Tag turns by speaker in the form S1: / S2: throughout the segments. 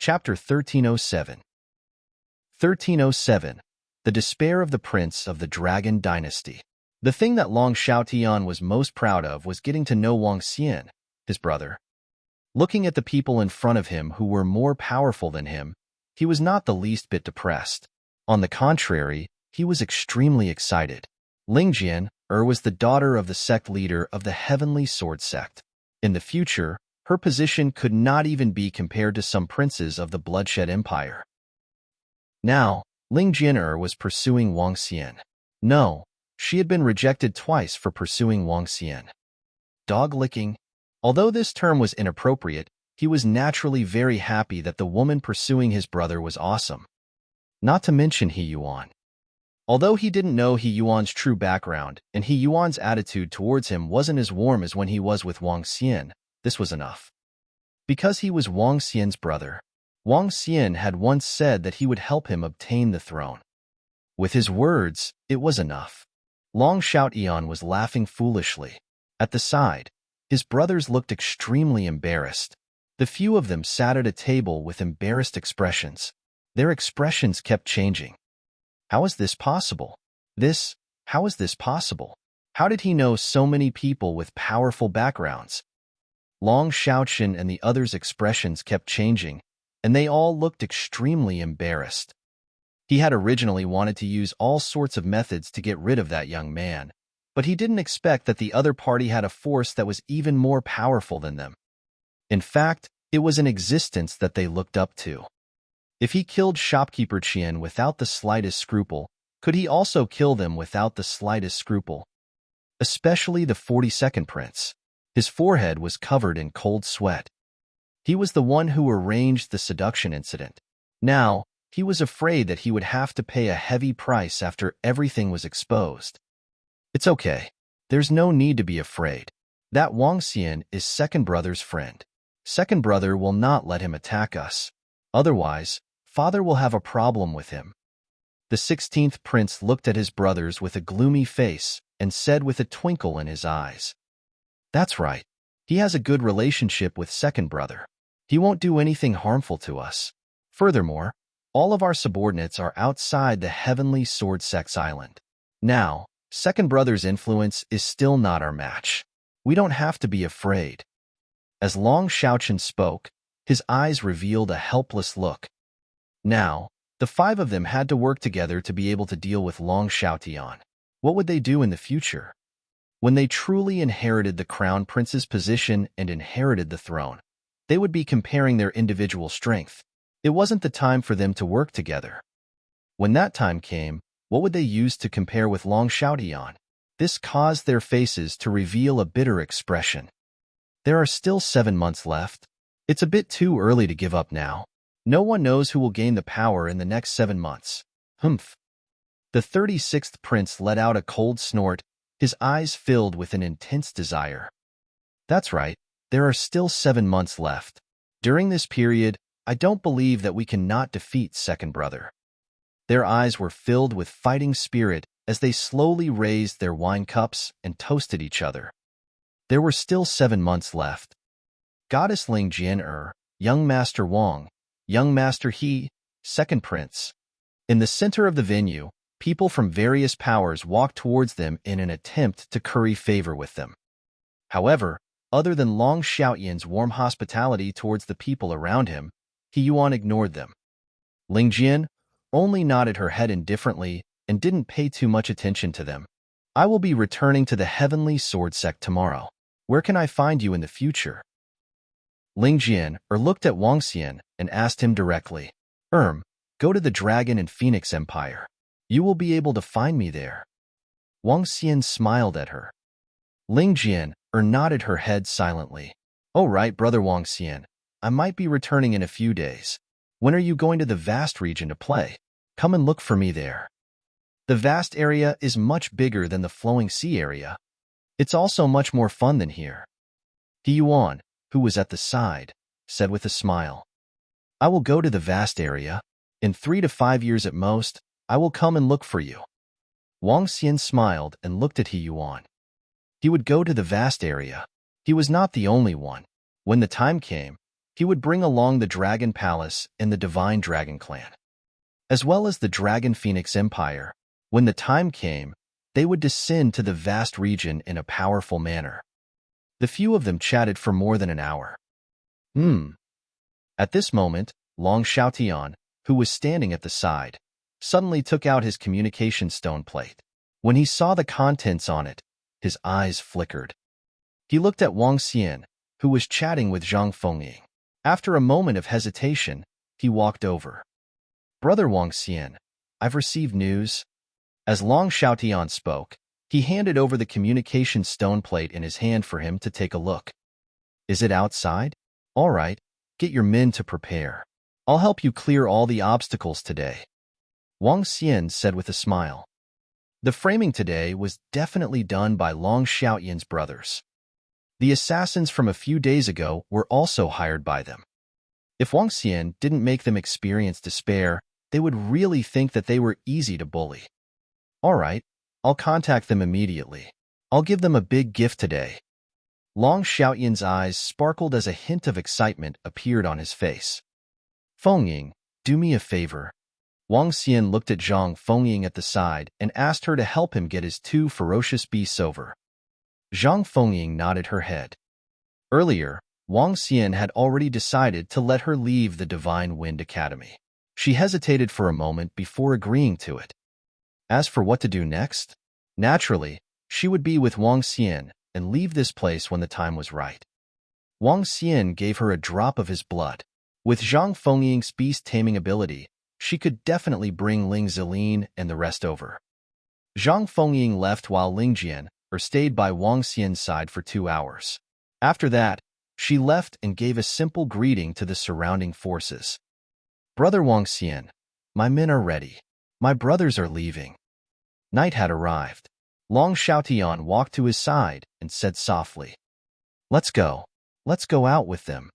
S1: Chapter 1307. 1307. The Despair of the Prince of the Dragon Dynasty. The thing that Long Xiaotian was most proud of was getting to know Wang Xian, his brother. Looking at the people in front of him who were more powerful than him, he was not the least bit depressed. On the contrary, he was extremely excited. Lingjian was the daughter of the sect leader of the Heavenly Sword Sect. In the future, her position could not even be compared to some princes of the Bloodshed Empire. Now, Lingjian was pursuing Wang Xian. No, she had been rejected twice for pursuing Wang Xian. Dog-licking. Although this term was inappropriate, he was naturally very happy that the woman pursuing his brother was awesome. Not to mention He Yuan. Although he didn't know He Yuan's true background, and He Yuan's attitude towards him wasn't as warm as when he was with Wang Xian, this was enough. Because he was Wang Xian's brother, Wang Xian had once said that he would help him obtain the throne. With his words, it was enough. Long Xiaotian was laughing foolishly. At the side, his brothers looked extremely embarrassed. The few of them sat at a table with embarrassed expressions. Their expressions kept changing. How is this possible? How is this possible? How did he know so many people with powerful backgrounds? Long Xiaotian and the others' expressions kept changing, and they all looked extremely embarrassed. He had originally wanted to use all sorts of methods to get rid of that young man, but he didn't expect that the other party had a force that was even more powerful than them. In fact, it was an existence that they looked up to. If he killed shopkeeper Qian without the slightest scruple, could he also kill them without the slightest scruple? Especially the 42nd prince. His forehead was covered in cold sweat. He was the one who arranged the seduction incident. Now, he was afraid that he would have to pay a heavy price after everything was exposed. It's okay. There's no need to be afraid. That Wang Xian is second brother's friend. Second brother will not let him attack us. Otherwise, father will have a problem with him. The 16th prince looked at his brothers with a gloomy face and said with a twinkle in his eyes, "That's right. He has a good relationship with second brother. He won't do anything harmful to us. Furthermore, all of our subordinates are outside the Heavenly Sword Sect's island. Now, second brother's influence is still not our match. We don't have to be afraid." As Long Xiaotian spoke, his eyes revealed a helpless look. Now, the five of them had to work together to be able to deal with Long Xiaotian. What would they do in the future? When they truly inherited the crown prince's position and inherited the throne, they would be comparing their individual strength. It wasn't the time for them to work together. When that time came, what would they use to compare with Long Xiaotian? This caused their faces to reveal a bitter expression. There are still 7 months left. It's a bit too early to give up now. No one knows who will gain the power in the next 7 months. Humph. The 36th prince let out a cold snort, his eyes filled with an intense desire. That's right, there are still 7 months left. During this period, I don't believe that we cannot defeat second brother. Their eyes were filled with fighting spirit as they slowly raised their wine cups and toasted each other. There were still 7 months left. Goddess Lingjian Young Master Wang, Young Master He, second prince. In the center of the venue, people from various powers walked towards them in an attempt to curry favor with them. However, other than Long Xiaotian's warm hospitality towards the people around him, He Yuan ignored them. Lingjian only nodded her head indifferently and didn't pay too much attention to them. I will be returning to the Heavenly Sword Sect tomorrow. Where can I find you in the future? Lingjian looked at Wang Xian and asked him directly. Go to the Dragon and Phoenix Empire. You will be able to find me there. Wang Xian smiled at her. Lingjian nodded her head silently. Oh right, brother Wang Xian. I might be returning in a few days. When are you going to the vast region to play? Come and look for me there. The vast area is much bigger than the flowing sea area. It's also much more fun than here. He Yuan, who was at the side, said with a smile. I will go to the vast area. In 3 to 5 years at most, I will come and look for you. Wang Xian smiled and looked at He Yuan. He would go to the vast area. He was not the only one. When the time came, He would bring along the Dragon Palace and the Divine Dragon Clan, as well as the Dragon Phoenix Empire. When the time came, they would descend to the vast region in a powerful manner. The few of them chatted for more than an hour. At this moment, Long Xiaotian, who was standing at the side, suddenly took out his communication stone plate. When he saw the contents on it, his eyes flickered. He looked at Wang Xian, who was chatting with Zhang Fengying. After a moment of hesitation, he walked over. "Brother Wang Xian, I've received news." As Long Xiaotian spoke, he handed over the communication stone plate in his hand for him to take a look. "Is it outside? All right, get your men to prepare. I'll help you clear all the obstacles today," Wang Xian said with a smile. The framing today was definitely done by Long Xiaotian's brothers. The assassins from a few days ago were also hired by them. If Wang Xian didn't make them experience despair, they would really think that they were easy to bully. "All right, I'll contact them immediately. I'll give them a big gift today." Long Xiaotian's eyes sparkled as a hint of excitement appeared on his face. "Fengying, do me a favor." Wang Xian looked at Zhang Fengying at the side and asked her to help him get his two ferocious beasts over. Zhang Fengying nodded her head. Earlier, Wang Xian had already decided to let her leave the Divine Wind Academy. She hesitated for a moment before agreeing to it. As for what to do next, naturally, she would be with Wang Xian and leave this place when the time was right. Wang Xian gave her a drop of his blood. With Zhang Fengying's beast-taming ability, she could definitely bring Ling Zilin and the rest over. Zhang Fengying left while Ling Jian stayed by Wang Xian's side for 2 hours. After that, she left and gave a simple greeting to the surrounding forces. "Brother Wang Xian, my men are ready. My brothers are leaving." Night had arrived. Long Xiaotian walked to his side and said softly, "Let's go. Let's go out with them."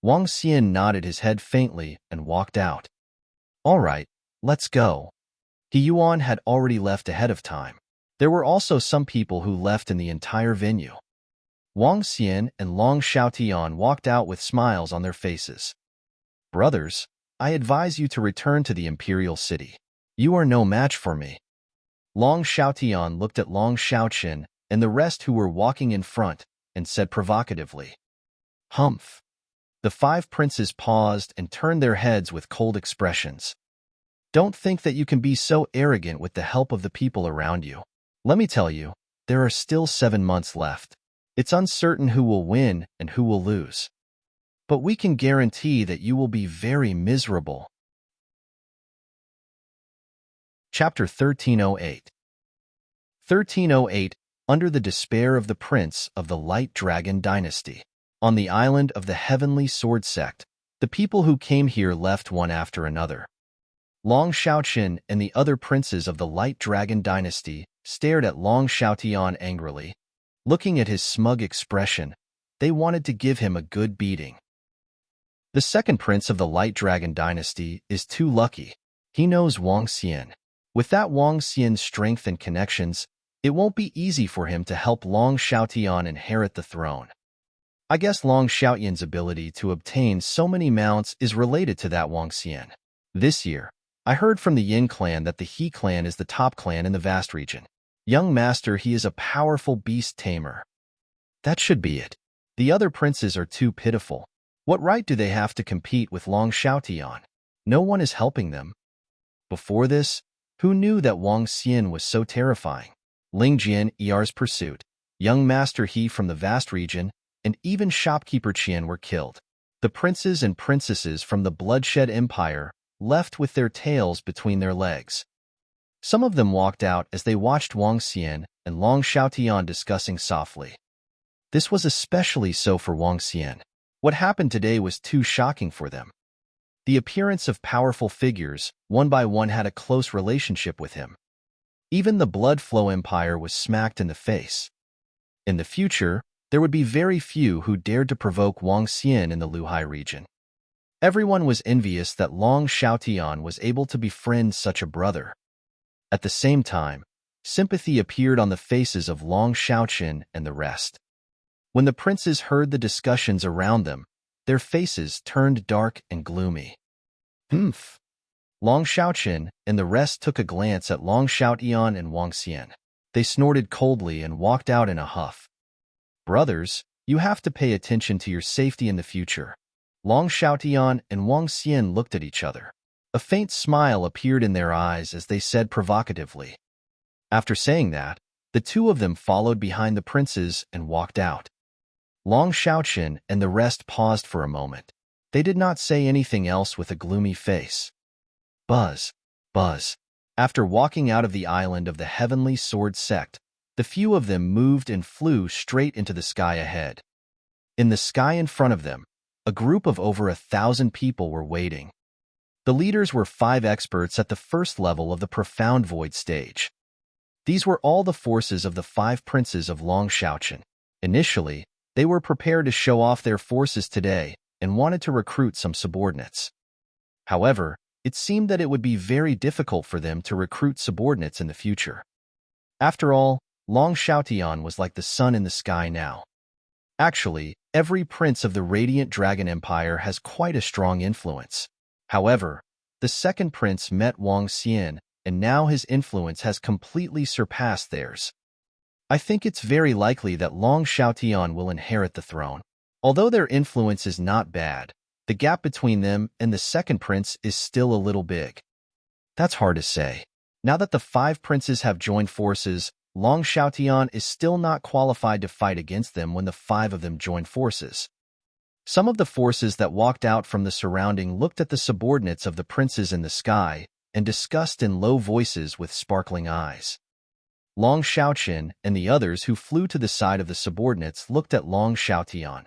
S1: Wang Xian nodded his head faintly and walked out. "All right, let's go." He Yuan had already left ahead of time. There were also some people who left in the entire venue. Wang Xian and Long Xiaotian walked out with smiles on their faces. "Brothers, I advise you to return to the imperial city. You are no match for me." Long Xiaotian looked at Long Xiaoqin and the rest who were walking in front and said provocatively, "Humph." The 5 princes paused and turned their heads with cold expressions. "Don't think that you can be so arrogant with the help of the people around you. Let me tell you, there are still 7 months left. It's uncertain who will win and who will lose. But we can guarantee that you will be very miserable." Chapter 1308. 1308, Under the Despair of the Prince of the Light Dragon Dynasty. On the island of the Heavenly Sword Sect, the people who came here left one after another. Long Xiaoqin and the other princes of the Light Dragon Dynasty stared at Long Xiaotian angrily. Looking at his smug expression, they wanted to give him a good beating. The second prince of the Light Dragon Dynasty is too lucky. He knows Wang Xian. With that Wang Xian's strength and connections, it won't be easy for him to help Long Xiaotian inherit the throne. I guess Long Xiaotian's ability to obtain so many mounts is related to that Wang Xian. This year, I heard from the Yin clan that the He clan is the top clan in the vast region. Young master, he is a powerful beast tamer. That should be it. The other princes are too pitiful. What right do they have to compete with Long Xiaotian? No one is helping them. Before this, who knew that Wang Xian was so terrifying? Ling Jian, ER's pursuit, young master He from the vast region, and even shopkeeper Qian were killed. The princes and princesses from the Bloodshed Empire left with their tails between their legs. Some of them walked out as they watched Wang Xian and Long Xiaotian discussing softly. This was especially so for Wang Xian. What happened today was too shocking for them. The appearance of powerful figures, one by one, had a close relationship with him. Even the Blood Flow Empire was smacked in the face. In the future, there would be very few who dared to provoke Wang Xian in the Luhai region. Everyone was envious that Long Xiaotian was able to befriend such a brother. At the same time, sympathy appeared on the faces of Long Xiaoqin and the rest. When the princes heard the discussions around them, their faces turned dark and gloomy. Humph! Long Xiaoqin and the rest took a glance at Long Xiaotian and Wang Xian. They snorted coldly and walked out in a huff. Brothers, you have to pay attention to your safety in the future. Long Xiaotian and Wang Xian looked at each other. A faint smile appeared in their eyes as they said provocatively. After saying that, the two of them followed behind the princes and walked out. Long Xiaoqin and the rest paused for a moment. They did not say anything else with a gloomy face. Buzz, buzz. After walking out of the island of the Heavenly Sword Sect, the few of them moved and flew straight into the sky ahead. In the sky in front of them, a group of over 1,000 people were waiting. The leaders were 5 experts at the first level of the Profound Void stage. These were all the forces of the 5 princes of Long Xiaoqin. Initially, they were prepared to show off their forces today and wanted to recruit some subordinates. However, it seemed that it would be very difficult for them to recruit subordinates in the future. After all, Long Xiaotian was like the sun in the sky now. Actually, every prince of the Radiant Dragon Empire has quite a strong influence. However, the second prince met Wang Xian, and now his influence has completely surpassed theirs. I think it's very likely that Long Xiaotian will inherit the throne. Although their influence is not bad, the gap between them and the second prince is still a little big. That's hard to say. Now that the 5 princes have joined forces, Long Xiaotian is still not qualified to fight against them when the 5 of them join forces. Some of the forces that walked out from the surrounding looked at the subordinates of the princes in the sky and discussed in low voices with sparkling eyes. Long Xiaoqin and the others who flew to the side of the subordinates looked at Long Xiaotian.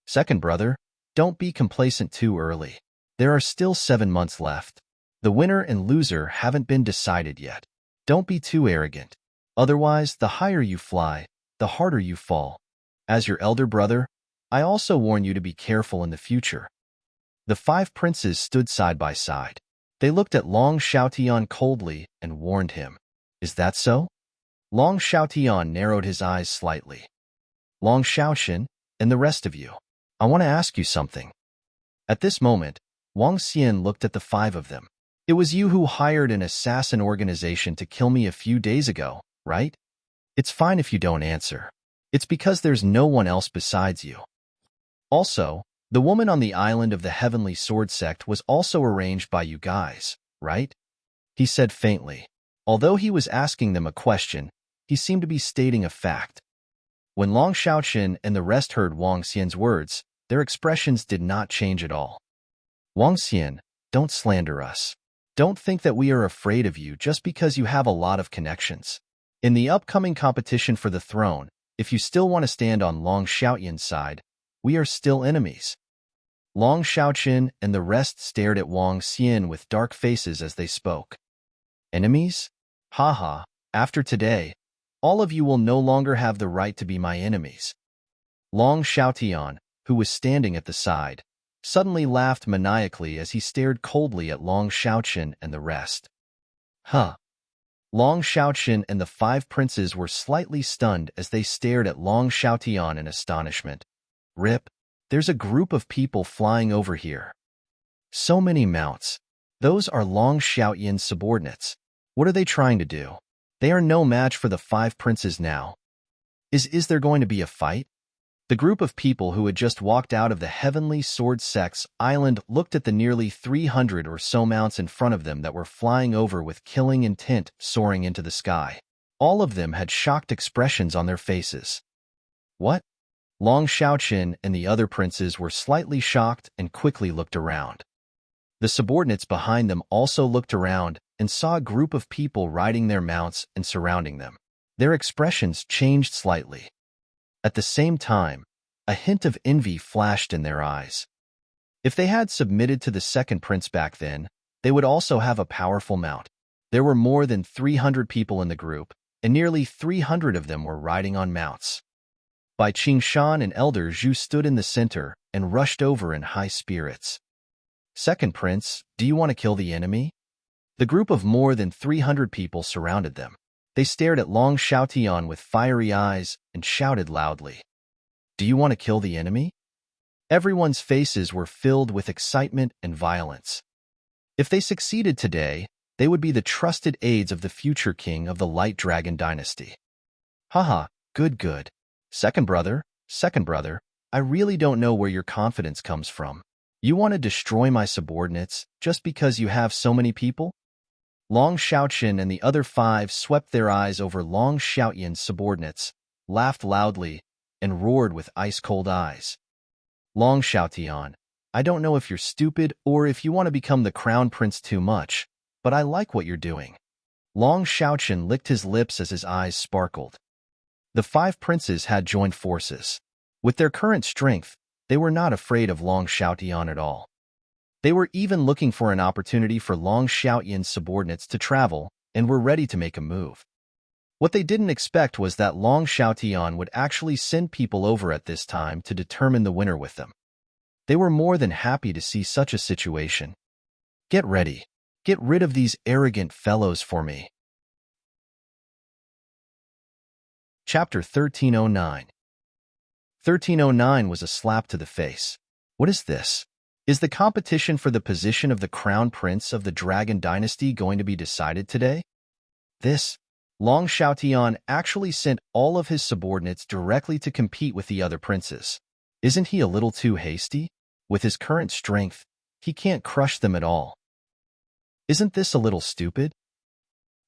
S1: Second brother, don't be complacent too early. There are still 7 months left. The winner and loser haven't been decided yet. Don't be too arrogant. Otherwise, the higher you fly, the harder you fall. As your elder brother, I also warn you to be careful in the future. The 5 princes stood side by side. They looked at Long Xiaotian coldly and warned him. Is that so? Long Xiaotian narrowed his eyes slightly. Long Xiaoqin, and the rest of you, I want to ask you something. At this moment, Wang Xian looked at the 5 of them. It was you who hired an assassin organization to kill me a few days ago, right? It's fine if you don't answer. It's because there's no one else besides you. Also, the woman on the island of the Heavenly Sword Sect was also arranged by you guys, right? He said faintly. Although he was asking them a question, he seemed to be stating a fact. When Long Xiaoqin and the rest heard Wang Xian's words, their expressions did not change at all. Wang Xian, don't slander us. Don't think that we are afraid of you just because you have a lot of connections. In the upcoming competition for the throne, if you still want to stand on Long Xiaotian's side, we are still enemies. Long Xiaoqin and the rest stared at Wang Xian with dark faces as they spoke. Enemies? Haha, after today, all of you will no longer have the right to be my enemies. Long Xiaotian, who was standing at the side, suddenly laughed maniacally as he stared coldly at Long Xiaoqin and the rest. Huh. Long Xiaoqin and the 5 princes were slightly stunned as they stared at Long Xiaotian in astonishment. Rip, there's a group of people flying over here. So many mounts. Those are Long Xiaotian's subordinates. What are they trying to do? They are no match for the 5 princes now. Is there going to be a fight? The group of people who had just walked out of the Heavenly Sword Sect's island looked at the nearly 300 or so mounts in front of them that were flying over with killing intent soaring into the sky. All of them had shocked expressions on their faces. What? Long Xiaoqin and the other princes were slightly shocked and quickly looked around. The subordinates behind them also looked around and saw a group of people riding their mounts and surrounding them. Their expressions changed slightly. At the same time, a hint of envy flashed in their eyes. If they had submitted to the second prince back then, they would also have a powerful mount. There were more than 300 people in the group, and nearly 300 of them were riding on mounts. Bai Qingshan and Elder Zhu stood in the center and rushed over in high spirits. Second prince, do you want to kill the enemy? The group of more than 300 people surrounded them. They stared at Long Xiaotian with fiery eyes and shouted loudly. Do you want to kill the enemy? Everyone's faces were filled with excitement and violence. If they succeeded today, they would be the trusted aides of the future king of the Light Dragon dynasty. Haha, good. Second brother, I really don't know where your confidence comes from. You want to destroy my subordinates just because you have so many people? Long Xiaoqian and the other 5 swept their eyes over Long Xiaoyan's subordinates, laughed loudly, and roared with ice-cold eyes. Long Xiaotian, I don't know if you're stupid or if you want to become the crown prince too much, but I like what you're doing. Long Xiaoqian licked his lips as his eyes sparkled. The 5 princes had joined forces. With their current strength, they were not afraid of Long Xiaotian at all. They were even looking for an opportunity for Long Xiaoyan's subordinates to travel and were ready to make a move. What they didn't expect was that Long Xiaotian would actually send people over at this time to determine the winner with them. They were more than happy to see such a situation. Get ready. Get rid of these arrogant fellows for me. Chapter 1309. 1309 was a slap to the face. What is this? Is the competition for the position of the crown prince of the Dragon Dynasty going to be decided today? Long Xiaotian actually sent all of his subordinates directly to compete with the other princes. Isn't he a little too hasty? With his current strength, he can't crush them at all. Isn't this a little stupid?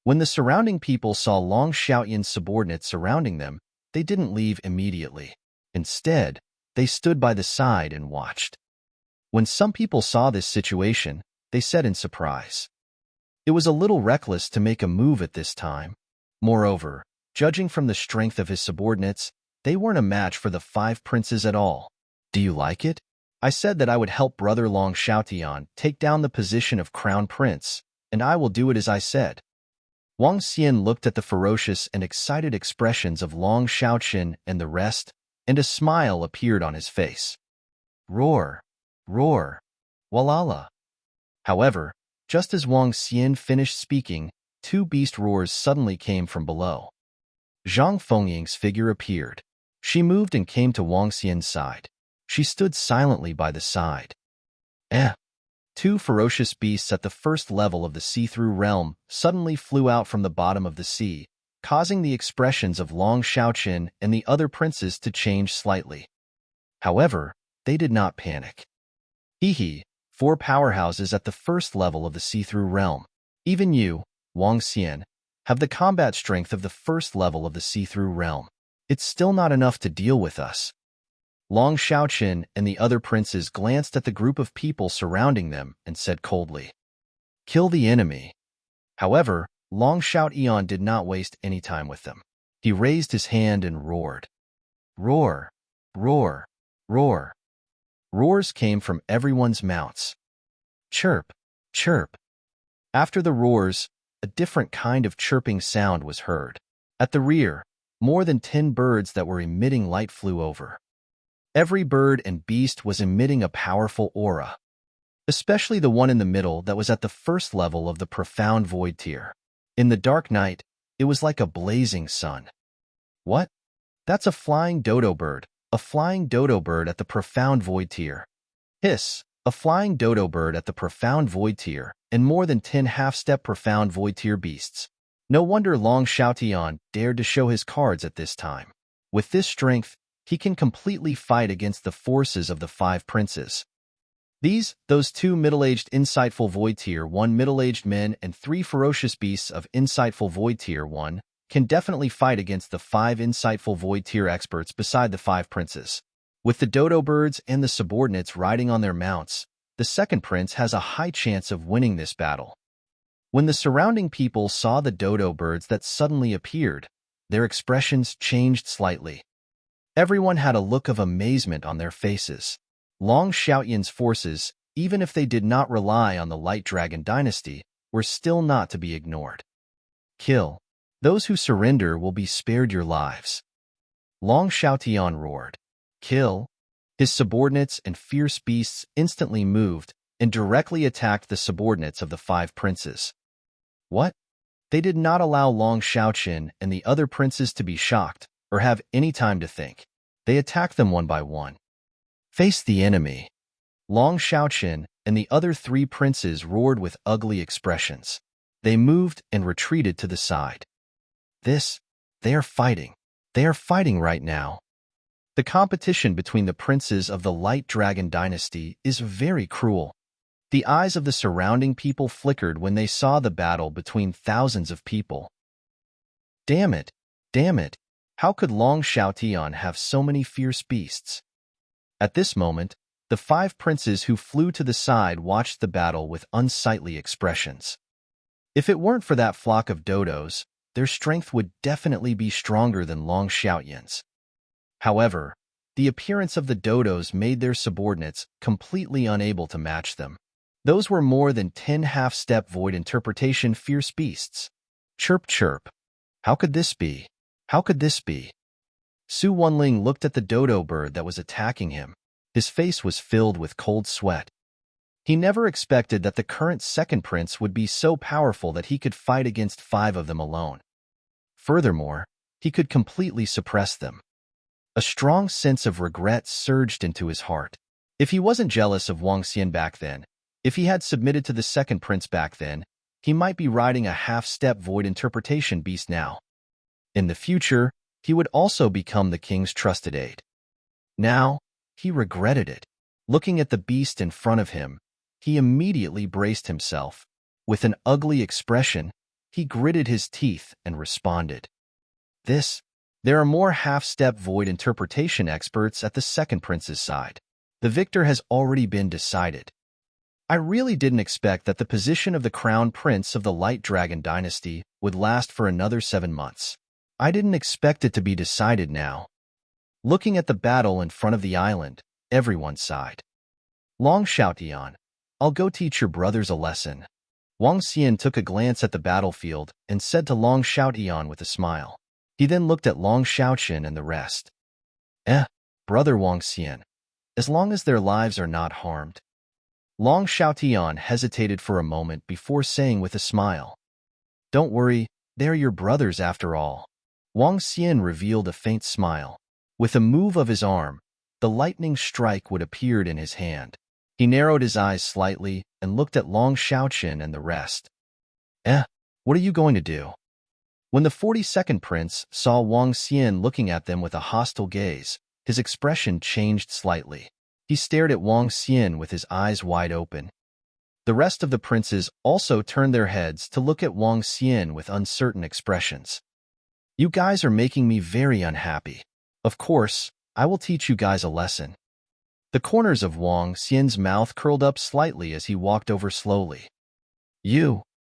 S1: When the surrounding people saw Long Xiaoyan's subordinates surrounding them, they didn't leave immediately. Instead, they stood by the side and watched. When some people saw this situation, they said in surprise. It was a little reckless to make a move at this time. Moreover, judging from the strength of his subordinates, they weren't a match for the 5 princes at all. Do you like it? I said that I would help brother Long Xiaotian take down the position of crown prince, and I will do it as I said. Wang Xian looked at the ferocious and excited expressions of Long Xiaoqian and the rest, and a smile appeared on his face. Roar! Roar! Walala! However, just as Wang Xian finished speaking, 2 beast roars suddenly came from below. Zhang Fengying's figure appeared. She moved and came to Wang Xian's side. She stood silently by the side. 2 ferocious beasts at the first level of the see-through realm suddenly flew out from the bottom of the sea, causing the expressions of Long Xiaoqian and the other princes to change slightly. However, they did not panic. 4 powerhouses at the first level of the see-through realm. Even you, Wang Xian, have the combat strength of the first level of the see-through realm. It's still not enough to deal with us. Long Xiaoqian and the other princes glanced at the group of people surrounding them and said coldly, Kill the enemy. However, Long Xiaotian did not waste any time with them. He raised his hand and roared. Roar! Roar! Roar! Roars came from everyone's mouths. Chirp! Chirp! After the roars, a different kind of chirping sound was heard. At the rear, more than 10 birds that were emitting light flew over. Every bird and beast was emitting a powerful aura, especially the one in the middle that was at the first level of the profound void tier. In the dark night, it was like a blazing sun. What? That's a flying dodo bird at the profound void tier. Hiss, a flying dodo bird at the profound void tier, and more than 10 half-step profound void tier beasts. No wonder Long Xiaotian dared to show his cards at this time. With this strength, he can completely fight against the forces of the 5 princes. Those 2 middle-aged insightful Void Tier 1 middle-aged men and 3 ferocious beasts of insightful Void Tier 1 can definitely fight against the 5 insightful Void Tier experts beside the 5 princes. With the dodo birds and the subordinates riding on their mounts, the second prince has a high chance of winning this battle. When the surrounding people saw the dodo birds that suddenly appeared, their expressions changed slightly. Everyone had a look of amazement on their faces. Long Xiaoyan's forces, even if they did not rely on the Light Dragon dynasty, were still not to be ignored. Kill. Those who surrender will be spared your lives. Long Xiaotian roared. Kill. His subordinates and fierce beasts instantly moved and directly attacked the subordinates of the 5 princes. What? They did not allow Long Xiaoqian and the other princes to be shocked or have any time to think. They attacked them one by one. Face the enemy. Long Shaoqin and the other three princes roared with ugly expressions. They moved and retreated to the side. They are fighting. They are fighting right now. The competition between the princes of the Light Dragon dynasty is very cruel. The eyes of the surrounding people flickered when they saw the battle between thousands of people. Damn it! Damn it! How could Long Xiaotian have so many fierce beasts? At this moment, the five princes who flew to the side watched the battle with unsightly expressions. If it weren't for that flock of dodos, their strength would definitely be stronger than Long Xiaotian's. However, the appearance of the dodos made their subordinates completely unable to match them. Those were more than 10 half-step void interpretation fierce beasts. Chirp chirp. How could this be? How could this be? Su Wanling looked at the dodo bird that was attacking him. His face was filled with cold sweat. He never expected that the current second prince would be so powerful that he could fight against 5 of them alone. Furthermore, he could completely suppress them. A strong sense of regret surged into his heart. If he wasn't jealous of Wang Xian back then, if he had submitted to the second prince back then, he might be riding a half-step void interpretation beast now. In the future, he would also become the king's trusted aide. Now, he regretted it. Looking at the beast in front of him, he immediately braced himself. With an ugly expression, he gritted his teeth and responded. There are more half-step void interpretation experts at the second prince's side. The victor has already been decided. I really didn't expect that the position of the crown prince of the Light Dragon dynasty would last for another 7 months. I didn't expect it to be decided now. Looking at the battle in front of the island, everyone sighed. Long Xiaotian, I'll go teach your brothers a lesson. Wang Xian took a glance at the battlefield and said to Long Xiaotian with a smile. He then looked at Long Shaoqin and the rest. Brother Wang Xian, as long as their lives are not harmed. Long Xiaotian hesitated for a moment before saying with a smile. Don't worry, they're your brothers after all. Wang Xian revealed a faint smile. With a move of his arm, the lightning strike would appear in his hand. He narrowed his eyes slightly and looked at Long Shaoqin and the rest. What are you going to do? When the 42nd prince saw Wang Xian looking at them with a hostile gaze, his expression changed slightly. He stared at Wang Xian with his eyes wide open. The rest of the princes also turned their heads to look at Wang Xian with uncertain expressions. You guys are making me very unhappy. Of course, I will teach you guys a lesson. The corners of Wang Xian's mouth curled up slightly as he walked over slowly.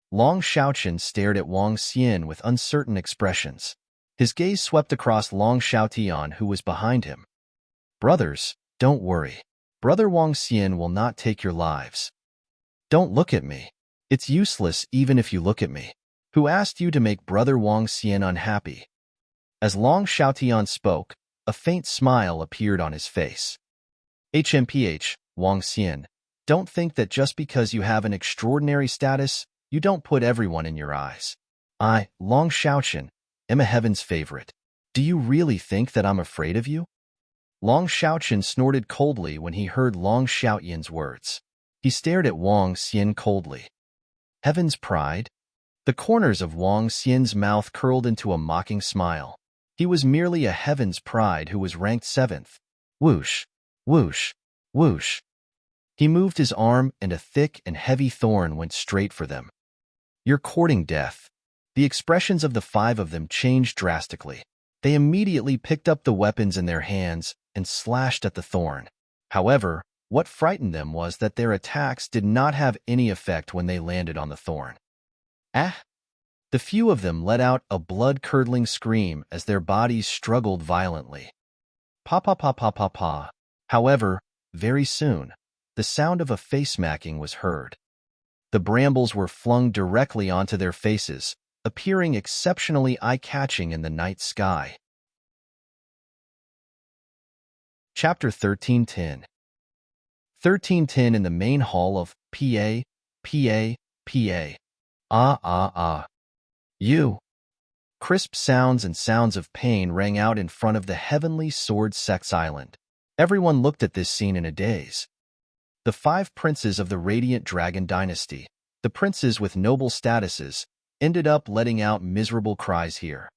S1: Long Shaoqin stared at Wang Xian with uncertain expressions. His gaze swept across Long Xiaotian, who was behind him. Brothers, don't worry. Brother Wang Xian will not take your lives. Don't look at me. It's useless even if you look at me. Who asked you to make Brother Wang Xian unhappy? As Long Xiaotian spoke, a faint smile appeared on his face. Wang Xian, don't think that just because you have an extraordinary status, you don't put everyone in your eyes. I, Long Shaoqin, am a heaven's favorite. Do you really think that I'm afraid of you? Long Shaoqin snorted coldly when he heard Long Xiaotian's words. He stared at Wang Xian coldly. Heaven's pride? The corners of Wang Xian's mouth curled into a mocking smile. He was merely a heaven's pride who was ranked 7th. Whoosh, whoosh, whoosh. He moved his arm and a thick and heavy thorn went straight for them. You're courting death. The expressions of the 5 of them changed drastically. They immediately picked up the weapons in their hands and slashed at the thorn. However, what frightened them was that their attacks did not have any effect when they landed on the thorn. The few of them let out a blood-curdling scream as their bodies struggled violently. Pa pa pa pa pa pa. However, very soon, the sound of a face-smacking was heard. The brambles were flung directly onto their faces, appearing exceptionally eye-catching in the night sky. Chapter 1310. 1310 in the main hall of PA. You. Crisp sounds and sounds of pain rang out in front of the heavenly sword sex island. Everyone looked at this scene in a daze. The 5 princes of the Radiant Dragon Dynasty, the princes with noble statuses, ended up letting out miserable cries here.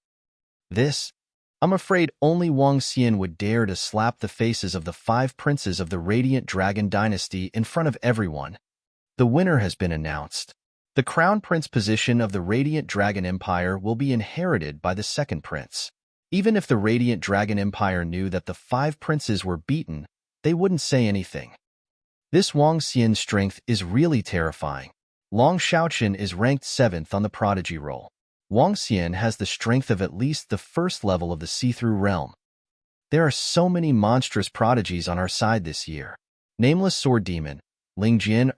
S1: I'm afraid only Wang Xian would dare to slap the faces of the 5 princes of the Radiant Dragon Dynasty in front of everyone. The winner has been announced. The Crown Prince position of the Radiant Dragon Empire will be inherited by the second prince. Even if the Radiant Dragon Empire knew that the 5 princes were beaten, they wouldn't say anything. This Wang Xian's strength is really terrifying. Long Xiaoqian is ranked 7th on the prodigy roll. Wang Xian has the strength of at least the first level of the see-through realm. There are so many monstrous prodigies on our side this year. Nameless Sword Demon, Lingjian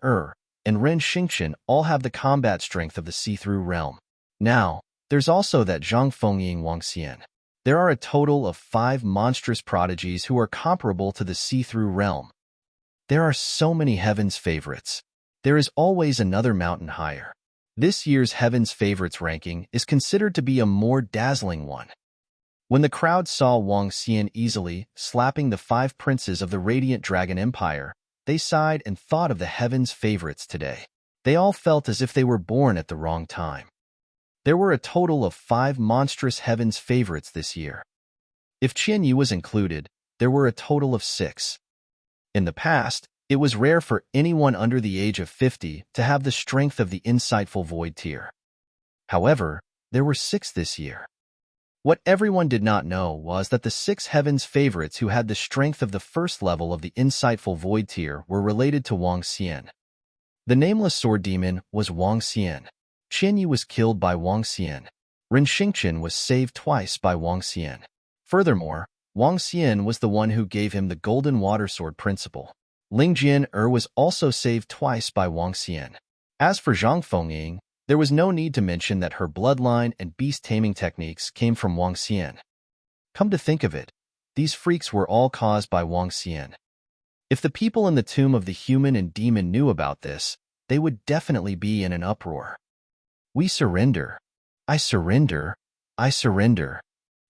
S1: and Ren Xingqian all have the combat strength of the see-through realm. Now, there's also that Zhang Fengying Wang Xian. There are a total of 5 monstrous prodigies who are comparable to the see-through realm. There are so many heaven's favorites. There is always another mountain higher. This year's Heaven's Favorites ranking is considered to be a more dazzling one. When the crowd saw Wang Xian easily slapping the 5 princes of the Radiant Dragon Empire, they sighed and thought of the Heaven's Favorites today. They all felt as if they were born at the wrong time. There were a total of 5 monstrous Heaven's Favorites this year. If Qian Yu was included, there were a total of 6. In the past, it was rare for anyone under the age of 50 to have the strength of the insightful void tier. However, there were 6 this year. What everyone did not know was that the 6 Heaven's Favorites who had the strength of the first level of the insightful void tier were related to Wang Xian. The Nameless Sword Demon was Wang Xian. Qian Yu was killed by Wang Xian. Ren Xingqian was saved twice by Wang Xian. Furthermore, Wang Xian was the one who gave him the Golden Water Sword principle. Lingjian was also saved twice by Wang Xian. As for Zhang Fengying, there was no need to mention that her bloodline and beast-taming techniques came from Wang Xian. Come to think of it, these freaks were all caused by Wang Xian. If the people in the tomb of the human and demon knew about this, they would definitely be in an uproar. We surrender. I surrender. I surrender.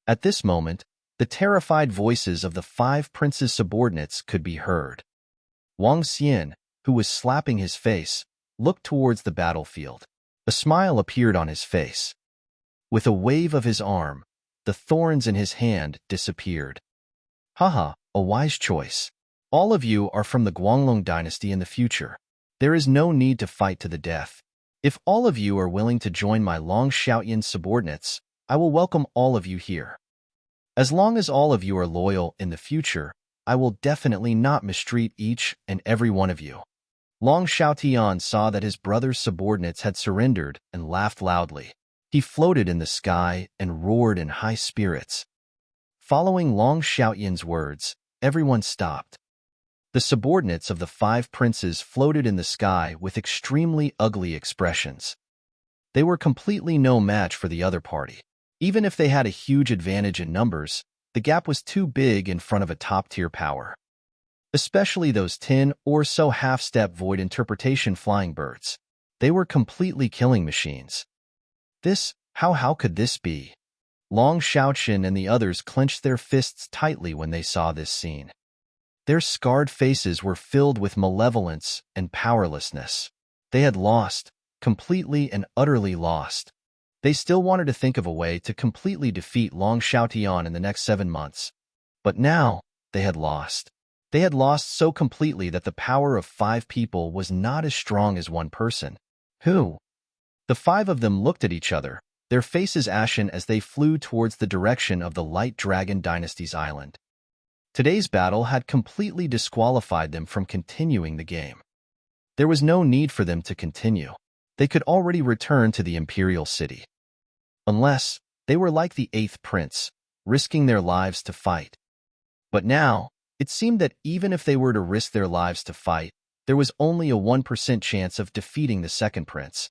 S1: At this moment, the terrified voices of the 5 princes' subordinates could be heard. Wang Xian, who was slapping his face, looked towards the battlefield. A smile appeared on his face. With a wave of his arm, the thorns in his hand disappeared. Haha, a wise choice. All of you are from the Guanglong dynasty in the future. There is no need to fight to the death. If all of you are willing to join my Long Xiaoyan subordinates, I will welcome all of you here. As long as all of you are loyal in the future, I will definitely not mistreat each and every one of you. Long Xiaotian saw that his brother's subordinates had surrendered and laughed loudly. He floated in the sky and roared in high spirits. Following Long Xiaoyan's words, everyone stopped. The subordinates of the 5 princes floated in the sky with extremely ugly expressions. They were completely no match for the other party. Even if they had a huge advantage in numbers, the gap was too big in front of a top-tier power. Especially those 10 or so half-step void interpretation flying birds. They were completely killing machines. How could this be? Long Xiaoqian and the others clenched their fists tightly when they saw this scene. Their scarred faces were filled with malevolence and powerlessness. They had lost, completely and utterly lost. They still wanted to think of a way to completely defeat Long Xiaotian in the next 7 months. But now, they had lost. They had lost so completely that the power of 5 people was not as strong as one person. Who? The 5 of them looked at each other, their faces ashen as they flew towards the direction of the Light Dragon Dynasty's island. Today's battle had completely disqualified them from continuing the game. There was no need for them to continue. They could already return to the Imperial City. Unless they were like the 8th prince, risking their lives to fight. But now, it seemed that even if they were to risk their lives to fight, there was only a 1% chance of defeating the 2nd prince.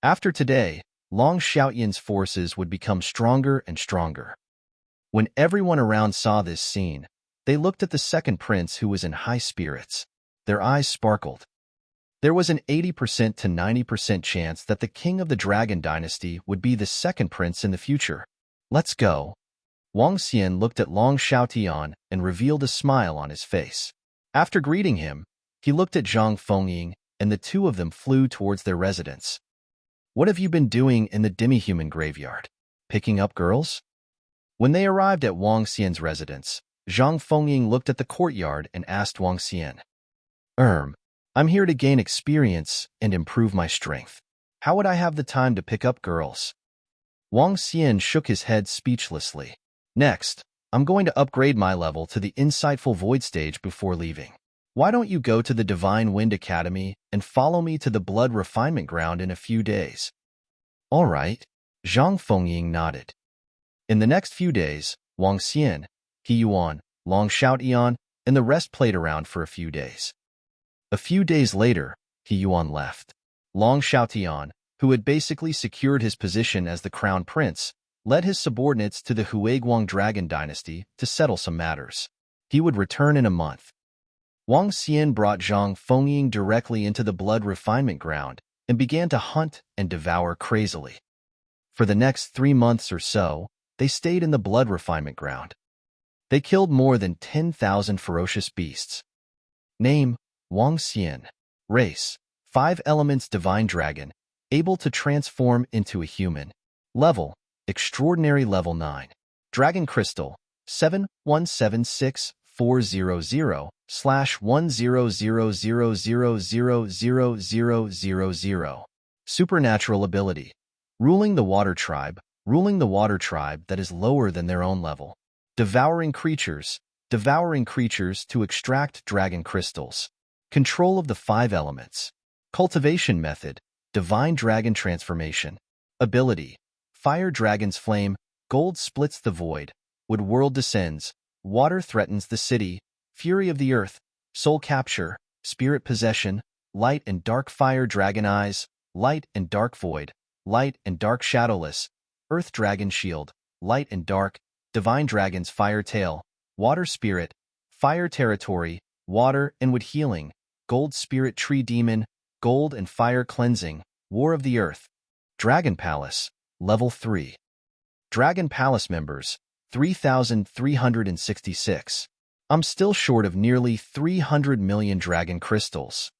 S1: After today, Long Xiaoyan's forces would become stronger and stronger. When everyone around saw this scene, they looked at the 2nd prince who was in high spirits. Their eyes sparkled. There was an 80% to 90% chance that the king of the Dragon Dynasty would be the 2nd prince in the future. Let's go. Wang Xian looked at Long Xiaotian and revealed a smile on his face. After greeting him, he looked at Zhang Fengying, and the two of them flew towards their residence. What have you been doing in the demi-human graveyard? Picking up girls? When they arrived at Wang Xian's residence, Zhang Fengying looked at the courtyard and asked Wang Xian, I'm here to gain experience and improve my strength. How would I have the time to pick up girls? Wang Xian shook his head speechlessly. Next, I'm going to upgrade my level to the insightful void stage before leaving. Why don't you go to the Divine Wind Academy and follow me to the Blood Refinement Ground in a few days? All right, Zhang Fengying nodded. In the next few days, Wang Xian, He Yuan, Long Xiaotian, and the rest played around for a few days. A few days later, He Yuan left. Long Xiaotian, who had basically secured his position as the crown prince, led his subordinates to the Huiguang Dragon Dynasty to settle some matters. He would return in a month. Wang Xian brought Zhang Fengying directly into the Blood Refinement Ground and began to hunt and devour crazily. For the next 3 months or so, they stayed in the Blood Refinement Ground. They killed more than 10,000 ferocious beasts. Name, Wang Xian. Race, 5 elements divine dragon, able to transform into a human. Level, extraordinary level 9. Dragon crystal, 7176400/10000000000. Supernatural ability, ruling the water tribe that is lower than their own level. Devouring creatures to extract dragon crystals. Control of the 5 elements. Cultivation method, divine dragon transformation. Ability, fire dragon's flame, gold splits the void, wood world descends, water threatens the city, fury of the earth, soul capture, spirit possession, light and dark fire dragon eyes, light and dark void, light and dark shadowless, earth dragon shield, light and dark, divine dragon's fire tail, water spirit, fire territory, water and wood healing, gold spirit tree demon, gold and fire cleansing, war of the earth. Dragon Palace, level 3. Dragon Palace members, 3,366. I'm still short of nearly 300 million dragon crystals.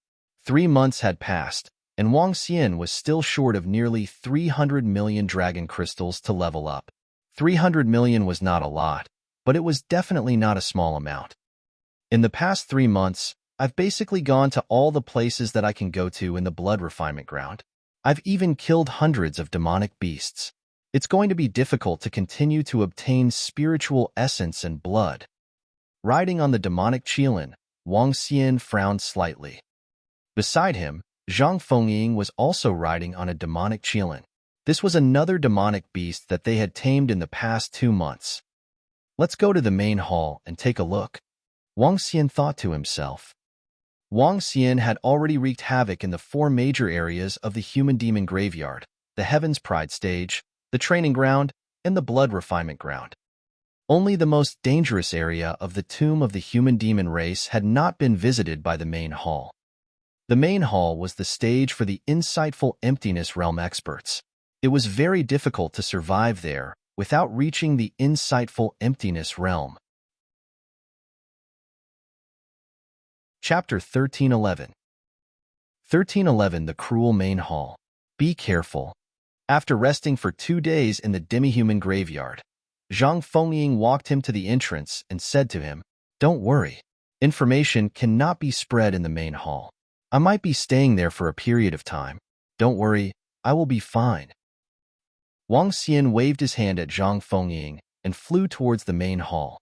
S1: 3 months had passed, and Wang Xian was still short of nearly 300 million dragon crystals to level up. 300 million was not a lot, but it was definitely not a small amount. In the past 3 months, I've basically gone to all the places that I can go to in the Blood Refinement Ground. I've even killed hundreds of demonic beasts. It's going to be difficult to continue to obtain spiritual essence and blood. Riding on the demonic Qilin, Wang Xian frowned slightly. Beside him, Zhang Fengying was also riding on a demonic Qilin. This was another demonic beast that they had tamed in the past 2 months. Let's go to the main hall and take a look, Wang Xian thought to himself. Wang Xian had already wreaked havoc in the 4 major areas of the Human Demon Graveyard, the Heaven's Pride Stage, the Training Ground, and the Blood Refinement Ground. Only the most dangerous area of the Tomb of the Human Demon race had not been visited by the main hall. The main hall was the stage for the insightful Emptiness Realm experts. It was very difficult to survive there without reaching the insightful Emptiness Realm. Chapter 1311. 1311 The Cruel Main Hall. Be careful. After resting for 2 days in the demi-human graveyard, Zhang Fengying walked him to the entrance and said to him, Don't worry. Information cannot be spread in the main hall. I might be staying there for a period of time. Don't worry, I will be fine. Wang Xian waved his hand at Zhang Fengying and flew towards the main hall.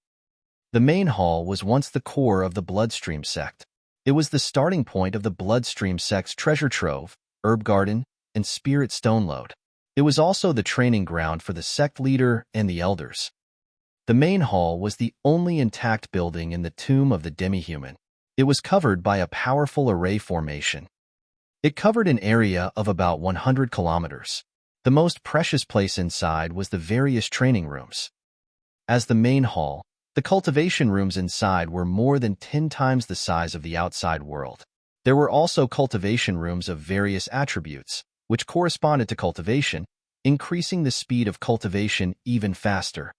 S1: The main hall was once the core of the Bloodstream sect. It was the starting point of the Bloodstream sect's treasure trove, herb garden, and spirit stone lode. It was also the training ground for the sect leader and the elders. The main hall was the only intact building in the tomb of the demi-human. It was covered by a powerful array formation. It covered an area of about 100 kilometers. The most precious place inside was the various training rooms. As the main hall, the cultivation rooms inside were more than 10 times the size of the outside world. There were also cultivation rooms of various attributes, which corresponded to cultivation, increasing the speed of cultivation even faster.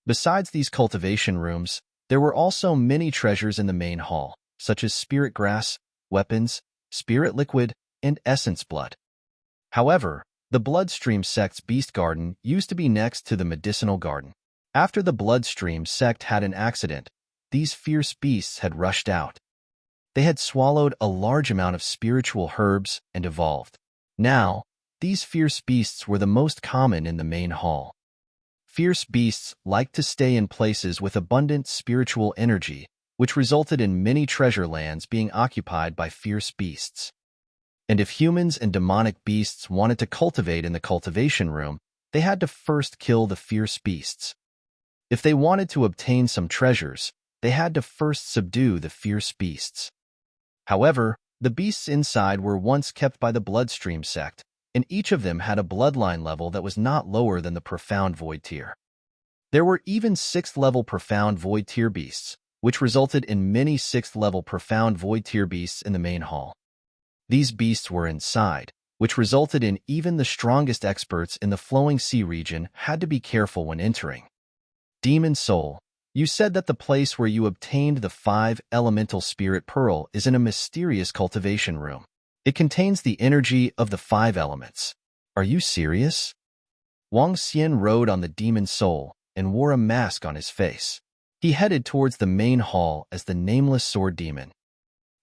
S1: Besides these cultivation rooms, there were also many treasures in the main hall, such as spirit grass, weapons, spirit liquid, and essence blood. However, the Bloodstream sect's beast garden used to be next to the medicinal garden. After the Bloodstream sect had an accident, these fierce beasts had rushed out. They had swallowed a large amount of spiritual herbs and evolved. Now, these fierce beasts were the most common in the main hall. Fierce beasts liked to stay in places with abundant spiritual energy, which resulted in many treasure lands being occupied by fierce beasts. And if humans and demonic beasts wanted to cultivate in the cultivation room, they had to first kill the fierce beasts. If they wanted to obtain some treasures, they had to first subdue the fierce beasts. However, the beasts inside were once kept by the Bloodstream sect, and each of them had a bloodline level that was not lower than the Profound Void tier. There were even 6th-level Profound Void tier beasts, which resulted in many 6th-level Profound Void tier beasts in the main hall. These beasts were inside, which resulted in even the strongest experts in the Flowing Sea region had to be careful when entering. Demon Soul, you said that the place where you obtained the 5 elemental spirit pearl is in a mysterious cultivation room. It contains the energy of the 5 elements. Are you serious? Wang Xian rode on the Demon Soul and wore a mask on his face. He headed towards the main hall as the Nameless Sword Demon.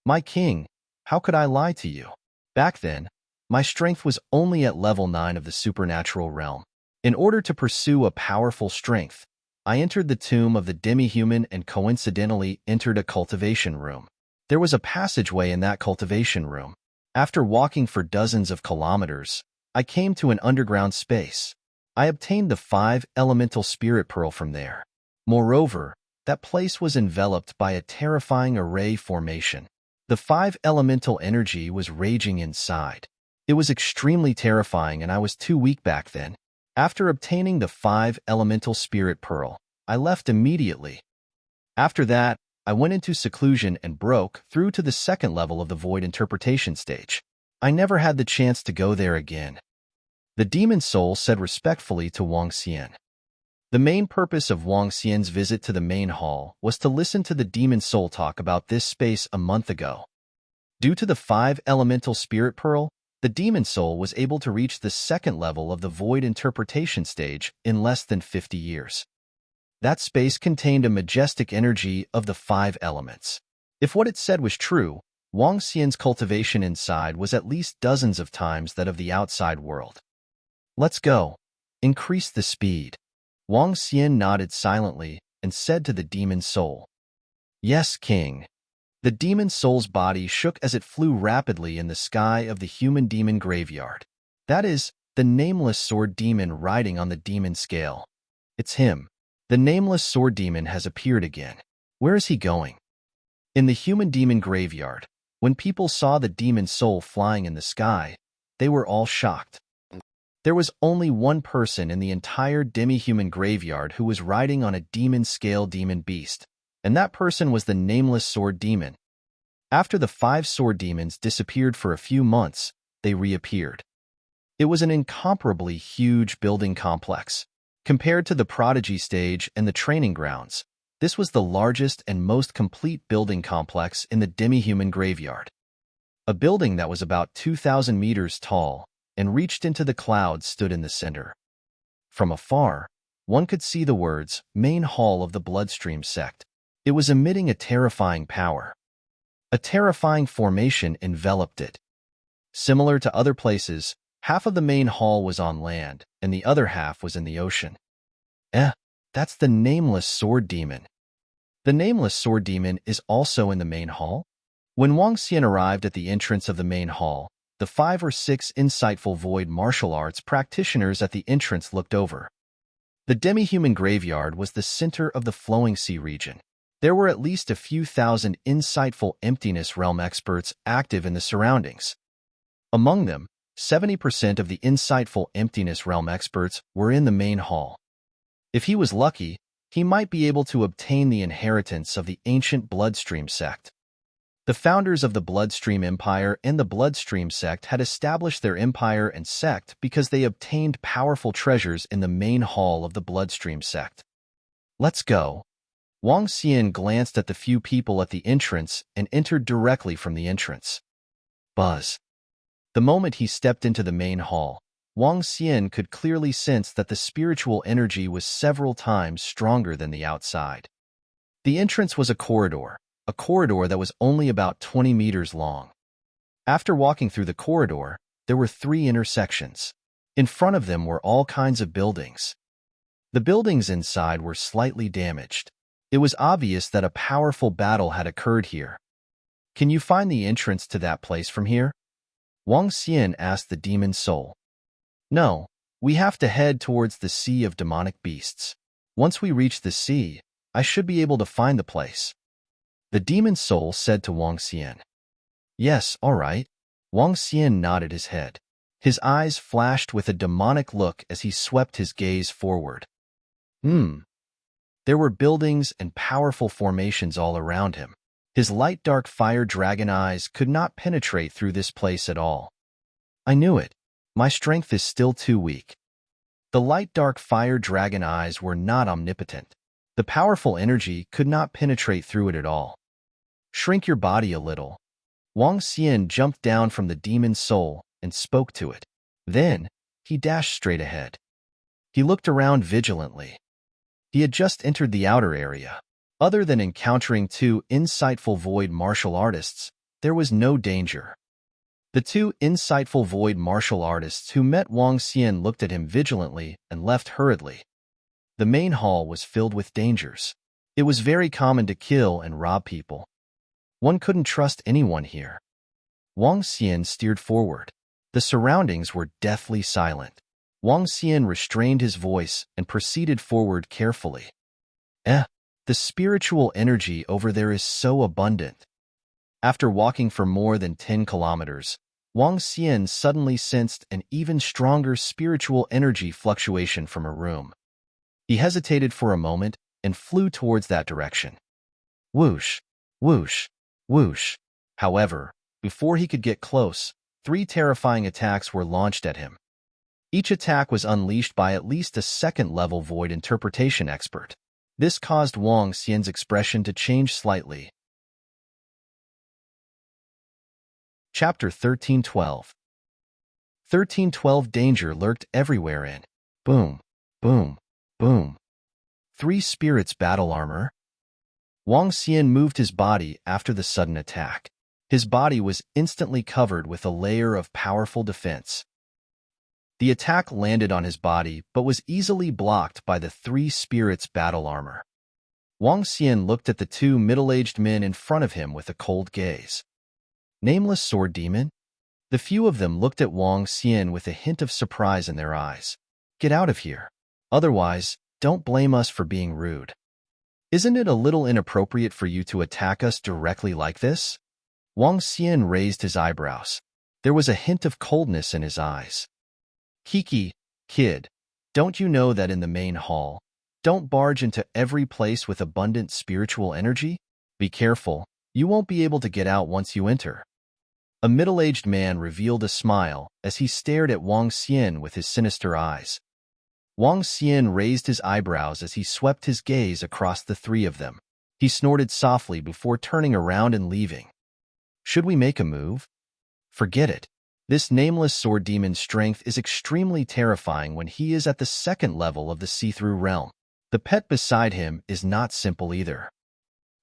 S1: My king, how could I lie to you? Back then, my strength was only at level 9 of the supernatural realm. In order to pursue a powerful strength, I entered the tomb of the demi-human and coincidentally entered a cultivation room. There was a passageway in that cultivation room. After walking for dozens of kilometers, I came to an underground space. I obtained the 5 elemental spirit pearl from there. Moreover, that place was enveloped by a terrifying array formation. The 5 elemental energy was raging inside. It was extremely terrifying and I was too weak back then. After obtaining the 5 elemental spirit pearl, I left immediately. After that, I went into seclusion and broke through to the 2nd level of the void interpretation stage. I never had the chance to go there again. The Demon Soul said respectfully to Wang Xian. The main purpose of Wang Xian's visit to the main hall was to listen to the Demon Soul talk about this space a month ago. Due to the 5 elemental spirit pearl, the Demon Soul was able to reach the 2nd level of the void interpretation stage in less than 50 years. That space contained a majestic energy of the 5 elements. If what it said was true, Wang Xian's cultivation inside was at least dozens of times that of the outside world. Let's go. Increase the speed. Wang Xian nodded silently and said to the Demon Soul. Yes, King. The Demon Soul's body shook as it flew rapidly in the sky of the human demon graveyard. That is, the Nameless Sword Demon riding on the demon scale. It's him. The Nameless Sword Demon has appeared again. Where is he going? In the human demon graveyard, when people saw the Demon Soul flying in the sky, they were all shocked. There was only one person in the entire demi-human graveyard who was riding on a demon-scale demon beast, and that person was the Nameless Sword Demon. After the 5 sword demons disappeared for a few months, they reappeared. It was an incomparably huge building complex. Compared to the Prodigy stage and the training grounds, this was the largest and most complete building complex in the demi-human graveyard. A building that was about 2,000 meters tall and reached into the clouds stood in the center. From afar, one could see the words, Main Hall of the Bloodstream sect. It was emitting a terrifying power. A terrifying formation enveloped it. Similar to other places, half of the main hall was on land, and the other half was in the ocean. That's the Nameless Sword Demon. The Nameless Sword Demon is also in the main hall? When Wang Xian arrived at the entrance of the main hall, the 5 or 6 insightful void martial arts practitioners at the entrance looked over. The demi-human graveyard was the center of the Flowing Sea region. There were at least a few thousand insightful emptiness realm experts active in the surroundings. Among them, 70% of the insightful emptiness realm experts were in the main hall. If he was lucky, he might be able to obtain the inheritance of the ancient Bloodstream sect. The founders of the Bloodstream Empire and the Bloodstream sect had established their empire and sect because they obtained powerful treasures in the main hall of the Bloodstream sect. Let's go. Wang Xian glanced at the few people at the entrance and entered directly from the entrance. Buzz. The moment he stepped into the main hall, Wang Xian could clearly sense that the spiritual energy was several times stronger than the outside. The entrance was a corridor that was only about 20 meters long. After walking through the corridor, there were 3 intersections. In front of them were all kinds of buildings. The buildings inside were slightly damaged. It was obvious that a powerful battle had occurred here. Can you find the entrance to that place from here? Wang Xian asked the demon soul. No, we have to head towards the sea of demonic beasts. Once we reach the sea, I should be able to find the place. The demon soul said to Wang Xian. Yes, all right. Wang Xian nodded his head. His eyes flashed with a demonic look as he swept his gaze forward. There were buildings and powerful formations all around him. His light dark fire dragon eyes could not penetrate through this place at all. I knew it. My strength is still too weak. The light dark fire dragon eyes were not omnipotent. The powerful energy could not penetrate through it at all. Shrink your body a little. Wang Xian jumped down from the demon soul and spoke to it. Then, he dashed straight ahead. He looked around vigilantly. He had just entered the outer area. Other than encountering 2 insightful void martial artists, there was no danger. The 2 insightful void martial artists who met Wang Xian looked at him vigilantly and left hurriedly. The main hall was filled with dangers. It was very common to kill and rob people. One couldn't trust anyone here. Wang Xian steered forward. The surroundings were deathly silent. Wang Xian restrained his voice and proceeded forward carefully. The spiritual energy over there is so abundant. After walking for more than 10 kilometers, Wang Xian suddenly sensed an even stronger spiritual energy fluctuation from a room. He hesitated for a moment and flew towards that direction. Whoosh, whoosh, whoosh. However, before he could get close, 3 terrifying attacks were launched at him. Each attack was unleashed by at least a second-level void interpretation expert. This caused Wang Xian's expression to change slightly. Chapter 1312. 1312 Danger lurked everywhere in. Boom, boom, boom. 3 spirits battle armor. Wang Xian moved his body after the sudden attack. His body was instantly covered with a layer of powerful defense. The attack landed on his body but was easily blocked by the 3 spirits' battle armor. Wang Xian looked at the 2 middle-aged men in front of him with a cold gaze. Nameless sword demon? The few of them looked at Wang Xian with a hint of surprise in their eyes. Get out of here. Otherwise, don't blame us for being rude. Isn't it a little inappropriate for you to attack us directly like this? Wang Xian raised his eyebrows. There was a hint of coldness in his eyes. Kiki, kid, don't you know that in the main hall, don't barge into every place with abundant spiritual energy? Be careful, you won't be able to get out once you enter. A middle-aged man revealed a smile as he stared at Wang Xian with his sinister eyes. Wang Xian raised his eyebrows as he swept his gaze across the 3 of them. He snorted softly before turning around and leaving. Should we make a move? Forget it. This nameless sword demon's strength is extremely terrifying when he is at the 2nd level of the see-through realm. The pet beside him is not simple either.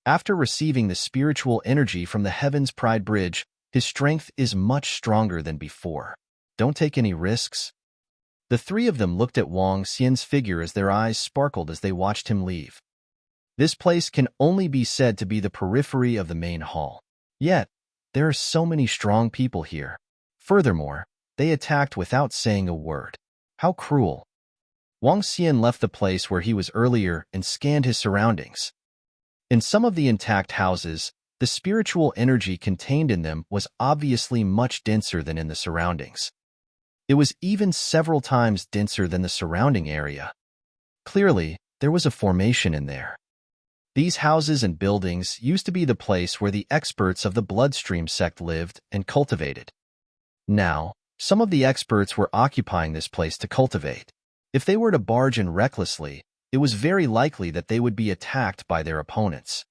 S1: After receiving the spiritual energy from the Heaven's Pride Bridge, his strength is much stronger than before. Don't take any risks. The 3 of them looked at Wang Xian's figure as their eyes sparkled as they watched him leave. This place can only be said to be the periphery of the main hall. Yet, there are so many strong people here. Furthermore, they attacked without saying a word. How cruel. Wang Xian left the place where he was earlier and scanned his surroundings. In some of the intact houses, the spiritual energy contained in them was obviously much denser than in the surroundings. It was even several times denser than the surrounding area. Clearly, there was a formation in there. These houses and buildings used to be the place where the experts of the Bloodstream sect lived and cultivated. Now, some of the experts were occupying this place to cultivate. If they were to barge in recklessly, it was very likely that they would be attacked by their opponents.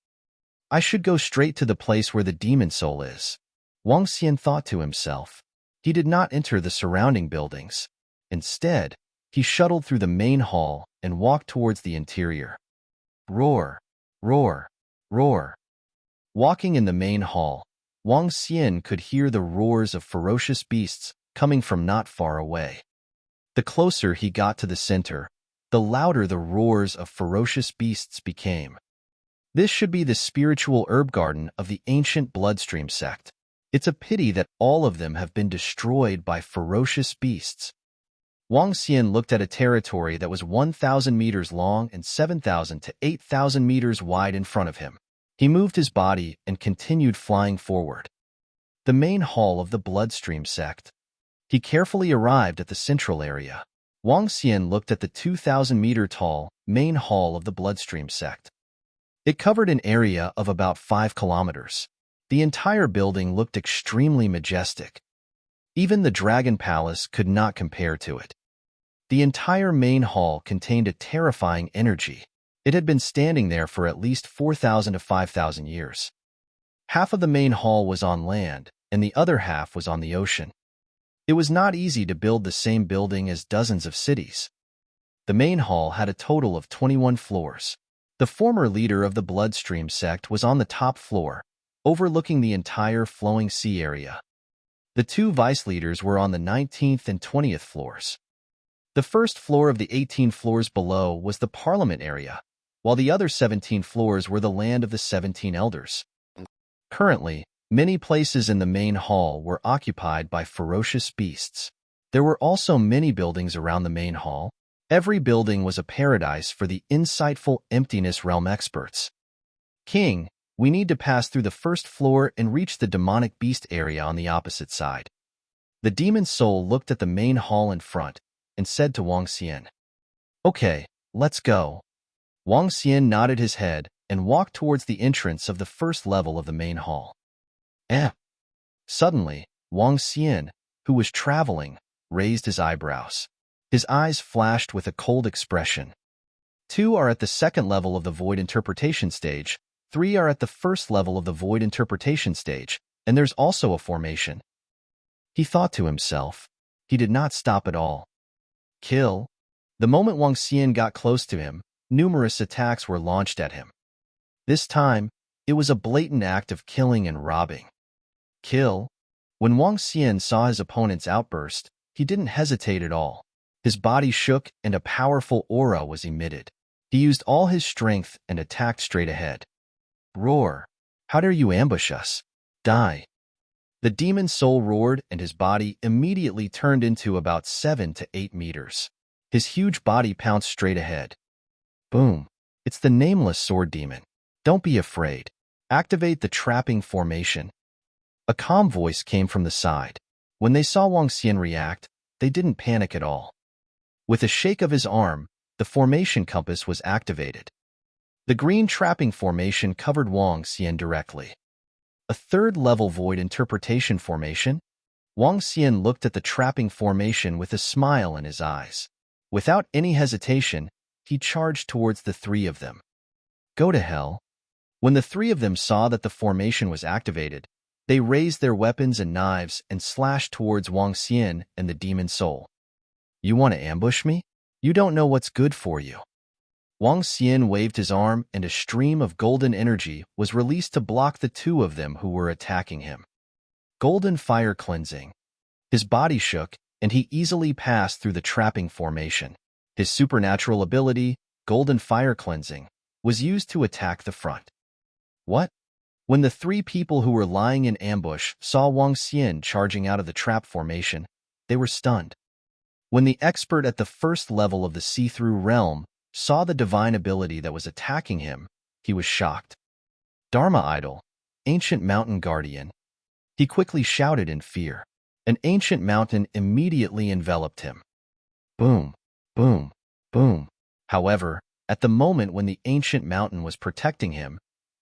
S1: I should go straight to the place where the demon soul is, Wang Xian thought to himself. He did not enter the surrounding buildings. Instead, he shuttled through the main hall and walked towards the interior. Roar, roar, roar. Walking in the main hall, Wang Xian could hear the roars of ferocious beasts coming from not far away. The closer he got to the center, the louder the roars of ferocious beasts became. This should be the spiritual herb garden of the ancient bloodstream sect. It's a pity that all of them have been destroyed by ferocious beasts. Wang Xian looked at a territory that was 1,000 meters long and 7,000 to 8,000 meters wide in front of him. He moved his body and continued flying forward. The main hall of the bloodstream sect. He carefully arrived at the central area. Wang Xian looked at the 2,000-meter-tall main hall of the bloodstream sect. It covered an area of about 5 kilometers. The entire building looked extremely majestic. Even the Dragon Palace could not compare to it. The entire main hall contained a terrifying energy. It had been standing there for at least 4,000 to 5,000 years. Half of the main hall was on land, and the other half was on the ocean. It was not easy to build the same building as dozens of cities. The main hall had a total of 21 floors. The former leader of the Bloodstream sect was on the top floor, overlooking the entire flowing sea area. The two vice leaders were on the 19th and 20th floors. The first floor of the 18 floors below was the Parliament area, while the other 17 floors were the land of the 17 elders. Currently, many places in the main hall were occupied by ferocious beasts. There were also many buildings around the main hall. Every building was a paradise for the insightful emptiness realm experts. King, we need to pass through the first floor and reach the demonic beast area on the opposite side. The demon soul looked at the main hall in front and said to Wang Xian, "Okay, let's go." Wang Xian nodded his head and walked towards the entrance of the first level of the main hall. Suddenly, Wang Xian, who was traveling, raised his eyebrows. His eyes flashed with a cold expression. 2 are at the second level of the void interpretation stage, 3 are at the first level of the void interpretation stage, and there's also a formation. He thought to himself. He did not stop at all. Kill. The moment Wang Xian got close to him, numerous attacks were launched at him. This time, it was a blatant act of killing and robbing. Kill. When Wang Xian saw his opponent's outburst, he didn't hesitate at all. His body shook and a powerful aura was emitted. He used all his strength and attacked straight ahead. Roar. How dare you ambush us? Die. The demon soul roared and his body immediately turned into about 7 to 8 meters. His huge body pounced straight ahead. Boom. It's the nameless sword demon. Don't be afraid. Activate the trapping formation. A calm voice came from the side. When they saw Wang Xian react, they didn't panic at all. With a shake of his arm, the formation compass was activated. The green trapping formation covered Wang Xian directly. A third-level void interpretation formation? Wang Xian looked at the trapping formation with a smile in his eyes. Without any hesitation, he charged towards the 3 of them. Go to hell. When the 3 of them saw that the formation was activated, they raised their weapons and knives and slashed towards Wang Xian and the demon soul. You want to ambush me? You don't know what's good for you. Wang Xian waved his arm and a stream of golden energy was released to block the 2 of them who were attacking him. Golden fire cleansing. His body shook and he easily passed through the trapping formation. His supernatural ability, golden fire cleansing, was used to attack the front. What? When the 3 people who were lying in ambush saw Wang Xian charging out of the trap formation, they were stunned. When the expert at the first level of the see-through realm saw the divine ability that was attacking him, he was shocked. Dharma Idol, Ancient Mountain Guardian. He quickly shouted in fear. An ancient mountain immediately enveloped him. Boom, boom, boom. However, at the moment when the ancient mountain was protecting him,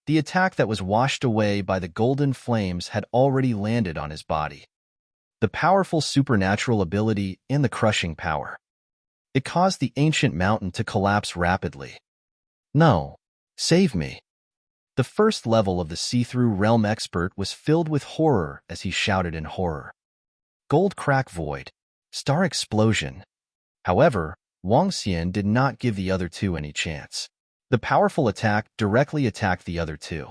S1: the attack that was washed away by the golden flames had already landed on his body. The powerful supernatural ability and the crushing power. It caused the ancient mountain to collapse rapidly. No, save me. The first level of the see-through realm expert was filled with horror as he shouted in horror. Gold crack void. Star explosion. However, Wang Xian did not give the other two any chance. The powerful attack directly attacked the other two.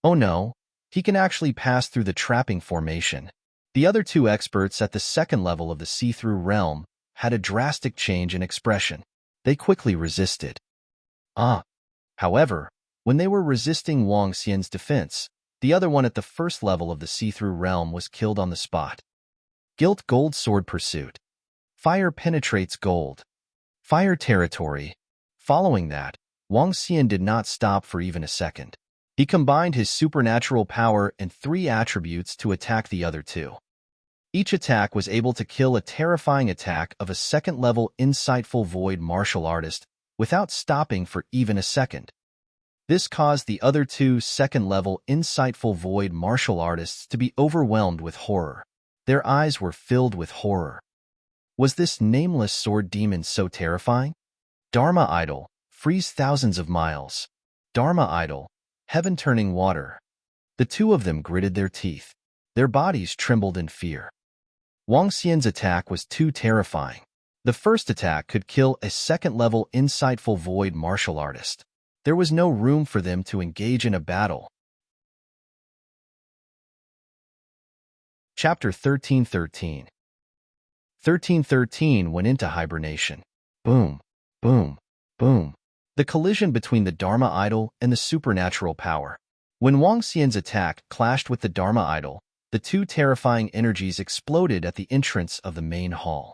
S1: Oh no, he can actually pass through the trapping formation. The other two experts at the second level of the see-through realm had a drastic change in expression. They quickly resisted. However, when they were resisting Wang Xian's defense, the other one at the first level of the see-through realm was killed on the spot. Gilt gold sword pursuit. Fire penetrates gold. Fire territory. Following that, Wang Xian did not stop for even a second. He combined his supernatural power and 3 attributes to attack the other two. Each attack was able to kill a terrifying attack of a second-level insightful void martial artist without stopping for even a second. This caused the other two second-level insightful void martial artists to be overwhelmed with horror. Their eyes were filled with horror. Was this nameless sword demon so terrifying? Dharma idol, freeze thousands of miles. Dharma idol, heaven-turning water. The two of them gritted their teeth. Their bodies trembled in fear. Wang Xian's attack was too terrifying. The first attack could kill a second-level insightful void martial artist. There was no room for them to engage in a battle. Chapter 1313. 1313 went into hibernation. Boom, boom, boom. The collision between the Dharma idol and the supernatural power. When Wang Xian's attack clashed with the Dharma idol, the two terrifying energies exploded at the entrance of the main hall.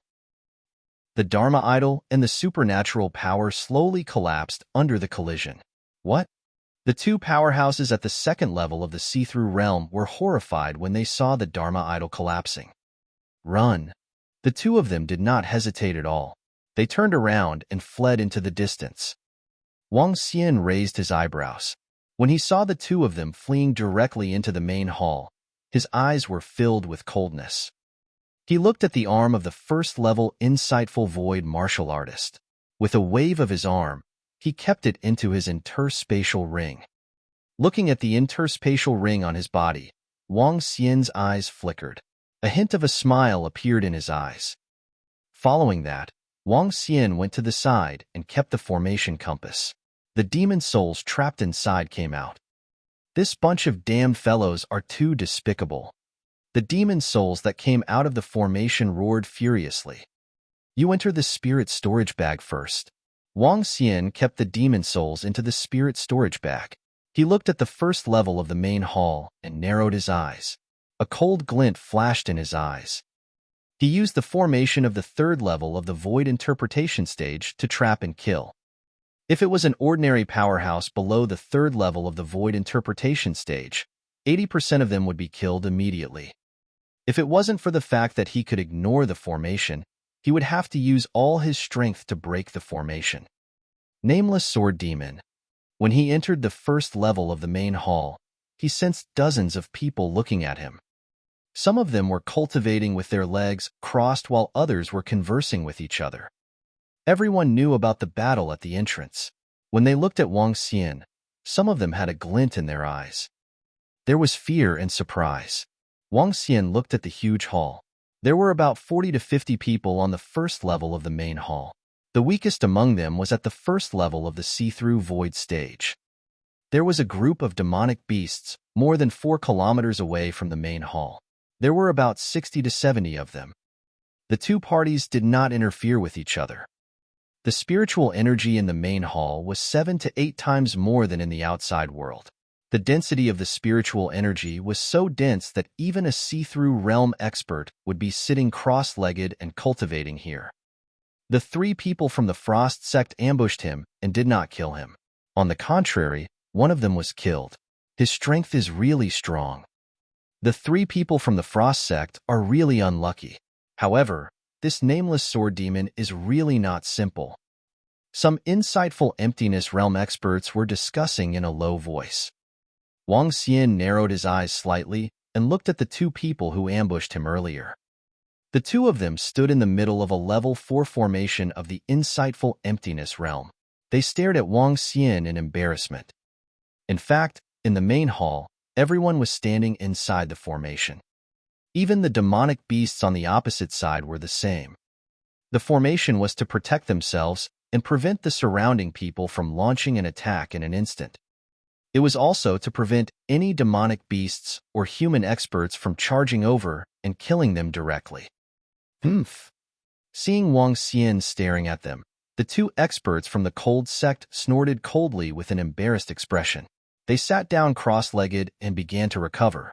S1: The Dharma idol and the supernatural power slowly collapsed under the collision. What? The two powerhouses at the second level of the see-through realm were horrified when they saw the Dharma idol collapsing. Run! The two of them did not hesitate at all. They turned around and fled into the distance. Wang Xian raised his eyebrows. When he saw the two of them fleeing directly into the main hall, his eyes were filled with coldness. He looked at the arm of the first-level insightful void martial artist. With a wave of his arm, he kept it into his interspatial ring. Looking at the interspatial ring on his body, Wang Xian's eyes flickered. A hint of a smile appeared in his eyes. Following that, Wang Xian went to the side and kept the formation compass. The demon souls trapped inside came out. This bunch of damned fellows are too despicable. The demon souls that came out of the formation roared furiously. You enter the spirit storage bag first. Wang Xian kept the demon souls into the spirit storage bag. He looked at the first level of the main hall and narrowed his eyes. A cold glint flashed in his eyes. He used the formation of the third level of the void interpretation stage to trap and kill. If it was an ordinary powerhouse below the third level of the void interpretation stage, 80% of them would be killed immediately. If it wasn't for the fact that he could ignore the formation, he would have to use all his strength to break the formation. Nameless Sword Demon. When he entered the first level of the main hall, he sensed dozens of people looking at him. Some of them were cultivating with their legs crossed while others were conversing with each other. Everyone knew about the battle at the entrance. When they looked at Wang Xian, some of them had a glint in their eyes. There was fear and surprise. Wang Xian looked at the huge hall. There were about 40 to 50 people on the first level of the main hall. The weakest among them was at the first level of the see-through void stage. There was a group of demonic beasts more than 4 kilometers away from the main hall. There were about 60 to 70 of them. The two parties did not interfere with each other. The spiritual energy in the main hall was 7 to 8 times more than in the outside world. The density of the spiritual energy was so dense that even a see-through realm expert would be sitting cross-legged and cultivating here. The 3 people from the Frost sect ambushed him and did not kill him. On the contrary, one of them was killed. His strength is really strong. The 3 people from the Frost sect are really unlucky. However, this nameless sword demon is really not simple. Some insightful emptiness realm experts were discussing in a low voice. Wang Xian narrowed his eyes slightly and looked at the 2 people who ambushed him earlier. The two of them stood in the middle of a level 4 formation of the insightful emptiness realm. They stared at Wang Xian in embarrassment. In fact, in the main hall, everyone was standing inside the formation. Even the demonic beasts on the opposite side were the same. The formation was to protect themselves and prevent the surrounding people from launching an attack in an instant. It was also to prevent any demonic beasts or human experts from charging over and killing them directly. Humph! Seeing Wang Xian staring at them, the two experts from the cold sect snorted coldly with an embarrassed expression. They sat down cross-legged and began to recover.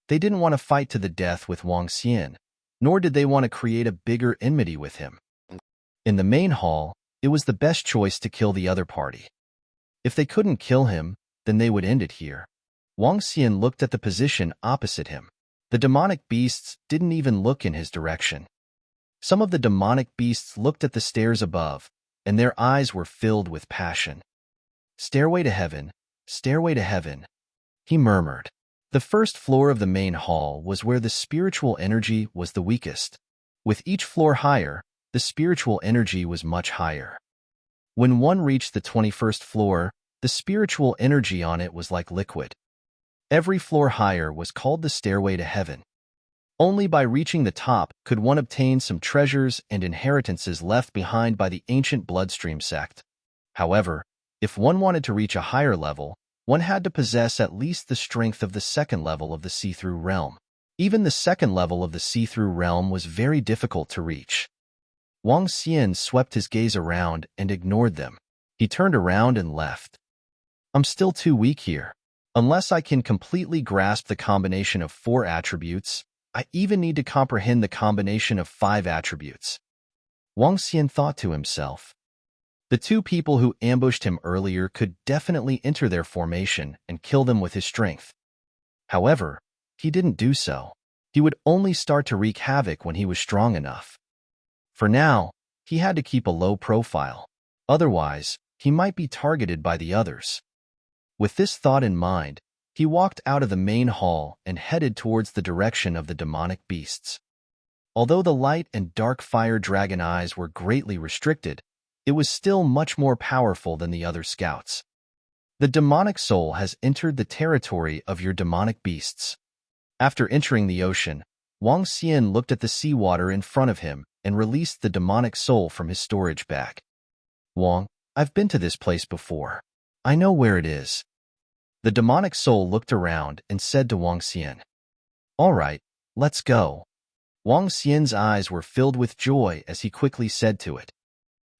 S1: They didn't want to fight to the death with Wang Xian, nor did they want to create a bigger enmity with him. In the main hall, it was the best choice to kill the other party. If they couldn't kill him, then they would end it here. Wang Xian looked at the position opposite him. The demonic beasts didn't even look in his direction. Some of the demonic beasts looked at the stairs above, and their eyes were filled with passion. Stairway to heaven, he murmured. The first floor of the main hall was where the spiritual energy was the weakest. With each floor higher, the spiritual energy was much higher. When one reached the 21st floor, the spiritual energy on it was like liquid. Every floor higher was called the stairway to heaven. Only by reaching the top could one obtain some treasures and inheritances left behind by the ancient bloodstream sect. However, if one wanted to reach a higher level, one had to possess at least the strength of the second level of the see-through realm. Even the second level of the see-through realm was very difficult to reach. Wang Xian swept his gaze around and ignored them. He turned around and left. I'm still too weak here. Unless I can completely grasp the combination of 4 attributes, I even need to comprehend the combination of 5 attributes. Wang Xian thought to himself. The two people who ambushed him earlier could definitely enter their formation and kill them with his strength. However, he didn't do so. He would only start to wreak havoc when he was strong enough. For now, he had to keep a low profile. Otherwise, he might be targeted by the others. With this thought in mind, he walked out of the main hall and headed towards the direction of the demonic beasts. Although the light and dark fire dragon eyes were greatly restricted, it was still much more powerful than the other scouts. The demonic soul has entered the territory of your demonic beasts. After entering the ocean, Wang Xian looked at the seawater in front of him and released the demonic soul from his storage bag. Wang, I've been to this place before. I know where it is. The demonic soul looked around and said to Wang Xian, All right, let's go. Wang Xian's eyes were filled with joy as he quickly said to it,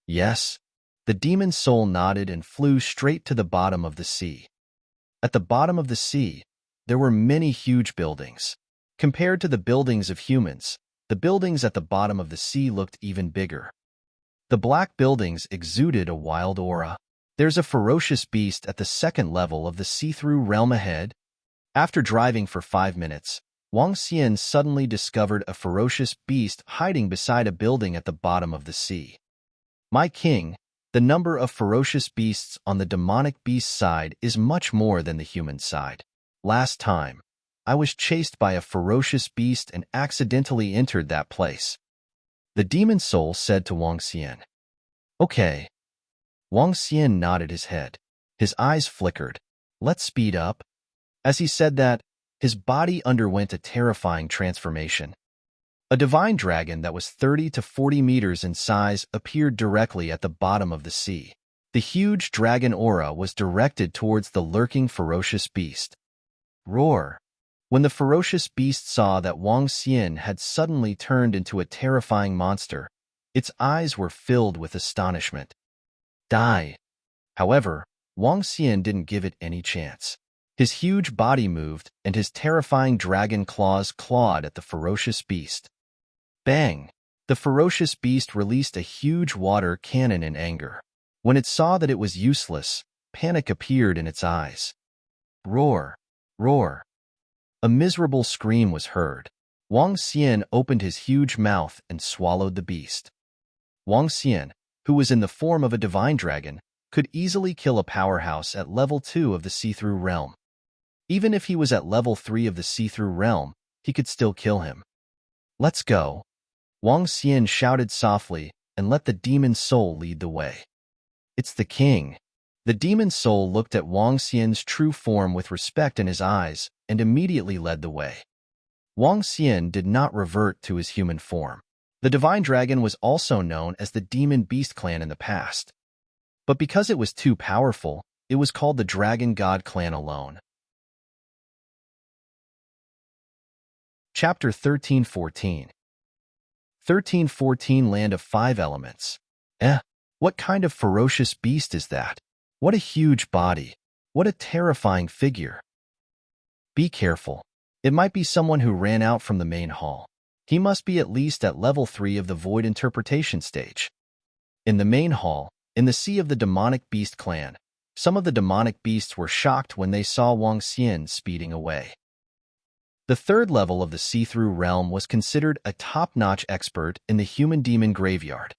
S1: Yes. The demon soul nodded and flew straight to the bottom of the sea. At the bottom of the sea, there were many huge buildings. Compared to the buildings of humans, the buildings at the bottom of the sea looked even bigger. The black buildings exuded a wild aura. There's a ferocious beast at the second level of the see-through realm ahead. After driving for 5 minutes, Wang Xian suddenly discovered a ferocious beast hiding beside a building at the bottom of the sea. My king, the number of ferocious beasts on the demonic beast side is much more than the human side. Last time, I was chased by a ferocious beast and accidentally entered that place. The demon soul said to Wang Xian. Okay. Wang Xian nodded his head. His eyes flickered. Let's speed up. As he said that, his body underwent a terrifying transformation. A divine dragon that was 30 to 40 meters in size appeared directly at the bottom of the sea. The huge dragon aura was directed towards the lurking ferocious beast. Roar! When the ferocious beast saw that Wang Xian had suddenly turned into a terrifying monster, its eyes were filled with astonishment. Die! However, Wang Xian didn't give it any chance. His huge body moved, and his terrifying dragon claws clawed at the ferocious beast. Bang! The ferocious beast released a huge water cannon in anger. When it saw that it was useless, panic appeared in its eyes. Roar! Roar! A miserable scream was heard. Wang Xian opened his huge mouth and swallowed the beast. Wang Xian, who was in the form of a divine dragon, could easily kill a powerhouse at level 2 of the see-through realm. Even if he was at level 3 of the see-through realm, he could still kill him. Let's go. Wang Xian shouted softly and let the demon soul lead the way. It's the king. The demon soul looked at Wang Xian's true form with respect in his eyes and immediately led the way. Wang Xian did not revert to his human form. The divine dragon was also known as the demon beast clan in the past. But because it was too powerful, it was called the dragon god clan alone. Chapter 1314. 1314 Land of Five Elements. What kind of ferocious beast is that? What a huge body. What a terrifying figure. Be careful. It might be someone who ran out from the main hall. He must be at least at level 3 of the void interpretation stage. In the main hall, in the sea of the demonic beast clan, some of the demonic beasts were shocked when they saw Wang Xian speeding away. The third level of the see-through realm was considered a top-notch expert in the human-demon graveyard.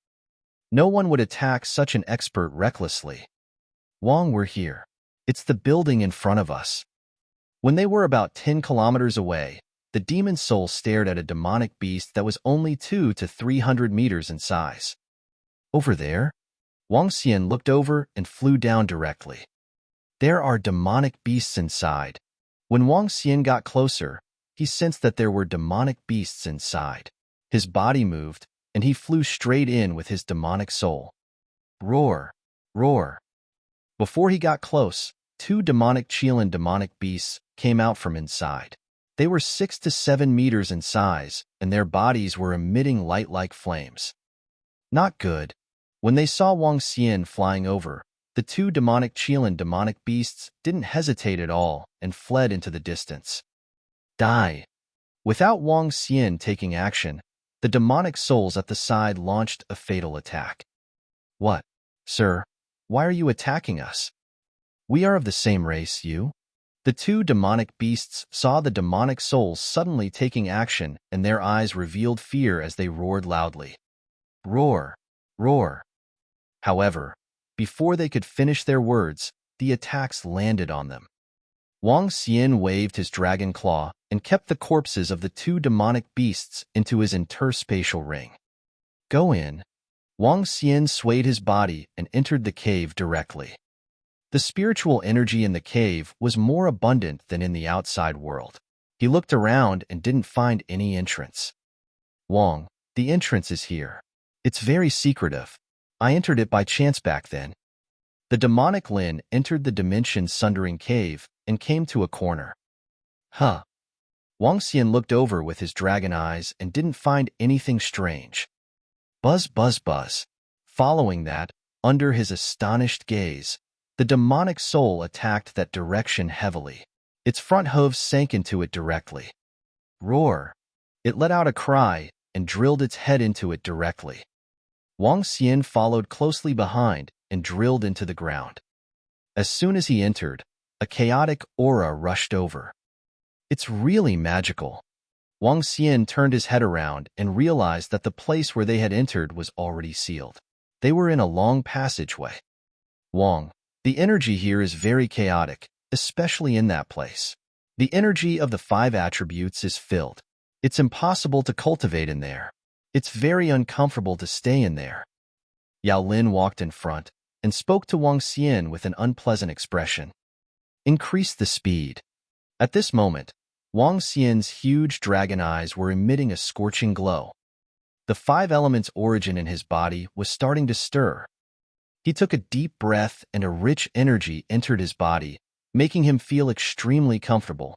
S1: No one would attack such an expert recklessly. Wang, we're here. It's the building in front of us. When they were about 10 kilometers away, the demon soul stared at a demonic beast that was only 200 to 300 meters in size. Over there? Wang Xian looked over and flew down directly. There are demonic beasts inside. When Wang Xian got closer, he sensed that there were demonic beasts inside. His body moved, and he flew straight in with his demonic soul. Roar! Roar! Before he got close, 2 demonic Qilin demonic beasts came out from inside. They were 6 to 7 meters in size, and their bodies were emitting light like flames. Not good. When they saw Wang Xian flying over, the 2 demonic Qilin demonic beasts didn't hesitate at all and fled into the distance. Die! Without Wang Xian taking action, the demonic souls at the side launched a fatal attack. What? Sir, why are you attacking us? We are of the same race, you? The 2 demonic beasts saw the demonic souls suddenly taking action, and their eyes revealed fear as they roared loudly. Roar! Roar! However, before they could finish their words, the attacks landed on them. Wang Xian waved his dragon claw and kept the corpses of the 2 demonic beasts into his interspatial ring. Go in. Wang Xian swayed his body and entered the cave directly. The spiritual energy in the cave was more abundant than in the outside world. He looked around and didn't find any entrance. Wang, the entrance is here. It's very secretive. I entered it by chance back then. The demonic Lin entered the dimension-sundering cave and came to a corner. Huh. Wang Xian looked over with his dragon eyes and didn't find anything strange. Buzz, buzz, buzz. Following that, under his astonished gaze, the demonic soul attacked that direction heavily. Its front hooves sank into it directly. Roar! It let out a cry and drilled its head into it directly. Wang Xian followed closely behind and drilled into the ground. As soon as he entered, a chaotic aura rushed over. It's really magical. Wang Xian turned his head around and realized that the place where they had entered was already sealed. They were in a long passageway. Wang, the energy here is very chaotic, especially in that place. The energy of the 5 attributes is filled. It's impossible to cultivate in there. It's very uncomfortable to stay in there. Yao Lin walked in front and spoke to Wang Xian with an unpleasant expression. Increase the speed. At this moment, Wang Xian's huge dragon eyes were emitting a scorching glow. The 5 elements' origin in his body was starting to stir. He took a deep breath and a rich energy entered his body, making him feel extremely comfortable.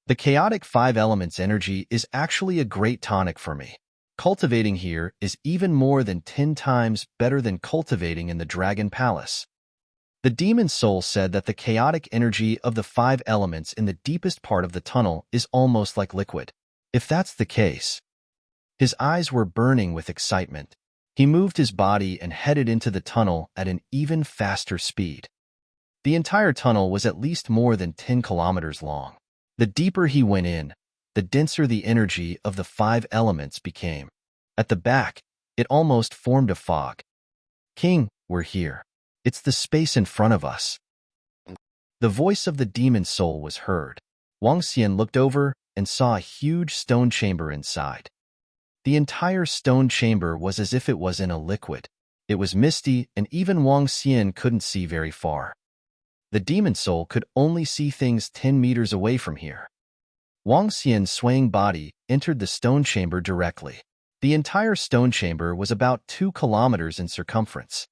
S1: The chaotic 5 elements energy is actually a great tonic for me. Cultivating here is even more than 10 times better than cultivating in the Dragon Palace. The demon soul said that the chaotic energy of the 5 elements in the deepest part of the tunnel is almost like liquid. If that's the case, his eyes were burning with excitement. He moved his body and headed into the tunnel at an even faster speed. The entire tunnel was at least more than 10 kilometers long. The deeper he went in, the denser the energy of the 5 elements became. At the back, it almost formed a fog. King, we're here. It's the space in front of us. The voice of the demon soul was heard. Wang Xian looked over and saw a huge stone chamber inside. The entire stone chamber was as if it was in a liquid. It was misty, and even Wang Xian couldn't see very far. The demon soul could only see things 10 meters away from here. Wang Xian's swaying body entered the stone chamber directly. The entire stone chamber was about 2 kilometers in circumference.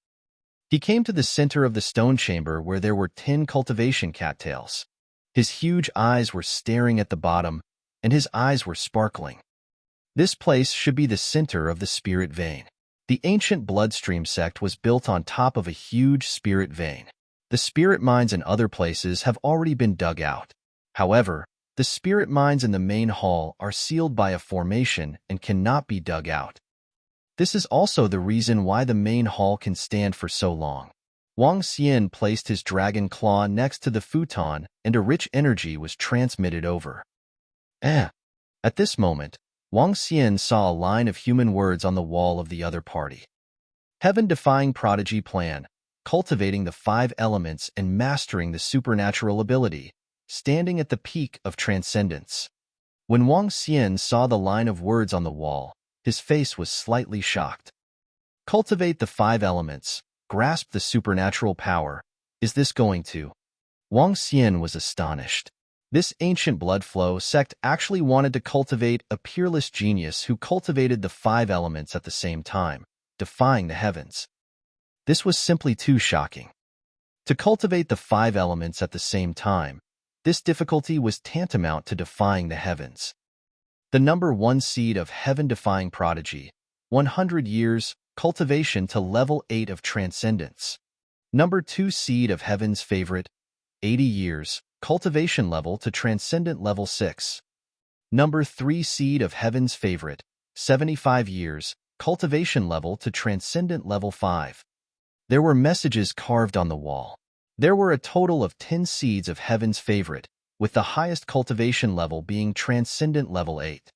S1: He came to the center of the stone chamber where there were 10 cultivation cattails. His huge eyes were staring at the bottom, and his eyes were sparkling. This place should be the center of the spirit vein. The ancient bloodstream sect was built on top of a huge spirit vein. The spirit mines in other places have already been dug out. However, the spirit mines in the main hall are sealed by a formation and cannot be dug out. This is also the reason why the main hall can stand for so long. Wang Xian placed his dragon claw next to the futon, and a rich energy was transmitted over. At this moment, Wang Xian saw a line of human words on the wall of the other party. Heaven-defying prodigy plan, cultivating the 5 elements and mastering the supernatural ability, standing at the peak of transcendence. When Wang Xian saw the line of words on the wall, his face was slightly shocked. Cultivate the 5 elements, grasp the supernatural power. Is this going to? Wang Xian was astonished. This ancient blood flow sect actually wanted to cultivate a peerless genius who cultivated the 5 elements at the same time, defying the heavens. This was simply too shocking. To cultivate the 5 elements at the same time, this difficulty was tantamount to defying the heavens. The number 1 seed of heaven-defying prodigy, 100 years, cultivation to level 8 of transcendence. Number 2 seed of heaven's favorite, 80 years, cultivation level to transcendent level 6. Number 3 seed of heaven's favorite, 75 years, cultivation level to transcendent level 5. There were messages carved on the wall. There were a total of 10 seeds of heaven's favorite, with the highest cultivation level being transcendent level 8.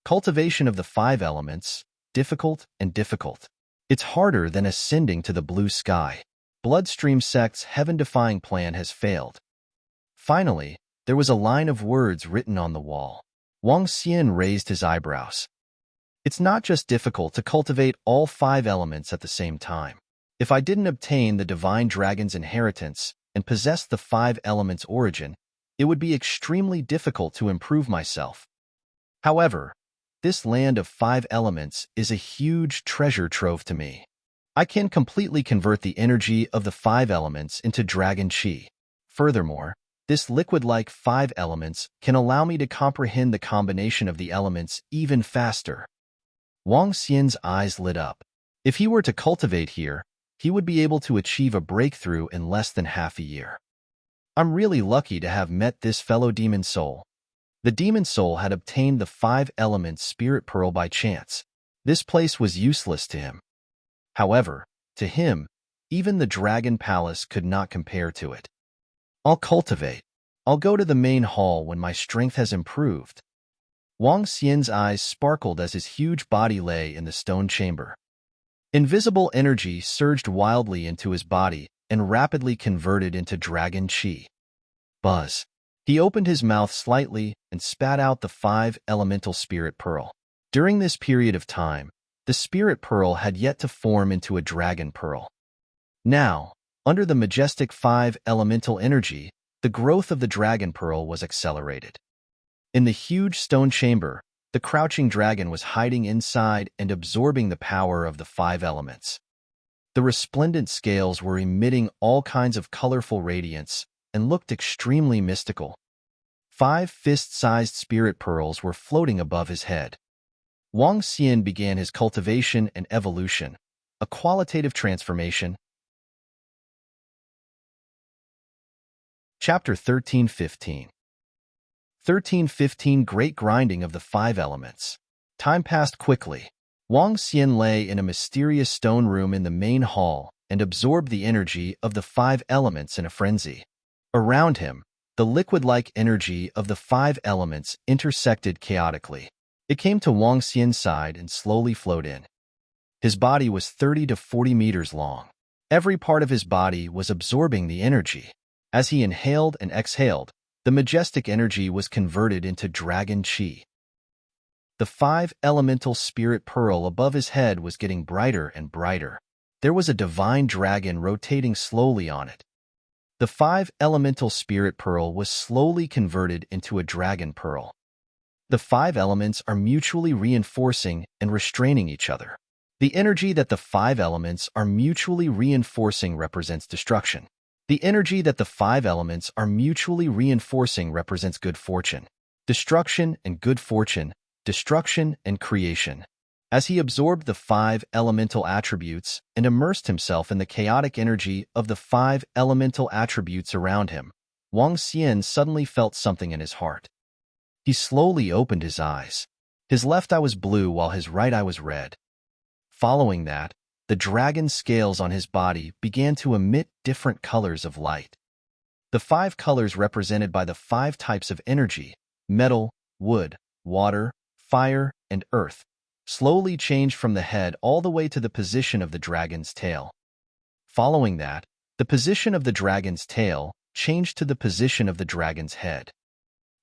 S1: Cultivation of the 5 elements, difficult and difficult. It's harder than ascending to the blue sky. Bloodstream sect's heaven-defying plan has failed. Finally, there was a line of words written on the wall. Wang Xian raised his eyebrows. It's not just difficult to cultivate all 5 elements at the same time. If I didn't obtain the divine dragon's inheritance and possess the 5 elements' origin, it would be extremely difficult to improve myself. However, this land of 5 elements is a huge treasure trove to me. I can completely convert the energy of the 5 elements into dragon chi. Furthermore, this liquid-like 5 elements can allow me to comprehend the combination of the elements even faster. Wang Xian's eyes lit up. If he were to cultivate here, he would be able to achieve a breakthrough in less than half a year. I'm really lucky to have met this fellow demon soul. The demon soul had obtained the 5 elements spirit pearl by chance. This place was useless to him. However, to him, even the dragon palace could not compare to it. I'll cultivate. I'll go to the main hall when my strength has improved. Wang Xian's eyes sparkled as his huge body lay in the stone chamber. Invisible energy surged wildly into his body and rapidly converted into dragon chi. Buzz. He opened his mouth slightly and spat out the 5 elemental spirit pearl. During this period of time, the spirit pearl had yet to form into a dragon pearl. Now, under the majestic 5 elemental energy, the growth of the dragon pearl was accelerated. In the huge stone chamber, the crouching dragon was hiding inside and absorbing the power of the 5 elements. The resplendent scales were emitting all kinds of colorful radiance and looked extremely mystical. 5 fist-sized spirit pearls were floating above his head. Wang Xian began his cultivation and evolution, a qualitative transformation. Chapter 13:15. 13:15 Great Grinding of the 5 Elements. Time passed quickly. Wang Xian lay in a mysterious stone room in the main hall and absorbed the energy of the 5 elements in a frenzy. Around him, the liquid-like energy of the 5 elements intersected chaotically. It came to Wang Xian's side and slowly flowed in. His body was 30 to 40 meters long. Every part of his body was absorbing the energy. As he inhaled and exhaled, the majestic energy was converted into dragon chi. The five elemental spirit pearl above his head was getting brighter and brighter. There was a divine dragon rotating slowly on it. The five elemental spirit pearl was slowly converted into a dragon pearl. The five elements are mutually reinforcing and restraining each other. The energy that the five elements are mutually reinforcing represents destruction. The energy that the five elements are mutually reinforcing represents good fortune. Destruction and good fortune, destruction and creation. As he absorbed the five elemental attributes and immersed himself in the chaotic energy of the five elemental attributes around him, Wang Xian suddenly felt something in his heart. He slowly opened his eyes. His left eye was blue while his right eye was red. Following that, the dragon scales on his body began to emit different colors of light. The five colors represented by the five types of energy, metal, wood, water, fire, and earth, slowly changed from the head all the way to the position of the dragon's tail. Following that, the position of the dragon's tail changed to the position of the dragon's head.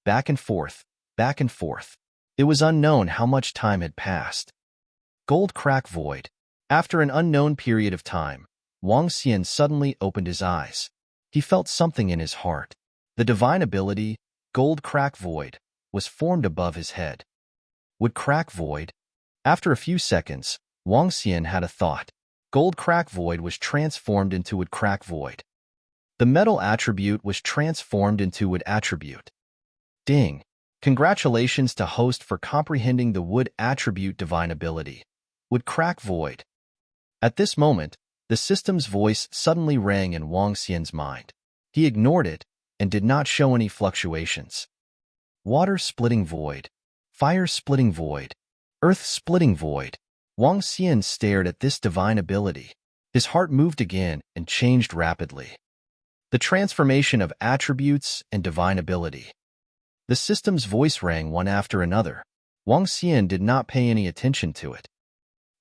S1: Back and forth, back and forth. It was unknown how much time had passed. Gold crack void. After an unknown period of time, Wang Xian suddenly opened his eyes. He felt something in his heart. The divine ability, gold crack void, was formed above his head. Would crack void? After a few seconds, Wang Xian had a thought. Gold crack void was transformed into wood crack void. The metal attribute was transformed into wood attribute. Ding! Congratulations to host for comprehending the wood attribute divine ability. Would crack void. At this moment, the system's voice suddenly rang in Wang Xian's mind. He ignored it and did not show any fluctuations. Water splitting void. Fire splitting void. Earth splitting void. Wang Xian stared at this divine ability. His heart moved again and changed rapidly. The transformation of attributes and divine ability. The system's voice rang one after another. Wang Xian did not pay any attention to it.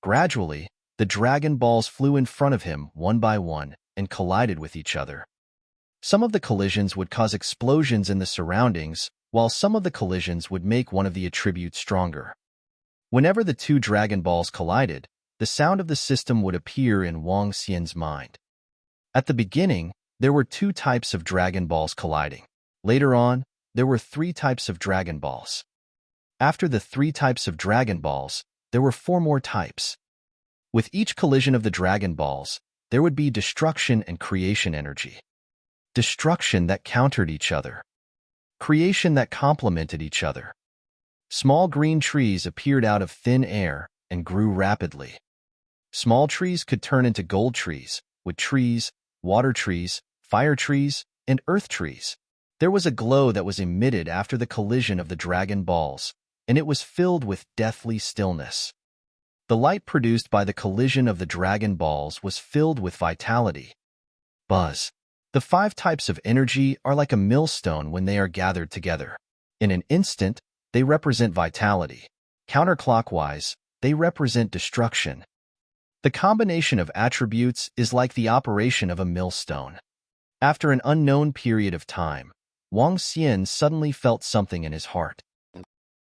S1: Gradually, the dragon balls flew in front of him one by one and collided with each other. Some of the collisions would cause explosions in the surroundings, while some of the collisions would make one of the attributes stronger. Whenever the two dragon balls collided, the sound of the system would appear in Wang Xian's mind. At the beginning, there were two types of dragon balls colliding. Later on, there were three types of dragon balls. After the three types of dragon balls, there were four more types. With each collision of the dragon balls, there would be destruction and creation energy. Destruction that countered each other. Creation that complemented each other. Small green trees appeared out of thin air and grew rapidly. Small trees could turn into gold trees, wood trees, water trees, fire trees, and earth trees. There was a glow that was emitted after the collision of the dragon balls, and it was filled with deathly stillness. The light produced by the collision of the dragon balls was filled with vitality. Buzz. The five types of energy are like a millstone when they are gathered together. In an instant, they represent vitality. Counterclockwise, they represent destruction. The combination of attributes is like the operation of a millstone. After an unknown period of time, Wang Xian suddenly felt something in his heart.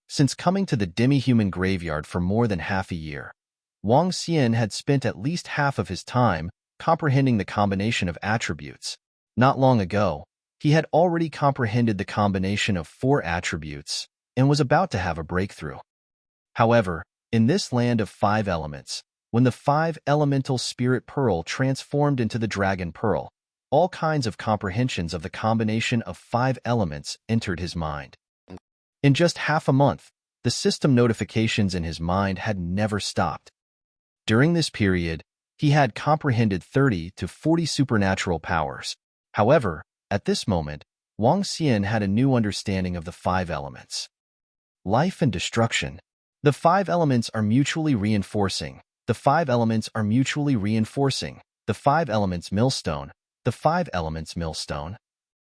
S1: Since coming to the demi-human graveyard for more than half a year, Wang Xian had spent at least half of his time comprehending the combination of attributes. Not long ago, he had already comprehended the combination of four attributes and was about to have a breakthrough. However, in this land of five elements, when the five elemental spirit pearl transformed into the dragon pearl, all kinds of comprehensions of the combination of five elements entered his mind. In just half a month, the system notifications in his mind had never stopped. During this period, he had comprehended 30 to 40 supernatural powers. However, at this moment, Wang Xian had a new understanding of the five elements. Life and destruction. The five elements are mutually reinforcing. The five elements are mutually reinforcing. The five elements millstone. The five elements millstone.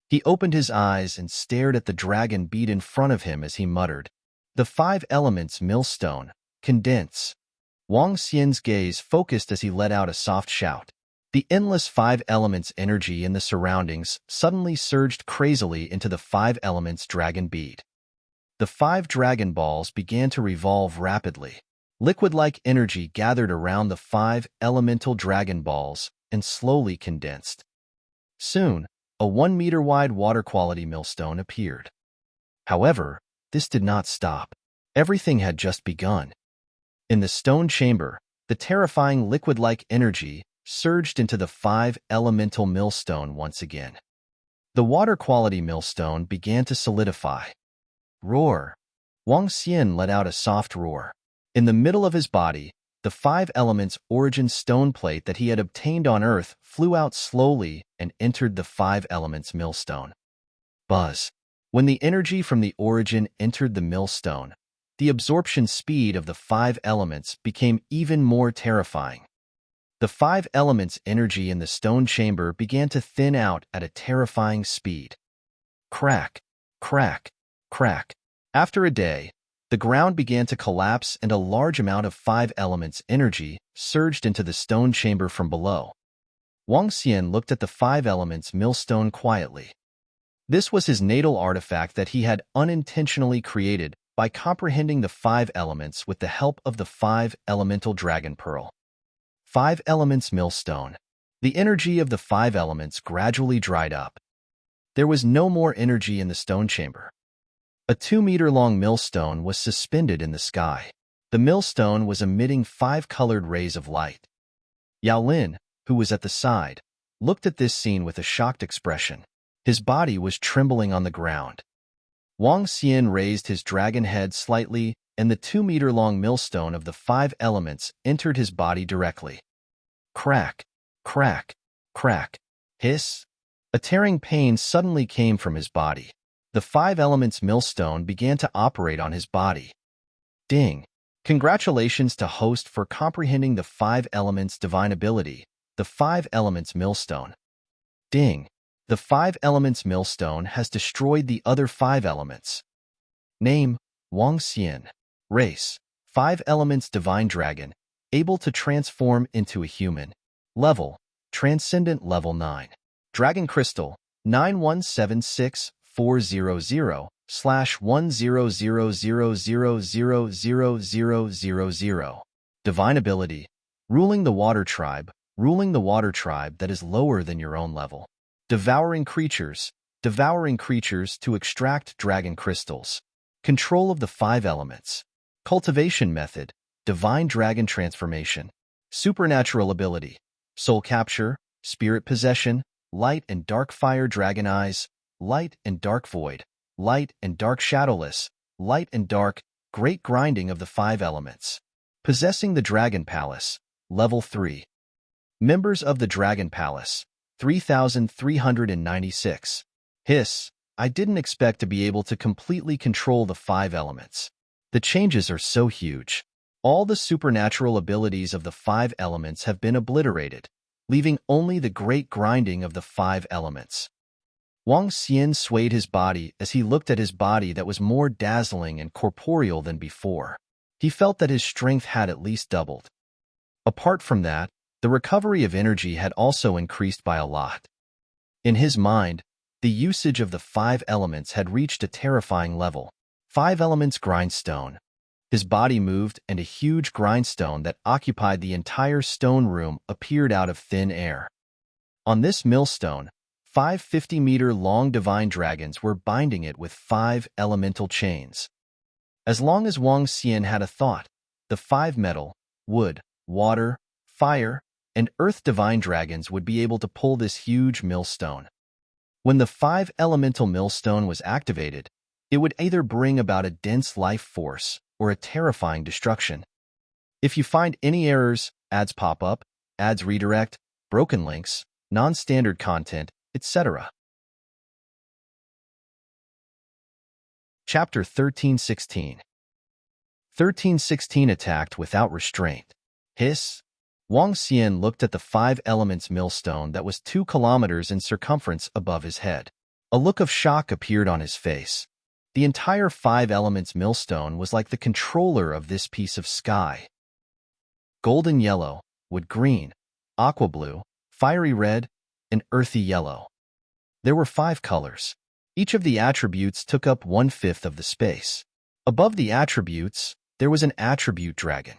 S1: He opened his eyes and stared at the dragon bead in front of him as he muttered, "The five elements millstone. Condense." Wang Xian's gaze focused as he let out a soft shout. The endless five elements energy in the surroundings suddenly surged crazily into the five elements dragon bead. The 5 dragon balls began to revolve rapidly. Liquid-like energy gathered around the 5 elemental dragon balls and slowly condensed. Soon, a 1-meter-wide water-quality millstone appeared. However, this did not stop. Everything had just begun. In the stone chamber, the terrifying liquid-like energy surged into the 5 elemental millstone once again. The water-quality millstone began to solidify. Roar! Wang Xian let out a soft roar. In the middle of his body, the 5 elements origin stone plate that he had obtained on Earth flew out slowly and entered the 5 elements millstone. Buzz! When the energy from the origin entered the millstone, the absorption speed of the 5 elements became even more terrifying. The 5 elements' energy in the stone chamber began to thin out at a terrifying speed. Crack! Crack! Crack! After a day, the ground began to collapse and a large amount of 5 elements' energy surged into the stone chamber from below. Wang Xian looked at the 5 elements millstone quietly. This was his natal artifact that he had unintentionally created by comprehending the 5 elements with the help of the 5 elemental dragon pearl. 5 elements millstone. The energy of the 5 elements gradually dried up. There was no more energy in the stone chamber. A 2-meter-long millstone was suspended in the sky. The millstone was emitting 5 colored rays of light. Yao Lin, who was at the side, looked at this scene with a shocked expression. His body was trembling on the ground. Wang Xian raised his dragon head slightly, and the 2-meter-long millstone of the 5 elements entered his body directly. Crack! Crack! Crack! Hiss! A tearing pain suddenly came from his body. The 5 elements millstone began to operate on his body. Ding! Congratulations to host for comprehending the 5 elements divine ability, the 5 elements millstone. Ding! The 5 elements millstone has destroyed the other 5 elements. Name: Wang Xian. Race: 5 elements divine dragon, able to transform into a human. Level: Transcendent Level 9. Dragon Crystal: 917640000000000. Divine Ability: Ruling the Water Tribe that is lower than your own level. Devouring creatures to extract dragon crystals. Control of the 5 elements. Cultivation method: Divine Dragon Transformation. Supernatural ability: Soul Capture, Spirit Possession, Light and Dark Fire Dragon Eyes, Light and Dark Void, Light and Dark Shadowless, Light and Dark, Great Grinding of the 5 elements. Possessing the Dragon Palace, Level 3. Members of the Dragon Palace, 3,396. Hiss! I didn't expect to be able to completely control the 5 elements. The changes are so huge. All the supernatural abilities of the 5 elements have been obliterated, leaving only the great grinding of the 5 elements. Wang Xian swayed his body as he looked at his body that was more dazzling and corporeal than before. He felt that his strength had at least doubled. Apart from that, the recovery of energy had also increased by a lot. In his mind, the usage of the 5 elements had reached a terrifying level. 5 elements grindstone. His body moved and a huge grindstone that occupied the entire stone room appeared out of thin air. On this millstone, 5 50-meter-long divine dragons were binding it with 5 elemental chains. As long as Wang Xian had a thought, the 5 metal, wood, water, fire, and earth divine dragons would be able to pull this huge millstone. When the 5 elemental millstone was activated, it would either bring about a dense life force or a terrifying destruction. If you find any errors, ads pop up, ads redirect, broken links, non-standard content, etc. Chapter 1316. 1316 attacked without restraint. Hiss! Wang Xian looked at the 5 elements millstone that was 2 kilometers in circumference above his head. A look of shock appeared on his face. The entire 5 elements millstone was like the controller of this piece of sky. Golden yellow, wood green, aqua blue, fiery red, and earthy yellow. There were 5 colors. Each of the attributes took up 1/5 of the space. Above the attributes, there was an attribute dragon.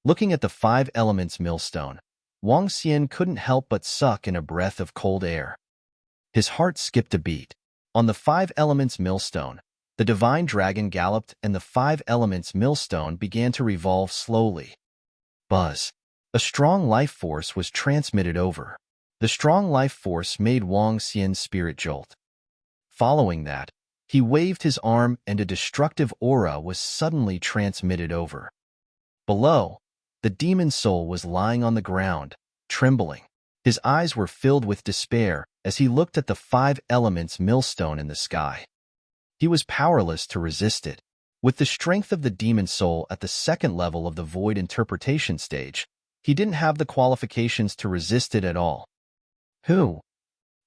S1: Looking at the 5 elements millstone, Wang Xian couldn't help but suck in a breath of cold air. His heart skipped a beat. On the 5 elements millstone, the divine dragon galloped and the 5 elements millstone began to revolve slowly. Buzz. A strong life force was transmitted over. The strong life force made Wang Xian's spirit jolt. Following that, he waved his arm and a destructive aura was suddenly transmitted over. Below, the demon soul was lying on the ground, trembling. His eyes were filled with despair as he looked at the 5 elements millstone in the sky. He was powerless to resist it. With the strength of the demon soul at the second level of the void interpretation stage, he didn't have the qualifications to resist it at all. Who?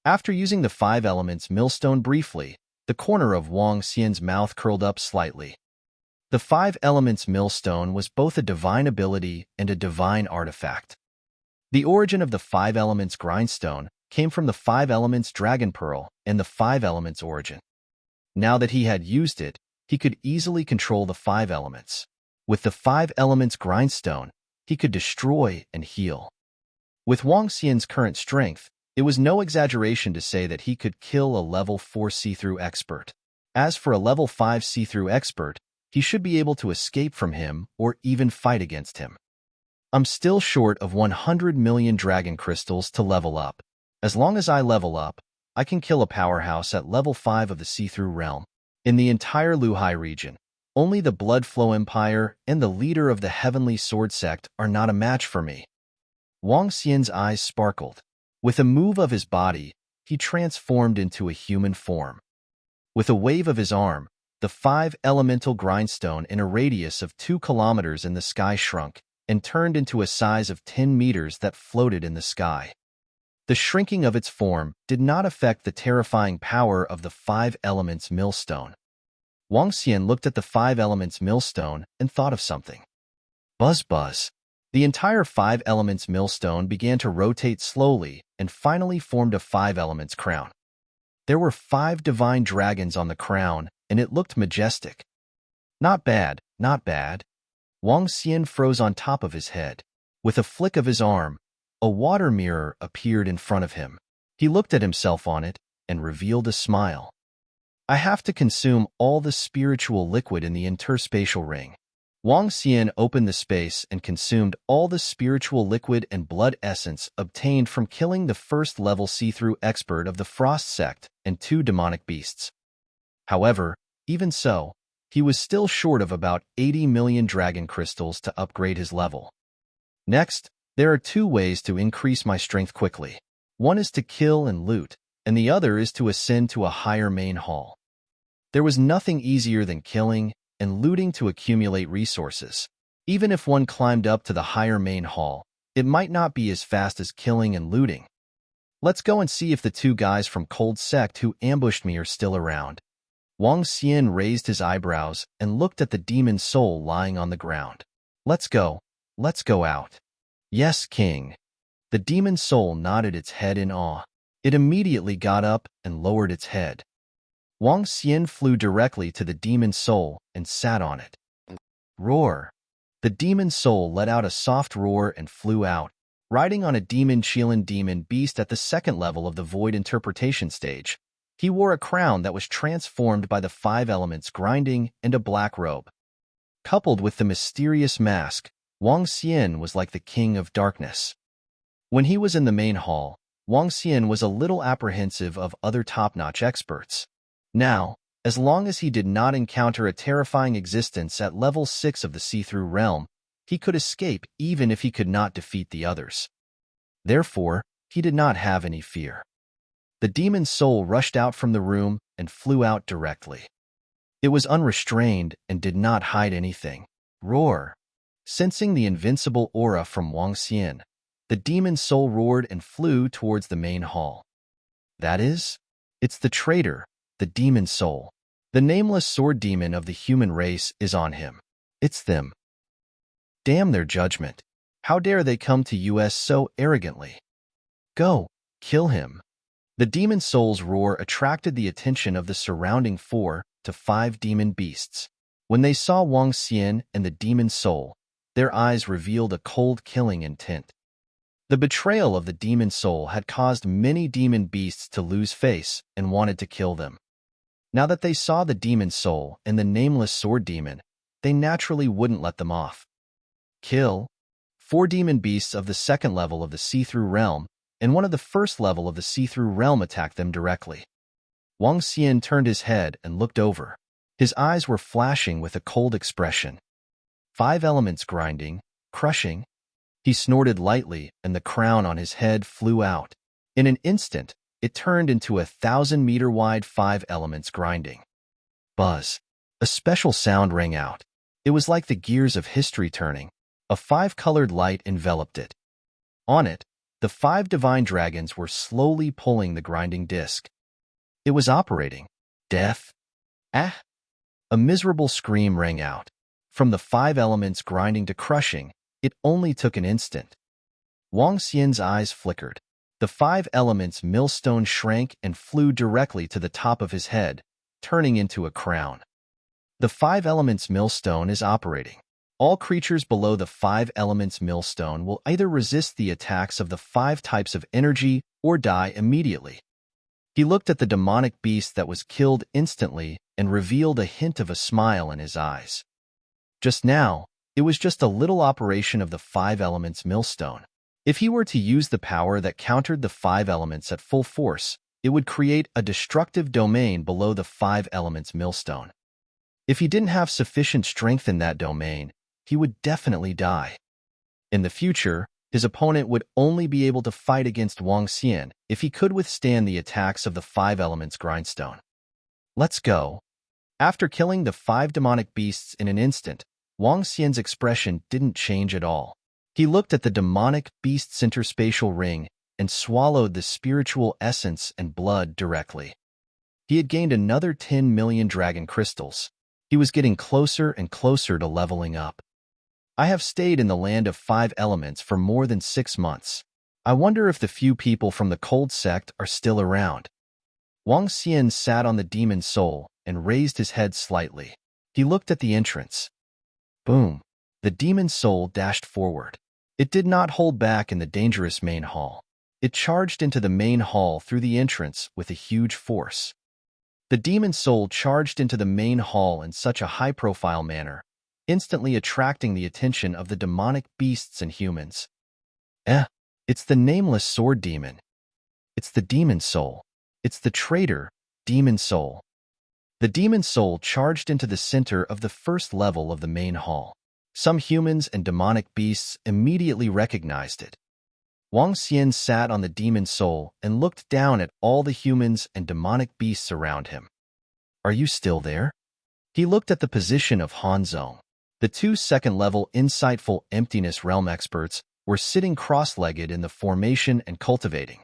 S1: After using the 5 elements millstone briefly, the corner of Wang Xian's mouth curled up slightly. The 5 elements millstone was both a divine ability and a divine artifact. The origin of the 5 elements grindstone came from the 5 elements dragon pearl and the 5 elements origin. Now that he had used it, he could easily control the 5 elements. With the 5 elements grindstone, he could destroy and heal. With Wang Xian's current strength, it was no exaggeration to say that he could kill a level 4 see-through expert. As for a level 5 see-through expert, he should be able to escape from him or even fight against him. I'm still short of 100 million dragon crystals to level up. As long as I level up, I can kill a powerhouse at level 5 of the see-through realm. In the entire Luhai region, only the Blood Flow Empire and the leader of the Heavenly Sword Sect are not a match for me. Wang Xian's eyes sparkled. With a move of his body, he transformed into a human form. With a wave of his arm, the 5 elemental grindstone in a radius of 2 kilometers in the sky shrunk and turned into a size of 10 meters that floated in the sky. The shrinking of its form did not affect the terrifying power of the 5 elements millstone. Wang Xian looked at the 5 elements millstone and thought of something. Buzz buzz. The entire 5 elements millstone began to rotate slowly and finally formed a 5 elements crown. There were 5 divine dragons on the crown, and it looked majestic. Not bad, not bad. Wang Xian froze on top of his head. With a flick of his arm, a water mirror appeared in front of him. He looked at himself on it and revealed a smile. I have to consume all the spiritual liquid in the interspatial ring. Wang Xian opened the space and consumed all the spiritual liquid and blood essence obtained from killing the first-level see-through expert of the Frost Sect and 2 demonic beasts. However, even so, he was still short of about 80 million dragon crystals to upgrade his level. Next, there are 2 ways to increase my strength quickly. One is to kill and loot, and the other is to ascend to a higher main hall. There was nothing easier than killing and looting to accumulate resources. Even if one climbed up to the higher main hall, it might not be as fast as killing and looting. Let's go and see if the 2 guys from Cold Sect who ambushed me are still around. Wang Xian raised his eyebrows and looked at the demon soul lying on the ground. Let's go out. Yes, King. The demon soul nodded its head in awe. It immediately got up and lowered its head. Wang Xian flew directly to the demon soul and sat on it. Roar! The demon soul let out a soft roar and flew out, riding on a demon Chilan demon beast at the second level of the void interpretation stage. He wore a crown that was transformed by the 5 elements grinding and a black robe. Coupled with the mysterious mask, Wang Xian was like the king of darkness. When he was in the main hall, Wang Xian was a little apprehensive of other top-notch experts. Now, as long as he did not encounter a terrifying existence at level 6 of the see-through realm, he could escape even if he could not defeat the others. Therefore, he did not have any fear. The demon soul rushed out from the room and flew out directly. It was unrestrained and did not hide anything. Roar! Sensing the invincible aura from Wang Xian, the demon soul roared and flew towards the main hall. That is, it's the traitor, the demon soul. The nameless sword demon of the human race is on him. It's them. Damn their judgment. How dare they come to us so arrogantly? Go, kill him. The demon soul's roar attracted the attention of the surrounding 4 to 5 demon beasts. When they saw Wang Xian and the demon soul, their eyes revealed a cold killing intent. The betrayal of the demon soul had caused many demon beasts to lose face and wanted to kill them. Now that they saw the demon soul and the nameless sword demon, they naturally wouldn't let them off. Kill 4 demon beasts of the second level of the see-through realm and one of the first level of the see-through realm attacked them directly. Wang Xian turned his head and looked over. His eyes were flashing with a cold expression. 5 elements grinding, crushing. He snorted lightly and the crown on his head flew out. In an instant, it turned into a 1,000-meter-wide 5 elements grinding. Buzz. A special sound rang out. It was like the gears of history turning. A 5-colored light enveloped it. On it, the 5 divine dragons were slowly pulling the grinding disc. It was operating. Death. Ah! A miserable scream rang out. From the 5 elements grinding to crushing, it only took an instant. Wang Xian's eyes flickered. The 5 elements millstone shrank and flew directly to the top of his head, turning into a crown. The 5 elements millstone is operating. All creatures below the 5 elements millstone will either resist the attacks of the 5 types of energy or die immediately. He looked at the demonic beast that was killed instantly and revealed a hint of a smile in his eyes. Just now, it was just a little operation of the 5 elements millstone. If he were to use the power that countered the 5 elements at full force, it would create a destructive domain below the 5 elements millstone. If he didn't have sufficient strength in that domain, he would definitely die. In the future, his opponent would only be able to fight against Wang Xian if he could withstand the attacks of the 5 elements grindstone. Let's go. After killing the 5 demonic beasts in an instant, Wang Xian's expression didn't change at all. He looked at the demonic beast's interspatial ring and swallowed the spiritual essence and blood directly. He had gained another 10 million dragon crystals. He was getting closer and closer to leveling up. I have stayed in the land of 5 elements for more than 6 months. I wonder if the few people from the cold sect are still around. Wang Xian sat on the demon soul and raised his head slightly. He looked at the entrance. Boom! The demon soul dashed forward. It did not hold back in the dangerous main hall. It charged into the main hall through the entrance with a huge force. The demon soul charged into the main hall in such a high-profile manner, instantly attracting the attention of the demonic beasts and humans. It's the nameless sword demon. It's the demon soul. It's the traitor, demon soul. The demon soul charged into the center of the first level of the main hall. Some humans and demonic beasts immediately recognized it. Wang Xian sat on the demon soul and looked down at all the humans and demonic beasts around him. Are you still there? He looked at the position of Han Zong. The 2 second-level insightful emptiness realm experts were sitting cross-legged in the formation and cultivating.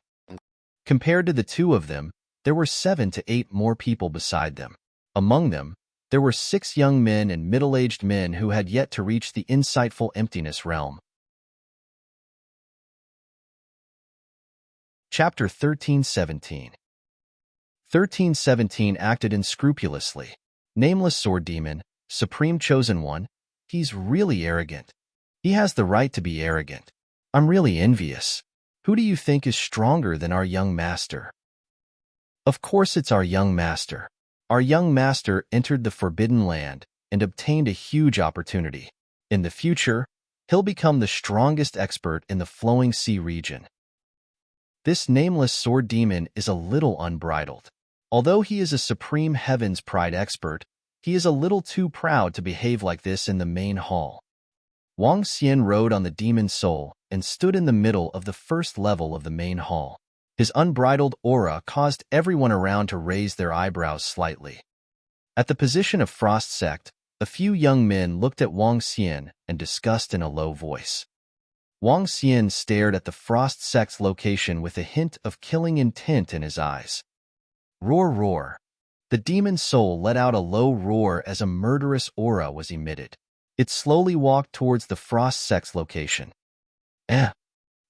S1: Compared to the 2 of them, there were 7 to 8 more people beside them. Among them, there were 6 young men and middle-aged men who had yet to reach the insightful emptiness realm. Chapter 1317. 1317 acted unscrupulously. Nameless sword demon, supreme chosen one, he's really arrogant. He has the right to be arrogant. I'm really envious. Who do you think is stronger than our young master? Of course it's our young master. Our young master entered the Forbidden Land and obtained a huge opportunity. In the future, he'll become the strongest expert in the Flowing Sea region. This nameless sword demon is a little unbridled. Although he is a supreme Heaven's Pride expert, he is a little too proud to behave like this in the main hall. Wang Xian rode on the demon soul and stood in the middle of the first level of the main hall. His unbridled aura caused everyone around to raise their eyebrows slightly. At the position of Frost Sect, a few young men looked at Wang Xian and discussed in a low voice. Wang Xian stared at the Frost Sect's location with a hint of killing intent in his eyes. Roar, roar. The demon soul let out a low roar as a murderous aura was emitted. It slowly walked towards the Frost Sect's location.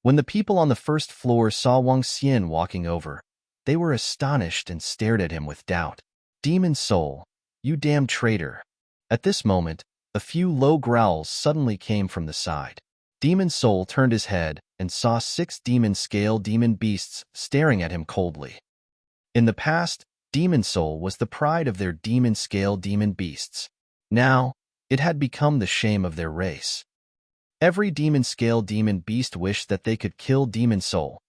S1: When the people on the first floor saw Wang Xian walking over, they were astonished and stared at him with doubt. Demon soul, you damn traitor. At this moment, a few low growls suddenly came from the side. Demon Soul turned his head and saw 6 demon-scale demon beasts staring at him coldly. In the past, Demon Soul was the pride of their demon-scale demon beasts. Now, it had become the shame of their race. Every demon-scale demon beast wished that they could kill Demon Soul.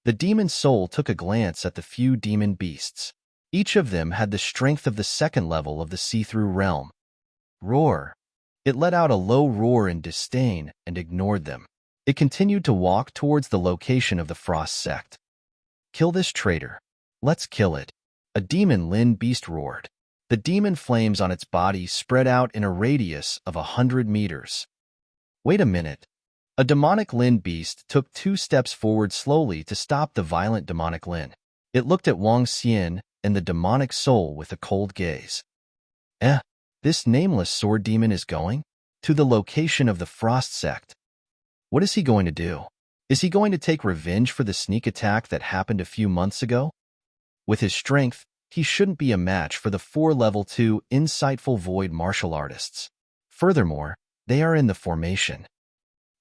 S1: The Demon Soul took a glance at the few demon beasts. Each of them had the strength of the second level of the see-through realm. Roar. It let out a low roar in disdain and ignored them. It continued to walk towards the location of the Frost sect. Kill this traitor. Let's kill it. A demon Lin beast roared. The demon flames on its body spread out in a radius of 100 meters. Wait a minute. A demonic Lin beast took 2 steps forward slowly to stop the violent demonic Lin. It looked at Wang Xian and the demonic soul with a cold gaze. This nameless sword demon is going to the location of the Frost sect. What is he going to do? Is he going to take revenge for the sneak attack that happened a few months ago? With his strength, he shouldn't be a match for the 4 level 2 insightful void martial artists. Furthermore, they are in the formation.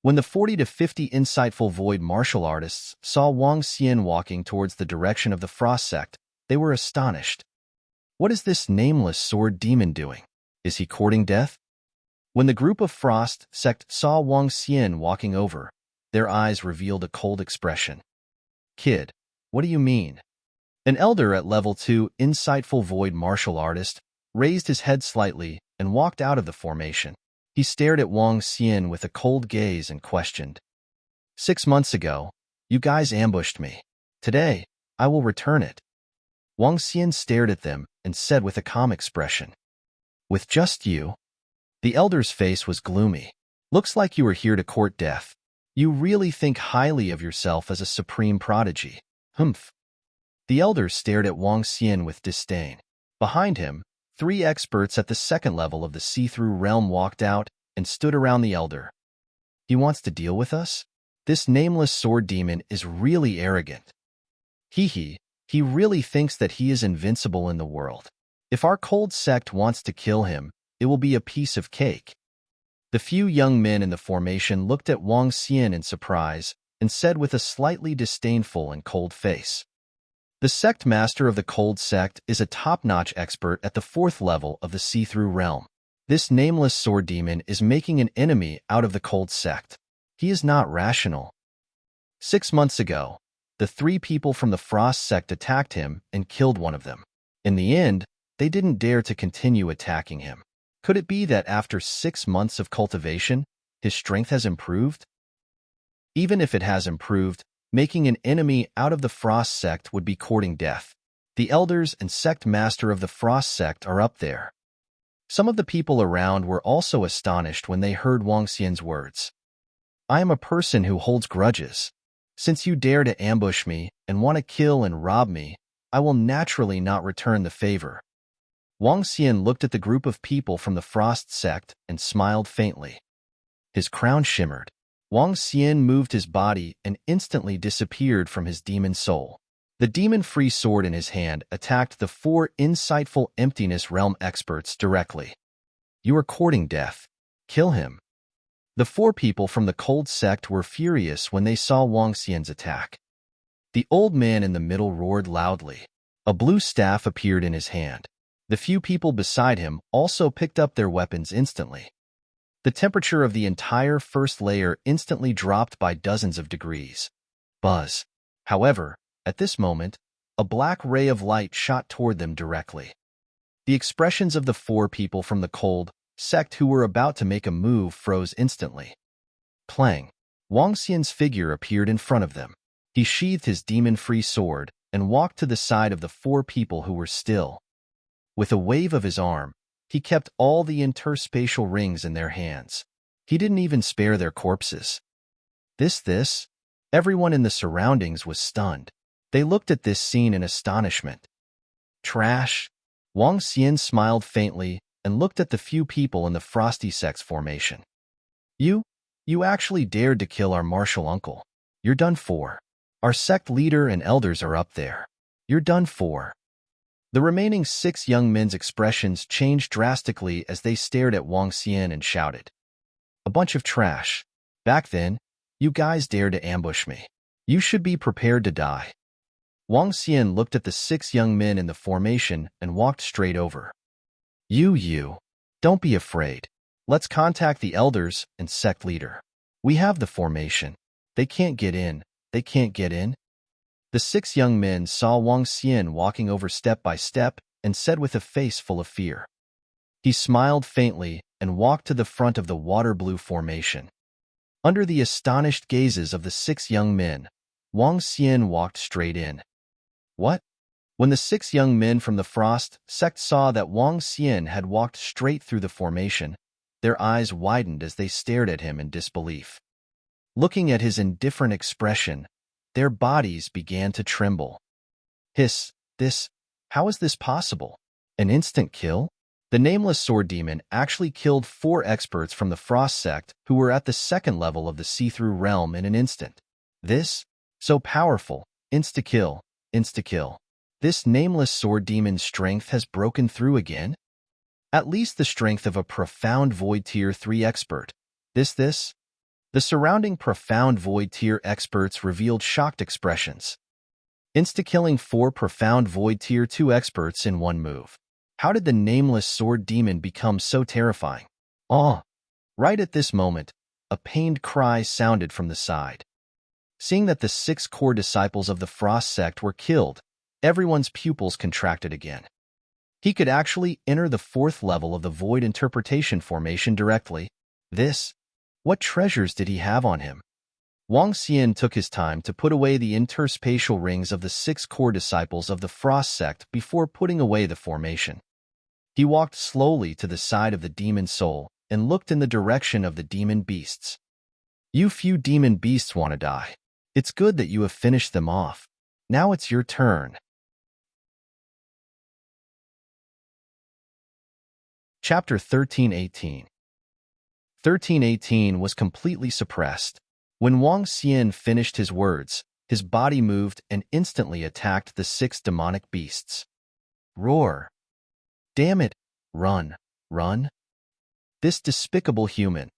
S1: When the 40 to 50 insightful void martial artists saw Wang Xian walking towards the direction of the Frost sect, they were astonished. What is this nameless sword demon doing? Is he courting death? When the group of Frost sect saw Wang Xian walking over, their eyes revealed a cold expression. Kid, what do you mean? An elder at level 2 insightful void martial artist raised his head slightly and walked out of the formation. He stared at Wang Xian with a cold gaze and questioned. 6 months ago, you guys ambushed me. Today, I will return it. Wang Xian stared at them and said with a calm expression. With just you? The elder's face was gloomy. Looks like you were here to court death. You really think highly of yourself as a supreme prodigy. Humph. The elder stared at Wang Xian with disdain. Behind him, 3 experts at the second level of the see-through realm walked out and stood around the elder. He wants to deal with us? This nameless sword demon is really arrogant. He really thinks that he is invincible in the world. If our cold sect wants to kill him, it will be a piece of cake. The few young men in the formation looked at Wang Xian in surprise and said with a slightly disdainful and cold face. The sect master of the cold sect is a top-notch expert at the 4th level of the see-through realm. This nameless sword demon is making an enemy out of the cold sect. He is not rational. 6 months ago, the 3 people from the Frost sect attacked him and killed one of them. In the end, they didn't dare to continue attacking him. Could it be that after 6 months of cultivation, his strength has improved? Even if it has improved, making an enemy out of the Frost sect would be courting death. The elders and sect master of the Frost sect are up there. Some of the people around were also astonished when they heard Wang Xian's words. I am a person who holds grudges. Since you dare to ambush me and want to kill and rob me, I will naturally not return the favor. Wang Xian looked at the group of people from the Frost sect and smiled faintly. His crown shimmered. Wang Xian moved his body and instantly disappeared from his demon soul. The demon-free sword in his hand attacked the 4 insightful emptiness realm experts directly. You are courting death. Kill him. The 4 people from the cold sect were furious when they saw Wang Xian's attack. The old man in the middle roared loudly. A blue staff appeared in his hand. The few people beside him also picked up their weapons instantly. The temperature of the entire first layer instantly dropped by dozens of degrees. Buzz. However, at this moment, a black ray of light shot toward them directly. The expressions of the 4 people from the cold sect who were about to make a move froze instantly. Plang. Wang Xian's figure appeared in front of them. He sheathed his demon-free sword and walked to the side of the 4 people who were still. With a wave of his arm, he kept all the interspatial rings in their hands. He didn't even spare their corpses. This? Everyone in the surroundings was stunned. They looked at this scene in astonishment. Trash. Wang Xian smiled faintly and looked at the few people in the Frosty Sect's formation. You actually dared to kill our martial uncle. You're done for. Our sect leader and elders are up there. You're done for. The remaining 6 young men's expressions changed drastically as they stared at Wang Xian and shouted, "A bunch of trash. Back then, you guys dared to ambush me. You should be prepared to die." Wang Xian looked at the 6 young men in the formation and walked straight over. You, don't be afraid. Let's contact the elders and sect leader. We have the formation. They can't get in. They can't get in." The 6 young men saw Wang Xian walking over step by step and said with a face full of fear. He smiled faintly and walked to the front of the water-blue formation. Under the astonished gazes of the 6 young men, Wang Xian walked straight in. What? When the 6 young men from the Frost sect saw that Wang Xian had walked straight through the formation, their eyes widened as they stared at him in disbelief. Looking at his indifferent expression, their bodies began to tremble. How is this possible? An instant kill? The nameless sword demon actually killed 4 experts from the Frost sect who were at the 2nd level of the see-through realm in an instant. This? So powerful. Insta-kill. Insta-kill. This nameless sword demon's strength has broken through again? At least the strength of a profound Void Tier 3 expert. This? The surrounding profound Void Tier experts revealed shocked expressions. Insta-killing 4 profound Void Tier 2 experts in one move. How did the nameless sword demon become so terrifying? Oh! Right at this moment, a pained cry sounded from the side. Seeing that the 6 core disciples of the Frost sect were killed, everyone's pupils contracted again. He could actually enter the 4th level of the Void Interpretation formation directly. What treasures did he have on him? Wang Xian took his time to put away the interspatial rings of the 6 core disciples of the Frost sect before putting away the formation. He walked slowly to the side of the demon soul and looked in the direction of the demon beasts. You few demon beasts want to die. It's good that you have finished them off. Now it's your turn. Chapter 1318. 1318 was completely suppressed. When Wang Xian finished his words, his body moved and instantly attacked the 6 demonic beasts. Roar! Damn it! Run! Run! This despicable human.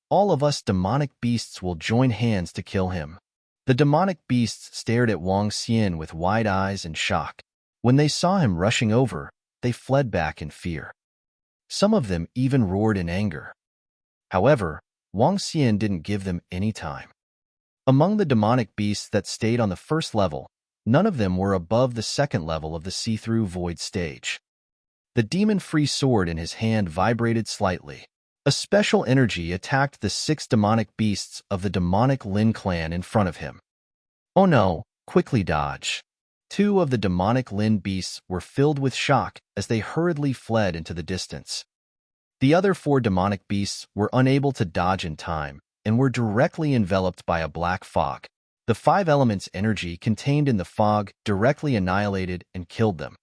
S1: All of us demonic beasts will join hands to kill him. The demonic beasts stared at Wang Xian with wide eyes and shock. When they saw him rushing over, they fled back in fear. Some of them even roared in anger. However, Wang Xian didn't give them any time. Among the demonic beasts that stayed on the 1st level, none of them were above the 2nd level of the see-through void stage. The demon-free sword in his hand vibrated slightly. A special energy attacked the 6 demonic beasts of the demonic Lin clan in front of him. Oh no, quickly dodge. 2 of the demonic Lin beasts were filled with shock as they hurriedly fled into the distance. The other 4 demonic beasts were unable to dodge in time and were directly enveloped by a black fog. The 5 elements' energy contained in the fog directly annihilated and killed them.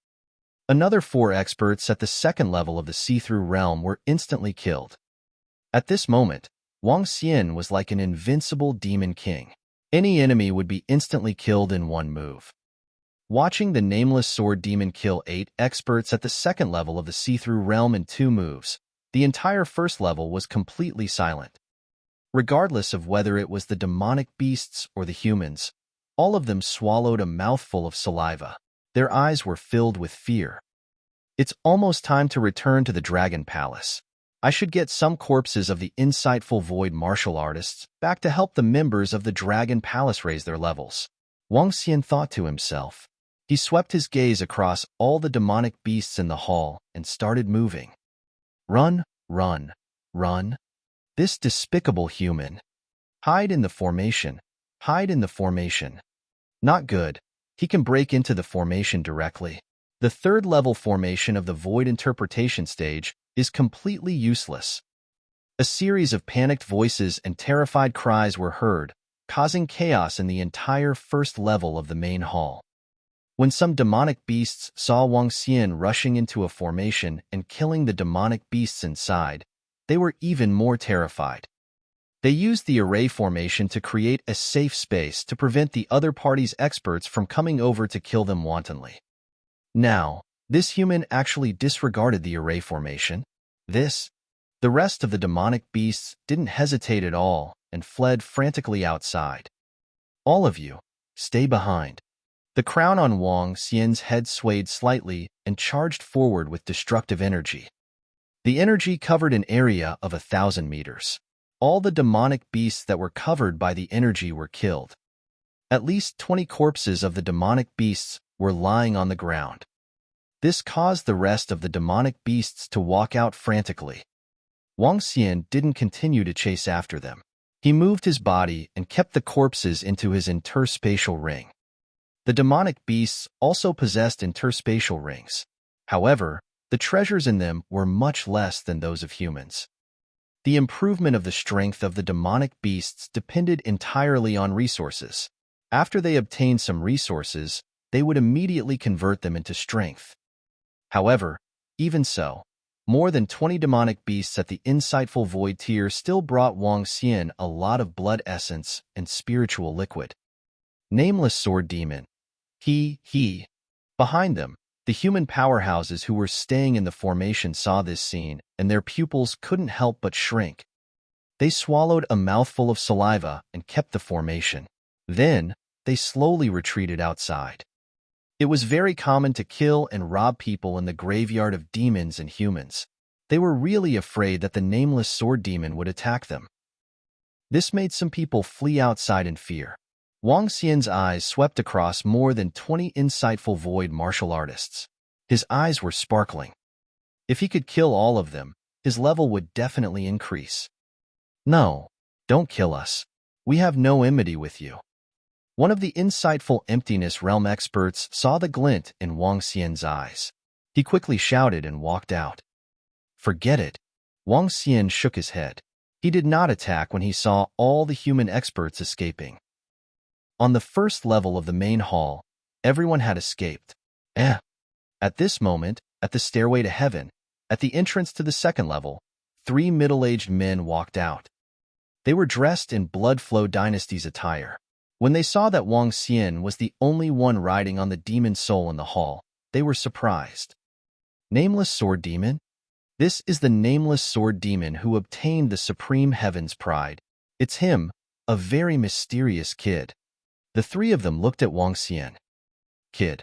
S1: Another 4 experts at the 2nd level of the see-through realm were instantly killed. At this moment, Wang Xian was like an invincible demon king. Any enemy would be instantly killed in one move. Watching the nameless sword demon kill 8 experts at the 2nd level of the see-through realm in 2 moves, the entire 1st level was completely silent. Regardless of whether it was the demonic beasts or the humans, all of them swallowed a mouthful of saliva. Their eyes were filled with fear. It's almost time to return to the Dragon Palace. I should get some corpses of the insightful void martial artists back to help the members of the Dragon Palace raise their levels. Wang Xian thought to himself. He swept his gaze across all the demonic beasts in the hall and started moving. Run, run, run. This despicable human. Hide in the formation. Hide in the formation. Not good. He can break into the formation directly. The 3rd level formation of the Void Interpretation stage is completely useless. A series of panicked voices and terrified cries were heard, causing chaos in the entire 1st level of the main hall. When some demonic beasts saw Wang Xian rushing into a formation and killing the demonic beasts inside, they were even more terrified. They used the array formation to create a safe space to prevent the other party's experts from coming over to kill them wantonly. Now, This human actually disregarded the array formation. The rest of the demonic beasts didn't hesitate at all and fled frantically outside. All of you, stay behind. The crown on Wang Xian's head swayed slightly and charged forward with destructive energy. The energy covered an area of 1,000 meters. All the demonic beasts that were covered by the energy were killed. At least 20 corpses of the demonic beasts were lying on the ground. This caused the rest of the demonic beasts to walk out frantically. Wang Xian didn't continue to chase after them. He moved his body and kept the corpses into his interspatial ring. The demonic beasts also possessed interspatial rings. However, the treasures in them were much less than those of humans. The improvement of the strength of the demonic beasts depended entirely on resources. After they obtained some resources, they would immediately convert them into strength. However, even so, more than 20 demonic beasts at the insightful void tier still brought Wang Xian a lot of blood essence and spiritual liquid. Nameless Sword Demon. He. Behind them, the human powerhouses who were staying in the formation saw this scene, and their pupils couldn't help but shrink. They swallowed a mouthful of saliva and kept the formation. Then, they slowly retreated outside. It was very common to kill and rob people in the graveyard of demons and humans. They were really afraid that the Nameless Sword Demon would attack them. This made some people flee outside in fear. Wang Xian's eyes swept across more than 20 insightful void martial artists. His eyes were sparkling. If he could kill all of them, his level would definitely increase. No, don't kill us. We have no enmity with you. One of the insightful Emptiness Realm experts saw the glint in Wang Xian's eyes. He quickly shouted and walked out. Forget it. Wang Xian shook his head. He did not attack when he saw all the human experts escaping. On the first level of the main hall, everyone had escaped. At this moment, at the stairway to heaven, at the entrance to the second level, 3 middle-aged men walked out. They were dressed in Blood Flow Dynasty's attire. When they saw that Wang Xian was the only one riding on the demon soul in the hall, they were surprised. Nameless Sword Demon? This is the Nameless Sword Demon who obtained the Supreme Heaven's Pride. It's him, a very mysterious kid. The three of them looked at Wang Xian. Kid,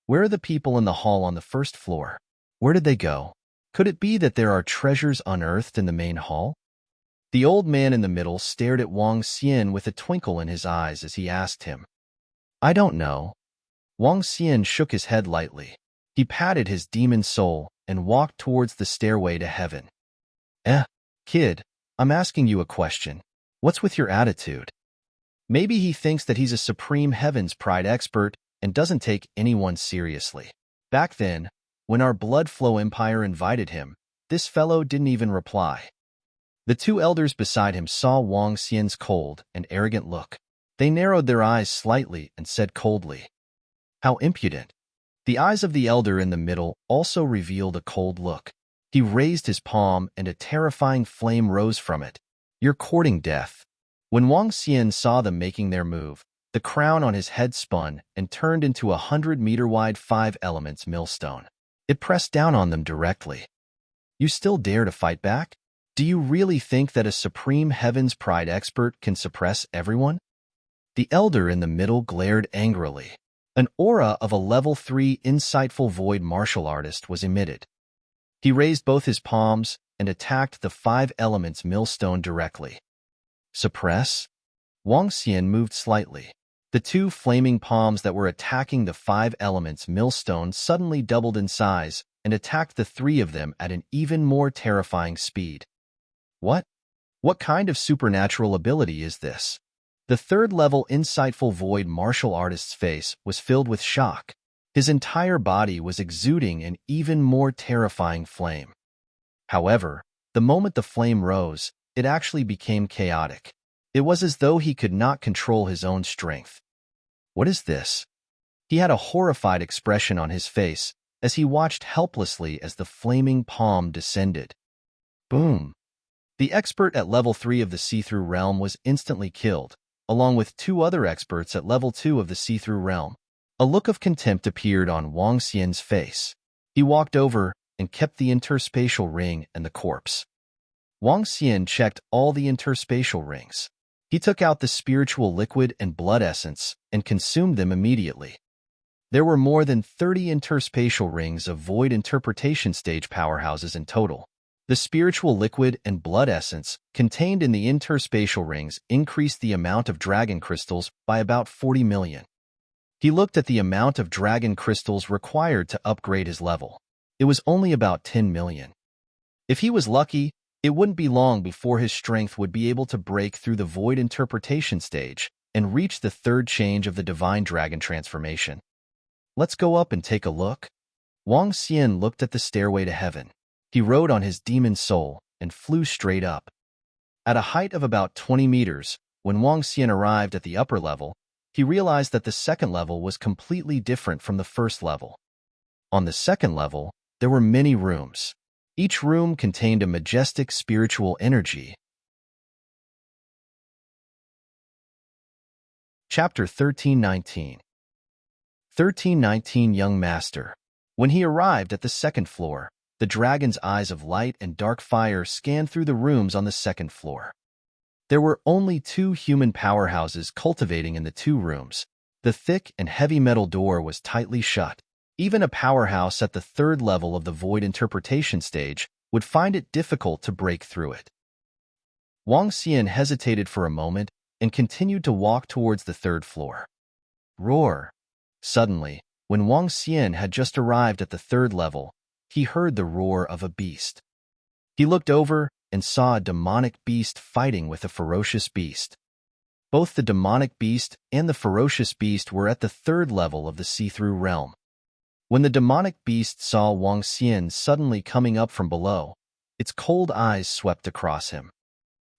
S1: where are the people in the hall on the first floor? Where did they go? Could it be that there are treasures unearthed in the main hall? The old man in the middle stared at Wang Xian with a twinkle in his eyes as he asked him. I don't know. Wang Xian shook his head lightly. He patted his demon soul and walked towards the stairway to heaven. Kid, I'm asking you a question. What's with your attitude? Maybe he thinks that he's a Supreme Heaven's Pride expert and doesn't take anyone seriously. Back then, when our Blood Flow Empire invited him, this fellow didn't even reply. The two elders beside him saw Wang Xian's cold and arrogant look. They narrowed their eyes slightly and said coldly, How impudent. The eyes of the elder in the middle also revealed a cold look. He raised his palm and a terrifying flame rose from it. You're courting death. When Wang Xian saw them making their move, the crown on his head spun and turned into a 100-meter-wide 5 elements millstone. It pressed down on them directly. You still dare to fight back? Do you really think that a Supreme Heaven's Pride expert can suppress everyone? The elder in the middle glared angrily. An aura of a level 3 insightful void martial artist was emitted. He raised both his palms and attacked the 5 elements millstone directly. Suppress? Wang Xian moved slightly. The 2 flaming palms that were attacking the 5 elements millstone suddenly doubled in size and attacked the 3 of them at an even more terrifying speed. What? What kind of supernatural ability is this? The 3rd-level insightful void martial artist's face was filled with shock. His entire body was exuding an even more terrifying flame. However, the moment the flame rose, it actually became chaotic. It was as though he could not control his own strength. What is this? He had a horrified expression on his face as he watched helplessly as the flaming palm descended. Boom! The expert at level 3 of the see-through realm was instantly killed, along with 2 other experts at level 2 of the see-through realm. A look of contempt appeared on Wang Xian's face. He walked over and kept the interspatial ring and the corpse. Wang Xian checked all the interspatial rings. He took out the spiritual liquid and blood essence and consumed them immediately. There were more than 30 interspatial rings of void interpretation stage powerhouses in total. The spiritual liquid and blood essence contained in the interspatial rings increased the amount of dragon crystals by about 40 million. He looked at the amount of dragon crystals required to upgrade his level. It was only about 10 million. If he was lucky, it wouldn't be long before his strength would be able to break through the void interpretation stage and reach the third change of the divine dragon transformation. Let's go up and take a look. Wang Xian looked at the stairway to heaven. He rode on his demon soul and flew straight up. At a height of about 20 meters, when Wang Xian arrived at the upper level, he realized that the second level was completely different from the first level. On the second level, there were many rooms. Each room contained a majestic spiritual energy. Chapter 1319. 1319 Young Master. When he arrived at the second floor, the dragon's eyes of light and dark fire scanned through the rooms on the second floor. There were only 2 human powerhouses cultivating in the 2 rooms. The thick and heavy metal door was tightly shut. Even a powerhouse at the third level of the void interpretation stage would find it difficult to break through it. Wang Xian hesitated for a moment and continued to walk towards the third floor. Roar! Suddenly, when Wang Xian had just arrived at the third level, he heard the roar of a beast. He looked over and saw a demonic beast fighting with a ferocious beast. Both the demonic beast and the ferocious beast were at the third level of the see-through realm. When the demonic beast saw Wang Xian suddenly coming up from below, its cold eyes swept across him.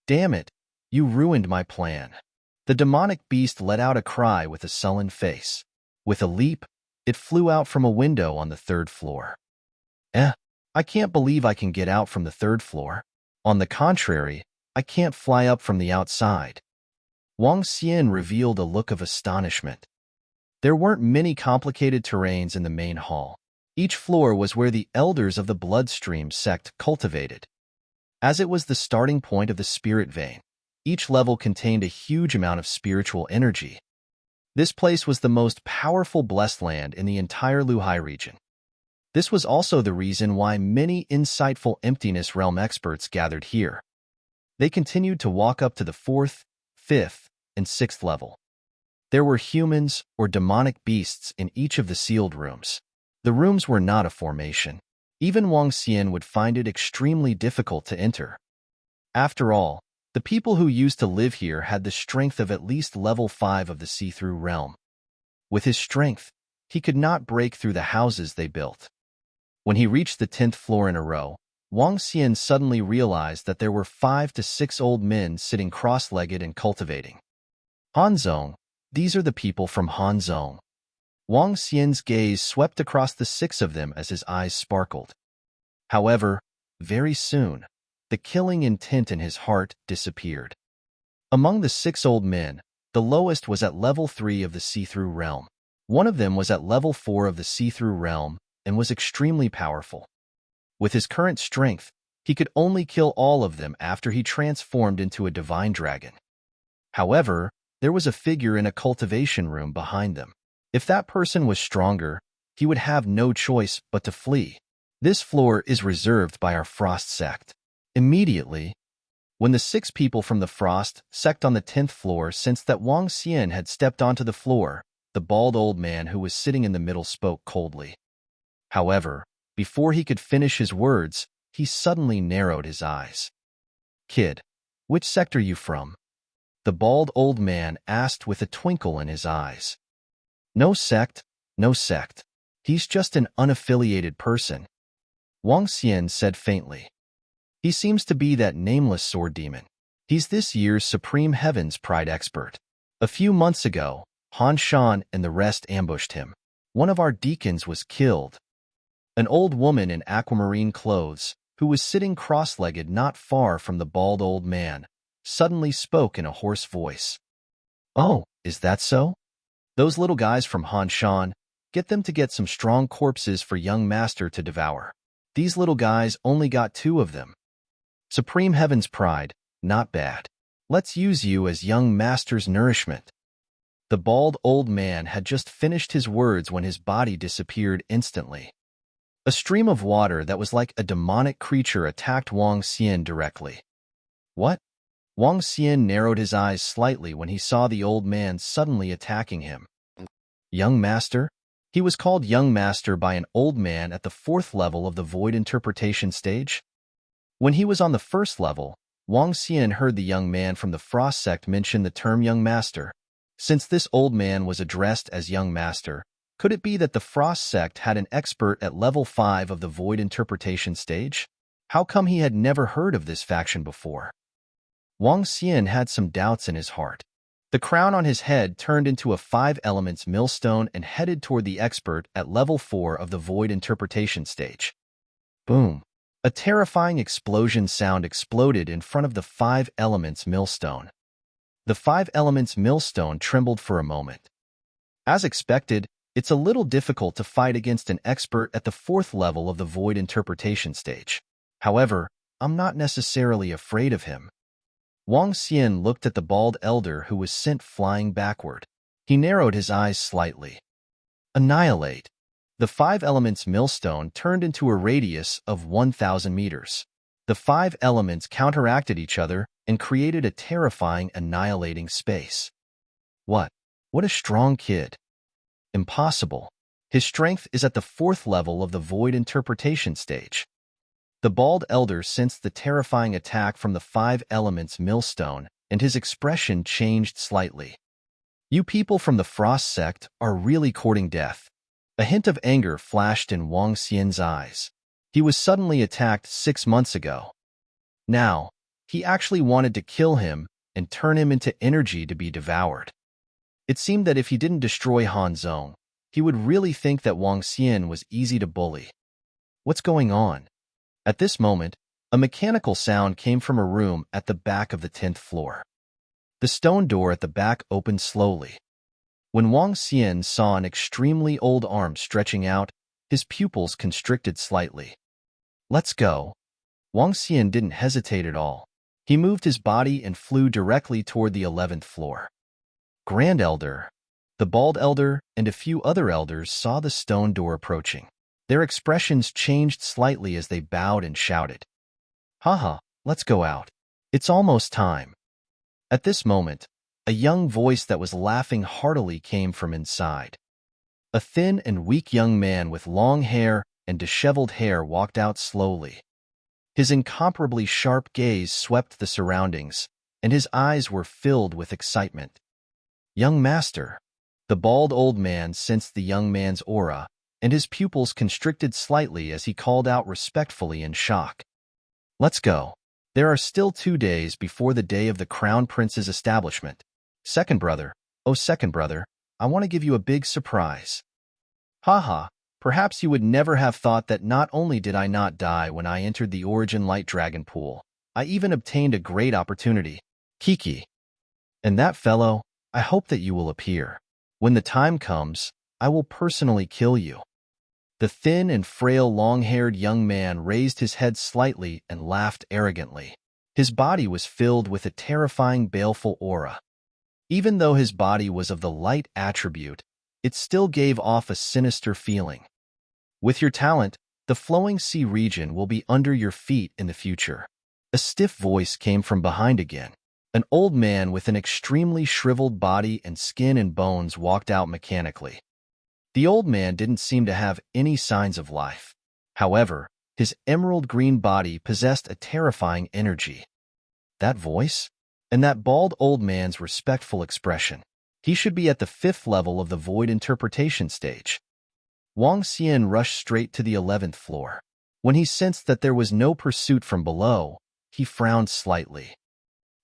S1: Damn it, you ruined my plan. The demonic beast let out a cry with a sullen face. With a leap, it flew out from a window on the third floor. I can't believe I can get out from the third floor. On the contrary, I can't fly up from the outside. Wang Xian revealed a look of astonishment. There weren't many complicated terrains in the main hall. Each floor was where the elders of the bloodstream sect cultivated. As it was the starting point of the spirit vein, each level contained a huge amount of spiritual energy. This place was the most powerful blessed land in the entire Luhai region. This was also the reason why many insightful emptiness realm experts gathered here. They continued to walk up to the 4th, 5th, and 6th level. There were humans or demonic beasts in each of the sealed rooms. The rooms were not a formation. Even Wang Xian would find it extremely difficult to enter. After all, the people who used to live here had the strength of at least level 5 of the see-through realm. With his strength, he could not break through the houses they built. When he reached the 10th floor in a row, Wang Xian suddenly realized that there were 5 to 6 old men sitting cross-legged and cultivating. Hanzong, these are the people from Hanzong. Wang Xian's gaze swept across the 6 of them as his eyes sparkled. However, very soon, the killing intent in his heart disappeared. Among the 6 old men, the lowest was at level 3 of the see-through realm. One of them was at level 4 of the see-through realm and was extremely powerful. With his current strength, he could only kill all of them after he transformed into a divine dragon. However, there was a figure in a cultivation room behind them. If that person was stronger, he would have no choice but to flee. This floor is reserved by our Frost sect. Immediately, when the 6 people from the Frost sect on the 10th floor sensed that Wang Xian had stepped onto the floor, the bald old man who was sitting in the middle spoke coldly. However, before he could finish his words, he suddenly narrowed his eyes. Kid, which sect are you from? The bald old man asked with a twinkle in his eyes. No sect, no sect. He's just an unaffiliated person. Wang Xian said faintly. He seems to be that nameless sword demon. He's this year's Supreme Heavens Pride expert. A few months ago, Han Shan and the rest ambushed him. One of our deacons was killed. An old woman in aquamarine clothes, who was sitting cross-legged not far from the bald old man, suddenly spoke in a hoarse voice. Oh, is that so? Those little guys from Han Shan, Get them to get some strong corpses for young master to devour. These little guys only got 2 of them. Supreme Heaven's pride, not bad. Let's use you as young master's nourishment. The bald old man had just finished his words when his body disappeared instantly. A stream of water that was like a demonic creature attacked Wang Xian directly. What? Wang Xian narrowed his eyes slightly when he saw the old man suddenly attacking him. Young master? He was called young master by an old man at the 4th level of the void interpretation stage. When he was on the 1st level, Wang Xian heard the young man from the Frost sect mention the term young master. Since this old man was addressed as young master, could it be that the Frost sect had an expert at level 5 of the void interpretation stage? How come he had never heard of this faction before? Wang Xian had some doubts in his heart. The crown on his head turned into a 5 elements millstone and headed toward the expert at level 4 of the void interpretation stage. Boom! A terrifying explosion sound exploded in front of the 5 elements millstone. The 5 elements millstone trembled for a moment. As expected, it's a little difficult to fight against an expert at the 4th level of the void interpretation stage. However, I'm not necessarily afraid of him. Wang Xian looked at the bald elder who was sent flying backward. He narrowed his eyes slightly. Annihilate. The 5 elements millstone turned into a radius of 1,000 meters. The 5 elements counteracted each other and created a terrifying, annihilating space. What? What a strong kid. Impossible. His strength is at the 4th level of the void interpretation stage. The bald elder sensed the terrifying attack from the 5 elements millstone, and his expression changed slightly. You people from the Frost sect are really courting death. A hint of anger flashed in Wang Xian's eyes. He was suddenly attacked 6 months ago. Now, he actually wanted to kill him and turn him into energy to be devoured. It seemed that if he didn't destroy Han Zong, he would really think that Wang Xian was easy to bully. What's going on? At this moment, a mechanical sound came from a room at the back of the 10th floor. The stone door at the back opened slowly. When Wang Xian saw an extremely old arm stretching out, his pupils constricted slightly. Let's go. Wang Xian didn't hesitate at all. He moved his body and flew directly toward the 11th floor. Grand Elder, the bald elder, and a few other elders saw the stone door approaching. Their expressions changed slightly as they bowed and shouted. Haha, let's go out. It's almost time. At this moment, a young voice that was laughing heartily came from inside. A thin and weak young man with long hair and disheveled hair walked out slowly. His incomparably sharp gaze swept the surroundings, and his eyes were filled with excitement. Young master. The bald old man sensed the young man's aura, and his pupils constricted slightly as he called out respectfully in shock. Let's go. There are still 2 days before the day of the Crown Prince's establishment. Second brother, oh second brother, I want to give you a big surprise. Haha, perhaps you would never have thought that not only did I not die when I entered the Origin Light Dragon Pool, I even obtained a great opportunity. Kiki. And that fellow, I hope that you will appear. When the time comes, I will personally kill you. The thin and frail long-haired young man raised his head slightly and laughed arrogantly. His body was filled with a terrifying baleful aura. Even though his body was of the light attribute, it still gave off a sinister feeling. With your talent, the flowing sea region will be under your feet in the future. A stiff voice came from behind again. An old man with an extremely shriveled body and skin and bones walked out mechanically. The old man didn't seem to have any signs of life. However, his emerald green body possessed a terrifying energy. That voice? And that bald old man's respectful expression. He should be at the 5th level of the void interpretation stage. Wang Xian rushed straight to the 11th floor. When he sensed that there was no pursuit from below, he frowned slightly.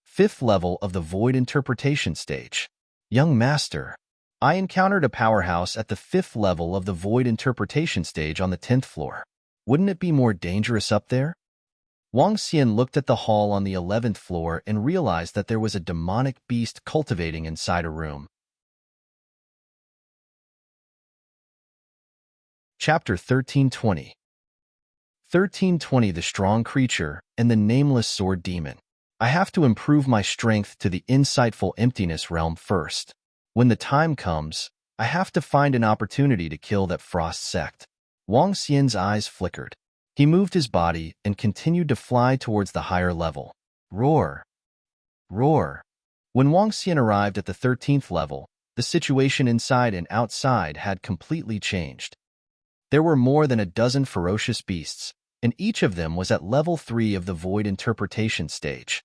S1: 5th level of the void interpretation stage. Young master. I encountered a powerhouse at the 5th level of the void interpretation stage on the 10th floor. Wouldn't it be more dangerous up there? Wang Xian looked at the hall on the 11th floor and realized that there was a demonic beast cultivating inside a room. Chapter 1320. 1320. The Strong Creature and the Nameless Sword Demon. I have to improve my strength to the insightful emptiness realm first. When the time comes, I have to find an opportunity to kill that frost sect. Wang Xian's eyes flickered. He moved his body and continued to fly towards the higher level. Roar! Roar! When Wang Xian arrived at the 13th level, the situation inside and outside had completely changed. There were more than a dozen ferocious beasts, and each of them was at level 3 of the void interpretation stage.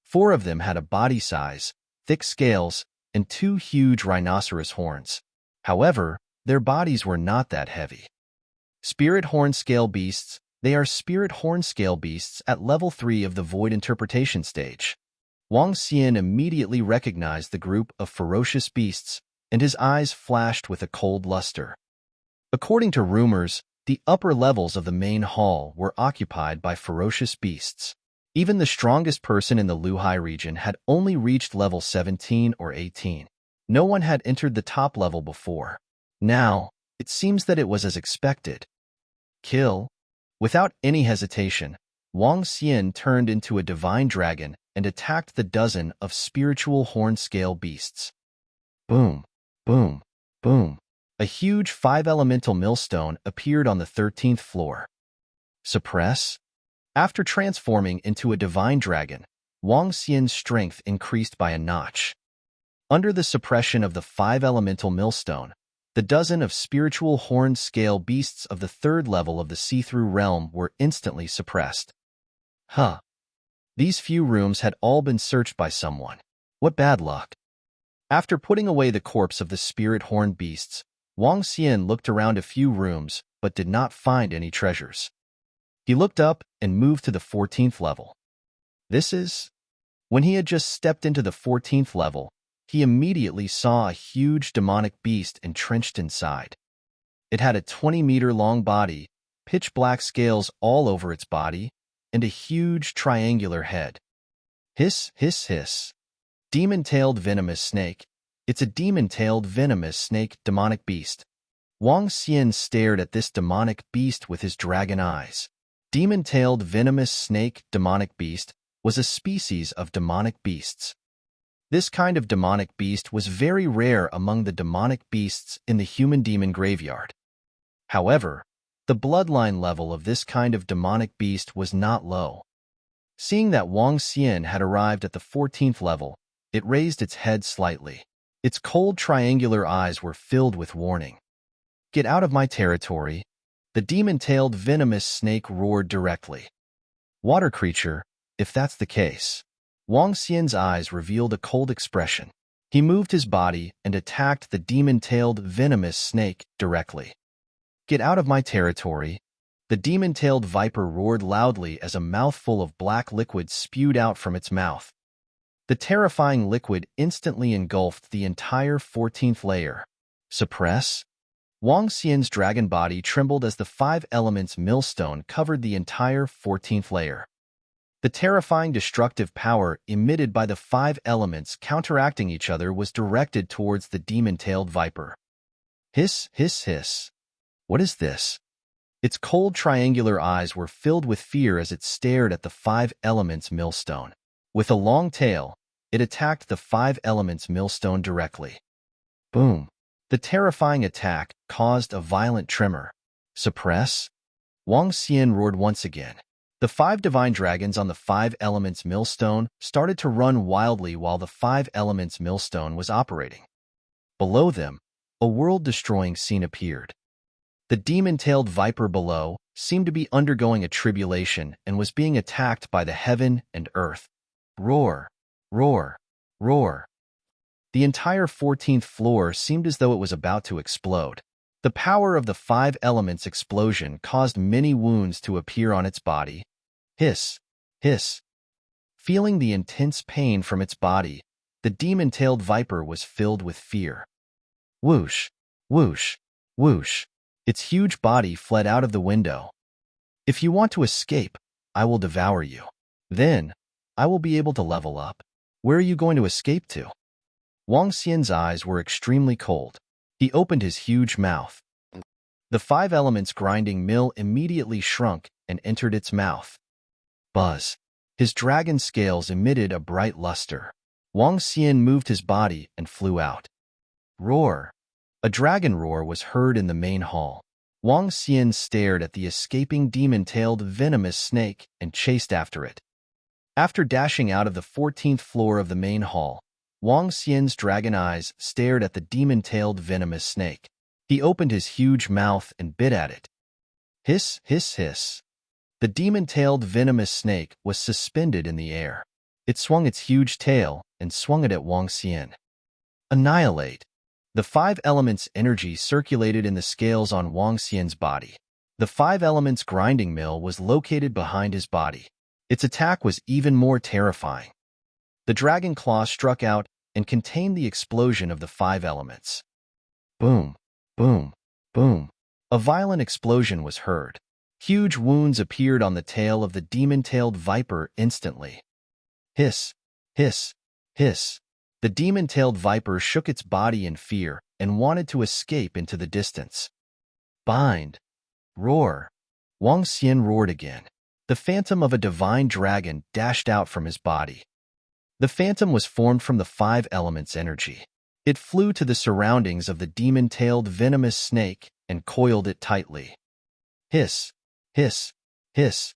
S1: 4 of them had a body size, thick scales, and 2 huge rhinoceros horns. However, their bodies were not that heavy. Spirit horn scale beasts. They are spirit horn scale beasts at level 3 of the void interpretation stage. Wang Xian immediately recognized the group of ferocious beasts, and his eyes flashed with a cold luster. According to rumors, the upper levels of the main hall were occupied by ferocious beasts. Even the strongest person in the Luhai region had only reached level 17 or 18. No one had entered the top level before. Now, it seems that it was as expected. Kill. Without any hesitation, Wang Xian turned into a divine dragon and attacked the dozen of spiritual horn-scale beasts. Boom, boom, boom. A huge 5-elemental millstone appeared on the 13th floor. Suppress? After transforming into a divine dragon, Wang Xian's strength increased by a notch. Under the suppression of the 5-elemental millstone, the dozen of spiritual horn-scale beasts of the 3rd level of the see-through realm were instantly suppressed. Huh. These few rooms had all been searched by someone. What bad luck. After putting away the corpse of the spirit horn beasts, Wang Xian looked around a few rooms but did not find any treasures. He looked up and moved to the 14th level. This is... When he had just stepped into the 14th level, he immediately saw a huge demonic beast entrenched inside. It had a 20-meter-long body, pitch-black scales all over its body, and a huge triangular head. Hiss, hiss, hiss. Demon-tailed venomous snake. It's a demon-tailed venomous snake demonic beast. Wang Xian stared at this demonic beast with his dragon eyes. Demon-tailed venomous snake demonic beast was a species of demonic beasts. This kind of demonic beast was very rare among the demonic beasts in the human demon graveyard. However, the bloodline level of this kind of demonic beast was not low. Seeing that Wang Xian had arrived at the 14th level, it raised its head slightly. Its cold triangular eyes were filled with warning. Get out of my territory, the demon-tailed venomous snake roared directly. Water creature, if that's the case. Wang Xian's eyes revealed a cold expression. He moved his body and attacked the demon-tailed venomous snake directly. Get out of my territory. The demon-tailed viper roared loudly as a mouthful of black liquid spewed out from its mouth. The terrifying liquid instantly engulfed the entire 14th layer. Suppress? Wang Xian's dragon body trembled as the 5 elements millstone covered the entire 14th layer. The terrifying destructive power emitted by the 5 elements counteracting each other was directed towards the demon-tailed viper. Hiss, hiss, hiss. What is this? Its cold triangular eyes were filled with fear as it stared at the 5 elements millstone. With a long tail, it attacked the 5 elements millstone directly. Boom. The terrifying attack caused a violent tremor. Suppress? Wang Xian roared once again. The 5 divine dragons on the 5 elements millstone started to run wildly while the 5 elements millstone was operating. Below them, a world-destroying scene appeared. The demon-tailed viper below seemed to be undergoing a tribulation and was being attacked by the heaven and earth. Roar, roar, roar. The entire 14th floor seemed as though it was about to explode. The power of the 5 elements explosion caused many wounds to appear on its body. Hiss, hiss. Feeling the intense pain from its body, the demon-tailed viper was filled with fear. Whoosh, whoosh, whoosh. Its huge body fled out of the window. If you want to escape, I will devour you. Then, I will be able to level up. Where are you going to escape to? Wang Xian's eyes were extremely cold. He opened his huge mouth. The five elements grinding mill immediately shrunk and entered its mouth. Buzz. His dragon scales emitted a bright luster. Wang Xian moved his body and flew out. Roar. A dragon roar was heard in the main hall. Wang Xian stared at the escaping demon-tailed venomous snake and chased after it. After dashing out of the 14th floor of the main hall, Wang Xian's dragon eyes stared at the demon-tailed venomous snake. He opened his huge mouth and bit at it. Hiss, hiss, hiss. The demon-tailed venomous snake was suspended in the air. It swung its huge tail and swung it at Wang Xian. Annihilate. The five elements' energy circulated in the scales on Wang Xian's body. The five elements grinding mill was located behind his body. Its attack was even more terrifying. The dragon claw struck out and contained the explosion of the five elements. Boom, boom, boom. A violent explosion was heard. Huge wounds appeared on the tail of the demon-tailed viper instantly. Hiss, hiss, hiss. The demon-tailed viper shook its body in fear and wanted to escape into the distance. Bind. Roar. Wang Xian roared again. The phantom of a divine dragon dashed out from his body. The phantom was formed from the five elements' energy. It flew to the surroundings of the demon-tailed venomous snake and coiled it tightly. Hiss, hiss, hiss.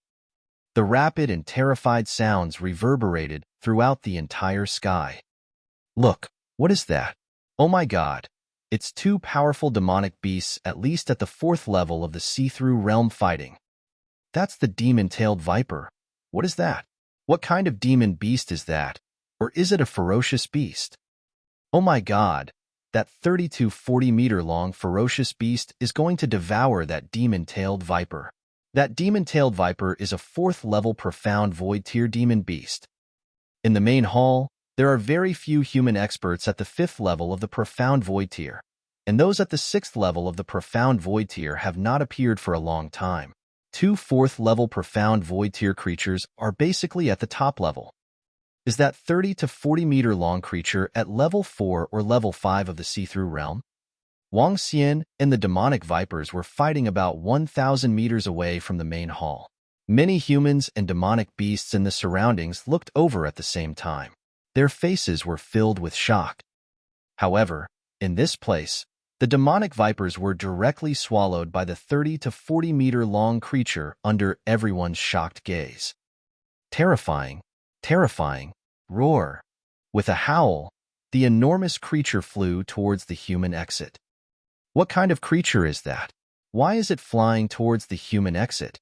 S1: The rapid and terrified sounds reverberated throughout the entire sky. Look, what is that? Oh my God! It's two powerful demonic beasts at least at the 4th level of the see-through realm fighting. That's the demon-tailed viper. What is that? What kind of demon beast is that? Or is it a ferocious beast? Oh my God! That 30 to 40 meter long ferocious beast is going to devour that demon-tailed viper. That demon-tailed viper is a 4th level profound void tier demon beast. In the main hall, there are very few human experts at the 5th level of the profound void tier, and those at the 6th level of the profound void tier have not appeared for a long time. Two 4th level profound void tier creatures are basically at the top level. Is that 30 to 40 meter long creature at level 4 or level 5 of the see-through realm? Wang Xian and the demonic vipers were fighting about 1,000 meters away from the main hall. Many humans and demonic beasts in the surroundings looked over at the same time. Their faces were filled with shock. However, in this place, the demonic vipers were directly swallowed by the 30 to 40 meter long creature under everyone's shocked gaze. Terrifying, terrifying, roar. With a howl, the enormous creature flew towards the human exit. What kind of creature is that? Why is it flying towards the human exit?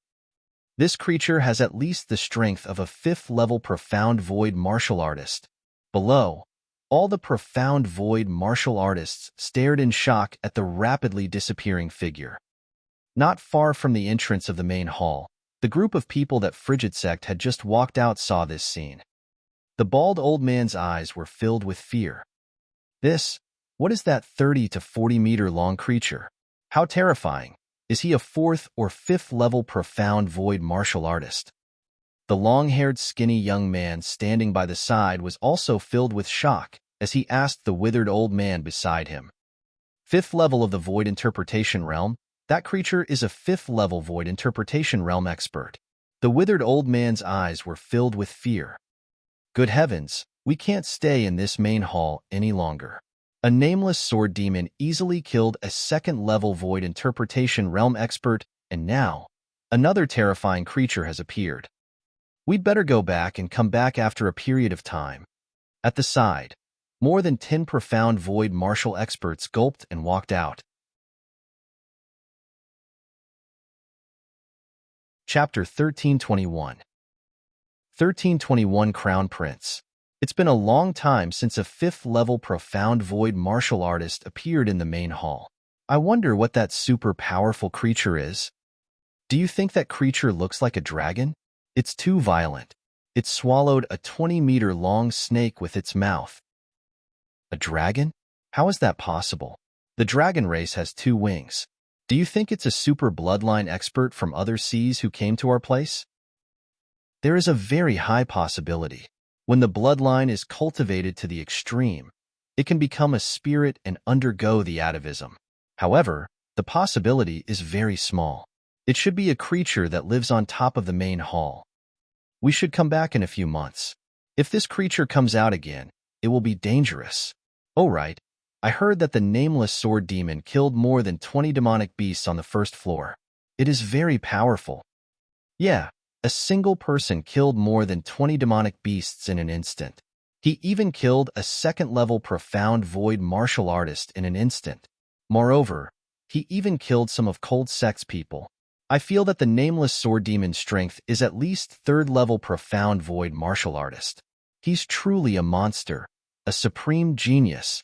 S1: This creature has at least the strength of a 5th level profound void martial artist. Below, all the profound void martial artists stared in shock at the rapidly disappearing figure. Not far from the entrance of the main hall, the group of people that Frigid Sect had just walked out saw this scene. The bald old man's eyes were filled with fear. What is that 30 to 40 meter long creature? How terrifying! Is he a 4th or 5th level profound void martial artist? The long-haired skinny young man standing by the side was also filled with shock as he asked the withered old man beside him. 5th level of the void interpretation realm, that creature is a 5th level void interpretation realm expert. The withered old man's eyes were filled with fear. Good heavens, we can't stay in this main hall any longer. A nameless sword demon easily killed a 2nd level void interpretation realm expert, and now, another terrifying creature has appeared. We'd better go back and come back after a period of time. At the side, more than 10 profound void martial experts gulped and walked out. Chapter 1321. 1321 Crown Prince. It's been a long time since a 5th level profound void martial artist appeared in the main hall. I wonder what that super powerful creature is. Do you think that creature looks like a dragon? It's too violent. It swallowed a 20-meter long snake with its mouth. A dragon? How is that possible? The dragon race has 2 wings. Do you think it's a super bloodline expert from other seas who came to our place? There is a very high possibility. When the bloodline is cultivated to the extreme, it can become a spirit and undergo the atavism. However, the possibility is very small. It should be a creature that lives on top of the main hall. We should come back in a few months. If this creature comes out again, it will be dangerous. Oh right, I heard that the nameless sword demon killed more than 20 demonic beasts on the first floor. It is very powerful. Yeah, a single person killed more than 20 demonic beasts in an instant. He even killed a second-level profound void martial artist in an instant. Moreover, he even killed some of Cold Sect's people. I feel that the nameless sword demon's strength is at least third-level profound void martial artist. He's truly a monster, a supreme genius.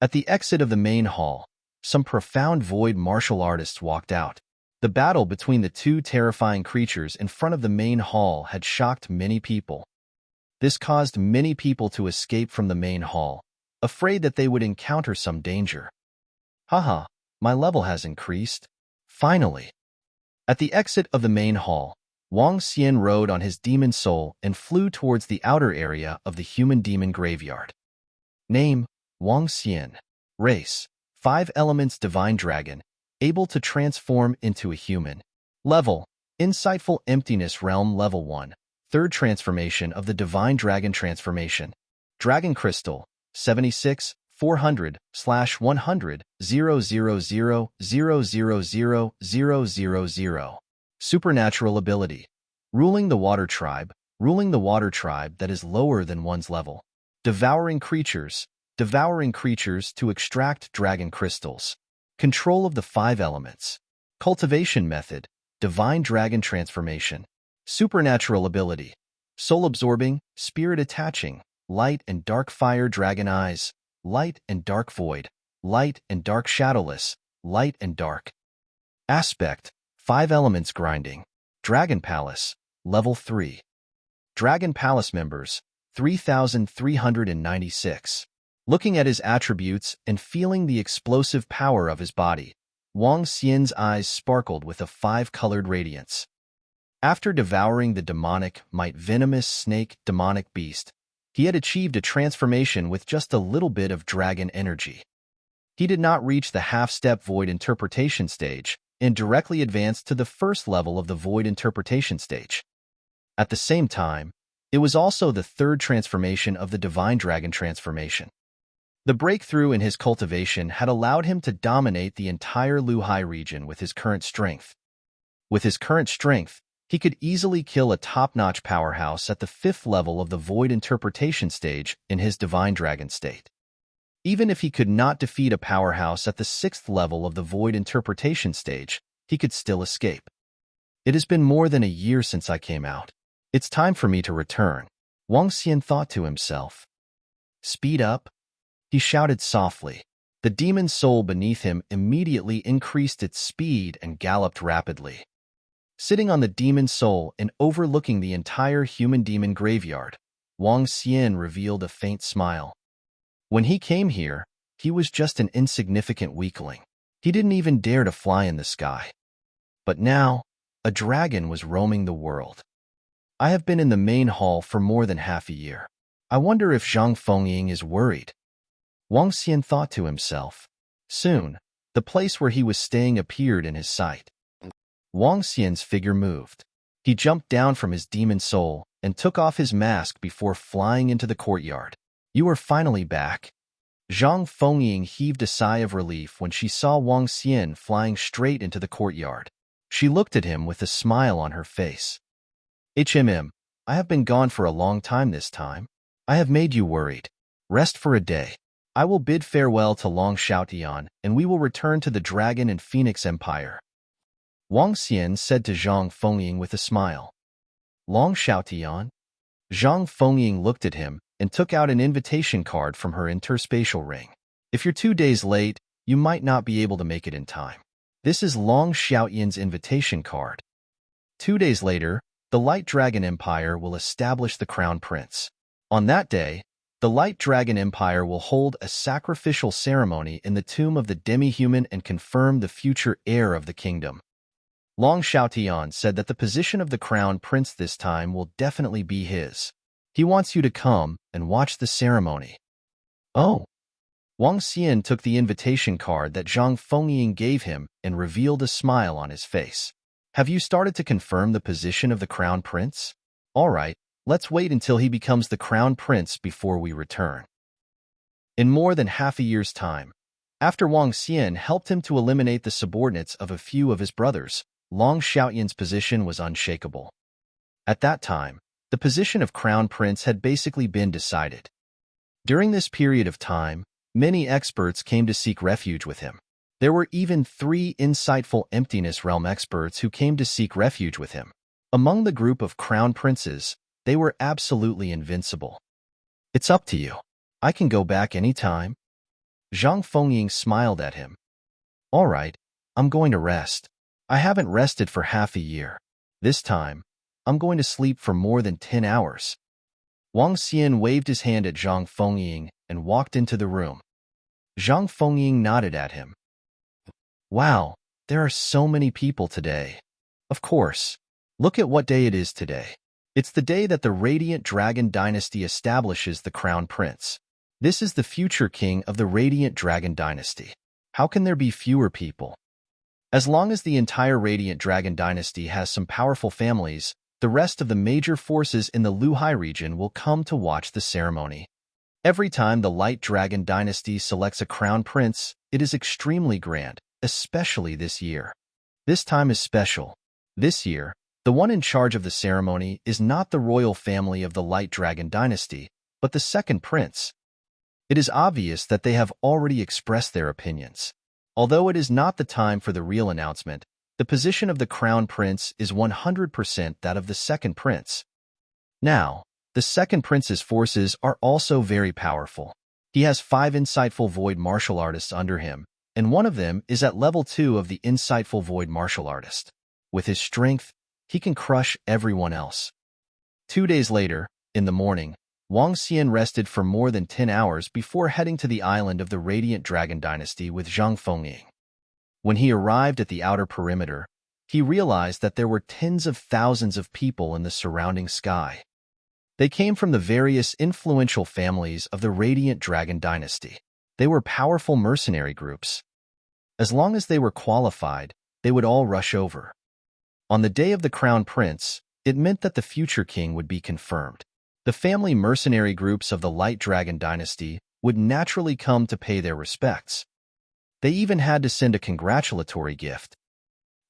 S1: At the exit of the main hall, some profound void martial artists walked out. The battle between the two terrifying creatures in front of the main hall had shocked many people. This caused many people to escape from the main hall, afraid that they would encounter some danger. Haha, my level has increased. Finally. At the exit of the main hall, Wang Xian rode on his demon soul and flew towards the outer area of the human demon graveyard. Name, Wang Xian. Race, 5 elements divine dragon, able to transform into a human. Level, insightful emptiness realm level 1, third transformation of the divine dragon transformation. Dragon crystal, 76, 400/100 000000000. Supernatural ability. Ruling the water tribe that is lower than one's level. Devouring creatures to extract dragon crystals. Control of the 5 elements. Cultivation method, divine dragon transformation. Supernatural ability. Soul absorbing, spirit attaching, light and dark fire dragon eyes, light and dark void, light and dark shadowless, light and dark. Aspect, 5 elements grinding. Dragon Palace, level 3. Dragon Palace members, 3,396. Looking at his attributes and feeling the explosive power of his body, Wang Xian's eyes sparkled with a 5-colored radiance. After devouring the demonic, venomous snake demonic beast, he had achieved a transformation with just a little bit of dragon energy. He did not reach the half-step void interpretation stage and directly advanced to the first level of the void interpretation stage. At the same time, it was also the third transformation of the divine dragon transformation. The breakthrough in his cultivation had allowed him to dominate the entire Luhai region with his current strength. With his current strength, he could easily kill a top-notch powerhouse at the 5th level of the void interpretation stage in his divine dragon state. Even if he could not defeat a powerhouse at the 6th level of the void interpretation stage, he could still escape. It has been more than a year since I came out. It's time for me to return, Wang Xian thought to himself. Speed up, he shouted softly. The demon soul beneath him immediately increased its speed and galloped rapidly. Sitting on the demon soul and overlooking the entire human demon graveyard, Wang Xian revealed a faint smile. When he came here, he was just an insignificant weakling. He didn't even dare to fly in the sky. But now, a dragon was roaming the world. I have been in the main hall for more than half a year. I wonder if Zhang Fengying is worried. Wang Xian thought to himself. Soon, the place where he was staying appeared in his sight. Wang Xian's figure moved. He jumped down from his demon soul and took off his mask before flying into the courtyard. You are finally back. Zhang Fengying heaved a sigh of relief when she saw Wang Xian flying straight into the courtyard. She looked at him with a smile on her face. I have been gone for a long time this time. I have made you worried. Rest for a day. I will bid farewell to Long Xiaotian, and we will return to the Dragon and Phoenix Empire. Wang Xian said to Zhang Fengying with a smile. Long Xiaotian? Zhang Fengying looked at him and took out an invitation card from her interspatial ring. If you're 2 days late, you might not be able to make it in time. This is Long Xiaotian's invitation card. 2 days later, the Light Dragon Empire will establish the Crown Prince. On that day, the Light Dragon Empire will hold a sacrificial ceremony in the tomb of the demi-human and confirm the future heir of the kingdom. Long Xiaotian said that the position of the Crown Prince this time will definitely be his. He wants you to come and watch the ceremony. Oh. Wang Xian took the invitation card that Zhang Fengying gave him and revealed a smile on his face. Have you started to confirm the position of the crown prince? All right, let's wait until he becomes the crown prince before we return. In more than half a year's time, after Wang Xian helped him to eliminate the subordinates of a few of his brothers, Long Xiaoyan's position was unshakable. At that time, the position of crown prince had basically been decided. During this period of time, many experts came to seek refuge with him. There were even 3 insightful emptiness realm experts who came to seek refuge with him. Among the group of crown princes, they were absolutely invincible. It's up to you. I can go back any time. Zhang Fengying smiled at him. All right, I'm going to rest. I haven't rested for half a year. This time, I'm going to sleep for more than 10 hours. Wang Xian waved his hand at Zhang Fengying and walked into the room. Zhang Fengying nodded at him. Wow, there are so many people today. Of course. Look at what day it is today. It's the day that the Radiant Dragon Dynasty establishes the Crown Prince. This is the future king of the Radiant Dragon Dynasty. How can there be fewer people? As long as the entire Radiant Dragon Dynasty has some powerful families, the rest of the major forces in the Luhai region will come to watch the ceremony. Every time the Light Dragon Dynasty selects a crown prince, it is extremely grand, especially this year. This time is special. This year, the one in charge of the ceremony is not the royal family of the Light Dragon Dynasty, but the second prince. It is obvious that they have already expressed their opinions. Although it is not the time for the real announcement, the position of the crown prince is 100% that of the second prince. Now, the second prince's forces are also very powerful. He has 5 insightful void martial artists under him, and one of them is at level 2 of the insightful void martial artist. With his strength, he can crush everyone else. 2 days later, in the morning, Wang Xian rested for more than 10 hours before heading to the island of the Radiant Dragon Dynasty with Zhang Fengying. When he arrived at the outer perimeter, he realized that there were tens of thousands of people in the surrounding sky. They came from the various influential families of the Radiant Dragon Dynasty. They were powerful mercenary groups. As long as they were qualified, they would all rush over. On the day of the Crown Prince, it meant that the future king would be confirmed. The family mercenary groups of the Light Dragon Dynasty would naturally come to pay their respects. They even had to send a congratulatory gift.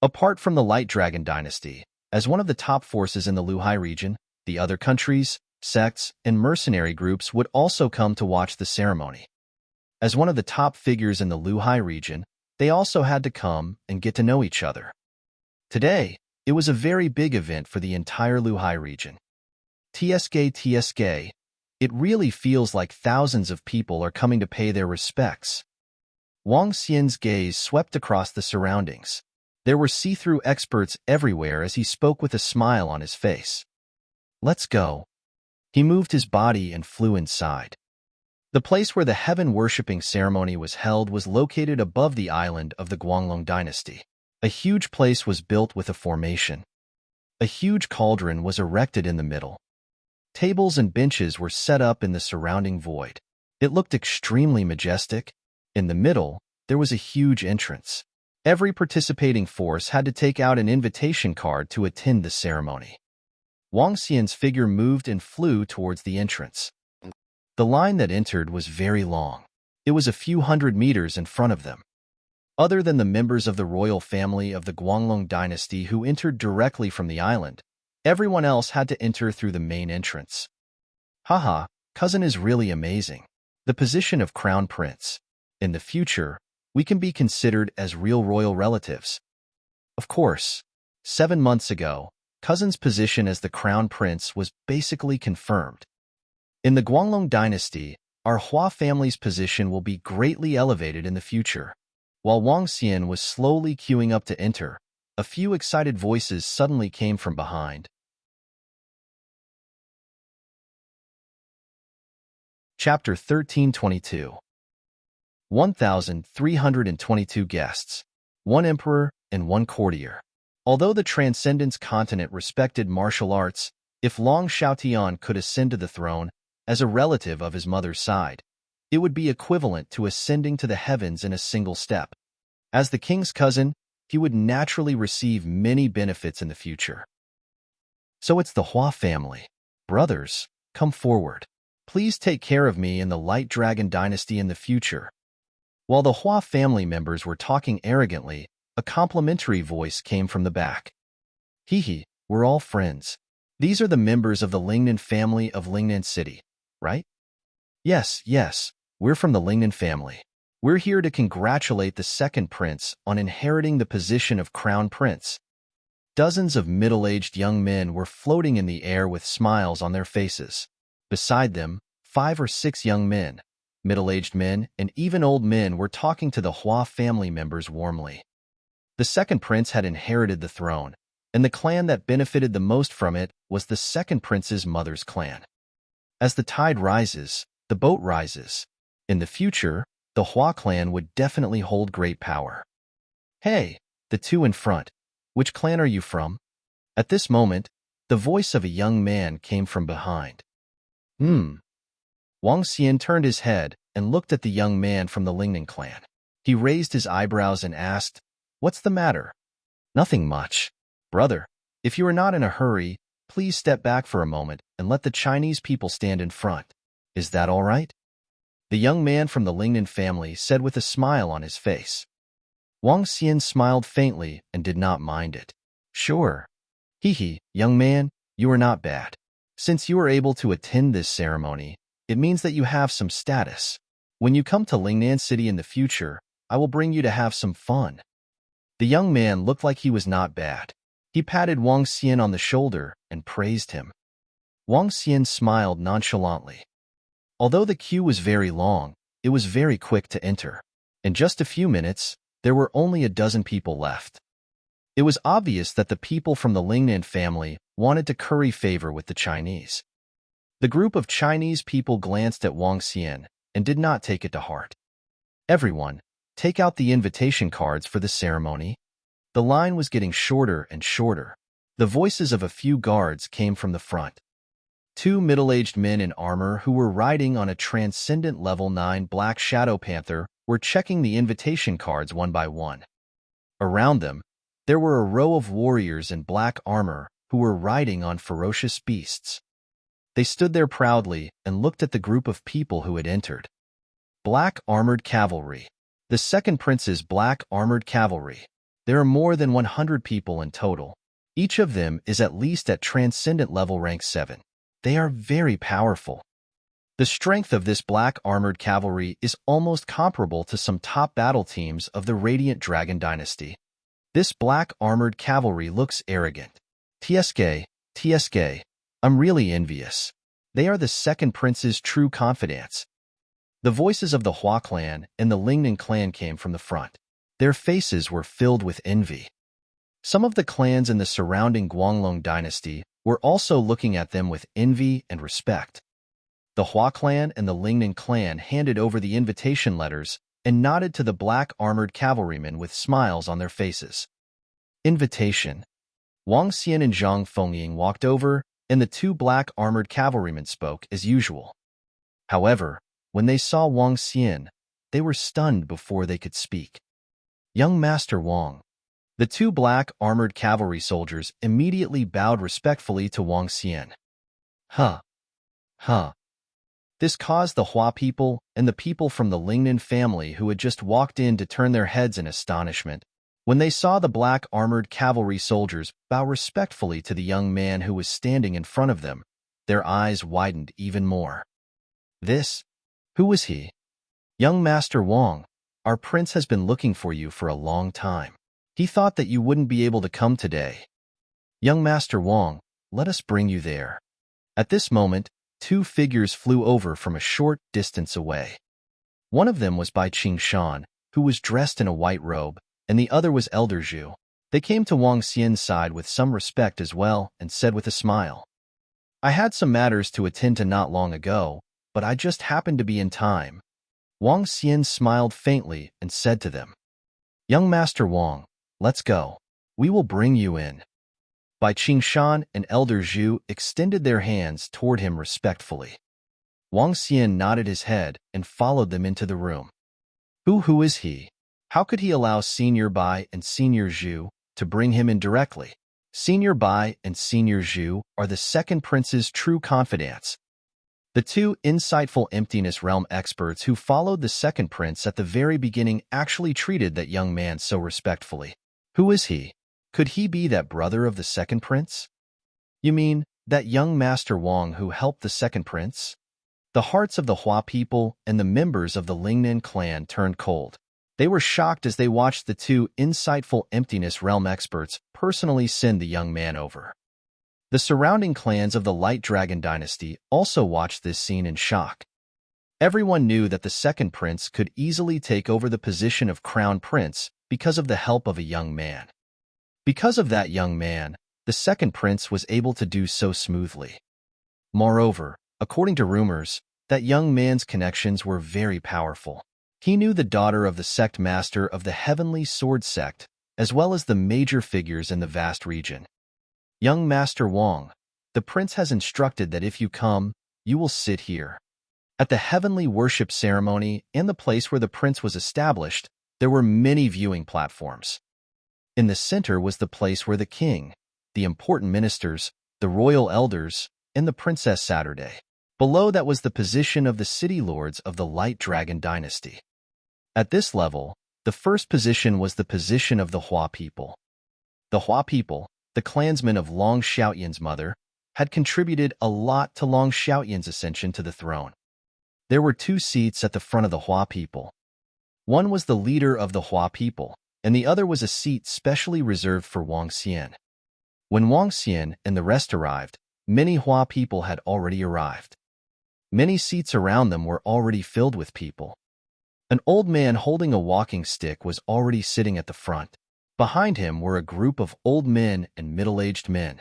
S1: Apart from the Light Dragon Dynasty, as one of the top forces in the Luhai region, the other countries, sects, and mercenary groups would also come to watch the ceremony. As one of the top figures in the Luhai region, they also had to come and get to know each other. Today, it was a very big event for the entire Luhai region. TSK, it really feels like thousands of people are coming to pay their respects. Wang Xian's gaze swept across the surroundings. There were see-through experts everywhere as he spoke with a smile on his face. Let's go. He moved his body and flew inside. The place where the heaven-worshipping ceremony was held was located above the island of the Guanglong dynasty. A huge place was built with a formation. A huge cauldron was erected in the middle. Tables and benches were set up in the surrounding void. It looked extremely majestic. In the middle, there was a huge entrance. Every participating force had to take out an invitation card to attend the ceremony. Wang Xian's figure moved and flew towards the entrance. The line that entered was very long. It was a few hundred meters in front of them. Other than the members of the royal family of the Guanglong dynasty who entered directly from the island, everyone else had to enter through the main entrance. Haha, cousin is really amazing. The position of crown prince. In the future, we can be considered as real royal relatives. Of course, 7 months ago, cousin's position as the crown prince was basically confirmed. In the Guanglong dynasty, our Hua family's position will be greatly elevated in the future. While Wang Xian was slowly queuing up to enter, a few excited voices suddenly came from behind. Chapter 1322. 1,322 guests, 1 emperor and 1 courtier. Although the Transcendence continent respected martial arts, if Long Xiaotian could ascend to the throne as a relative of his mother's side, It would be equivalent to ascending to the heavens in a single step. As the king's cousin, he would naturally receive many benefits in the future. So it's the Hua family. Brothers, come forward. Please take care of me and the Light Dragon dynasty in the future. While the Hua family members were talking arrogantly, a complimentary voice came from the back. Hee, we're all friends. These are the members of the Lingnan family of Lingnan City, right? Yes, we're from the Lingnan family. We're here to congratulate the second prince on inheriting the position of crown prince. Dozens of middle-aged young men were floating in the air with smiles on their faces. Beside them, 5 or 6 young men, middle-aged men, and even old men were talking to the Hua family members warmly. The second prince had inherited the throne, and the clan that benefited the most from it was the second prince's mother's clan. As the tide rises, the boat rises. In the future, the Hua clan would definitely hold great power. Hey, the two in front, which clan are you from? At this moment, the voice of a young man came from behind. Wang Xian turned his head and looked at the young man from the Lingnan clan. He raised his eyebrows and asked, "What's the matter?" "Nothing much. Brother, if you are not in a hurry, please step back for a moment and let the Chinese people stand in front. Is that all right?" The young man from the Lingnan family said with a smile on his face. Wang Xian smiled faintly and did not mind it. "Sure. Young man, you are not bad. Since you are able to attend this ceremony, it means that you have some status. When you come to Lingnan City in the future, I will bring you to have some fun." The young man looked like he was not bad. He patted Wang Xian on the shoulder and praised him. Wang Xian smiled nonchalantly. Although the queue was very long, it was very quick to enter. In just a few minutes, there were only a dozen people left. It was obvious that the people from the Lingnan family wanted to curry favor with the Chinese. The group of Chinese people glanced at Wang Xian and did not take it to heart. "Everyone, take out the invitation cards for the ceremony." The line was getting shorter and shorter. The voices of a few guards came from the front. 2 middle-aged men in armor who were riding on a transcendent level 9 black shadow panther were checking the invitation cards one by one. Around them, there were a row of warriors in black armor who were riding on ferocious beasts. They stood there proudly and looked at the group of people who had entered. Black armored cavalry. The second prince's black armored cavalry. There are more than 100 people in total. Each of them is at least at transcendent level rank 7. They are very powerful. The strength of this black armored cavalry is almost comparable to some top battle teams of the Radiant Dragon Dynasty. This black armored cavalry looks arrogant. TSK, I'm really envious. They are the second prince's true confidants. The voices of the Hua clan and the Lingnan clan came from the front. Their faces were filled with envy. Some of the clans in the surrounding Guanglong dynasty were also looking at them with envy and respect. The Hua clan and the Lingnan clan handed over the invitation letters and nodded to the black armored cavalrymen with smiles on their faces. Invitation. Wang Xian and Zhang Fengying walked over, and the 2 black armored cavalrymen spoke as usual. However, when they saw Wang Xian, they were stunned before they could speak. "Young Master Wang." The 2 black armored cavalry soldiers immediately bowed respectfully to Wang Xian. Huh. This caused the Hua people and the people from the Lingnan family who had just walked in to turn their heads in astonishment. When they saw the black armored cavalry soldiers bow respectfully to the young man who was standing in front of them, their eyes widened even more. Who was he? "Young Master Wang, our prince has been looking for you for a long time. He thought that you wouldn't be able to come today. Young Master Wang, let us bring you there." At this moment, 2 figures flew over from a short distance away. One of them was Bai Qingshan, who was dressed in a white robe, and the other was Elder Zhu. They came to Wang Xian's side with some respect as well and said with a smile, "I had some matters to attend to not long ago, but I just happened to be in time." Wang Xian smiled faintly and said to them, "Young Master Wang, let's go. We will bring you in." Bai Qingshan and Elder Zhu extended their hands toward him respectfully. Wang Xian nodded his head and followed them into the room. Who is he? How could he allow Senior Bai and Senior Zhu to bring him in directly? Senior Bai and Senior Zhu are the second prince's true confidants, the two insightful emptiness realm experts who followed the second prince at the very beginning actually treated that young man so respectfully. Who is he? Could he be that brother of the second prince? You mean, that young Master Wang who helped the second prince? The hearts of the Hua people and the members of the Lingnan clan turned cold. They were shocked as they watched the two insightful emptiness realm experts personally send the young man over. The surrounding clans of the Light Dragon dynasty also watched this scene in shock. Everyone knew that the second prince could easily take over the position of crown prince because of the help of a young man. Because of that young man, the second prince was able to do so smoothly. Moreover, according to rumors, that young man's connections were very powerful. He knew the daughter of the sect master of the Heavenly Sword sect, as well as the major figures in the vast region. Young Master Wang, the prince has instructed that if you come, you will sit here. At the heavenly worship ceremony and the place where the prince was established, there were many viewing platforms. In the center was the place where the king, the important ministers, the royal elders, and the Princess Saturday. Below that was the position of the city lords of the Light Dragon dynasty. At this level, the first position was the position of the Hua people. The Hua people, the clansmen of Long Xiaoyan's mother, had contributed a lot to Long Xiaoyan's ascension to the throne. There were two seats at the front of the Hua people. One was the leader of the Hua people, and the other was a seat specially reserved for Wang Xian. When Wang Xian and the rest arrived, many Hua people had already arrived. Many seats around them were already filled with people. An old man holding a walking stick was already sitting at the front. Behind him were a group of old men and middle-aged men.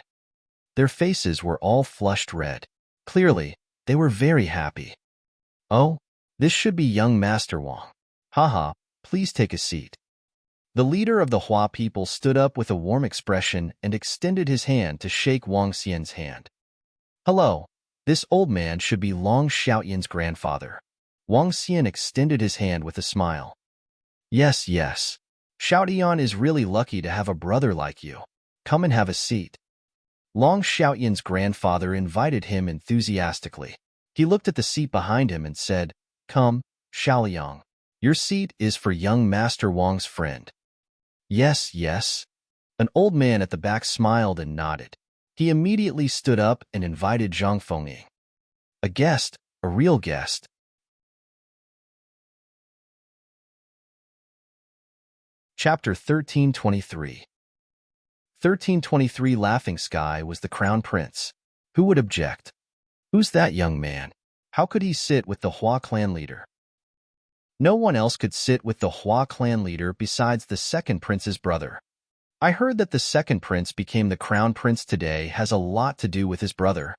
S1: Their faces were all flushed red. Clearly, they were very happy. Oh, this should be young Master Wang. Haha, please take a seat. The leader of the Hua people stood up with a warm expression and extended his hand to shake Wang Xian's hand. Hello, this old man should be Long Xiaoyan's grandfather. Wang Xian extended his hand with a smile. Yes. Xiaoyan is really lucky to have a brother like you. Come and have a seat. Long Xiaoyan's grandfather invited him enthusiastically. He looked at the seat behind him and said, Come, Xiaoliang. Your seat is for young Master Wang's friend. Yes. An old man at the back smiled and nodded. He immediately stood up and invited Zhang Fengying. A guest, a real guest. Chapter 1323. 1323 Laughing Sky was the crown prince. Who would object? Who's that young man? How could he sit with the Hua clan leader? No one else could sit with the Hua clan leader besides the second prince's brother. I heard that the second prince became the crown prince today has a lot to do with his brother.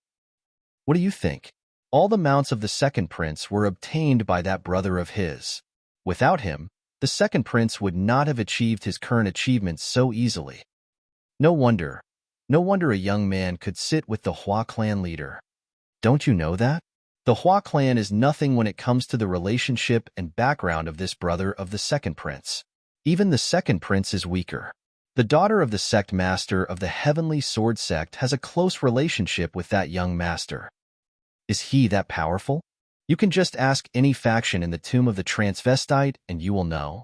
S1: What do you think? All the mounts of the second prince were obtained by that brother of his. Without him, the second prince would not have achieved his current achievements so easily. No wonder a young man could sit with the Hua clan leader. Don't you know that? The Hua clan is nothing when it comes to the relationship and background of this brother of the second prince. Even the second prince is weaker. The daughter of the sect master of the Heavenly Sword sect has a close relationship with that young master. Is he that powerful? You can just ask any faction in the Tomb of the Transvestite and you will know.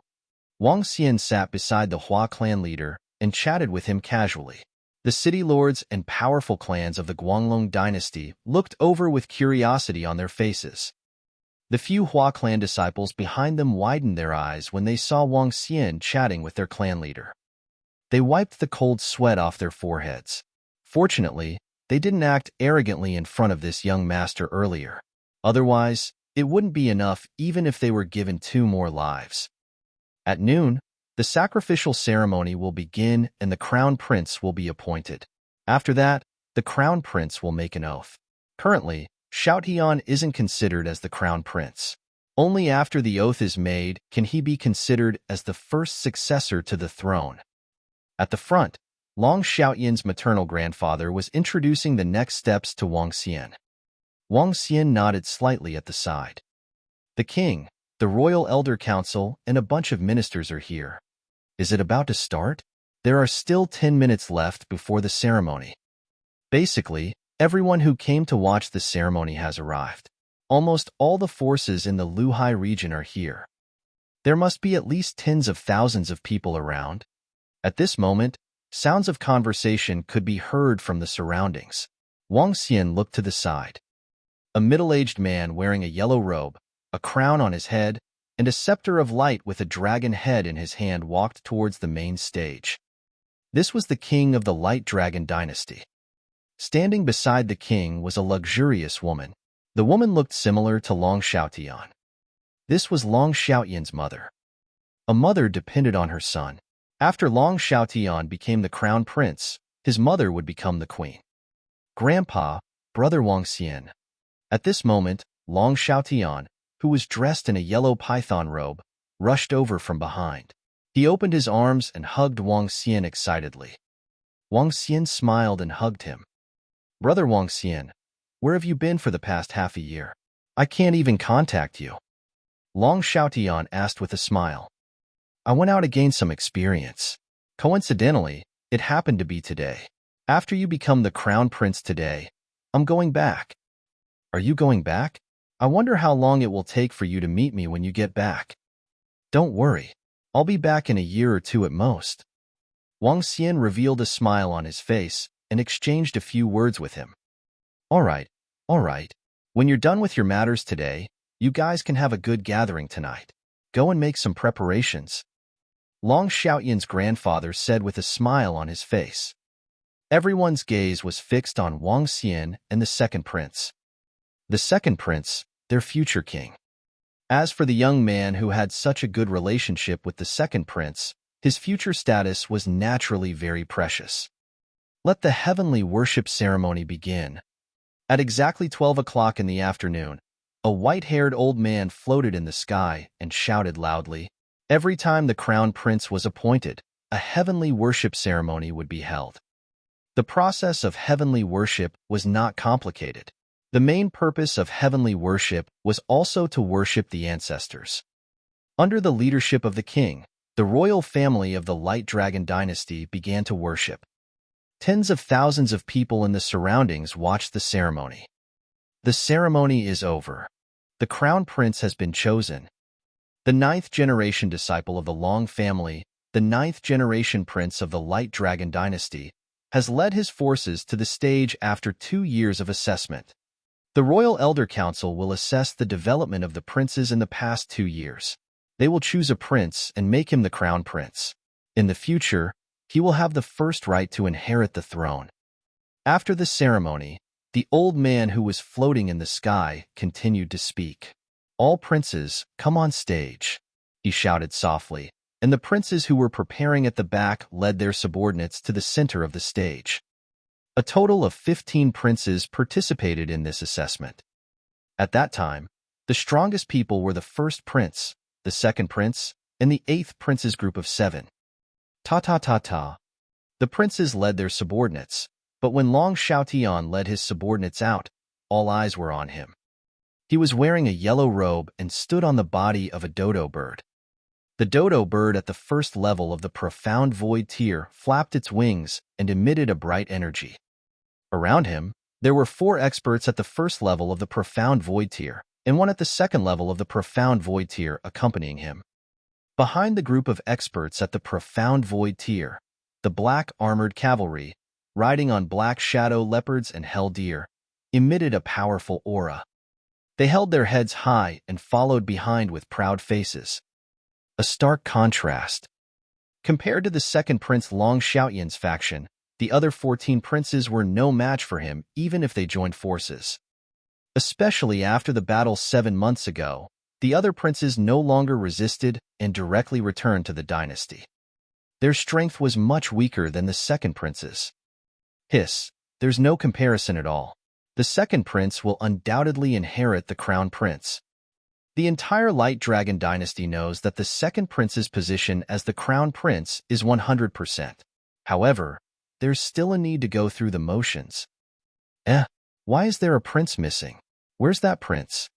S1: Wang Xian sat beside the Hua clan leader and chatted with him casually. The city lords and powerful clans of the Guanglong dynasty looked over with curiosity on their faces. The few Hua clan disciples behind them widened their eyes when they saw Wang Xian chatting with their clan leader. They wiped the cold sweat off their foreheads. Fortunately, they didn't act arrogantly in front of this young master earlier. Otherwise, it wouldn't be enough even if they were given 2 more lives. At noon, the sacrificial ceremony will begin and the crown prince will be appointed. After that, the crown prince will make an oath. Currently, Xiaotian isn't considered as the crown prince. Only after the oath is made can he be considered as the first successor to the throne. At the front, Long Xiaoyan's maternal grandfather was introducing the next steps to Wang Xian. Wang Xian nodded slightly at the side. The king, the royal elder council, and a bunch of ministers are here. Is it about to start? There are still 10 minutes left before the ceremony. Basically, everyone who came to watch the ceremony has arrived. Almost all the forces in the Luhai region are here. There must be at least tens of thousands of people around. At this moment, sounds of conversation could be heard from the surroundings. Wang Xian looked to the side. A middle-aged man wearing a yellow robe, a crown on his head, and a scepter of light with a dragon head in his hand walked towards the main stage. This was the king of the Light Dragon dynasty. Standing beside the king was a luxurious woman. The woman looked similar to Long Xiaotian. This was Long Xiaotian's mother. A mother depended on her son. After Long Xiaotian became the crown prince, his mother would become the queen. Grandpa, brother Wang Xian. At this moment, Long Xiaotian, who was dressed in a yellow python robe, rushed over from behind. He opened his arms and hugged Wang Xian excitedly. Wang Xian smiled and hugged him. Brother Wang Xian, where have you been for the past half a year? I can't even contact you. Long Xiaotian asked with a smile. I went out to gain some experience. Coincidentally, it happened to be today. After you become the crown prince today, I'm going back. Are you going back? I wonder how long it will take for you to meet me when you get back. Don't worry. I'll be back in a year or two at most. Wang Xian revealed a smile on his face and exchanged a few words with him. All right. When you're done with your matters today, you guys can have a good gathering tonight. Go and make some preparations. Long Xiaotian's grandfather said with a smile on his face. Everyone's gaze was fixed on Wang Xian and the second prince. The second prince, their future king. As for the young man who had such a good relationship with the second prince, his future status was naturally very precious. Let the heavenly worship ceremony begin. At exactly 12 o'clock in the afternoon, a white-haired old man floated in the sky and shouted loudly. Every time the crown prince was appointed, a heavenly worship ceremony would be held. The process of heavenly worship was not complicated. The main purpose of heavenly worship was also to worship the ancestors. Under the leadership of the king, the royal family of the Light Dragon dynasty began to worship. Tens of thousands of people in the surroundings watched the ceremony. The ceremony is over. The crown prince has been chosen. The 9th-generation disciple of the Long family, the 9th-generation prince of the Light Dragon dynasty, has led his forces to the stage after 2 years of assessment. The Royal Elder Council will assess the development of the princes in the past 2 years. They will choose a prince and make him the crown prince. In the future, he will have the first right to inherit the throne. After the ceremony, the old man who was floating in the sky continued to speak. All princes, come on stage, he shouted softly, and the princes who were preparing at the back led their subordinates to the center of the stage. A total of 15 princes participated in this assessment. At that time, the strongest people were the first prince, the second prince, and the 8th prince's group of 7. Ta. The princes led their subordinates, but when Long Xiaotian led his subordinates out, all eyes were on him. He was wearing a yellow robe and stood on the body of a dodo bird. The dodo bird at the first level of the profound void tier flapped its wings and emitted a bright energy. Around him, there were 4 experts at the first level of the profound void tier, and 1 at the second level of the profound void tier accompanying him. Behind the group of experts at the profound void tier, the black armored cavalry, riding on black shadow leopards and hell deer, emitted a powerful aura. They held their heads high and followed behind with proud faces. A stark contrast. Compared to the second prince Long Xiaotian's faction, the other 14 princes were no match for him even if they joined forces. Especially after the battle 7 months ago, the other princes no longer resisted and directly returned to the dynasty. Their strength was much weaker than the second prince's. Hiss, there's no comparison at all. The second prince will undoubtedly inherit the crown prince. The entire Light Dragon dynasty knows that the second prince's position as the crown prince is 100%. However, there's still a need to go through the motions. Why is there a prince missing? Where's that prince?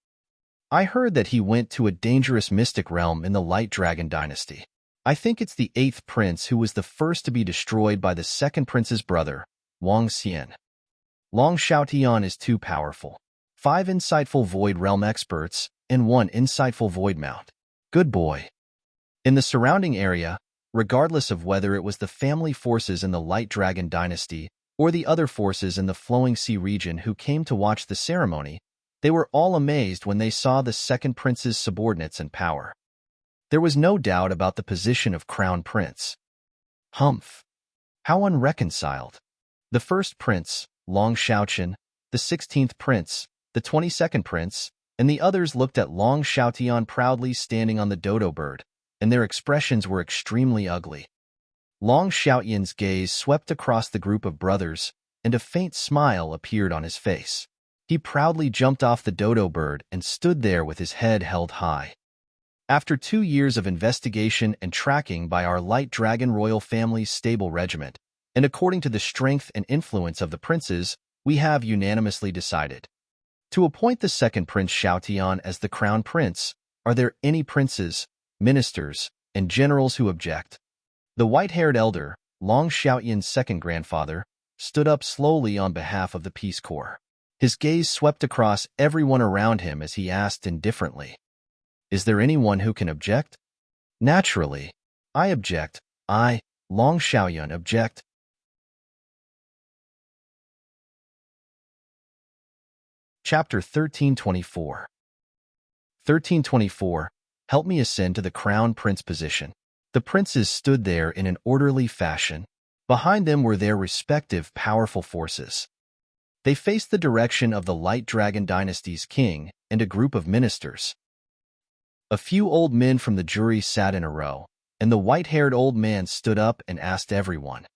S1: I heard that he went to a dangerous mystic realm in the Light Dragon Dynasty. I think it's the 8th prince who was the first to be destroyed by the 2nd prince's brother, Wang Xian. Long Xiaotian is too powerful. 5 insightful Void Realm experts and 1 insightful Void Mount. Good boy. In the surrounding area, regardless of whether it was the family forces in the Light Dragon Dynasty or the other forces in the Flowing Sea region who came to watch the ceremony, they were all amazed when they saw the 2nd prince's subordinates and power. There was no doubt about the position of Crown Prince. Humph! How unreconciled. The 1st prince, Long Xiaotian, the 16th prince, the 22nd prince, and the others looked at Long Xiaotian proudly standing on the dodo bird, and their expressions were extremely ugly. Long Xiaotian's gaze swept across the group of brothers, and a faint smile appeared on his face. He proudly jumped off the dodo bird and stood there with his head held high. After 2 years of investigation and tracking by our Light Dragon Royal Family's stable regiment, and according to the strength and influence of the princes, we have unanimously decided to appoint the 2nd Prince Xiaotian as the Crown Prince. Are there any princes, ministers, and generals who object? The white-haired elder, Long Xiaotian's 2nd grandfather, stood up slowly on behalf of the Peace Corps. His gaze swept across everyone around him as he asked indifferently, "Is there anyone who can object?" "Naturally. I object. I, Long Xiaoyan, object." Chapter 1324. 1324. Help me ascend to the Crown Prince position. The princes stood there in an orderly fashion. Behind them were their respective powerful forces. They faced the direction of the Light Dragon Dynasty's king and a group of ministers. A few old men from the jury sat in a row, and the white-haired old man stood up and asked everyone.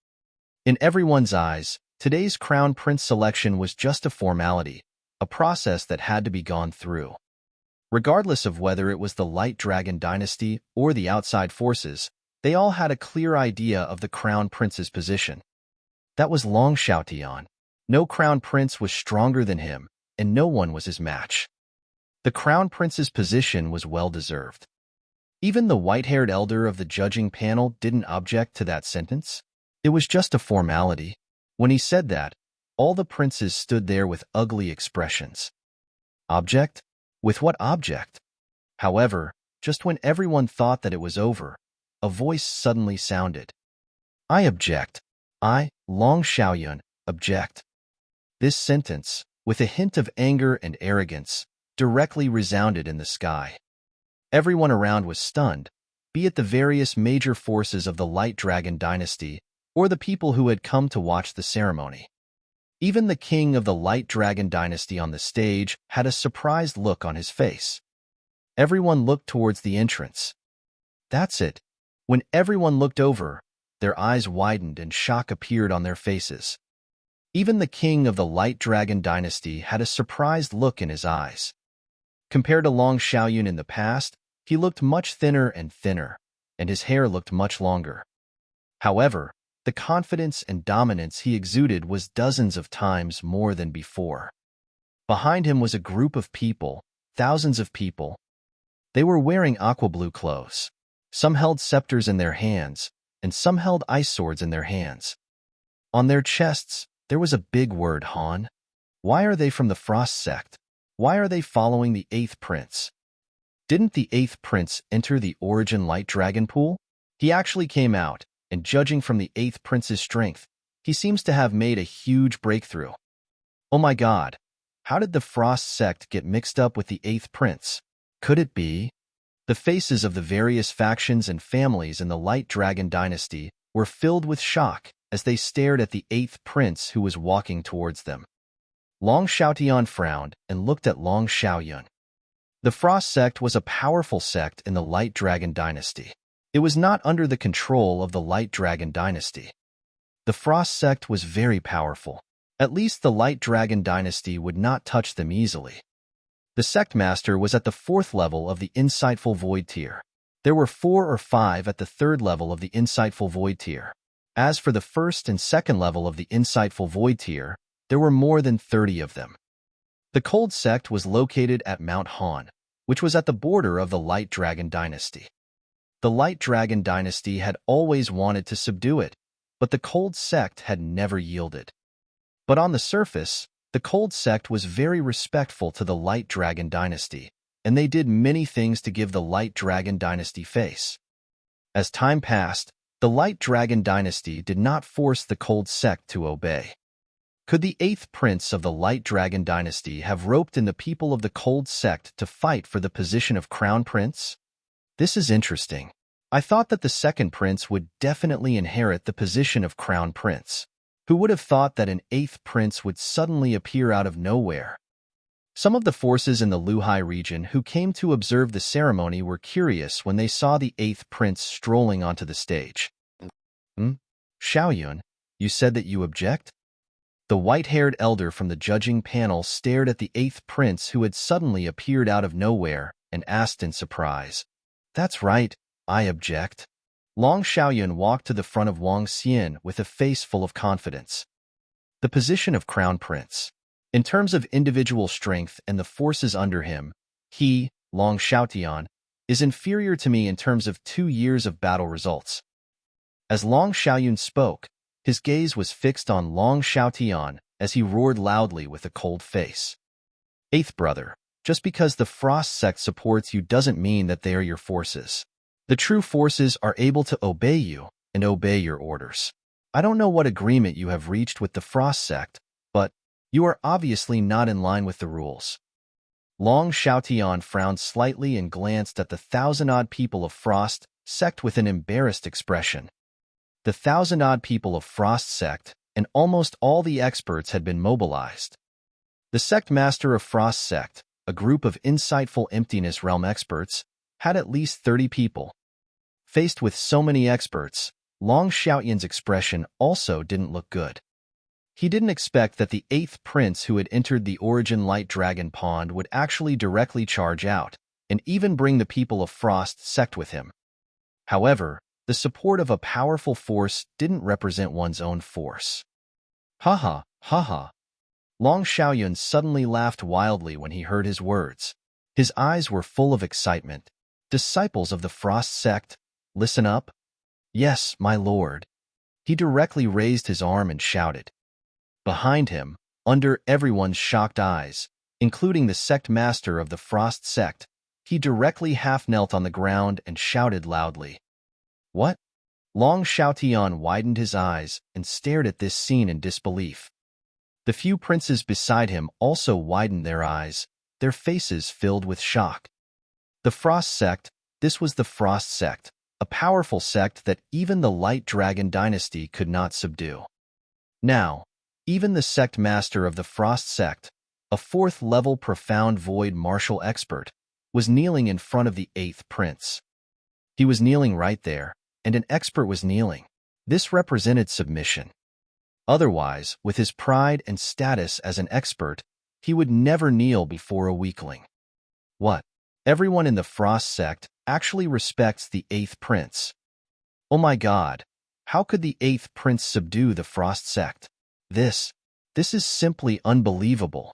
S1: In everyone's eyes, today's Crown Prince selection was just a formality, a process that had to be gone through. Regardless of whether it was the Light Dragon Dynasty or the outside forces, they all had a clear idea of the Crown Prince's position. That was Long Xiaotian. No Crown Prince was stronger than him, and no one was his match. The Crown Prince's position was well-deserved. Even the white-haired elder of the judging panel didn't object to that sentence. It was just a formality. When he said that, all the princes stood there with ugly expressions. Object? With what object? However, just when everyone thought that it was over, a voice suddenly sounded. "I object. I, Long Xiaoyan, object." This sentence, with a hint of anger and arrogance, directly resounded in the sky. Everyone around was stunned, be it the various major forces of the Light Dragon Dynasty or the people who had come to watch the ceremony. Even the king of the Light Dragon Dynasty on the stage had a surprised look on his face. Everyone looked towards the entrance. That's it. When everyone looked over, their eyes widened and shock appeared on their faces. Even the king of the Light Dragon Dynasty had a surprised look in his eyes. Compared to Long Xiaoyun in the past, he looked much thinner and thinner, and his hair looked much longer. However, the confidence and dominance he exuded was dozens of times more than before. Behind him was a group of people, thousands of people. They were wearing aqua blue clothes. Some held scepters in their hands, and some held ice swords in their hands. On their chests, there was a big word, Han. Why are they from the Frost sect? Why are they following the 8th prince? Didn't the 8th prince enter the Origin Light Dragon pool? He actually came out, and judging from the 8th prince's strength, he seems to have made a huge breakthrough. Oh my god, how did the Frost sect get mixed up with the 8th prince? Could it be? The faces of the various factions and families in the Light Dragon Dynasty were filled with shock as they stared at the 8th prince who was walking towards them. Long Xiaotian frowned and looked at Long Xiaoyun. The Frost sect was a powerful sect in the Light Dragon Dynasty. It was not under the control of the Light Dragon Dynasty. The Frost sect was very powerful. At least the Light Dragon Dynasty would not touch them easily. The sect master was at the 4th level of the Insightful Void tier. There were 4 or 5 at the 3rd level of the Insightful Void tier. As for the 1st and 2nd level of the Insightful Void tier, there were more than 30 of them. The cold sect was located at Mount Han, which was at the border of the Light Dragon Dynasty. The Light Dragon Dynasty had always wanted to subdue it, but the cold sect had never yielded. But on the surface, the cold sect was very respectful to the Light Dragon Dynasty, and they did many things to give the Light Dragon Dynasty face. As time passed, the Light Dragon Dynasty did not force the cold sect to obey. Could the 8th prince of the Light Dragon Dynasty have roped in the people of the cold sect to fight for the position of crown prince? This is interesting. I thought that the 2nd prince would definitely inherit the position of crown prince. Who would have thought that an 8th prince would suddenly appear out of nowhere? Some of the forces in the Luhai region who came to observe the ceremony were curious when they saw the 8th prince strolling onto the stage. Xiaoyun, you said that you object? The white-haired elder from the judging panel stared at the 8th prince who had suddenly appeared out of nowhere and asked in surprise. That's right, I object. Long Xiaoyun walked to the front of Wang Xian with a face full of confidence. The position of crown prince. In terms of individual strength and the forces under him, he, Long Xiaotian, is inferior to me in terms of 2 years of battle results. As Long Xiaoyun spoke, his gaze was fixed on Long Xiaotian as he roared loudly with a cold face. 8th brother, just because the Frost sect supports you doesn't mean that they are your forces. The true forces are able to obey you and obey your orders. I don't know what agreement you have reached with the Frost sect, but you are obviously not in line with the rules. Long Xiaotian frowned slightly and glanced at the 1,000-odd people of Frost sect with an embarrassed expression. The 1,000-odd people of Frost sect and almost all the experts had been mobilized. The sect master of Frost sect, a group of insightful emptiness realm experts, had at least 30 people. Faced with so many experts, Long Xiaotian's expression also didn't look good. He didn't expect that the 8th prince who had entered the Origin Light Dragon Pond would actually directly charge out, and even bring the people of Frost sect with him. However, the support of a powerful force didn't represent one's own force. Ha ha. Long Xiaoyun suddenly laughed wildly when he heard his words. His eyes were full of excitement. Disciples of the Frost sect, listen up. Yes, my lord. He directly raised his arm and shouted. Behind him, under everyone's shocked eyes, including the sect master of the Frost sect, he directly half-knelt on the ground and shouted loudly. What? Long Xiaotian widened his eyes and stared at this scene in disbelief. The few princes beside him also widened their eyes, their faces filled with shock. The Frost sect, this was the Frost sect, a powerful sect that even the Light Dragon Dynasty could not subdue. Now, even the sect master of the Frost sect, a 4th-level profound void martial expert, was kneeling in front of the 8th prince. He was kneeling right there, and an expert was kneeling. This represented submission. Otherwise, with his pride and status as an expert, he would never kneel before a weakling. What? Everyone in the Frost sect actually respects the 8th prince. Oh my god, how could the 8th prince subdue the Frost sect? This is simply unbelievable.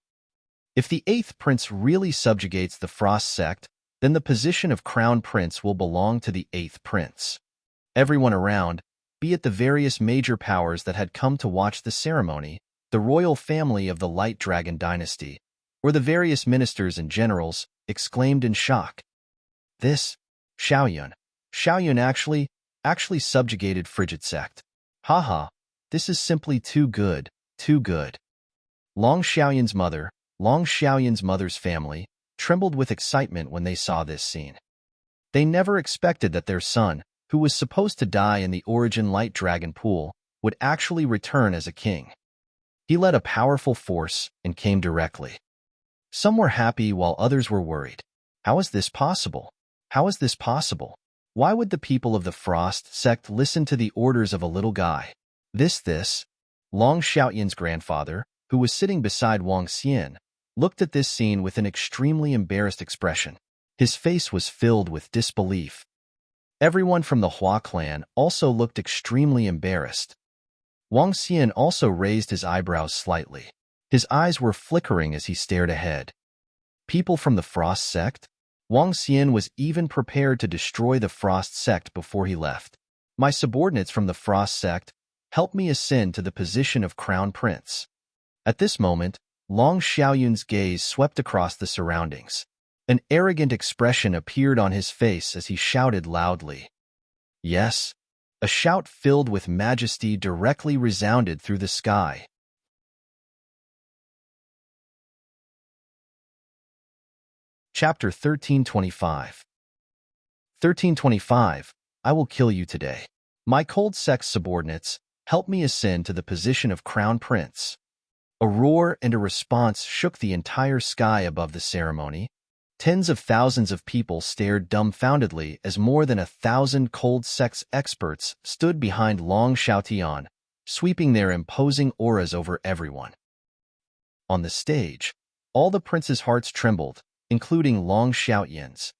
S1: If the 8th prince really subjugates the Frost sect, then the position of crown prince will belong to the 8th prince. Everyone around, be it the various major powers that had come to watch the ceremony, the royal family of the Light Dragon Dynasty, or the various ministers and generals, exclaimed in shock. This, Xiaoyun actually subjugated Frigid sect. Haha, this is simply too good, too good. Long Xiaoyun's mother's family, trembled with excitement when they saw this scene. They never expected that their son, who was supposed to die in the Origin Light Dragon Pool, would actually return as a king. He led a powerful force and came directly. Some were happy while others were worried. How is this possible? How is this possible? Why would the people of the Frost sect listen to the orders of a little guy? Long Xiaoyun's grandfather, who was sitting beside Wang Xian, looked at this scene with an extremely embarrassed expression. His face was filled with disbelief. Everyone from the Hua clan also looked extremely embarrassed. Wang Xian also raised his eyebrows slightly. His eyes were flickering as he stared ahead. People from the Frost sect? Wang Xian was even prepared to destroy the Frost sect before he left. My subordinates from the Frost sect, help me ascend to the position of Crown Prince. At this moment, Long Xiaoyun's gaze swept across the surroundings. An arrogant expression appeared on his face as he shouted loudly. Yes, a shout filled with majesty directly resounded through the sky. Chapter 1325. 1325. I will kill you today. My cold sex subordinates, help me ascend to the position of Crown Prince. A roar and a response shook the entire sky above the ceremony. Tens of thousands of people stared dumbfoundedly as more than 1,000 cold sex experts stood behind Long Xiaotian, sweeping their imposing auras over everyone. On the stage, all the prince's hearts trembled, including Long Xiaoyan's.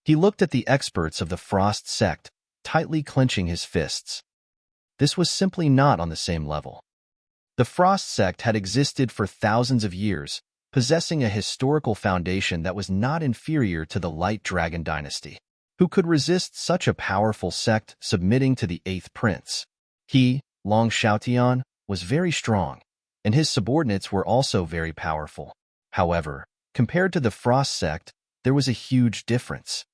S1: He looked at the experts of the Frost sect, tightly clenching his fists. This was simply not on the same level. The Frost sect had existed for thousands of years, possessing a historical foundation that was not inferior to the Light Dragon dynasty. Who could resist such a powerful sect submitting to the 8th prince? He, Long Xiaotian, was very strong, and his subordinates were also very powerful. However, compared to the Frost sect, there was a huge difference.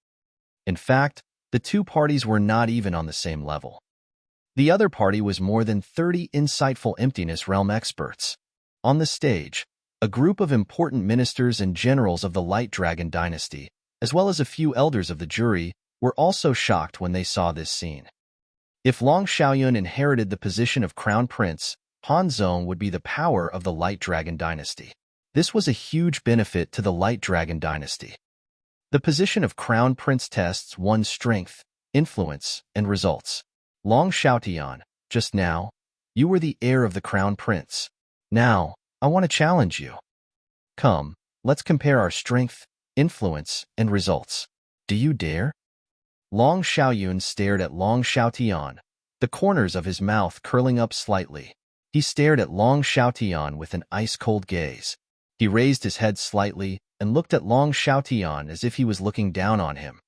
S1: In fact, the two parties were not even on the same level. The other party was more than 30 insightful emptiness realm experts. On the stage, a group of important ministers and generals of the Light Dragon dynasty, as well as a few elders of the jury, were also shocked when they saw this scene. If Long Xiaoyun inherited the position of Crown Prince, Han Zong would be the power of the Light Dragon dynasty. This was a huge benefit to the Light Dragon dynasty. The position of Crown Prince tests one's strength, influence, and results. Long Xiaotian, just now, you were the heir of the Crown Prince. Now, I want to challenge you. Come, let's compare our strength, influence, and results. Do you dare? Long Xiaoyun stared at Long Xiaotian, the corners of his mouth curling up slightly. He stared at Long Xiaotian with an ice-cold gaze. He raised his head slightly and looked at Long Xiaotian as if he was looking down on him.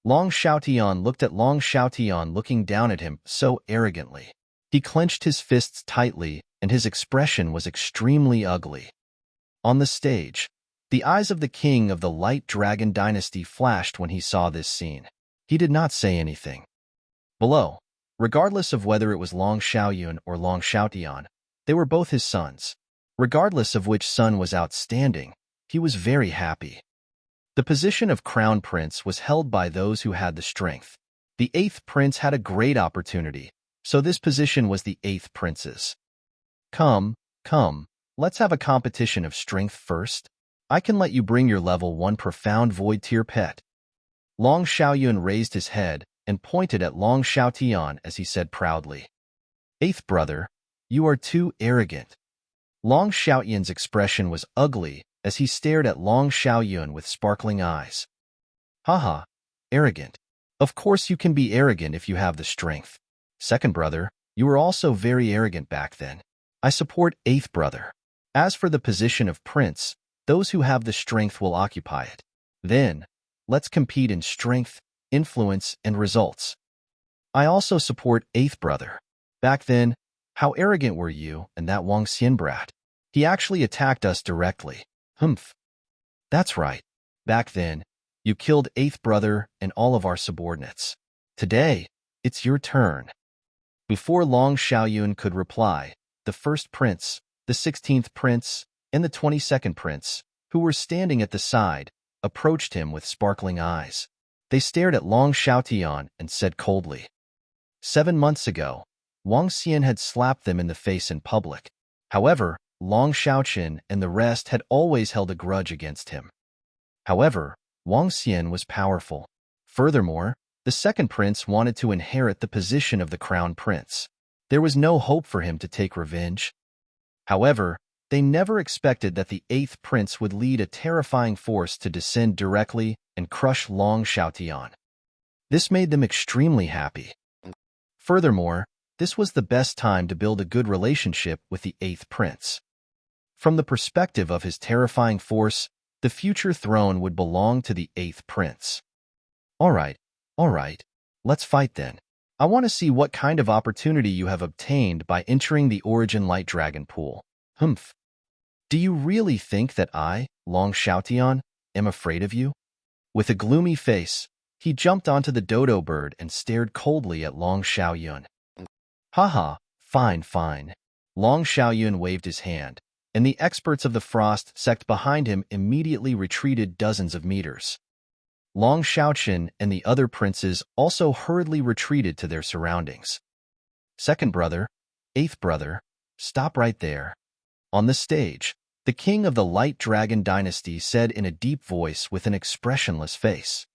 S1: Long Xiaotian looked at Long Xiaotian looking down at him so arrogantly. He clenched his fists tightly, and his expression was extremely ugly. On the stage, the eyes of the king of the Light Dragon dynasty flashed when he saw this scene. He did not say anything. Below, regardless of whether it was Long Xiaoyun or Long Xiaotian, they were both his sons. Regardless of which son was outstanding, he was very happy. The position of Crown Prince was held by those who had the strength. The 8th prince had a great opportunity, so this position was the 8th prince's. Come, let's have a competition of strength first. I can let you bring your level 1 profound void tier pet. Long Xiaoyun raised his head and pointed at Long Xiaotian as he said proudly, 8th brother, you are too arrogant. Long Xiaoyun's expression was ugly as he stared at Long Xiaoyun with sparkling eyes. Haha, arrogant. Of course you can be arrogant if you have the strength. 2nd brother, you were also very arrogant back then. I support 8th brother. As for the position of prince, those who have the strength will occupy it. Then, let's compete in strength, influence, and results. I also support 8th brother. Back then, how arrogant were you and that Wang Xian brat? He actually attacked us directly. Humph. That's right. Back then, you killed 8th brother and all of our subordinates. Today, it's your turn. Before Long Xiaoyun could reply, the 1st prince, the 16th prince, and the 22nd prince, who were standing at the side, approached him with sparkling eyes. They stared at Long Xiaotian and said coldly, 7 months ago, Wang Xian had slapped them in the face in public. However, Long Xiaoqin and the rest had always held a grudge against him. However, Wang Xian was powerful. Furthermore, the 2nd prince wanted to inherit the position of the crown prince. There was no hope for him to take revenge. However, they never expected that the 8th prince would lead a terrifying force to descend directly and crush Long Xiaotian. This made them extremely happy. Furthermore, this was the best time to build a good relationship with the 8th prince. From the perspective of his terrifying force, the future throne would belong to the 8th prince. All right, let's fight then. I want to see what kind of opportunity you have obtained by entering the Origin Light Dragon pool. Humph. Do you really think that I, Long Xiaotian, am afraid of you? With a gloomy face, he jumped onto the dodo bird and stared coldly at Long Xiaoyun. Haha, fine. Long Xiaoyun waved his hand, and the experts of the frost sect behind him immediately retreated dozens of meters. Long Xiaoqin and the other princes also hurriedly retreated to their surroundings. Second brother, 8th brother, stop right there. On the stage, the king of the Light Dragon dynasty said in a deep voice with an expressionless face.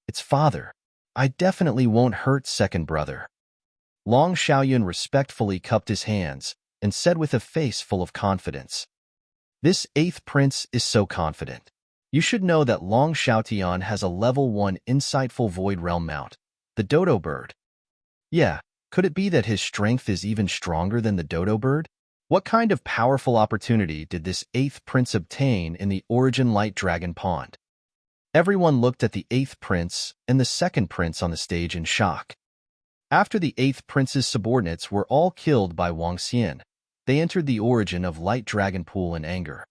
S1: It's father. I definitely won't hurt second brother. Long Xiaoyun respectfully cupped his hands and said with a face full of confidence. This 8th prince is so confident. You should know that Long Xiaotian has a level 1 insightful void realm mount, the dodo bird. Yeah, could it be that his strength is even stronger than the dodo bird? What kind of powerful opportunity did this 8th prince obtain in the Origin Light Dragon pond? Everyone looked at the 8th prince and the 2nd prince on the stage in shock. After the 8th prince's subordinates were all killed by Wang Xian, they entered the Origin of Light Dragon pool in anger.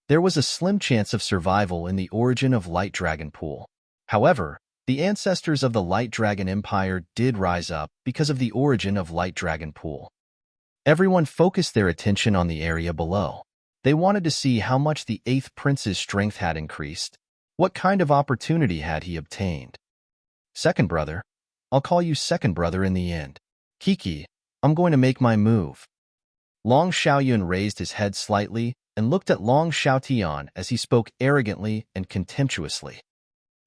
S1: There was a slim chance of survival in the Origin of Light Dragon pool. However, the ancestors of the Light Dragon Empire did rise up because of the Origin of Light Dragon pool. Everyone focused their attention on the area below. They wanted to see how much the 8th prince's strength had increased. What kind of opportunity had he obtained? Second brother, I'll call you second brother in the end. Kiki, I'm going to make my move. Long Xiaoyun raised his head slightly and looked at Long Xiaotian as he spoke arrogantly and contemptuously.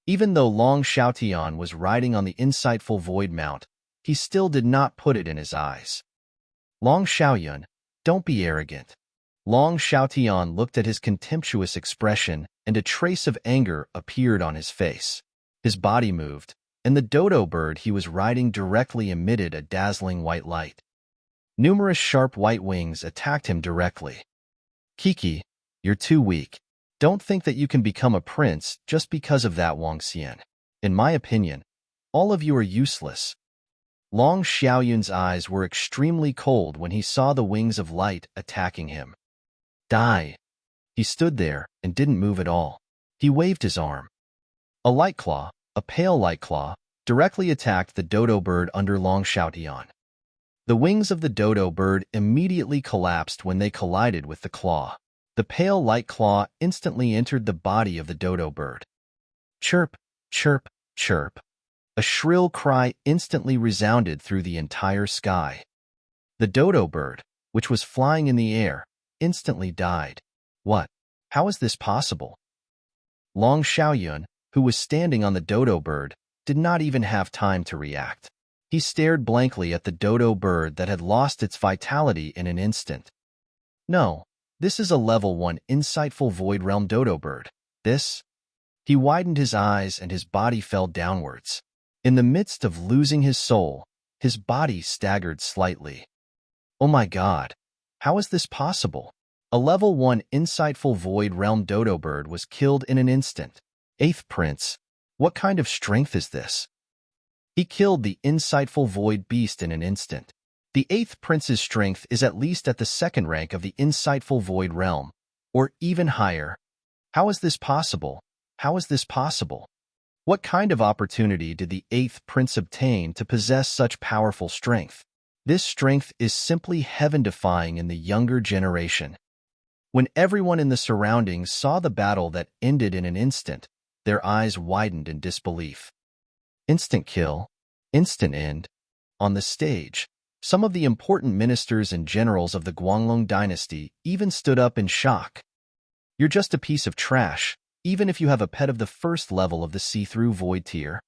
S1: Even though Long Xiaotian was riding on the insightful void mount, he still did not put it in his eyes. Long Xiaoyun, don't be arrogant. Long Xiaotian looked at his contemptuous expression and a trace of anger appeared on his face. His body moved, and the dodo bird he was riding directly emitted a dazzling white light. Numerous sharp white wings attacked him directly. Kiki, you're too weak. Don't think that you can become a prince just because of that, Wang Xian. In my opinion, all of you are useless. Long Xiaoyun's eyes were extremely cold when he saw the wings of light attacking him. Die. He stood there and didn't move at all. He waved his arm. A light claw, a pale light claw, directly attacked the dodo bird under Long Xiaotian. The wings of the dodo bird immediately collapsed when they collided with the claw. The pale light claw instantly entered the body of the dodo bird. Chirp, chirp, chirp. A shrill cry instantly resounded through the entire sky. The dodo bird, which was flying in the air, instantly died. What? How is this possible? Long Xiaoyun, who was standing on the dodo bird, did not even have time to react. He stared blankly at the dodo bird that had lost its vitality in an instant. No, this is a level 1 insightful void realm dodo bird. This? He widened his eyes and his body fell downwards. In the midst of losing his soul, his body staggered slightly. Oh my god, how is this possible? A level 1 insightful void realm dodo bird was killed in an instant. 8th prince, what kind of strength is this? He killed the insightful void beast in an instant. The 8th prince's strength is at least at the 2nd rank of the insightful void realm, or even higher. How is this possible? How is this possible? What kind of opportunity did the 8th prince obtain to possess such powerful strength? This strength is simply heaven-defying in the younger generation. When everyone in the surroundings saw the battle that ended in an instant, their eyes widened in disbelief. Instant kill, instant end. On the stage, some of the important ministers and generals of the Guanglong dynasty even stood up in shock. You're just a piece of trash, even if you have a pet of the 1st level of the see-through void tier.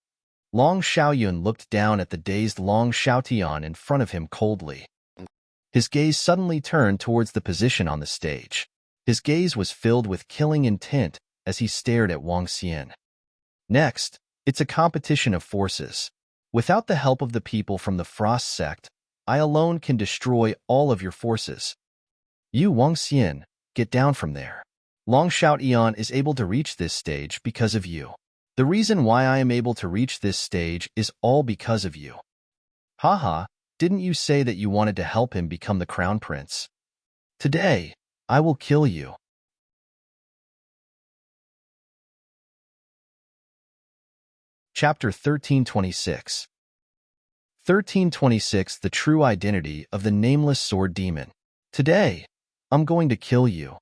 S1: Long Xiaoyun looked down at the dazed Long Xiaotian in front of him coldly. His gaze suddenly turned towards the position on the stage. His gaze was filled with killing intent as he stared at Wang Xian. Next, it's a competition of forces. Without the help of the people from the Frost sect, I alone can destroy all of your forces. You, Wang Xian, get down from there. Long Shout Eon is able to reach this stage because of you. The reason why I am able to reach this stage is all because of you. Haha, didn't you say that you wanted to help him become the crown prince? Today, I will kill you. Chapter 1326. 1326. The True Identity of the Nameless Sword Demon. Today, I'm going to kill you.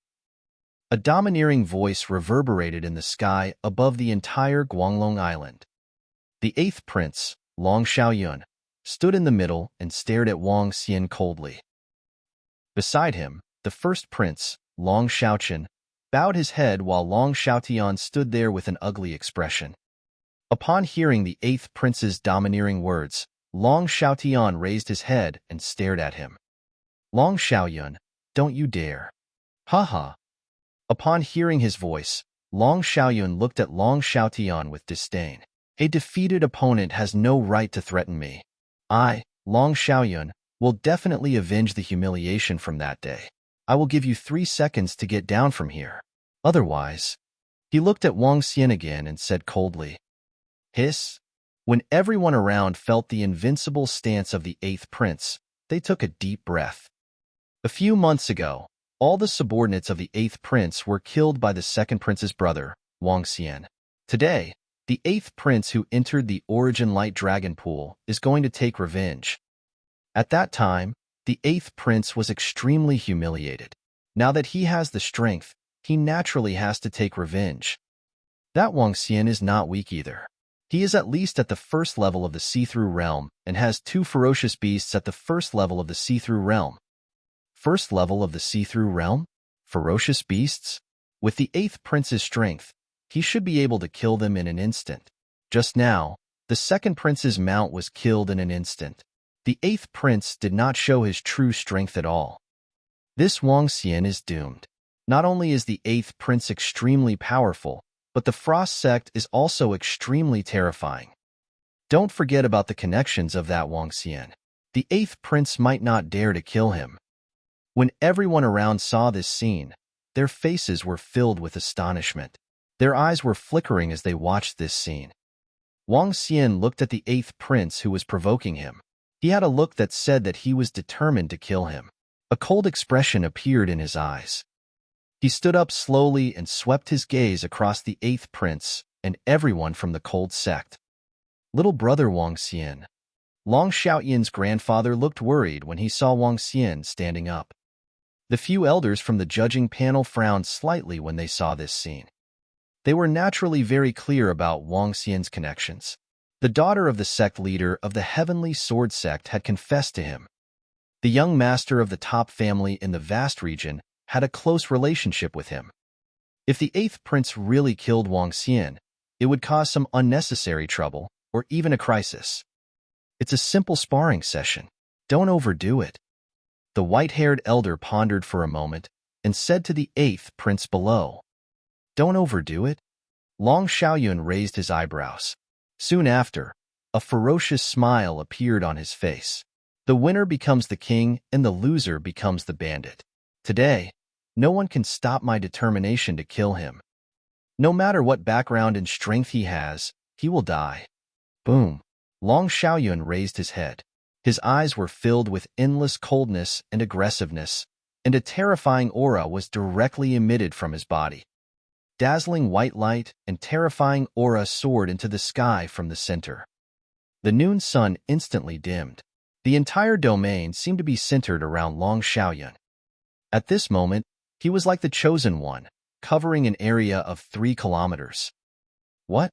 S1: A domineering voice reverberated in the sky above the entire Guanglong Island. The eighth prince, Long Xiaoyun, stood in the middle and stared at Wang Xian coldly. Beside him, the first prince, Long Xiaochen, bowed his head while Long Xiaotian stood there with an ugly expression. Upon hearing the eighth prince's domineering words, Long Xiaotian raised his head and stared at him. Long Xiaoyun, don't you dare. Haha. Upon hearing his voice, Long Xiaoyun looked at Long Xiaotian with disdain. A defeated opponent has no right to threaten me. I, Long Xiaoyun, will definitely avenge the humiliation from that day. I will give you 3 seconds to get down from here. Otherwise, he looked at Wang Xian again and said coldly. Hiss. When everyone around felt the invincible stance of the eighth prince, they took a deep breath. A few months ago, all the subordinates of the eighth prince were killed by the second prince's brother, Wang Xian. Today, the eighth prince who entered the Origin Light Dragon Pool is going to take revenge. At that time, the eighth prince was extremely humiliated. Now that he has the strength, he naturally has to take revenge. That Wang Xian is not weak either. He is at least at the first level of the see-through realm and has 2 ferocious beasts at the first level of the see-through realm. First level of the see-through realm? Ferocious beasts? With the eighth prince's strength, he should be able to kill them in an instant. Just now, the second prince's mount was killed in an instant. The eighth prince did not show his true strength at all. This Wang Xian is doomed. Not only is the eighth prince extremely powerful, but the Frost sect is also extremely terrifying. Don't forget about the connections of that Wang Xian. The eighth prince might not dare to kill him. When everyone around saw this scene, their faces were filled with astonishment. Their eyes were flickering as they watched this scene. Wang Xian looked at the eighth prince who was provoking him. He had a look that said that he was determined to kill him. A cold expression appeared in his eyes. He stood up slowly and swept his gaze across the eighth prince and everyone from the cold sect. Little brother Wang Xian. Long Xiaoyun's grandfather looked worried when he saw Wang Xian standing up. The few elders from the judging panel frowned slightly when they saw this scene. They were naturally very clear about Wang Xian's connections. The daughter of the sect leader of the Heavenly Sword sect had confessed to him. The young master of the top family in the vast region had a close relationship with him. If the eighth prince really killed Wang Xian, it would cause some unnecessary trouble or even a crisis. It's a simple sparring session. Don't overdo it. The white-haired elder pondered for a moment and said to the eighth prince below, Don't overdo it. Long Xiaoyun raised his eyebrows. Soon after, a ferocious smile appeared on his face. The winner becomes the king and the loser becomes the bandit. Today, no one can stop my determination to kill him. No matter what background and strength he has, he will die. Boom. Long Xiaoyun raised his head. His eyes were filled with endless coldness and aggressiveness, and a terrifying aura was directly emitted from his body. Dazzling white light and terrifying aura soared into the sky from the center. The noon sun instantly dimmed. The entire domain seemed to be centered around Long Xiaoyun. At this moment, he was like the chosen one, covering an area of 3 kilometers. What?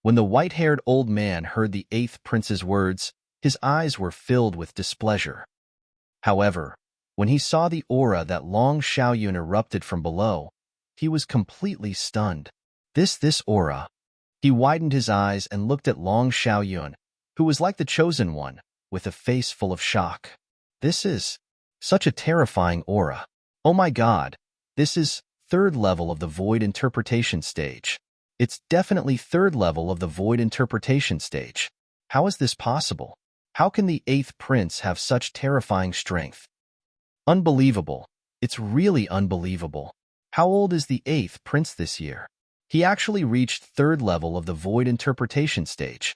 S1: When the white-haired old man heard the eighth prince's words, his eyes were filled with displeasure. However, when he saw the aura that Long Xiaoyun erupted from below, he was completely stunned. This aura. He widened his eyes and looked at Long Xiaoyun, who was like the chosen one, with a face full of shock. This is such a terrifying aura. Oh my God, this is 3rd level of the Void Interpretation stage. It's definitely 3rd level of the Void Interpretation stage. How is this possible? How can the 8th prince have such terrifying strength? Unbelievable. It's really unbelievable. How old is the 8th prince this year? He actually reached 3rd level of the void interpretation stage.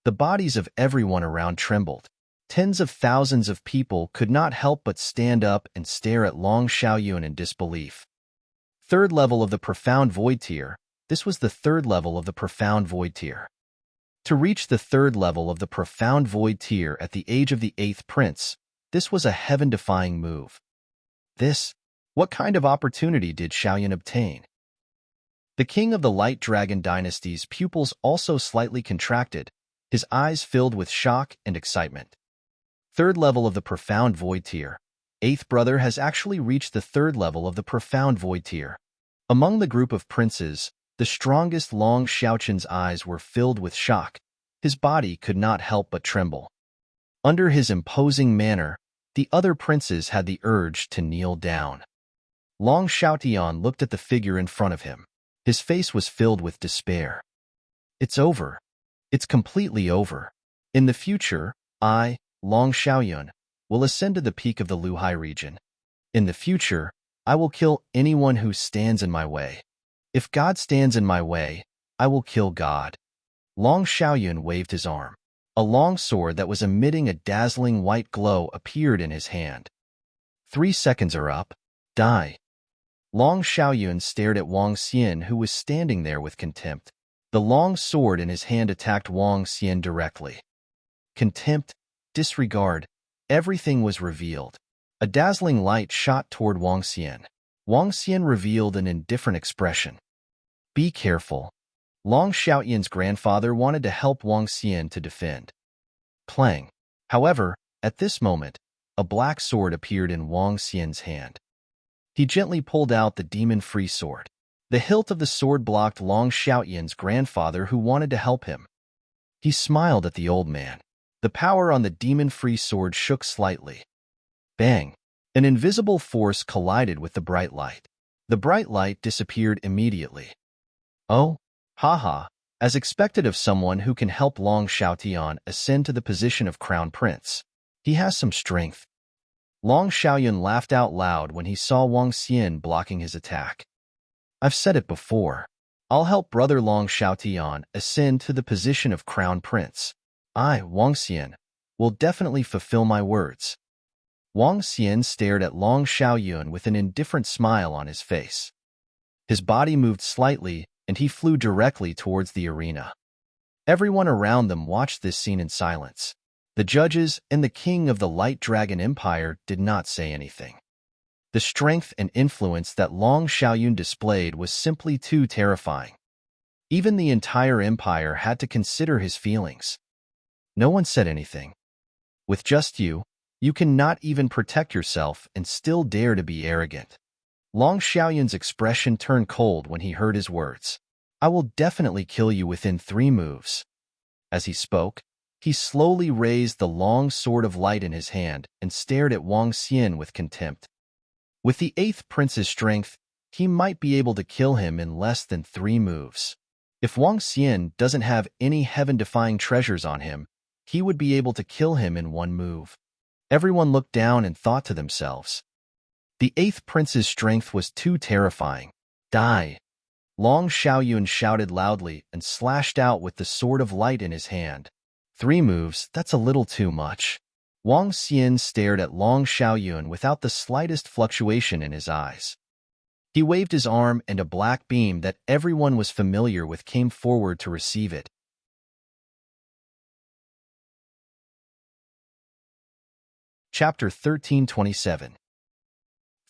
S1: The bodies of everyone around trembled. Tens of thousands of people could not help but stand up and stare at Long Xiaoyun in disbelief. 3rd level of the profound void tier. This was the 3rd level of the profound void tier. To reach the 3rd level of the profound void tier at the age of the 8th prince, this was a heaven-defying move. What kind of opportunity did Xiaoyun obtain? The king of the Light Dragon dynasty's pupils also slightly contracted, his eyes filled with shock and excitement. 3rd level of the profound void tier. 8th brother has actually reached the 3rd level of the profound void tier. Among the group of princes, the strongest Long Xiaochun's eyes were filled with shock. His body could not help but tremble. Under his imposing manner, the other princes had the urge to kneel down. Long Xiaotian looked at the figure in front of him. His face was filled with despair. It's over. It's completely over. In the future, I, Long Xiaoyun, will ascend to the peak of the Luhai region. In the future, I will kill anyone who stands in my way. If God stands in my way, I will kill God. Long Xiaoyun waved his arm. A long sword that was emitting a dazzling white glow appeared in his hand. 3 seconds are up. Die. Long Xiaoyun stared at Wang Xian, who was standing there with contempt. The long sword in his hand attacked Wang Xian directly. Contempt, disregard, everything was revealed. A dazzling light shot toward Wang Xian. Wang Xian revealed an indifferent expression. Be careful. Long Xiaoyun's grandfather wanted to help Wang Xian to defend. Clang. However, at this moment, a black sword appeared in Wang Xian's hand. He gently pulled out the demon-free sword. The hilt of the sword blocked Long Xiaoyun's grandfather, who wanted to help him. He smiled at the old man. The power on the demon-free sword shook slightly. Bang! An invisible force collided with the bright light. The bright light disappeared immediately. Oh, haha, as expected of someone who can help Long Xiaotian ascend to the position of crown prince. He has some strength. Long Xiaoyun laughed out loud when he saw Wang Xian blocking his attack. I've said it before. I'll help brother Long Xiaotian ascend to the position of crown prince. I, Wang Xian, will definitely fulfill my words. Wang Xian stared at Long Xiaoyun with an indifferent smile on his face. His body moved slightly, and he flew directly towards the arena. Everyone around them watched this scene in silence. The judges and the king of the Light Dragon Empire did not say anything. The strength and influence that Long Xiaoyun displayed was simply too terrifying. Even the entire empire had to consider his feelings. No one said anything. With just you cannot even protect yourself and still dare to be arrogant. Long Xiaoyun's expression turned cold when he heard his words. I will definitely kill you within 3 moves. As he spoke, he slowly raised the long sword of light in his hand and stared at Wang Xian with contempt. With the 8th prince's strength, he might be able to kill him in less than 3 moves. If Wang Xian doesn't have any heaven-defying treasures on him, he would be able to kill him in 1 move. Everyone looked down and thought to themselves. The 8th prince's strength was too terrifying. Die! Long Xiaoyun shouted loudly and slashed out with the sword of light in his hand. 3 moves, that's a little too much. Wang Xian stared at Long Xiaoyun without the slightest fluctuation in his eyes. He waved his arm and a black beam that everyone was familiar with came forward to receive it. Chapter 1327.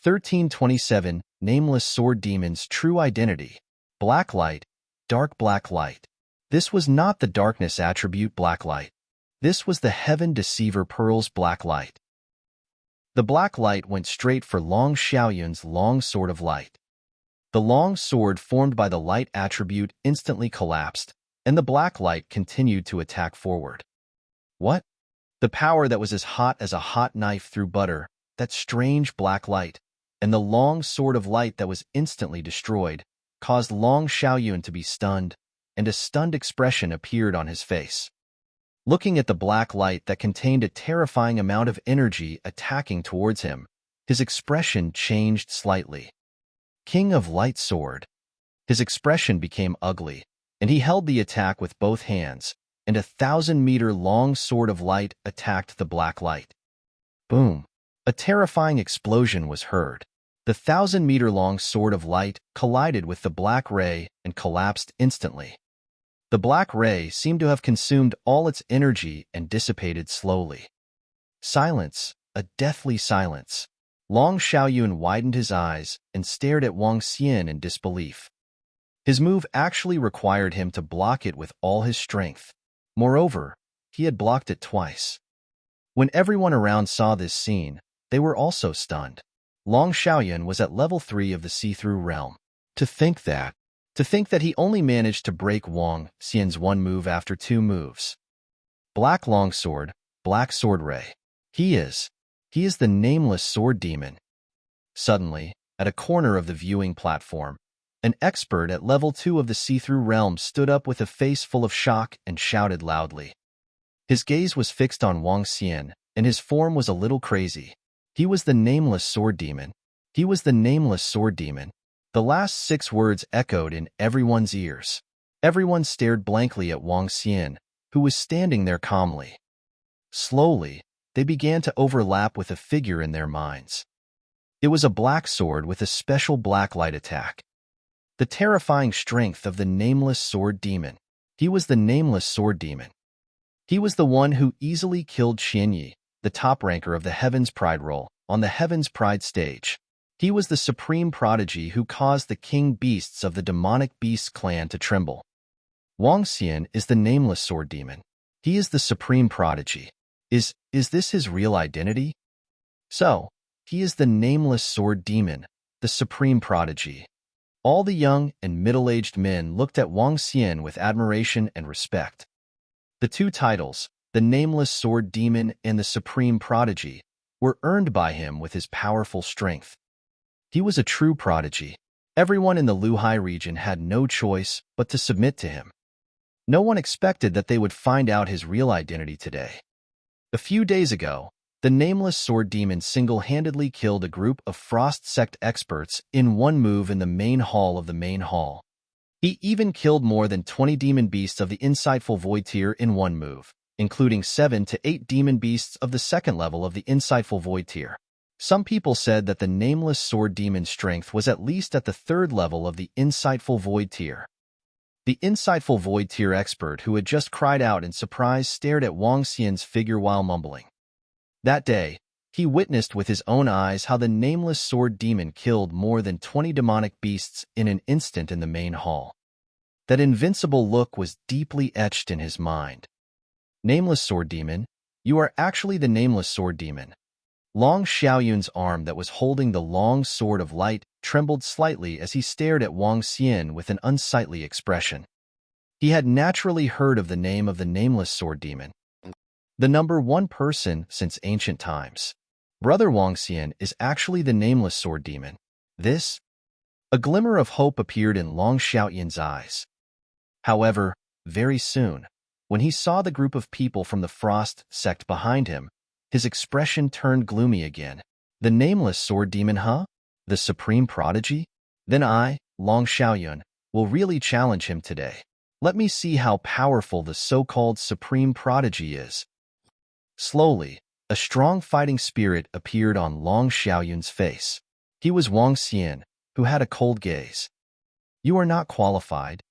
S1: 1327, Nameless Sword Demon's True Identity. Black light, dark black light. This was not the darkness attribute black light. This was the Heaven Deceiver Pearl's black light. The black light went straight for Long Xiaoyun's long sword of light. The long sword formed by the light attribute instantly collapsed, and the black light continued to attack forward. What? The power that was as hot as a hot knife through butter, that strange black light, and the long sword of light that was instantly destroyed, caused Long Xiaoyun to be stunned, and a stunned expression appeared on his face. Looking at the black light that contained a terrifying amount of energy attacking towards him, his expression changed slightly. King of Light Sword. His expression became ugly, and he held the attack with both hands, and a 1,000-meter-long sword of light attacked the black light. Boom! A terrifying explosion was heard. The 1,000-meter-long sword of light collided with the black ray and collapsed instantly. The black ray seemed to have consumed all its energy and dissipated slowly. Silence, a deathly silence. Long Xiaoyun widened his eyes and stared at Wang Xian in disbelief. His move actually required him to block it with all his strength. Moreover, he had blocked it twice. When everyone around saw this scene, they were also stunned. Long Xiaoyun was at level 3 of the see-through realm. To think that he only managed to break Wang Xian's one move after 2 moves. Black Longsword, Black Sword Ray. He is the nameless sword demon. Suddenly, at a corner of the viewing platform, an expert at level 2 of the see-through realm stood up with a face full of shock and shouted loudly. His gaze was fixed on Wang Xian, and his form was a little crazy. He was the nameless sword demon. He was the nameless sword demon. The last 6 words echoed in everyone's ears. Everyone stared blankly at Wang Xian, who was standing there calmly. Slowly, they began to overlap with a figure in their minds. It was a black sword with a special black light attack. The terrifying strength of the nameless sword demon. He was the nameless sword demon. He was the one who easily killed Qianyi, the top ranker of the Heaven's Pride role, on the Heaven's Pride stage. He was the supreme prodigy who caused the king beasts of the demonic beasts clan to tremble. Wang Xian is the nameless sword demon. He is the supreme prodigy. Is this his real identity? So, he is the nameless sword demon, the supreme prodigy. All the young and middle-aged men looked at Wang Xian with admiration and respect. The 2 titles, the Nameless Sword Demon and the Supreme Prodigy, were earned by him with his powerful strength. He was a true prodigy. Everyone in the Luhai region had no choice but to submit to him. No one expected that they would find out his real identity today. A few days ago, the Nameless Sword Demon single-handedly killed a group of Frost Sect experts in one move in the main hall of the main hall. He even killed more than 20 demon beasts of the Insightful Void tier in one move, including 7 to 8 demon beasts of the second level of the Insightful Void tier. Some people said that the Nameless Sword Demon's strength was at least at the 3rd level of the Insightful Void tier. The Insightful Void tier expert who had just cried out in surprise stared at Wang Xian's figure while mumbling. That day, he witnessed with his own eyes how the Nameless Sword Demon killed more than 20 demonic beasts in an instant in the main hall. That invincible look was deeply etched in his mind. Nameless Sword Demon, you are actually the Nameless Sword Demon. Long Xiaoyun's arm that was holding the long sword of light trembled slightly as he stared at Wang Xian with an unsightly expression. He had naturally heard of the name of the Nameless Sword Demon, the number 1 person since ancient times. Brother Wang Xian is actually the Nameless Sword Demon. A glimmer of hope appeared in Long Xiaoyun's eyes. However, very soon, when he saw the group of people from the Frost sect behind him, his expression turned gloomy again. The Nameless Sword Demon, huh? The supreme prodigy? Then I, Long Xiaoyun, will really challenge him today. Let me see how powerful the so-called supreme prodigy is. Slowly, a strong fighting spirit appeared on Long Xiaoyun's face. He was Wang Xian, who had a cold gaze. You are not qualified.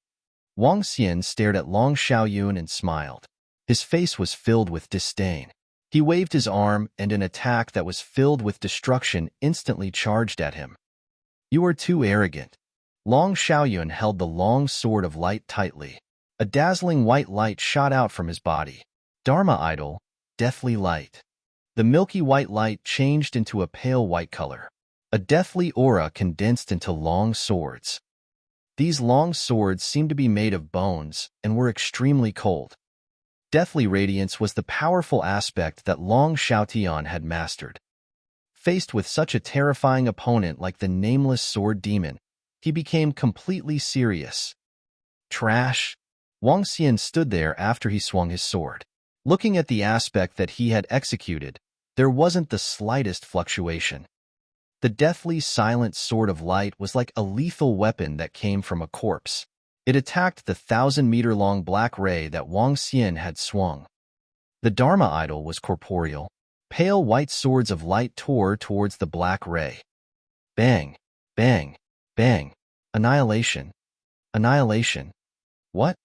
S1: Wang Xian stared at Long Xiaoyun and smiled. His face was filled with disdain. He waved his arm, and an attack that was filled with destruction instantly charged at him. You are too arrogant. Long Xiaoyun held the long sword of light tightly. A dazzling white light shot out from his body. Dharma idol, deathly light. The milky white light changed into a pale white color. A deathly aura condensed into long swords. These long swords seemed to be made of bones and were extremely cold. Deathly radiance was the powerful aspect that Long Xiaotian had mastered. Faced with such a terrifying opponent like the Nameless Sword Demon, he became completely serious. Trash! Wang Xian stood there after he swung his sword. Looking at the aspect that he had executed, there wasn't the slightest fluctuation. The deathly silent sword of light was like a lethal weapon that came from a corpse. It attacked the 1,000-meter-long black ray that Wang Xian had swung. The Dharma idol was corporeal. Pale white swords of light tore towards the black ray. Bang, bang, bang. Annihilation. Annihilation. What?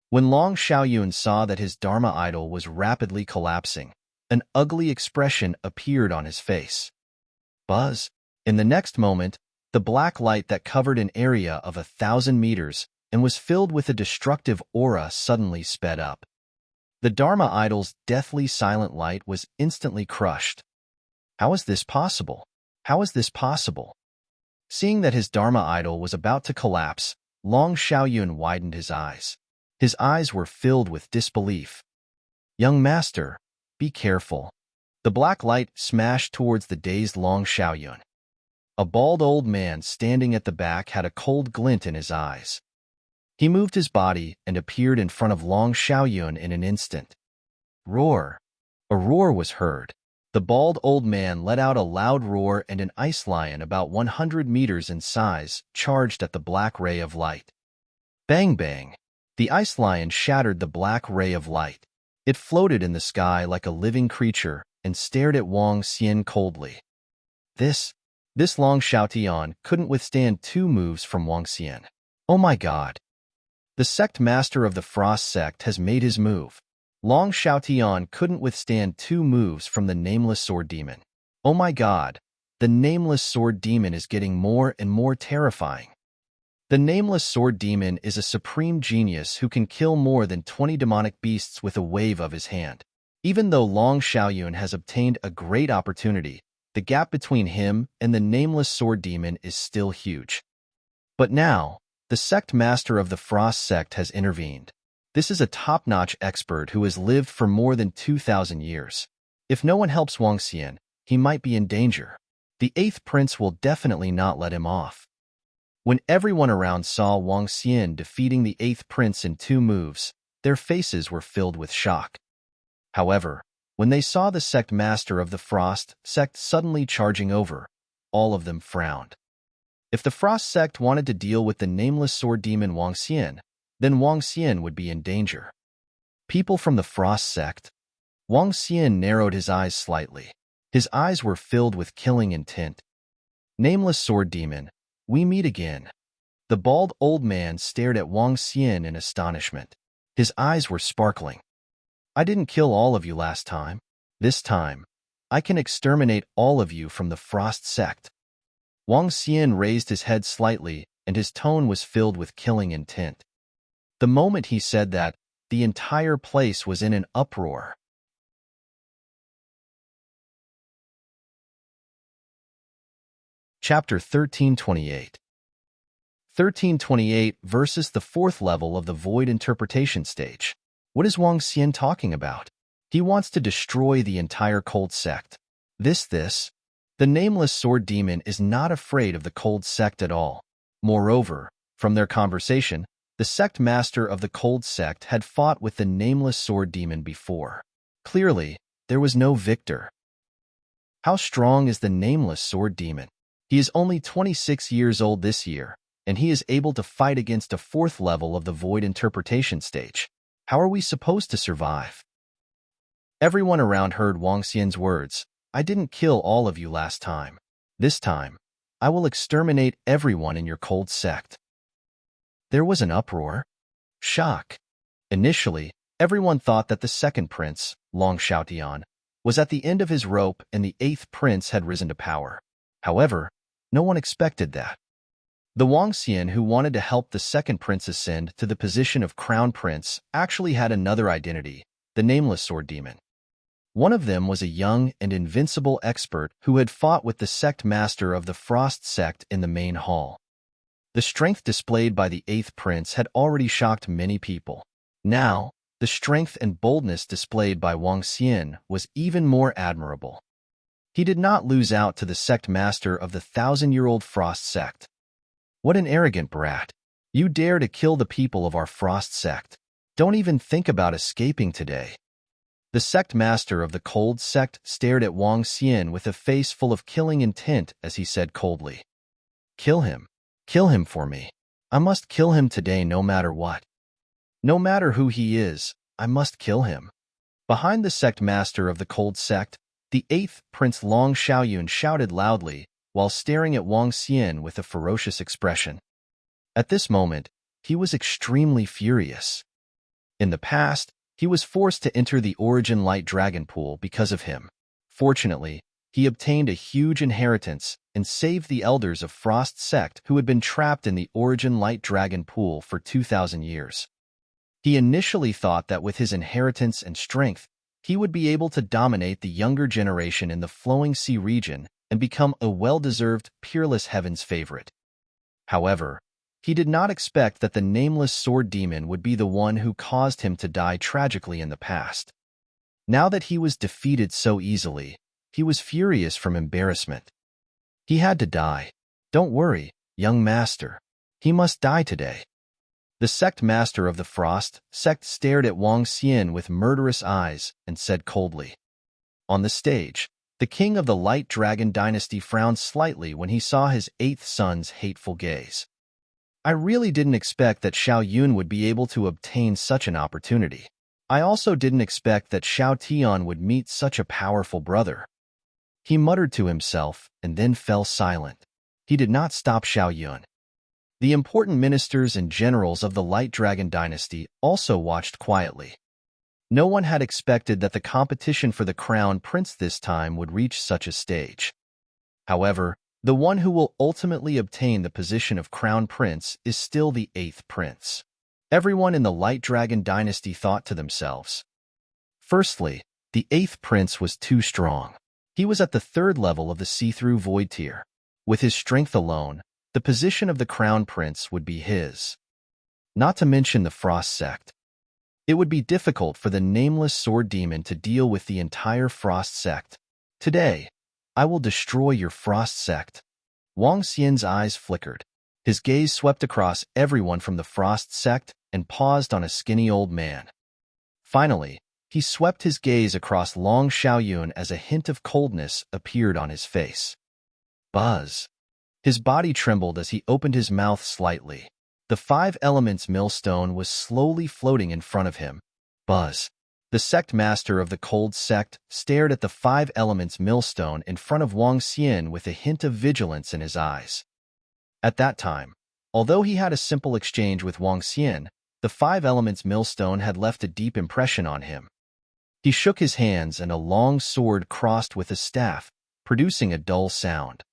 S1: When Long Xiaoyun saw that his Dharma idol was rapidly collapsing, an ugly expression appeared on his face. Buzz. In the next moment, the black light that covered an area of 1,000 meters and was filled with a destructive aura suddenly sped up. The Dharma idol's deathly silent light was instantly crushed. How is this possible? How is this possible? Seeing that his Dharma idol was about to collapse, Long Xiaoyun widened his eyes. His eyes were filled with disbelief. Young master, be careful. The black light smashed towards the dazed Long Xiaoyun. A bald old man standing at the back had a cold glint in his eyes. He moved his body and appeared in front of Long Xiaoyun in an instant. Roar! A roar was heard. The bald old man let out a loud roar, and an ice lion about 100 meters in size charged at the black ray of light. Bang bang! The ice lion shattered the black ray of light. It floated in the sky like a living creature and stared at Wang Xian coldly. This Long Xiaotian couldn't withstand 2 moves from Wang Xian. Oh my god! The sect master of the Frost sect has made his move. Long Xiaotian couldn't withstand 2 moves from the Nameless Sword Demon. Oh my god! The Nameless Sword Demon is getting more and more terrifying. The Nameless Sword Demon is a supreme genius who can kill more than 20 demonic beasts with a wave of his hand. Even though Long Xiaoyun has obtained a great opportunity, the gap between him and the Nameless Sword Demon is still huge. But now, the sect master of the Frost sect has intervened. This is a top-notch expert who has lived for more than 2,000 years. If no one helps Wang Xian, he might be in danger. The 8th prince will definitely not let him off. When everyone around saw Wang Xian defeating the 8th prince in 2 moves, their faces were filled with shock. However, when they saw the sect master of the Frost sect suddenly charging over, all of them frowned. If the Frost sect wanted to deal with the Nameless Sword Demon Wang Xian, then Wang Xian would be in danger. People from the Frost sect. Wang Xian narrowed his eyes slightly. His eyes were filled with killing intent. Nameless Sword Demon, we meet again. The bald old man stared at Wang Xian in astonishment. His eyes were sparkling. I didn't kill all of you last time. This time, I can exterminate all of you from the Frost sect. Wang Xian raised his head slightly, and his tone was filled with killing intent. The moment he said that, the entire place was in an uproar. Chapter 1328. 1328 versus the 4th level of the Void Interpretation stage. What is Wang Xian talking about? He wants to destroy the entire Cold Sect. The Nameless Sword Demon is not afraid of the Cold Sect at all. Moreover, from their conversation, the sect master of the Cold Sect had fought with the Nameless Sword Demon before. Clearly, there was no victor. How strong is the Nameless Sword Demon? He is only 26 years old this year, and he is able to fight against a 4th level of the Void Interpretation stage. How are we supposed to survive? Everyone around heard Wang Xian's words. I didn't kill all of you last time. This time, I will exterminate everyone in your Cold Sect. There was an uproar. Shock. Initially, everyone thought that the 2nd prince, Long Xiaotian, was at the end of his rope and the 8th prince had risen to power. However, no one expected that. The Wang Xian who wanted to help the 2nd prince ascend to the position of crown prince actually had another identity, the Nameless Sword Demon. One of them was a young and invincible expert who had fought with the sect master of the Frost sect in the main hall. The strength displayed by the 8th prince had already shocked many people. Now, the strength and boldness displayed by Wang Xian was even more admirable. He did not lose out to the sect master of the 1,000-year-old Frost sect. What an arrogant brat. You dare to kill the people of our Frost sect. Don't even think about escaping today. The sect master of the cold sect stared at Wang Xian with a face full of killing intent as he said coldly, "Kill him. Kill him for me. I must kill him today no matter what. No matter who he is, I must kill him." Behind the sect master of the cold sect, the eighth Prince Long Xiaoyun shouted loudly while staring at Wang Xian with a ferocious expression. At this moment, he was extremely furious. In the past, he was forced to enter the Origin Light Dragon Pool because of him. Fortunately, he obtained a huge inheritance and saved the elders of Frost Sect who had been trapped in the Origin Light Dragon Pool for 2,000 years. He initially thought that with his inheritance and strength, he would be able to dominate the younger generation in the Flowing Sea region and become a well-deserved Peerless Heaven's favorite. However, he did not expect that the nameless sword demon would be the one who caused him to die tragically in the past. Now that he was defeated so easily, he was furious from embarrassment. He had to die. "Don't worry, young master. He must die today." The sect master of the Frost sect stared at Wang Xian with murderous eyes and said coldly. On the stage, the king of the Light Dragon dynasty frowned slightly when he saw his eighth son's hateful gaze. "I really didn't expect that Xiao Yun would be able to obtain such an opportunity. I also didn't expect that Xiao Tian would meet such a powerful brother." He muttered to himself and then fell silent. He did not stop Xiao Yun. The important ministers and generals of the Light Dragon dynasty also watched quietly. No one had expected that the competition for the crown prince this time would reach such a stage. However, the one who will ultimately obtain the position of crown prince is still the eighth prince. Everyone in the Light Dragon dynasty thought to themselves. Firstly, the eighth prince was too strong. He was at the third level of the see-through void tier. With his strength alone, the position of the crown prince would be his. Not to mention the Frost sect. It would be difficult for the nameless sword demon to deal with the entire Frost sect. "Today, I will destroy your Frost sect." Wang Xian's eyes flickered. His gaze swept across everyone from the Frost sect and paused on a skinny old man. Finally, he swept his gaze across Long Xiaoyun as a hint of coldness appeared on his face. Buzz. His body trembled as he opened his mouth slightly. The five elements millstone was slowly floating in front of him. Buzz. The sect master of the cold sect stared at the five elements millstone in front of Wang Xian with a hint of vigilance in his eyes. At that time, although he had a simple exchange with Wang Xian, the five elements millstone had left a deep impression on him. He shook his hands and a long sword crossed with a staff, producing a dull sound.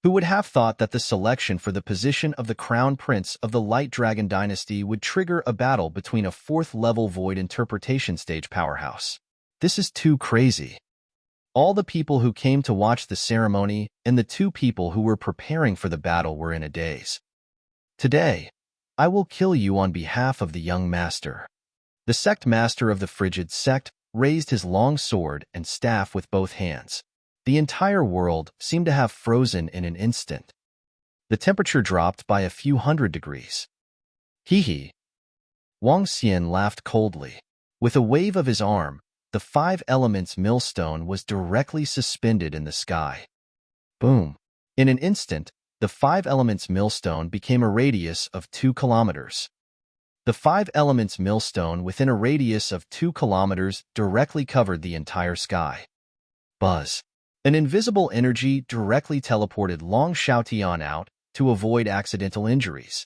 S1: Who would have thought that the selection for the position of the crown prince of the Light Dragon dynasty would trigger a battle between a fourth-level void interpretation stage powerhouse? This is too crazy. All the people who came to watch the ceremony and the two people who were preparing for the battle were in a daze. "Today, I will kill you on behalf of the young master." The sect master of the Frigid sect raised his long sword and staff with both hands. The entire world seemed to have frozen in an instant. The temperature dropped by a few hundred degrees. Hee. Wang Xian laughed coldly. With a wave of his arm, the five elements millstone was directly suspended in the sky. Boom. In an instant, the five elements millstone became a radius of 2 kilometers. The five elements millstone within a radius of 2 kilometers directly covered the entire sky. Buzz. An invisible energy directly teleported Long Xiaotian out to avoid accidental injuries.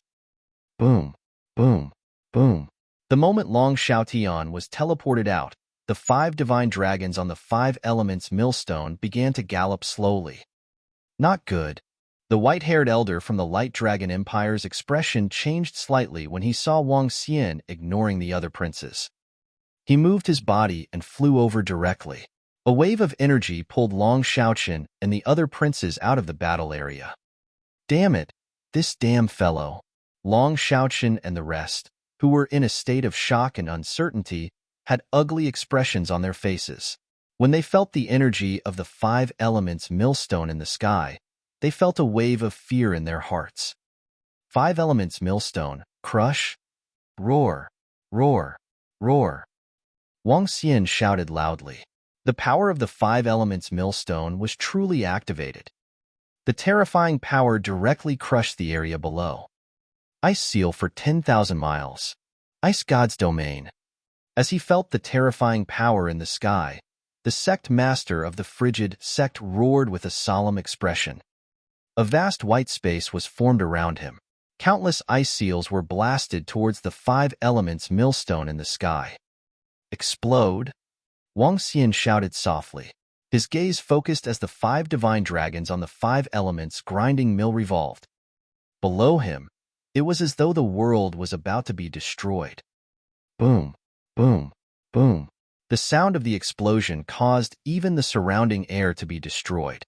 S1: Boom, boom, boom. The moment Long Xiaotian was teleported out, the five divine dragons on the five elements millstone began to gallop slowly. Not good. The white-haired elder from the Light Dragon Empire's expression changed slightly when he saw Wang Xian ignoring the other princes. He moved his body and flew over directly. A wave of energy pulled Long Xiaoqin and the other princes out of the battle area. Damn it, this damn fellow. Long Xiaoqin and the rest, who were in a state of shock and uncertainty, had ugly expressions on their faces. When they felt the energy of the five elements millstone in the sky, they felt a wave of fear in their hearts. Five elements millstone, crush, roar, roar, roar. Wang Xian shouted loudly. The power of the five elements millstone was truly activated. The terrifying power directly crushed the area below. Ice seal for 10,000 miles. Ice god's domain. As he felt the terrifying power in the sky, the sect master of the frigid sect roared with a solemn expression. A vast white space was formed around him. Countless ice seals were blasted towards the five elements millstone in the sky. Explode! Wang Xian shouted softly. His gaze focused as the five divine dragons on the five elements grinding mill revolved. Below him, it was as though the world was about to be destroyed. Boom, boom, boom. The sound of the explosion caused even the surrounding air to be destroyed.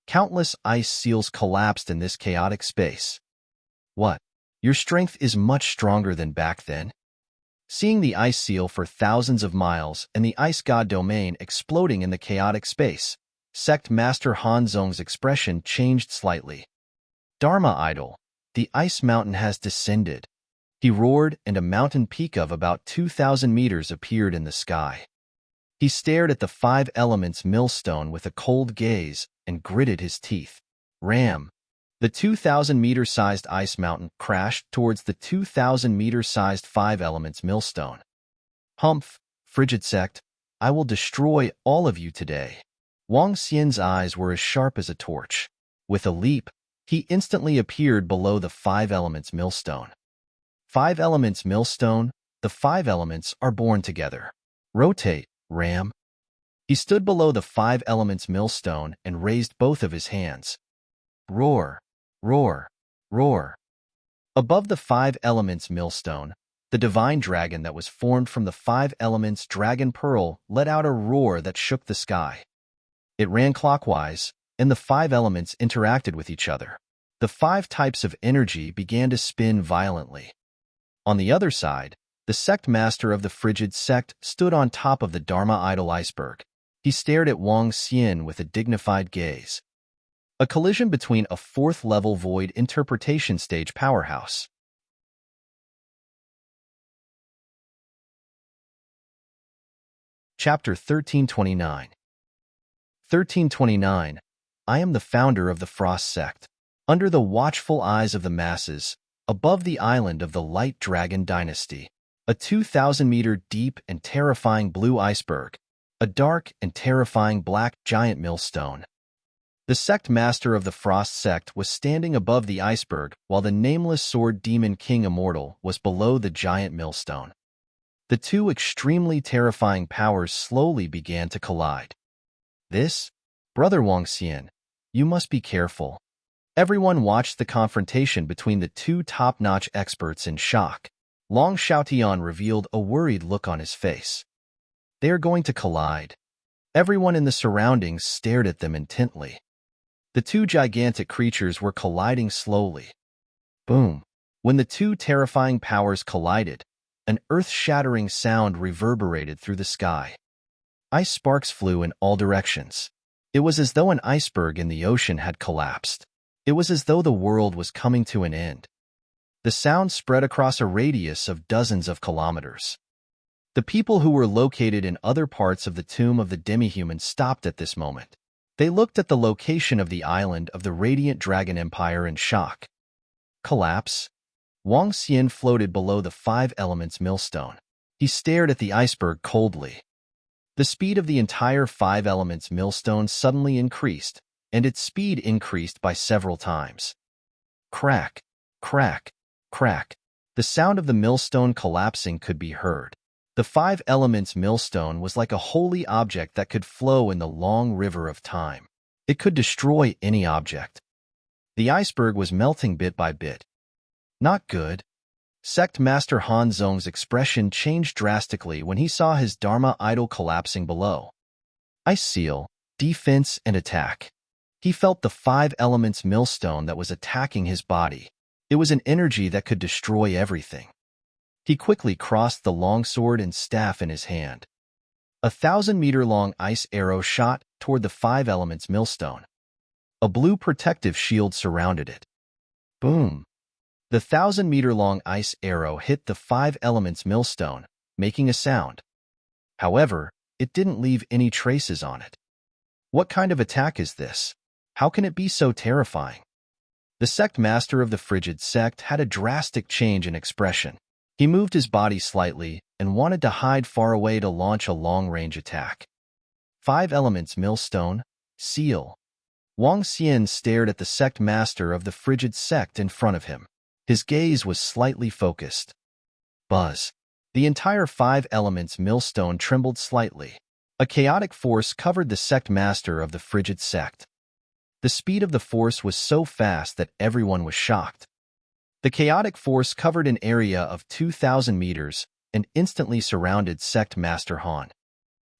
S1: Countless ice seals collapsed in this chaotic space. What? Your strength is much stronger than back then? Seeing the ice seal for thousands of miles and the ice god domain exploding in the chaotic space, Sect Master Han Zong's expression changed slightly. Dharma idol, the ice mountain has descended. He roared, and a mountain peak of about 2,000 meters appeared in the sky. He stared at the five elements millstone with a cold gaze and gritted his teeth. Ram! The 2,000-meter-sized ice mountain crashed towards the 2,000-meter-sized five elements millstone. Humph, frigid sect, I will destroy all of you today. Wang Xian's eyes were as sharp as a torch. With a leap, he instantly appeared below the five elements millstone. Five elements millstone, the five elements are born together. Rotate, Ram. He stood below the five elements millstone and raised both of his hands. Roar, roar, roar. Above the five elements millstone, the divine dragon that was formed from the five elements dragon pearl let out a roar that shook the sky. It ran clockwise, and the five elements interacted with each other. The five types of energy began to spin violently. On the other side, the sect master of the frigid sect stood on top of the Dharma idol iceberg. He stared at Wang Xian with a dignified gaze. A collision between a fourth-level void interpretation stage powerhouse. Chapter 1329. 1329. I am the founder of the Frost Sect. Under the watchful eyes of the masses, above the island of the Light Dragon Dynasty, a 2,000-meter deep and terrifying blue iceberg, a dark and terrifying black giant millstone. The sect master of the Frost Sect was standing above the iceberg while the nameless sword demon King Immortal was below the giant millstone. The two extremely terrifying powers slowly began to collide. This? Brother Wang Xian, you must be careful. Everyone watched the confrontation between the two top-notch experts in shock. Long Xiaotian revealed a worried look on his face. They are going to collide. Everyone in the surroundings stared at them intently. The two gigantic creatures were colliding slowly. Boom! When the two terrifying powers collided, an earth-shattering sound reverberated through the sky. Ice sparks flew in all directions. It was as though an iceberg in the ocean had collapsed. It was as though the world was coming to an end. The sound spread across a radius of dozens of kilometers. The people who were located in other parts of the tomb of the demi-human stopped at this moment. They looked at the location of the island of the Radiant Dragon Empire in shock. Collapse? Wang Xian floated below the five elements millstone. He stared at the iceberg coldly. The speed of the entire five elements millstone suddenly increased, and its speed increased by several times. Crack, crack, crack. The sound of the millstone collapsing could be heard. The five elements millstone was like a holy object that could flow in the long river of time. It could destroy any object. The iceberg was melting bit by bit. Not good. Sect Master Han Zong's expression changed drastically when he saw his Dharma idol collapsing below. Ice seal, defense, and attack. He felt the five elements millstone that was attacking his body. It was an energy that could destroy everything. He quickly crossed the longsword and staff in his hand. 1,000-meter-long ice arrow shot toward the five elements millstone. A blue protective shield surrounded it. Boom! The 1,000-meter-long ice arrow hit the five elements millstone, making a sound. However, it didn't leave any traces on it. What kind of attack is this? How can it be so terrifying? The sect master of the frigid sect had a drastic change in expression. He moved his body slightly and wanted to hide far away to launch a long-range attack. 5 elements millstone, seal. Wang Xian stared at the sect master of the frigid sect in front of him. His gaze was slightly focused. Buzz. The entire 5 elements millstone trembled slightly. A chaotic force covered the sect master of the frigid sect. The speed of the force was so fast that everyone was shocked. The chaotic force covered an area of 2,000 meters and instantly surrounded Sect Master Han.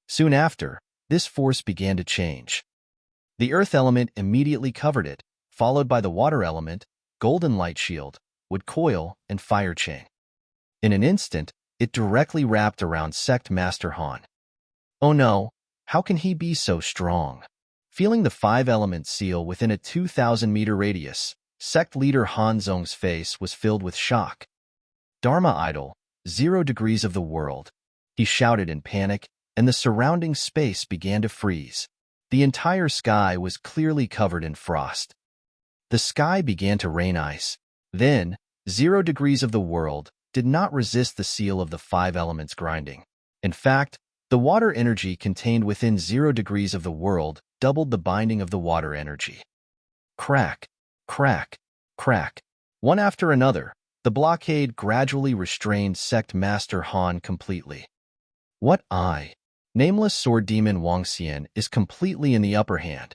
S1: Soon after, this force began to change. The earth element immediately covered it, followed by the water element, golden light shield, wood coil, and fire chain. In an instant, it directly wrapped around Sect Master Han. Oh no, how can he be so strong? Feeling the 5-element seal within a 2,000-meter radius, sect leader Han Zhong's face was filled with shock. Dharma idol, 0 degrees of the world. He shouted in panic, and the surrounding space began to freeze. The entire sky was clearly covered in frost. The sky began to rain ice. Then, 0 degrees of the world did not resist the seal of the 5 elements grinding. In fact, the water energy contained within 0 degrees of the world doubled the binding of the water energy. Crack, crack, crack. One after another, the blockade gradually restrained Sect Master Han completely. What Nameless Sword Demon Wang Xian is completely in the upper hand.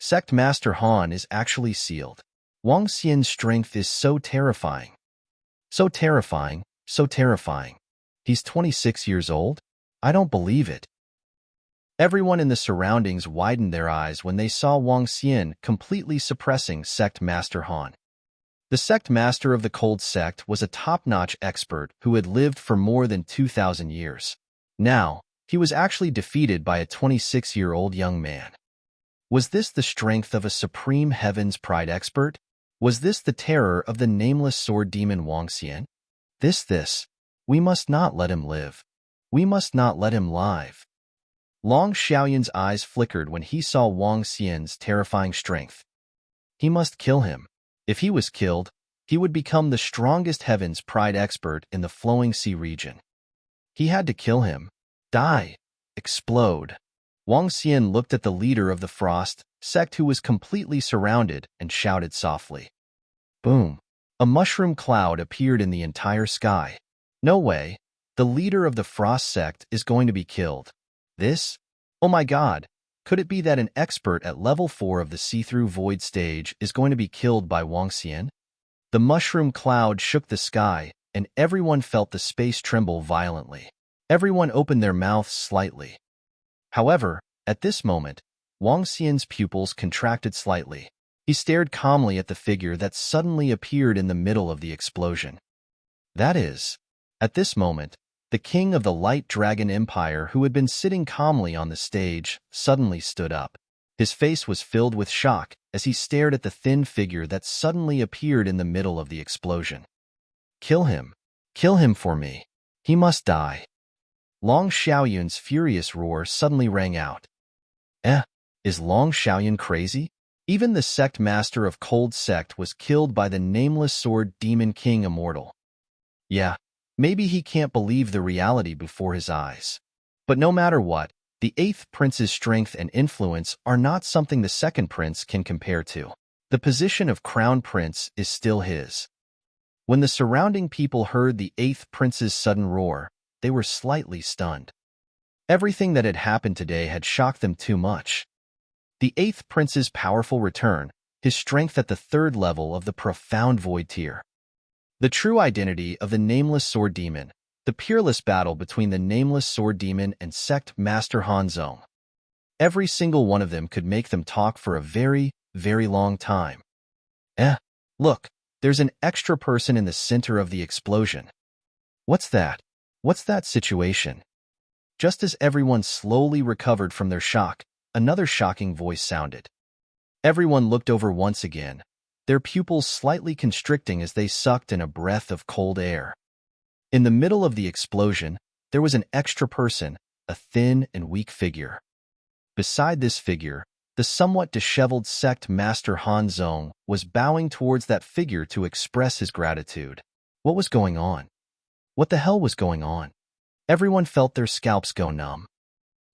S1: Sect Master Han is actually sealed. Wang Xian's strength is so terrifying. So terrifying, so terrifying. He's 26 years old? I don't believe it. Everyone in the surroundings widened their eyes when they saw Wang Xian completely suppressing Sect Master Han. The Sect Master of the Cold Sect was a top-notch expert who had lived for more than 2,000 years. Now, he was actually defeated by a 26-year-old young man. Was this the strength of a supreme Heaven's Pride expert? Was this the terror of the nameless sword demon Wang Xian? We must not let him live. We must not let him live. Long Xiaoyan's eyes flickered when he saw Wang Xian's terrifying strength. He must kill him. If he was killed, he would become the strongest Heaven's Pride expert in the Flowing Sea region. He had to kill him. Die. Explode. Wang Xian looked at the leader of the Frost sect who was completely surrounded and shouted softly. Boom. A mushroom cloud appeared in the entire sky. No way. The leader of the Frost sect is going to be killed. This? Oh my god. Could it be that an expert at level 4 of the see-through void stage is going to be killed by Wang Xian? The mushroom cloud shook the sky, and everyone felt the space tremble violently. Everyone opened their mouths slightly. However, at this moment, Wang Xian's pupils contracted slightly. He stared calmly at the figure that suddenly appeared in the middle of the explosion. That is, at this moment, the king of the Light Dragon Empire, who had been sitting calmly on the stage, suddenly stood up. His face was filled with shock as he stared at the thin figure that suddenly appeared in the middle of the explosion. Kill him. Kill him for me. He must die. Long Xiaoyun's furious roar suddenly rang out. Is Long Xiaoyun crazy? Even the sect master of Cold Sect was killed by the nameless sword demon king immortal. Yeah, maybe he can't believe the reality before his eyes. But no matter what, the 8th prince's strength and influence are not something the 2nd prince can compare to. The position of crown prince is still his. When the surrounding people heard the 8th prince's sudden roar, they were slightly stunned. Everything that had happened today had shocked them too much. The 8th prince's powerful return, his strength at the 3rd level of the profound void tier. The true identity of the nameless sword demon, the peerless battle between the nameless sword demon and sect master Han Zhong. Every single one of them could make them talk for a very, very long time. Look, there's an extra person in the center of the explosion. What's that? What's that situation? Just as everyone slowly recovered from their shock, another shocking voice sounded. Everyone looked over once again, their pupils slightly constricting as they sucked in a breath of cold air. In the middle of the explosion, there was an extra person, a thin and weak figure. Beside this figure, the somewhat disheveled sect master Han Zong was bowing towards that figure to express his gratitude. What was going on? What the hell was going on? Everyone felt their scalps go numb.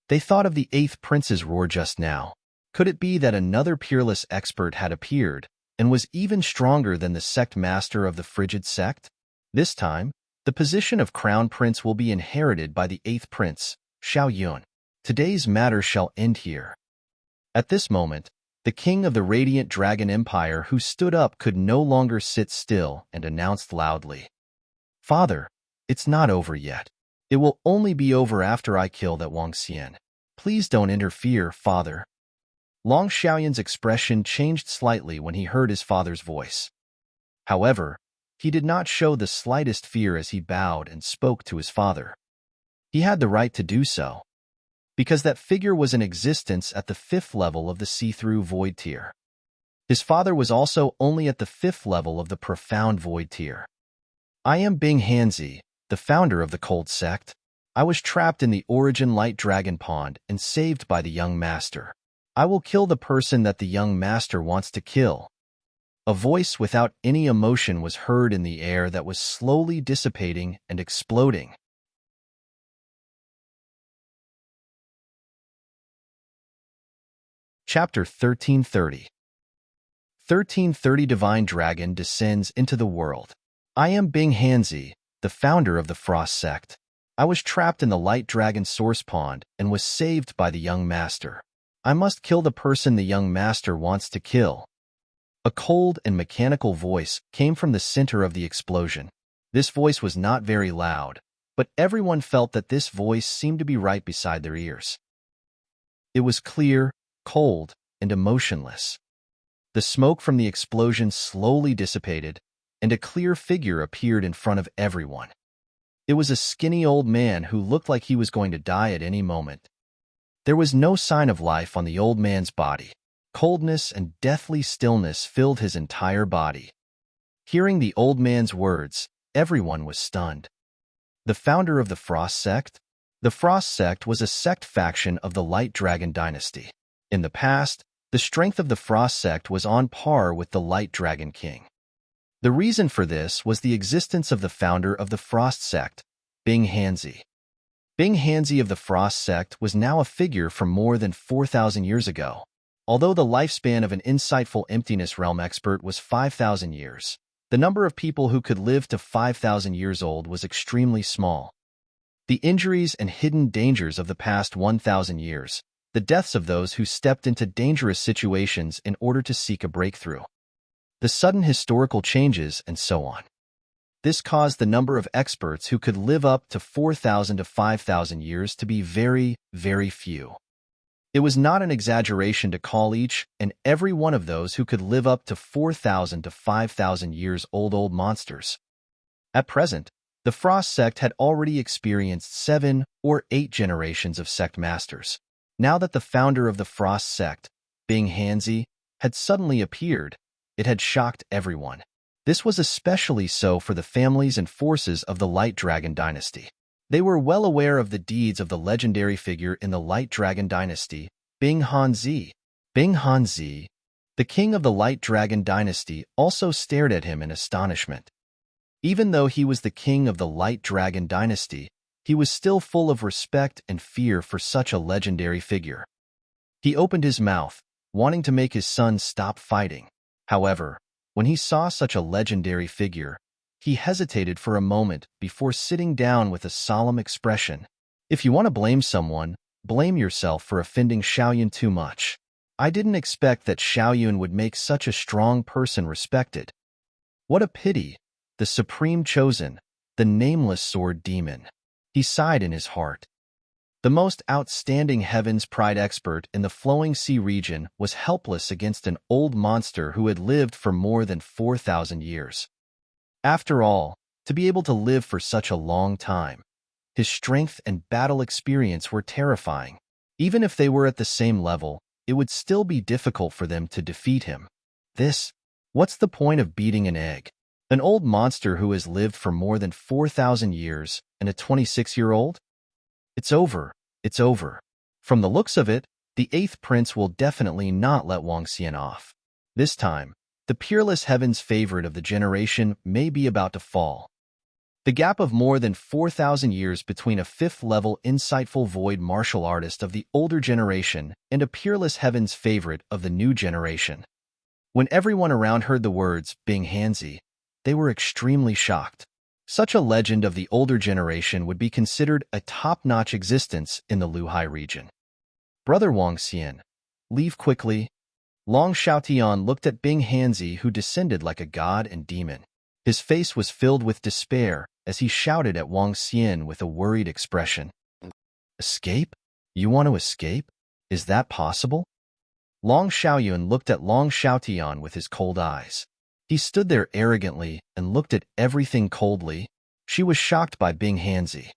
S1: They thought of the 8th prince's roar just now. Could it be that another peerless expert had appeared and was even stronger than the sect master of the frigid sect? This time, the position of crown prince will be inherited by the 8th prince, Xiao Yun. Today's matter shall end here. At this moment, the king of the Radiant Dragon Empire who stood up could no longer sit still and announced loudly, "Father, it's not over yet. It will only be over after I kill that Wang Xian. Please don't interfere, father." Long Xiaoyan's expression changed slightly when he heard his father's voice. However, he did not show the slightest fear as he bowed and spoke to his father. He had the right to do so, because that figure was in existence at the 5th level of the see-through void tier. His father was also only at the 5th level of the profound void tier. "I am Bing Hanzi, the founder of the cold sect. I was trapped in the Origin Light Dragon Pond and saved by the young master. I will kill the person that the young master wants to kill." A voice without any emotion was heard in the air that was slowly dissipating and exploding. Chapter 1330. 1330 Divine Dragon descends into the world. "I am Bing Hanzi, the founder of the Frost Sect. I was trapped in the Light Dragon Source Pond and was saved by the young master. I must kill the person the young master wants to kill." A cold and mechanical voice came from the center of the explosion. This voice was not very loud, but everyone felt that this voice seemed to be right beside their ears. It was clear, cold, and emotionless. The smoke from the explosion slowly dissipated, and a clear figure appeared in front of everyone. It was a skinny old man who looked like he was going to die at any moment. There was no sign of life on the old man's body. Coldness and deathly stillness filled his entire body. Hearing the old man's words, everyone was stunned. The founder of the Frost Sect? The Frost Sect was a sect faction of the Light Dragon dynasty. In the past, the strength of the Frost Sect was on par with the Light Dragon King. The reason for this was the existence of the founder of the Frost Sect, Bing Hanzi. Bing Hanzi of the Frost Sect was now a figure from more than 4,000 years ago. Although the lifespan of an insightful Emptiness Realm expert was 5,000 years, the number of people who could live to 5,000 years old was extremely small. The injuries and hidden dangers of the past 1,000 years, the deaths of those who stepped into dangerous situations in order to seek a breakthrough, the sudden historical changes, and so on. This caused the number of experts who could live up to 4,000 to 5,000 years to be very, very few. It was not an exaggeration to call each and every one of those who could live up to 4,000 to 5,000 years old monsters. At present, the Frost Sect had already experienced 7 or 8 generations of sect masters. Now that the founder of the Frost Sect, Bing Hanzi, had suddenly appeared, it had shocked everyone. This was especially so for the families and forces of the Light Dragon dynasty. They were well aware of the deeds of the legendary figure in the Light Dragon dynasty, Bing Hanzi. Bing Hanzi, the king of the Light Dragon dynasty, also stared at him in astonishment. Even though he was the king of the Light Dragon dynasty, he was still full of respect and fear for such a legendary figure. He opened his mouth, wanting to make his son stop fighting. However, when he saw such a legendary figure, he hesitated for a moment before sitting down with a solemn expression. "If you want to blame someone, blame yourself for offending Xiaoyun too much. I didn't expect that Xiaoyun would make such a strong person respected. What a pity, the supreme chosen, the nameless sword demon." He sighed in his heart. The most outstanding Heaven's Pride expert in the Flowing Sea region was helpless against an old monster who had lived for more than 4,000 years. After all, to be able to live for such a long time, his strength and battle experience were terrifying. Even if they were at the same level, it would still be difficult for them to defeat him. What's the point of beating an egg? An old monster who has lived for more than 4,000 years and a 26-year-old? It's over. It's over. From the looks of it, the eighth prince will definitely not let Wang Xian off. This time, the peerless heaven's favorite of the generation may be about to fall. The gap of more than 4,000 years between a fifth-level insightful void martial artist of the older generation and a peerless heaven's favorite of the new generation. When everyone around heard the words, Bing Hanzi, they were extremely shocked. Such a legend of the older generation would be considered a top-notch existence in the Luhai region. Brother Wang Xian, leave quickly. Long Xiaotian looked at Bing Hanzi, who descended like a god and demon. His face was filled with despair as he shouted at Wang Xian with a worried expression. Escape? You want to escape? Is that possible? Long Xiaoyun looked at Long Xiaotian with his cold eyes. He stood there arrogantly and looked at everything coldly. She was shocked by Bing Hanzi.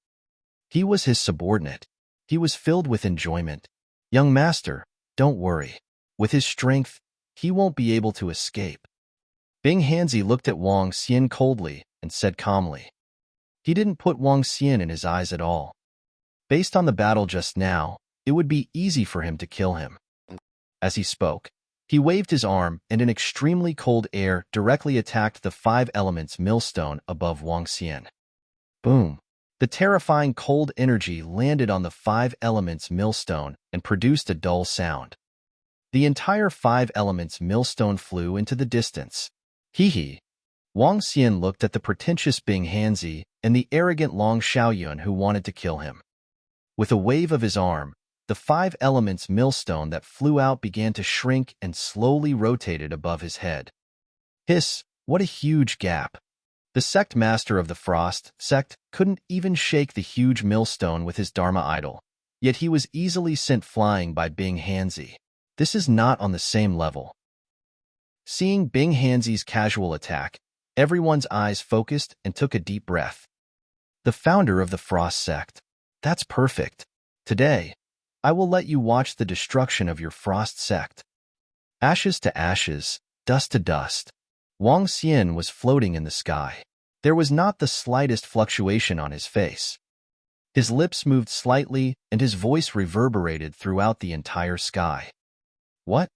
S1: He was his subordinate. He was filled with enjoyment. Young master, don't worry. With his strength, he won't be able to escape. Bing Hanzi looked at Wang Xian coldly and said calmly. He didn't put Wang Xian in his eyes at all. Based on the battle just now, it would be easy for him to kill him. As he spoke, he waved his arm and an extremely cold air directly attacked the five elements millstone above Wang Xian. Boom! The terrifying cold energy landed on the five elements millstone and produced a dull sound. The entire five elements millstone flew into the distance. Hee. Wang Xian looked at the pretentious Bing Hanzi and the arrogant Long Xiaoyun who wanted to kill him. With a wave of his arm, the five elements millstone that flew out began to shrink and slowly rotated above his head. Hiss, what a huge gap. The sect master of the Frost sect couldn't even shake the huge millstone with his Dharma idol, yet he was easily sent flying by Bing Hanzi. This is not on the same level. Seeing Bing Hanzi's casual attack, everyone's eyes focused and took a deep breath. The founder of the Frost sect. That's perfect. Today, I will let you watch the destruction of your Frost sect. Ashes to ashes, dust to dust. Wang Xian was floating in the sky. There was not the slightest fluctuation on his face. His lips moved slightly and his voice reverberated throughout the entire sky. What?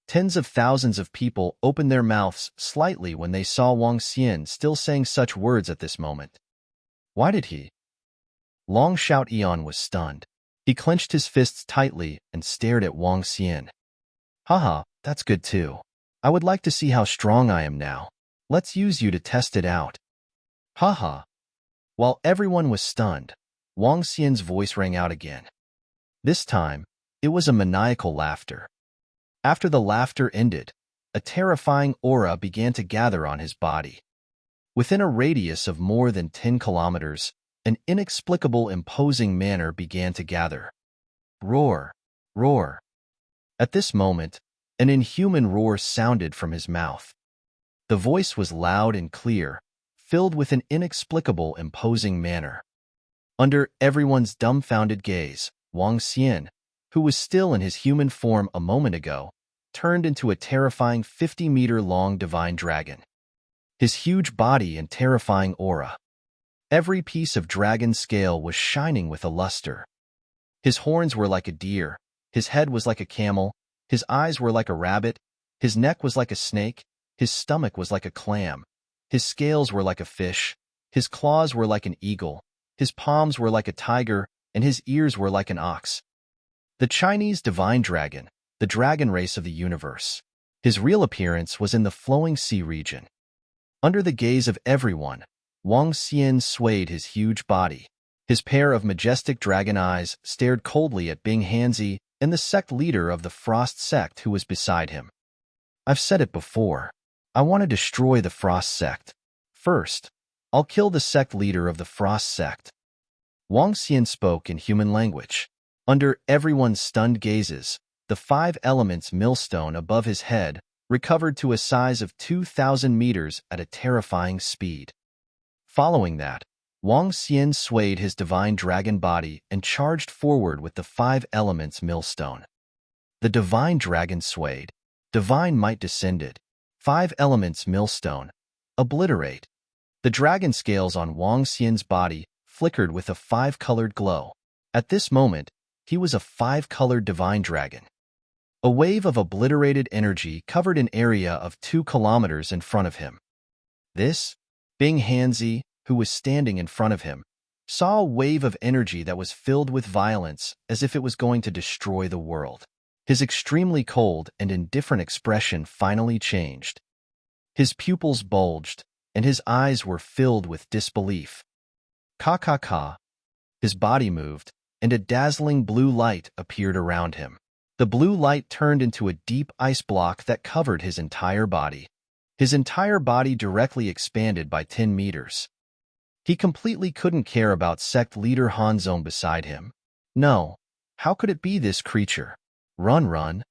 S1: Tens of thousands of people opened their mouths slightly when they saw Wang Xian still saying such words at this moment. Why did he? Long Xiaotian was stunned. He clenched his fists tightly and stared at Wang Xian. Haha, that's good too. I would like to see how strong I am now. Let's use you to test it out. Haha. While everyone was stunned, Wang Xian's voice rang out again. This time, it was a maniacal laughter. After the laughter ended, a terrifying aura began to gather on his body. Within a radius of more than 10 kilometers, an inexplicable imposing manner began to gather. Roar! Roar! At this moment, an inhuman roar sounded from his mouth. The voice was loud and clear, filled with an inexplicable imposing manner. Under everyone's dumbfounded gaze, Wang Xian, who was still in his human form a moment ago, turned into a terrifying 50-meter-long divine dragon. His huge body and terrifying aura. Every piece of dragon scale was shining with a luster. His horns were like a deer, his head was like a camel, his eyes were like a rabbit, his neck was like a snake, his stomach was like a clam, his scales were like a fish, his claws were like an eagle, his palms were like a tiger, and his ears were like an ox. The Chinese divine dragon, the dragon race of the universe. His real appearance was in the flowing sea region. Under the gaze of everyone, Wang Xian swayed his huge body. His pair of majestic dragon eyes stared coldly at Bing Hanzi and the sect leader of the Frost sect who was beside him. I've said it before. I want to destroy the Frost sect. First, I'll kill the sect leader of the Frost sect. Wang Xian spoke in human language. Under everyone's stunned gazes, the five elements millstone above his head recovered to a size of 2,000 meters at a terrifying speed. Following that, Wang Xian swayed his divine dragon body and charged forward with the five elements millstone. The divine dragon swayed. Divine might descended. Five elements millstone. Obliterate. The dragon scales on Wang Xian's body flickered with a five-colored glow. At this moment, he was a five-colored divine dragon. A wave of obliterated energy covered an area of 2 kilometers in front of him. This, Bing Hanzi, who was standing in front of him, saw a wave of energy that was filled with violence as if it was going to destroy the world. His extremely cold and indifferent expression finally changed. His pupils bulged, and his eyes were filled with disbelief. Ka. His body moved, and a dazzling blue light appeared around him. The blue light turned into a deep ice block that covered his entire body. His entire body directly expanded by 10 meters. He completely couldn't care about sect leader Hanzong beside him. No, how could it be this creature? Run.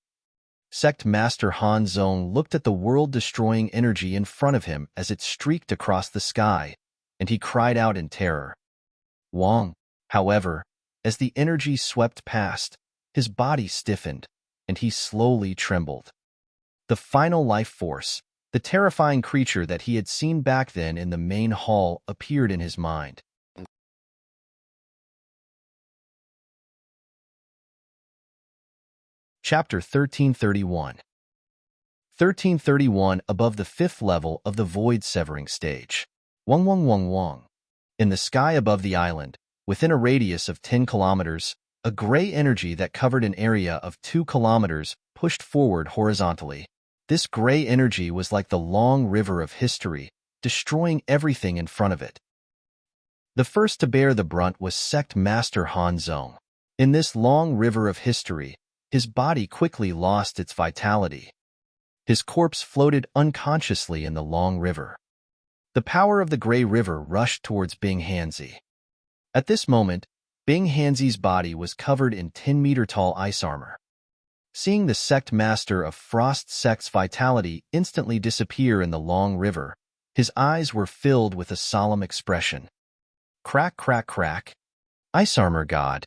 S1: Sect Master Hanzong looked at the world-destroying energy in front of him as it streaked across the sky, and he cried out in terror. Wang, however, as the energy swept past, his body stiffened, and he slowly trembled. The final life force, the terrifying creature that he had seen back then in the main hall, appeared in his mind. Chapter 1331. 1331 above the 5th level of the void-severing stage. Wang. In the sky above the island, within a radius of 10 kilometers, a gray energy that covered an area of 2 kilometers pushed forward horizontally. This gray energy was like the long river of history, destroying everything in front of it. The first to bear the brunt was Sect Master Hanzong. In this long river of history, his body quickly lost its vitality. His corpse floated unconsciously in the long river. The power of the gray river rushed towards Bing Hanzi. At this moment, Bing Hanzi's body was covered in 10-meter-tall ice armor. Seeing the sect master of Frost Sect's vitality instantly disappear in the long river, his eyes were filled with a solemn expression. Crack. Ice armor god.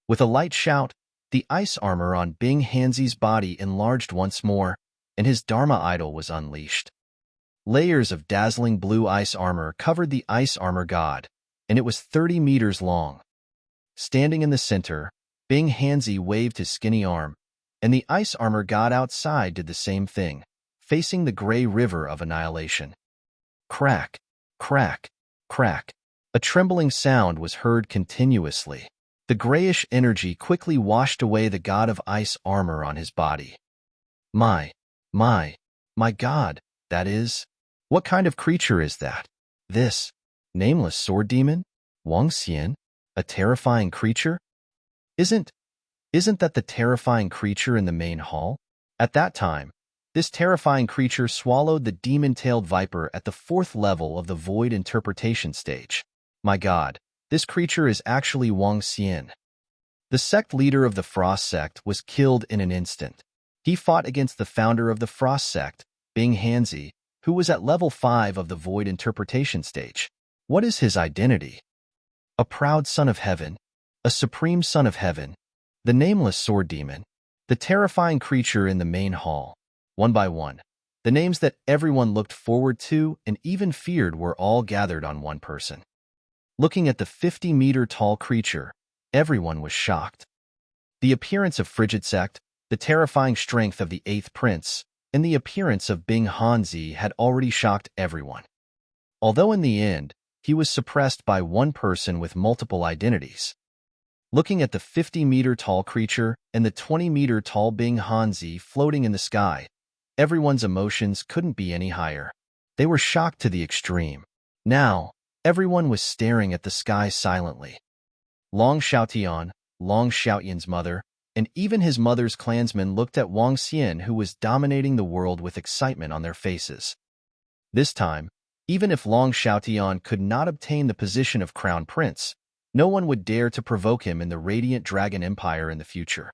S1: With a light shout, the ice armor on Bing Hanzi's body enlarged once more, and his Dharma idol was unleashed. Layers of dazzling blue ice armor covered the ice armor god, and it was 30 meters long. Standing in the center, Bing Hanzi waved his skinny arm, and the ice armor god outside did the same thing, facing the gray river of annihilation. Crack. A trembling sound was heard continuously. The grayish energy quickly washed away the god of ice armor on his body. My god, that is? What kind of creature is that? This nameless sword demon? Wang Xian? A terrifying creature? Isn't that the terrifying creature in the main hall? At that time, this terrifying creature swallowed the demon-tailed viper at the 4th level of the void interpretation stage. My god, this creature is actually Wang Xian. The sect leader of the Frost Sect was killed in an instant. He fought against the founder of the Frost Sect, Bing Hanzi, who was at level 5 of the void interpretation stage. What is his identity? A proud son of heaven, a supreme son of heaven, the nameless sword demon, the terrifying creature in the main hall. One by one, the names that everyone looked forward to and even feared were all gathered on one person. Looking at the 50-meter-tall creature, everyone was shocked. The appearance of Frigid Sect, the terrifying strength of the 8th Prince, and the appearance of Bing Hanzi had already shocked everyone. Although in the end, he was suppressed by one person with multiple identities. Looking at the 50-meter-tall creature and the 20-meter-tall Bing Hanzi floating in the sky, everyone's emotions couldn't be any higher. They were shocked to the extreme. Now, everyone was staring at the sky silently. Long Xiaotian, Long Xiaoyan's mother, and even his mother's clansmen looked at Wang Xian, who was dominating the world, with excitement on their faces. This time, even if Long Xiaotian could not obtain the position of Crown Prince, no one would dare to provoke him in the Radiant Dragon Empire in the future.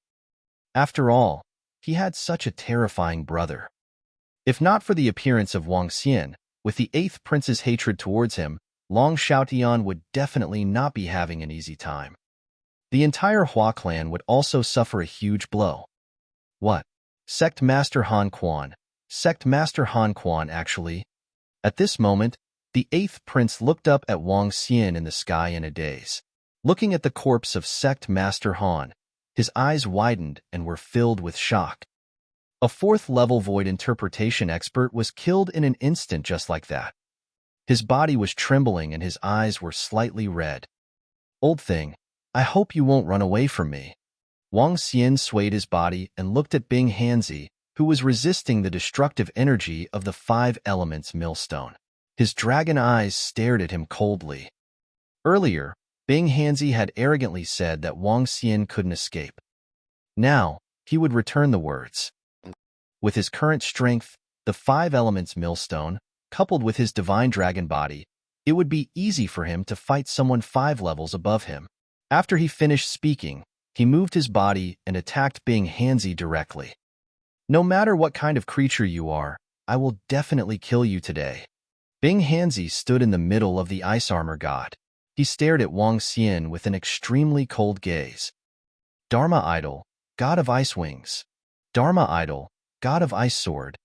S1: After all, he had such a terrifying brother. If not for the appearance of Wang Xian, with the 8th Prince's hatred towards him, Long Xiaotian would definitely not be having an easy time. The entire Hua clan would also suffer a huge blow. What? Sect Master Han Quan. Sect Master Han Quan, actually. At this moment, the 8th Prince looked up at Wang Xian in the sky in a daze. Looking at the corpse of Sect Master Han, His eyes widened and were filled with shock. A fourth-level void interpretation expert was killed in an instant just like that. His body was trembling and his eyes were slightly red. Old thing, I hope you won't run away from me. Wang Xian swayed his body and looked at Bing Hanzi, who was resisting the destructive energy of the five elements millstone. His dragon eyes stared at him coldly. Earlier, Bing Hanzi had arrogantly said that Wang Xian couldn't escape. Now, he would return the words. With his current strength, the five elements millstone, coupled with his divine dragon body, it would be easy for him to fight someone 5 levels above him. After he finished speaking, he moved his body and attacked Bing Hanzi directly. No matter what kind of creature you are, I will definitely kill you today. Bing Hanzi stood in the middle of the ice armor god. He stared at Wang Xian with an extremely cold gaze. Dharma idol, god of ice wings. Dharma idol, god of ice sword.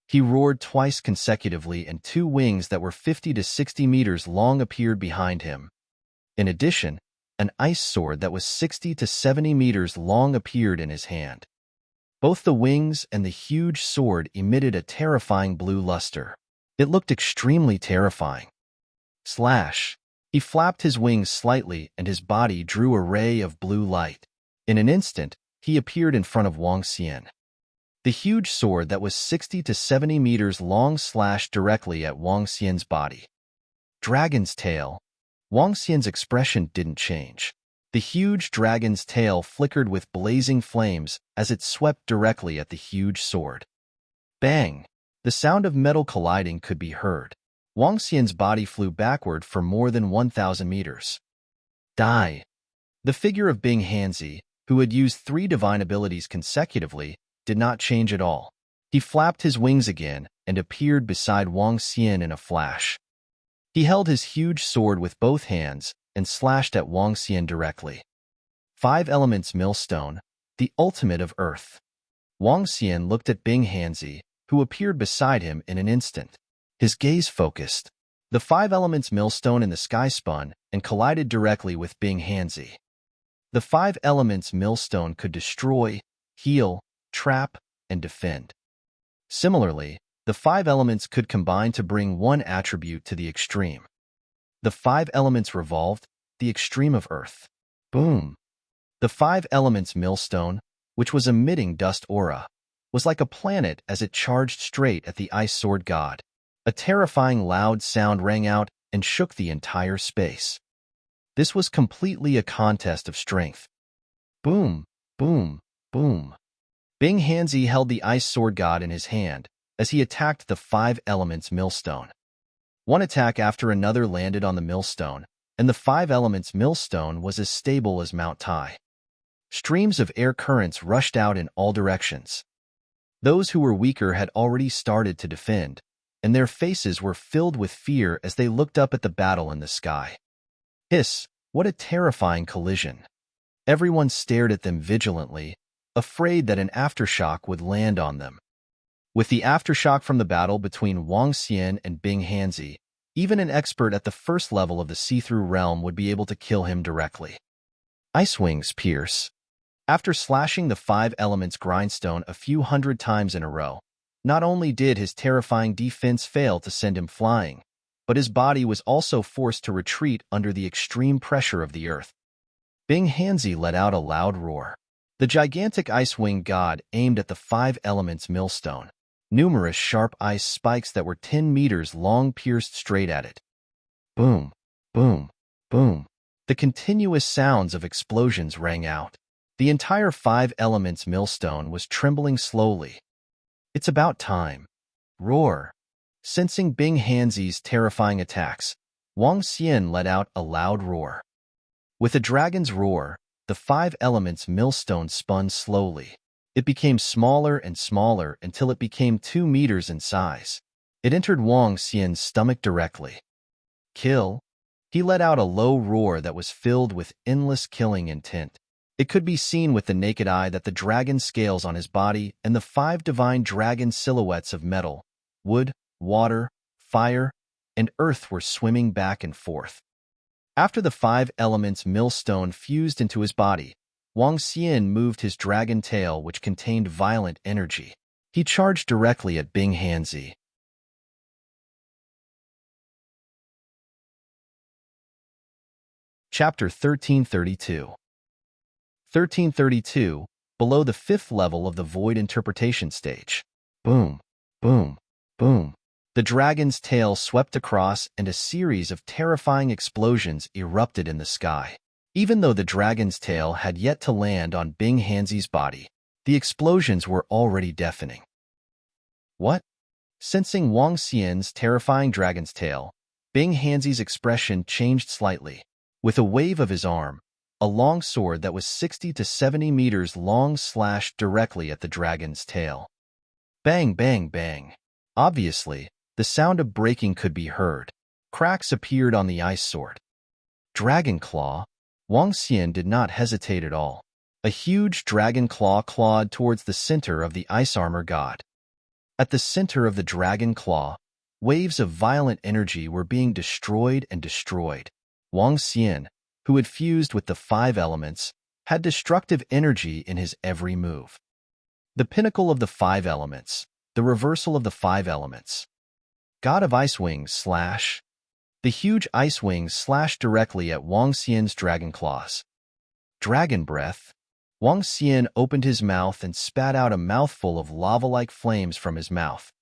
S1: He roared twice consecutively and 2 wings that were 50 to 60 meters long appeared behind him. In addition, an ice sword that was 60 to 70 meters long appeared in his hand. Both the wings and the huge sword emitted a terrifying blue luster. It looked extremely terrifying. Slash! He flapped his wings slightly and his body drew a ray of blue light. In an instant, he appeared in front of Wang Xian. The huge sword that was 60 to 70 meters long slashed directly at Wang Xian's body. Dragon's tail. Wang Xian's expression didn't change. The huge dragon's tail flickered with blazing flames as it swept directly at the huge sword. Bang! The sound of metal colliding could be heard. Wang Xian's body flew backward for more than 1,000 meters. Die! The figure of Bing Hanzi, who had used 3 divine abilities consecutively, did not change at all. He flapped his wings again and appeared beside Wang Xian in a flash. He held his huge sword with both hands and slashed at Wang Xian directly. 5 elements millstone, the ultimate of earth. Wang Xian looked at Bing Hanzi, who appeared beside him in an instant. His gaze focused. The 5 elements millstone in the sky spun and collided directly with Bing Hanzi. The 5 elements millstone could destroy, heal, trap, and defend. Similarly, the 5 elements could combine to bring one attribute to the extreme. The 5 elements revolved, the extreme of earth. Boom! The 5 elements millstone, which was emitting dust aura, was like a planet as it charged straight at the ice sword god. A terrifying loud sound rang out and shook the entire space. This was completely a contest of strength. Boom, boom, boom. Bing Hanzi held the ice sword god in his hand as he attacked the 5 elements millstone. One attack after another landed on the millstone, and the 5 elements millstone was as stable as Mount Tai. Streams of air currents rushed out in all directions. Those who were weaker had already started to defend, and their faces were filled with fear as they looked up at the battle in the sky. Hiss, what a terrifying collision. Everyone stared at them vigilantly, afraid that an aftershock would land on them. With the aftershock from the battle between Wang Xian and Bing Hanzi, even an expert at the first level of the see-through realm would be able to kill him directly. Ice wings pierce. After slashing the 5 elements grindstone a few hundred times in a row, not only did his terrifying defense fail to send him flying, but his body was also forced to retreat under the extreme pressure of the earth. Bing Hanzi let out a loud roar. The gigantic ice wing god aimed at the 5 elements millstone. Numerous sharp ice spikes that were 10 meters long pierced straight at it. Boom, boom, boom. The continuous sounds of explosions rang out. The entire 5 elements millstone was trembling slowly. It's about time. Roar. Sensing Bing Hanzi's terrifying attacks, Wang Xian let out a loud roar. With a dragon's roar, the 5 elements millstone spun slowly. It became smaller and smaller until it became 2 meters in size. It entered Wang Xian's stomach directly. Kill. He let out a low roar that was filled with endless killing intent. It could be seen with the naked eye that the dragon scales on his body and the 5 divine dragon silhouettes of metal, wood, water, fire, and earth were swimming back and forth. After the 5 elements millstone fused into his body, Wang Xian moved his dragon tail, which contained violent energy. He charged directly at Bing Hanzi. Chapter 1332. 1332, below the 5th level of the void interpretation stage. Boom, boom, boom. The dragon's tail swept across and a series of terrifying explosions erupted in the sky. Even though the dragon's tail had yet to land on Bing Hanzi's body, the explosions were already deafening. What? Sensing Wang Xian's terrifying dragon's tail, Bing Hanzi's expression changed slightly. With a wave of his arm, a long sword that was 60 to 70 meters long slashed directly at the dragon's tail. Bang, bang, bang. Obviously, the sound of breaking could be heard. Cracks appeared on the ice sword. Dragon claw. Wang Xian did not hesitate at all. A huge dragon claw clawed towards the center of the ice armor god. At the center of the dragon claw, waves of violent energy were being destroyed and destroyed. Wang Xian, who had fused with the 5 elements, had destructive energy in his every move. The pinnacle of the 5 elements, the reversal of the 5 elements. God of Ice Wings slash. The huge ice wings slashed directly at Wang Xian's dragon claws. Dragon breath. Wang Xian opened his mouth and spat out a mouthful of lava-like flames from his mouth.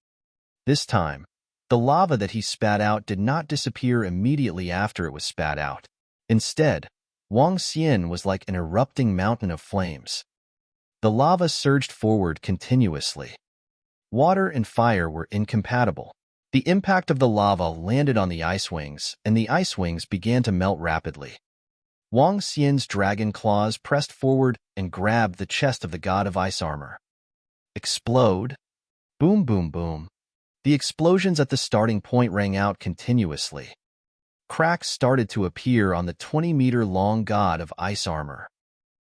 S1: This time, the lava that he spat out did not disappear immediately after it was spat out. Instead, Wang Xian was like an erupting mountain of flames. The lava surged forward continuously. Water and fire were incompatible. The impact of the lava landed on the ice wings, and the ice wings began to melt rapidly. Wang Xian's dragon claws pressed forward and grabbed the chest of the god of ice armor. Explode. Boom, boom, boom. The explosions at the starting point rang out continuously. Cracks started to appear on the 20-meter-long god of ice armor.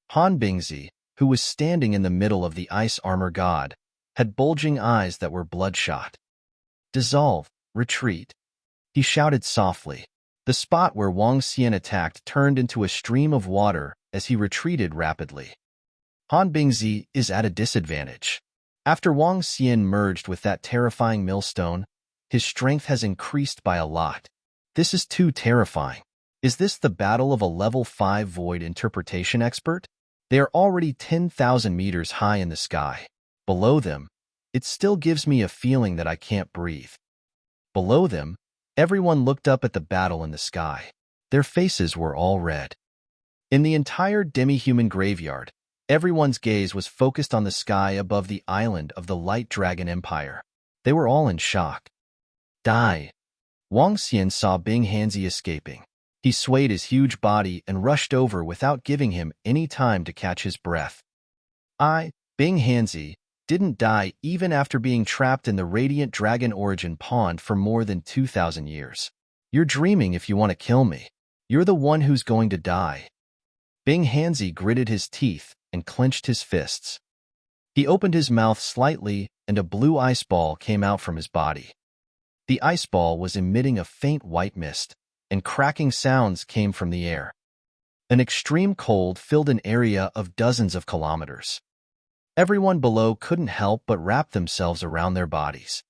S1: Han Bingzi, who was standing in the middle of the ice armor god, had bulging eyes that were bloodshot. Dissolve, retreat. He shouted softly. The spot where Wang Xian attacked turned into a stream of water as he retreated rapidly. Han Bingzi is at a disadvantage. After Wang Xian merged with that terrifying millstone, his strength has increased by a lot. This is too terrifying. Is this the battle of a level 5 void interpretation expert? They are already 10,000 meters high in the sky. Below them, it still gives me a feeling that I can't breathe. Below them, everyone looked up at the battle in the sky. Their faces were all red. In the entire demi-human graveyard, everyone's gaze was focused on the sky above the island of the Light Dragon Empire. They were all in shock. Die. Wang Xian saw Bing Hanzi escaping. He swayed his huge body and rushed over without giving him any time to catch his breath. Bing Hanzi, didn't die even after being trapped in the Radiant Dragon Origin Pond for more than 2,000 years. You're dreaming if you want to kill me. You're the one who's going to die. Bing Hanzi gritted his teeth and clenched his fists. He opened his mouth slightly and a blue ice ball came out from his body. The ice ball was emitting a faint white mist, and cracking sounds came from the air. An extreme cold filled an area of dozens of kilometers. Everyone below couldn't help but wrap themselves around their bodies.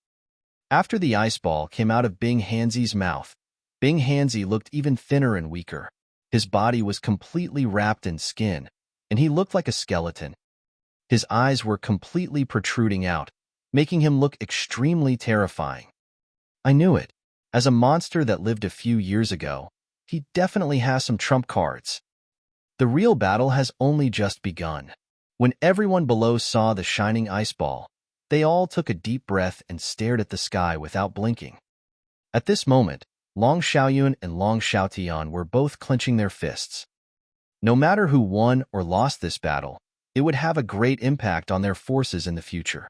S1: After the ice ball came out of Bing Hanzi's mouth, Bing Hanzi looked even thinner and weaker. His body was completely wrapped in skin, and he looked like a skeleton. His eyes were completely protruding out, making him look extremely terrifying. I knew it. As a monster that lived a few years ago, he definitely has some trump cards. The real battle has only just begun. When everyone below saw the shining ice ball, they all took a deep breath and stared at the sky without blinking. At this moment, Long Xiaoyun and Long Xiaotian were both clenching their fists. No matter who won or lost this battle, it would have a great impact on their forces in the future.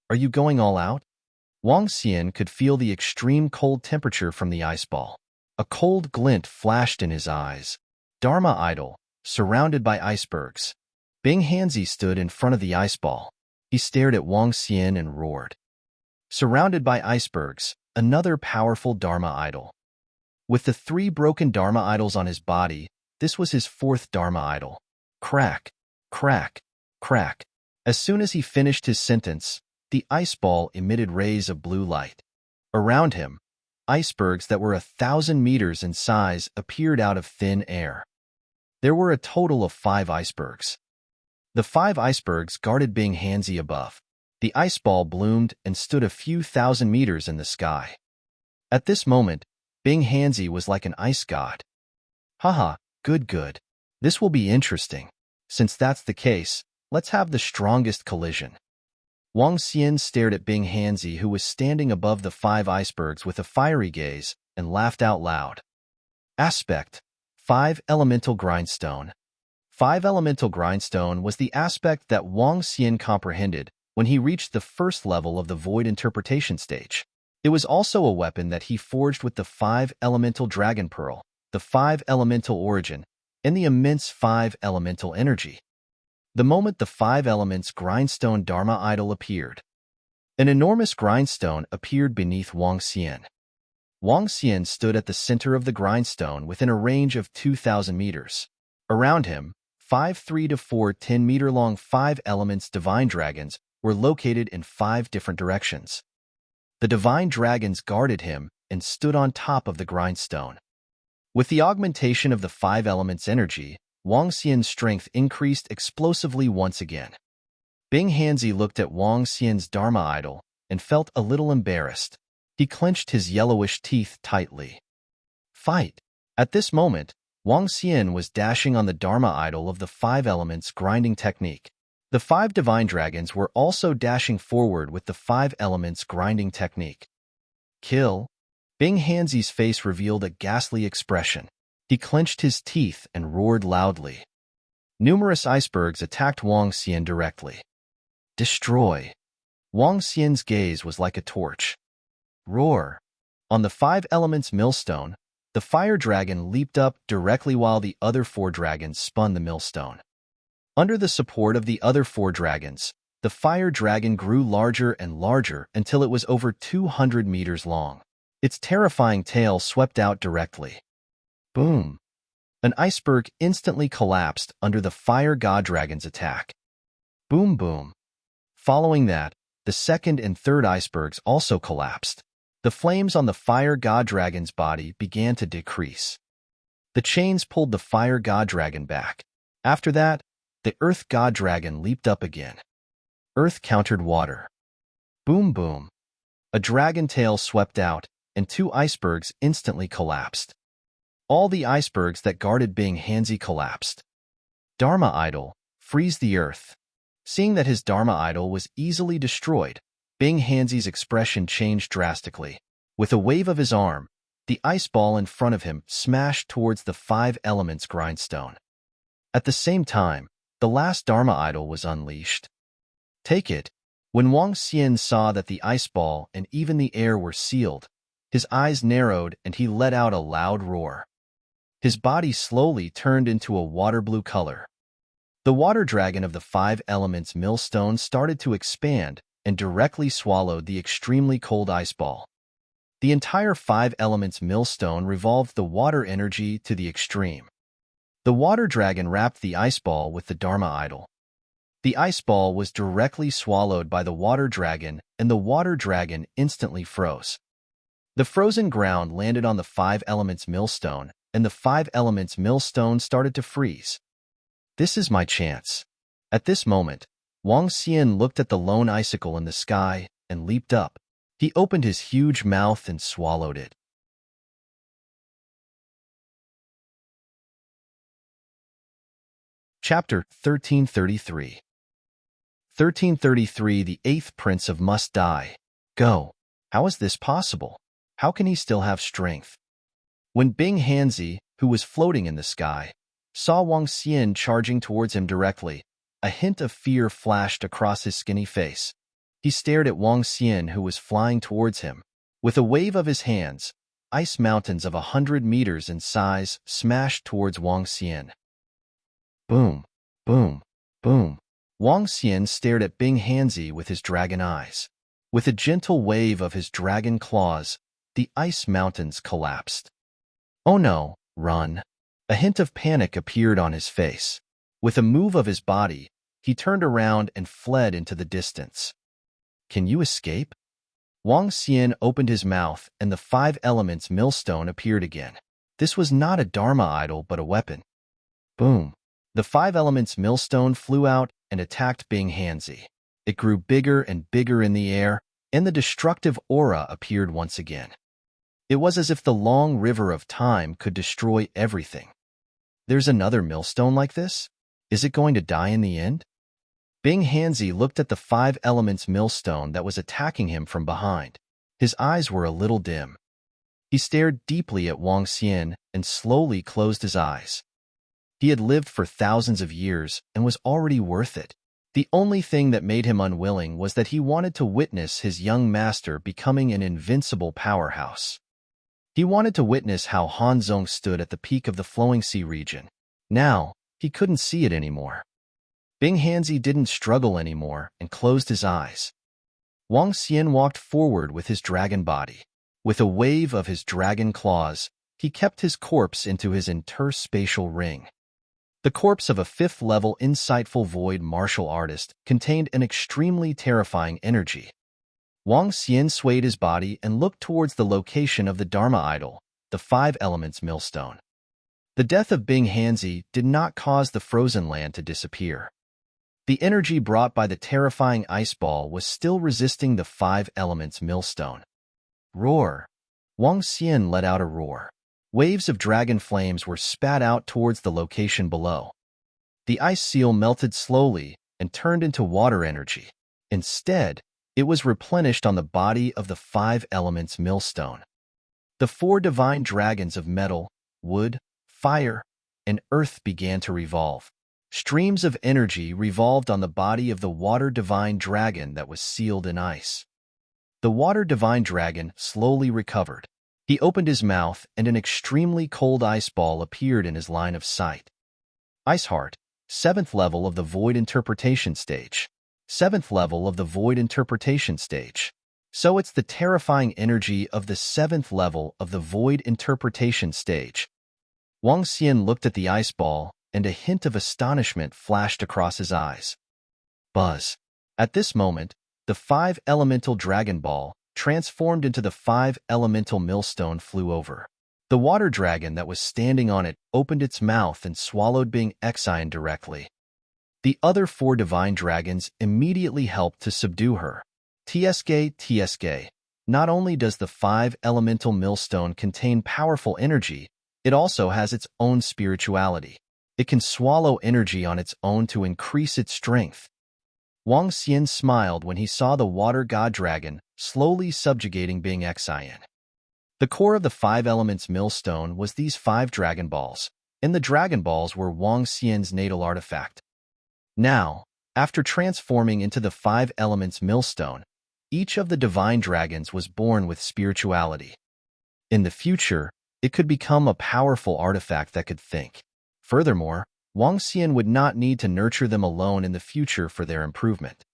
S1: Are you going all out? Wang Xian could feel the extreme cold temperature from the ice ball. A cold glint flashed in his eyes. Dharma idol, surrounded by icebergs. Bing Hanzi stood in front of the ice ball. He stared at Wang Xian and roared. Surrounded by icebergs, another powerful Dharma idol. With the 3 broken Dharma idols on his body, this was his 4th Dharma idol. Crack. Crack, crack. As soon as he finished his sentence, the ice ball emitted rays of blue light. Around him, icebergs that were 1,000 meters in size appeared out of thin air. There were a total of 5 icebergs. The 5 icebergs guarded Bing Hanzi above. The ice ball bloomed and stood a few thousand meters in the sky. At this moment, Bing Hanzi was like an ice god. Haha, good. This will be interesting. Since that's the case, let's have the strongest collision. Wang Xian stared at Bing Hanzi, who was standing above the 5 icebergs with a fiery gaze, and laughed out loud. Aspect: 5 Elemental Grindstone. 5 Elemental Grindstone was the aspect that Wang Xian comprehended when he reached the first level of the Void Interpretation stage. It was also a weapon that he forged with the 5 Elemental Dragon Pearl, the 5 Elemental Origin, and the immense 5 Elemental Energy. The moment the 5 Elements Grindstone Dharma Idol appeared, an enormous grindstone appeared beneath Wang Xian. Wang Xian stood at the center of the grindstone within a range of 2,000 meters. Around him, 5 3 to 4 10-meter-long 5 Elements Divine Dragons were located in 5 different directions. The Divine Dragons guarded him and stood on top of the grindstone. With the augmentation of the 5 Elements energy, Wang Xian's strength increased explosively once again. Bing Hanzi looked at Wang Xian's Dharma idol and felt a little embarrassed. He clenched his yellowish teeth tightly. Fight! At this moment, Wang Xian was dashing on the Dharma idol of the 5 Elements grinding technique. The 5 Divine Dragons were also dashing forward with the 5 Elements grinding technique. Kill! Bing Hanzi's face revealed a ghastly expression. He clenched his teeth and roared loudly. Numerous icebergs attacked Wang Xian directly. Destroy! Wang Xian's gaze was like a torch. Roar! On the 5 Elements millstone, the fire dragon leaped up directly while the other 4 dragons spun the millstone. Under the support of the other 4 dragons, the fire dragon grew larger and larger until it was over 200 meters long. Its terrifying tail swept out directly. Boom! An iceberg instantly collapsed under the fire god dragon's attack. Boom boom! Following that, the second and third icebergs also collapsed. The flames on the fire god dragon's body began to decrease. The chains pulled the fire god dragon back. After that, the earth god dragon leaped up again. Earth countered water. Boom boom! A dragon tail swept out, and 2 icebergs instantly collapsed. All the icebergs that guarded Bing Hanzi collapsed. Dharma idol, freeze the earth. Seeing that his Dharma idol was easily destroyed, Bing Hanzi's expression changed drastically. With a wave of his arm, the ice ball in front of him smashed towards the 5 Elements grindstone. At the same time, the last Dharma idol was unleashed. Take it! When Wang Xian saw that the ice ball and even the air were sealed, his eyes narrowed and he let out a loud roar. His body slowly turned into a water blue color. The water dragon of the 5 Elements millstone started to expand and directly swallowed the extremely cold ice ball. The entire 5 Elements millstone revolved the water energy to the extreme. The water dragon wrapped the ice ball with the Dharma idol. The ice ball was directly swallowed by the water dragon, and the water dragon instantly froze. The frozen ground landed on the 5 Elements millstone, and the 5 Elements millstone started to freeze. This is my chance. At this moment, Wang Xian looked at the lone icicle in the sky and leaped up. He opened his huge mouth and swallowed it. Chapter 1333. 1333. The 8th Prince of Must Die. Go. How is this possible? How can he still have strength? When Bing Hanzi, who was floating in the sky, saw Wang Xian charging towards him directly, a hint of fear flashed across his skinny face. He stared at Wang Xian, who was flying towards him. With a wave of his hands, ice mountains of 100 meters in size smashed towards Wang Xian. Boom, boom, boom. Wang Xian stared at Bing Hanzi with his dragon eyes. With a gentle wave of his dragon claws, the ice mountains collapsed. Oh no, run. A hint of panic appeared on his face. With a move of his body, he turned around and fled into the distance. Can you escape? Wang Xian opened his mouth and the five elements millstone appeared again. This was not a Dharma idol but a weapon. Boom! The five elements millstone flew out and attacked Bing Hanzi. It grew bigger and bigger in the air, and the destructive aura appeared once again. It was as if the long river of time could destroy everything. There's another millstone like this? Is it going to die in the end? Bing Hanzi looked at the five elements millstone that was attacking him from behind. His eyes were a little dim. He stared deeply at Wang Xian and slowly closed his eyes. He had lived for thousands of years and was already worth it. The only thing that made him unwilling was that he wanted to witness his young master becoming an invincible powerhouse. He wanted to witness how Han Zong stood at the peak of the Flowing Sea region. Now, he couldn't see it anymore. Bing Hanzi didn't struggle anymore and closed his eyes. Wang Xian walked forward with his dragon body. With a wave of his dragon claws, he kept his corpse into his interspatial ring. The corpse of a fifth-level insightful void martial artist contained an extremely terrifying energy. Wang Xian swayed his body and looked towards the location of the Dharma idol, the five elements millstone. The death of Bing Hanzi did not cause the frozen land to disappear. The energy brought by the terrifying ice ball was still resisting the five elements millstone. Roar! Wang Xian let out a roar. Waves of dragon flames were spat out towards the location below. The ice seal melted slowly and turned into water energy. Instead, it was replenished on the body of the five elements millstone. The four divine dragons of metal, wood, fire, and earth began to revolve. Streams of energy revolved on the body of the water divine dragon that was sealed in ice. The water divine dragon slowly recovered. He opened his mouth and an extremely cold ice ball appeared in his line of sight. Ice Heart, 7th level of the Void Interpretation Stage. 7th level of the Void Interpretation Stage. So it's the terrifying energy of the 7th level of the Void Interpretation Stage. Wang Xian looked at the ice ball and a hint of astonishment flashed across his eyes. Buzz. At this moment, the five elemental dragon ball, transformed into the five elemental millstone, flew over. The water dragon that was standing on it opened its mouth and swallowed Bing Xian directly. The other four divine dragons immediately helped to subdue her. TSK. Not only does the five elemental millstone contain powerful energy, it also has its own spirituality. It can swallow energy on its own to increase its strength. Wang Xian smiled when he saw the water god dragon slowly subjugating Bing Xian. The core of the five elements millstone was these five dragon balls, and the dragon balls were Wang Xian's natal artifact. Now, after transforming into the five elements millstone, each of the divine dragons was born with spirituality. In the future, it could become a powerful artifact that could think. Furthermore, Wang Xian would not need to nurture them alone in the future for their improvement.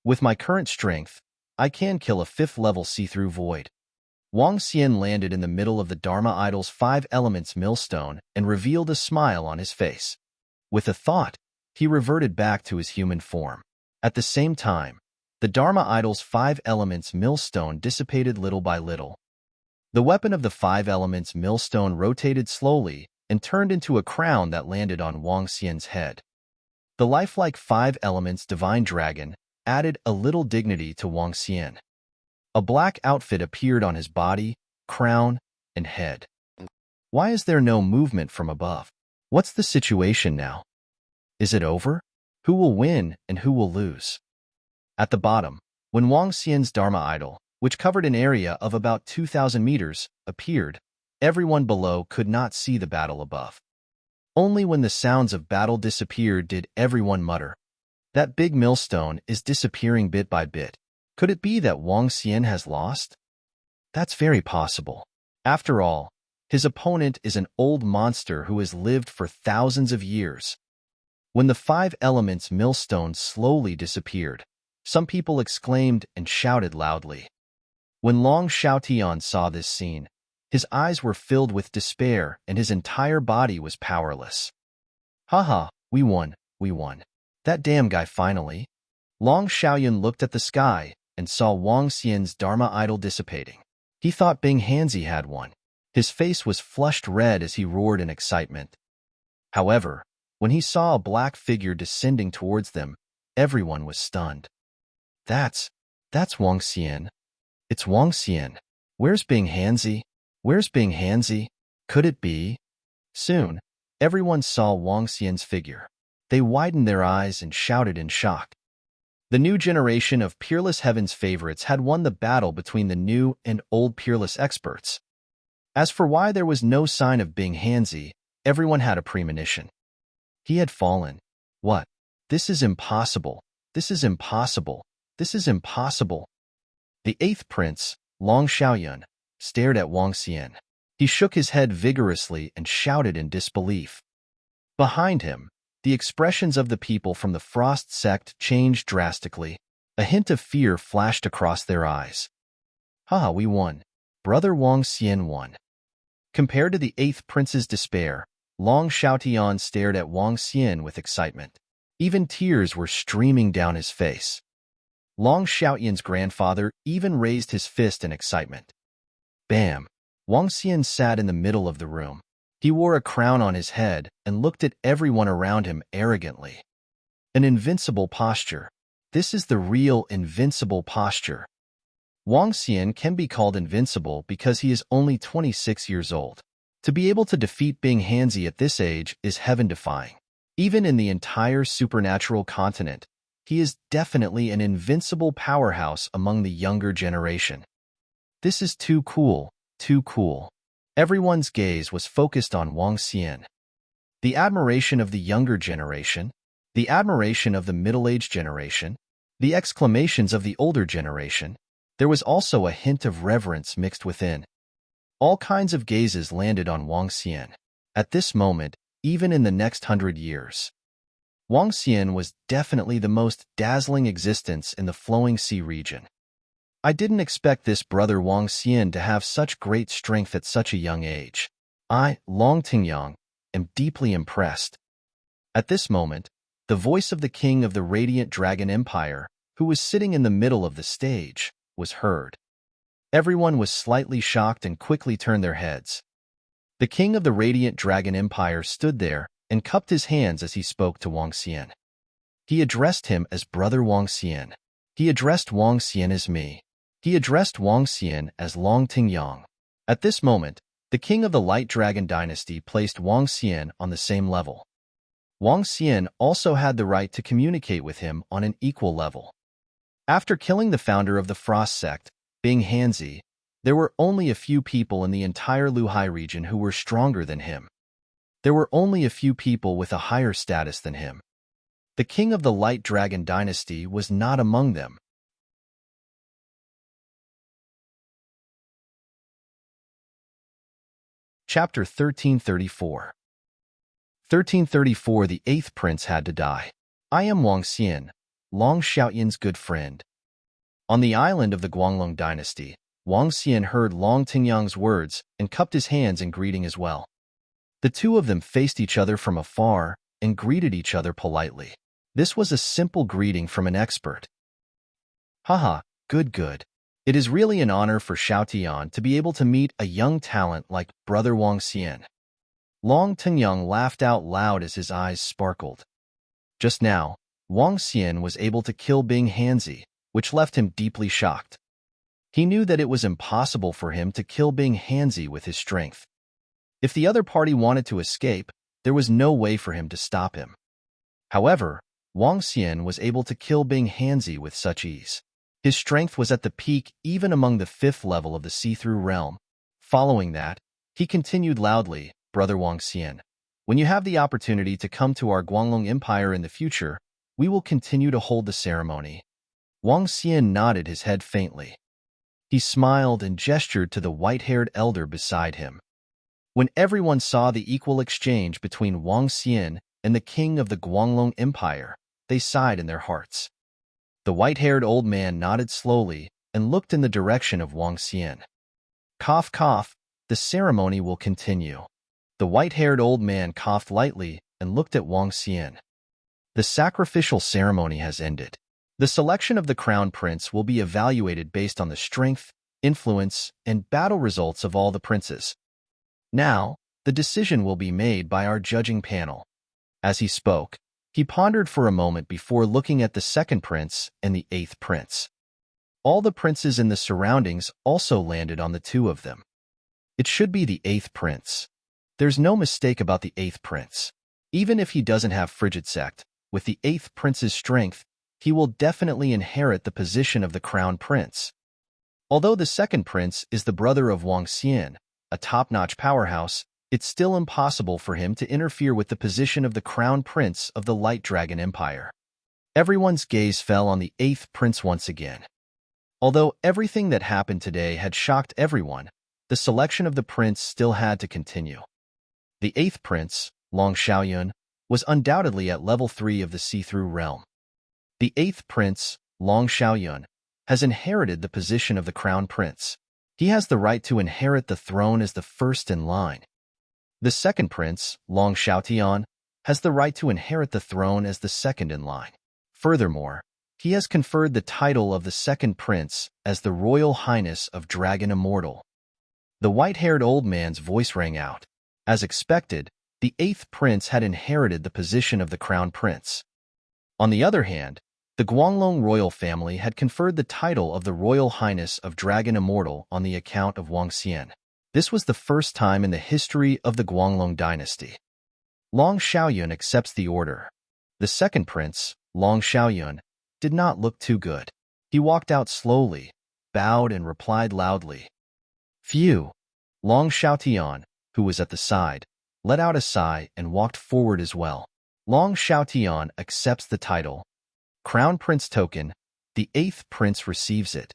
S1: With my current strength, I can kill a fifth-level see-through void. Wang Xian landed in the middle of the Dharma idol's five elements millstone and revealed a smile on his face. With a thought, he reverted back to his human form. At the same time, the Dharma idol's five elements millstone dissipated little by little. The weapon of the five elements millstone rotated slowly and turned into a crown that landed on Wang Xian's head. The lifelike five elements divine dragon added a little dignity to Wang Xian. A black outfit appeared on his body, crown, and head. Why is there no movement from above? What's the situation now? Is it over? Who will win and who will lose? At the bottom, when Wang Xian's Dharma idol, which covered an area of about 2,000 meters, appeared, everyone below could not see the battle above. Only when the sounds of battle disappeared did everyone mutter, "That big millstone is disappearing bit by bit. Could it be that Wang Xian has lost?" That's very possible. After all, his opponent is an old monster who has lived for thousands of years. When the five elements millstone slowly disappeared, some people exclaimed and shouted loudly. When Long Xiaotian saw this scene, his eyes were filled with despair and his entire body was powerless. Haha, We won, we won. That damn guy finally. Long Xiaoyun looked at the sky and saw Wang Xian's Dharma idol dissipating. He thought Bing Hanzi had won. His face was flushed red as he roared in excitement. However, when he saw a black figure descending towards them, everyone was stunned. That's Wang Xian. It's Wang Xian. Where's Bing Hanzi? Where's Bing Hanzi? Could it be? Soon, everyone saw Wang Xian's figure. They widened their eyes and shouted in shock. The new generation of Peerless Heaven's favorites had won the battle between the new and old Peerless experts. As for why there was no sign of Bing Hanzi, everyone had a premonition. He had fallen. What? This is impossible. This is impossible. This is impossible. The eighth prince, Long Xiaoyun, stared at Wang Xian. He shook his head vigorously and shouted in disbelief. Behind him, the expressions of the people from the Frost sect changed drastically. A hint of fear flashed across their eyes. Haha, we won. Brother Wang Xian won. Compared to the eighth prince's despair, Long Xiaotian stared at Wang Xian with excitement. Even tears were streaming down his face. Long Xiaotian's grandfather even raised his fist in excitement. Bam! Wang Xian sat in the middle of the room. He wore a crown on his head and looked at everyone around him arrogantly. An invincible posture. This is the real invincible posture. Wang Xian can be called invincible because he is only 26 years old. To be able to defeat Bing Hanzi at this age is heaven-defying. Even in the entire supernatural continent, he is definitely an invincible powerhouse among the younger generation. This is too cool, too cool. Everyone's gaze was focused on Wang Xian. The admiration of the younger generation, the admiration of the middle-aged generation, the exclamations of the older generation. There was also a hint of reverence mixed within. All kinds of gazes landed on Wang Xian. At this moment, even in the next 100 years. Wang Xian was definitely the most dazzling existence in the Flowing Sea region. I didn't expect this brother Wang Xian to have such great strength at such a young age. I, Long Tingyang, am deeply impressed. At this moment, the voice of the king of the Radiant Dragon Empire, who was sitting in the middle of the stage, was heard. Everyone was slightly shocked and quickly turned their heads. The king of the Radiant Dragon Empire stood there and cupped his hands as he spoke to Wang Xian. He addressed him as Brother Wang Xian. He addressed Wang Xian as me. He addressed Wang Xian as Long Tingyang. At this moment, the king of the Light Dragon dynasty placed Wang Xian on the same level. Wang Xian also had the right to communicate with him on an equal level. After killing the founder of the Frost sect, Bing Hanzi, there were only a few people in the entire Luhai region who were stronger than him. There were only a few people with a higher status than him. The king of the Light Dragon dynasty was not among them. Chapter 1334. 1334. The eighth prince had to die. I am Wang Xian, Long Xiaoyun's good friend. On the island of the Guanglong dynasty, Wang Xian heard Long Tingyang's words and cupped his hands in greeting as well. The two of them faced each other from afar and greeted each other politely. This was a simple greeting from an expert. Haha, good. It is really an honor for Xiaotian to be able to meet a young talent like Brother Wang Xian. Long Tingyang laughed out loud as his eyes sparkled. Just now, Wang Xian was able to kill Bing Hanzi, which left him deeply shocked. He knew that it was impossible for him to kill Bing Hanzi with his strength. If the other party wanted to escape, there was no way for him to stop him. However, Wang Xian was able to kill Bing Hanzi with such ease. His strength was at the peak even among the fifth level of the see-through realm. Following that, he continued loudly, Brother Wang Xian, when you have the opportunity to come to our Guanglong Empire in the future, we will continue to hold the ceremony. Wang Xian nodded his head faintly. He smiled and gestured to the white-haired elder beside him. When everyone saw the equal exchange between Wang Xian and the king of the Guanglong Empire, they sighed in their hearts. The white-haired old man nodded slowly and looked in the direction of Wang Xian. Cough, cough, the ceremony will continue. The white-haired old man coughed lightly and looked at Wang Xian. The sacrificial ceremony has ended. The selection of the crown prince will be evaluated based on the strength, influence, and battle results of all the princes. Now, the decision will be made by our judging panel. As he spoke, he pondered for a moment before looking at the second prince and the eighth prince. All the princes in the surroundings also landed on the two of them. It should be the eighth prince. There's no mistake about the eighth prince. Even if he doesn't have frigid sect, with the eighth prince's strength, he will definitely inherit the position of the crown prince. Although the second prince is the brother of Wang Xian, a top-notch powerhouse, it's still impossible for him to interfere with the position of the crown prince of the Light Dragon Empire. Everyone's gaze fell on the eighth prince once again. Although everything that happened today had shocked everyone, the selection of the prince still had to continue. The eighth prince, Long Xiaoyun, was undoubtedly at level 3 of the see-through realm. The eighth prince, Long Xiaoyun, has inherited the position of the crown prince. He has the right to inherit the throne as the first in line. The second prince, Long Xiaotian, has the right to inherit the throne as the second in line. Furthermore, he has conferred the title of the second prince as the Royal Highness of Dragon Immortal. The white-haired old man's voice rang out. As expected, the eighth prince had inherited the position of the crown prince. On the other hand, the Guanglong royal family had conferred the title of the Royal Highness of Dragon Immortal on the account of Wang Xian. This was the first time in the history of the Guanglong dynasty. Long Xiaoyun accepts the order. The second prince, Long Xiaoyun, did not look too good. He walked out slowly, bowed and replied loudly. Phew! Long Xiaotian, who was at the side, let out a sigh and walked forward as well. Long Xiaotian accepts the title. Crown Prince token, the eighth prince receives it.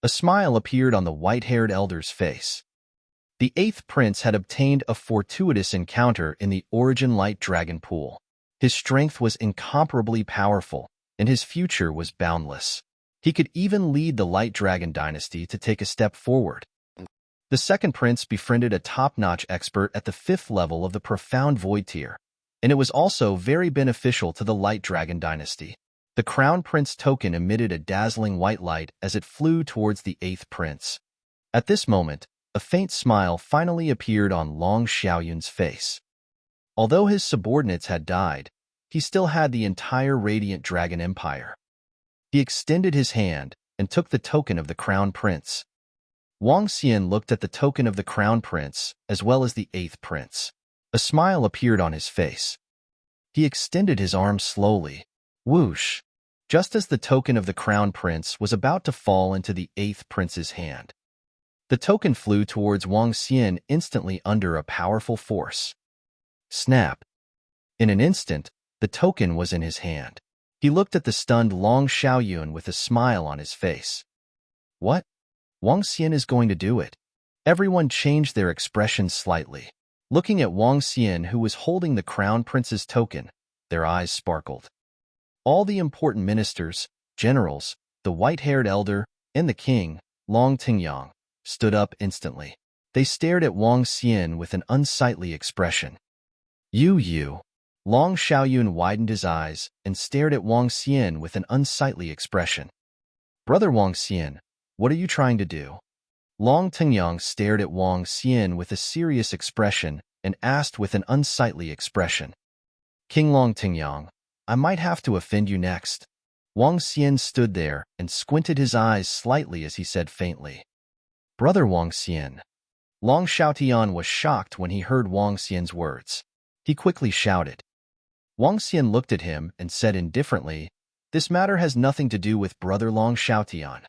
S1: A smile appeared on the white-haired elder's face. The eighth prince had obtained a fortuitous encounter in the Origin Light Dragon Pool. His strength was incomparably powerful, and his future was boundless. He could even lead the Light Dragon dynasty to take a step forward. The second prince befriended a top-notch expert at the 5th level of the Profound Void tier, and it was also very beneficial to the Light Dragon dynasty. The Crown Prince token emitted a dazzling white light as it flew towards the eighth prince. At this moment, a faint smile finally appeared on Long Xiaoyun's face. Although his subordinates had died, he still had the entire Radiant Dragon Empire. He extended his hand and took the token of the Crown Prince. Wang Xian looked at the token of the Crown Prince as well as the eighth prince. A smile appeared on his face. He extended his arm slowly. Whoosh! Just as the token of the Crown Prince was about to fall into the eighth prince's hand. The token flew towards Wang Xian instantly under a powerful force. Snap! In an instant, the token was in his hand. He looked at the stunned Long Xiaoyun with a smile on his face. What? Wang Xian is going to do it. Everyone changed their expressions slightly. Looking at Wang Xian, who was holding the Crown Prince's token, their eyes sparkled. All the important ministers, generals, the white-haired elder, and the king, Long Tingyang, stood up instantly. They stared at Wang Xian with an unsightly expression. You. Long Xiaoyun widened his eyes and stared at Wang Xian with an unsightly expression. Brother Wang Xian, what are you trying to do? Long Tingyang stared at Wang Xian with a serious expression and asked with an unsightly expression. King Long Tingyang, I might have to offend you next. Wang Xian stood there and squinted his eyes slightly as he said faintly. Brother Wang Xian. Long Xiaotian was shocked when he heard Wang Xian's words. He quickly shouted. Wang Xian looked at him and said indifferently, This matter has nothing to do with Brother Long Xiaotian.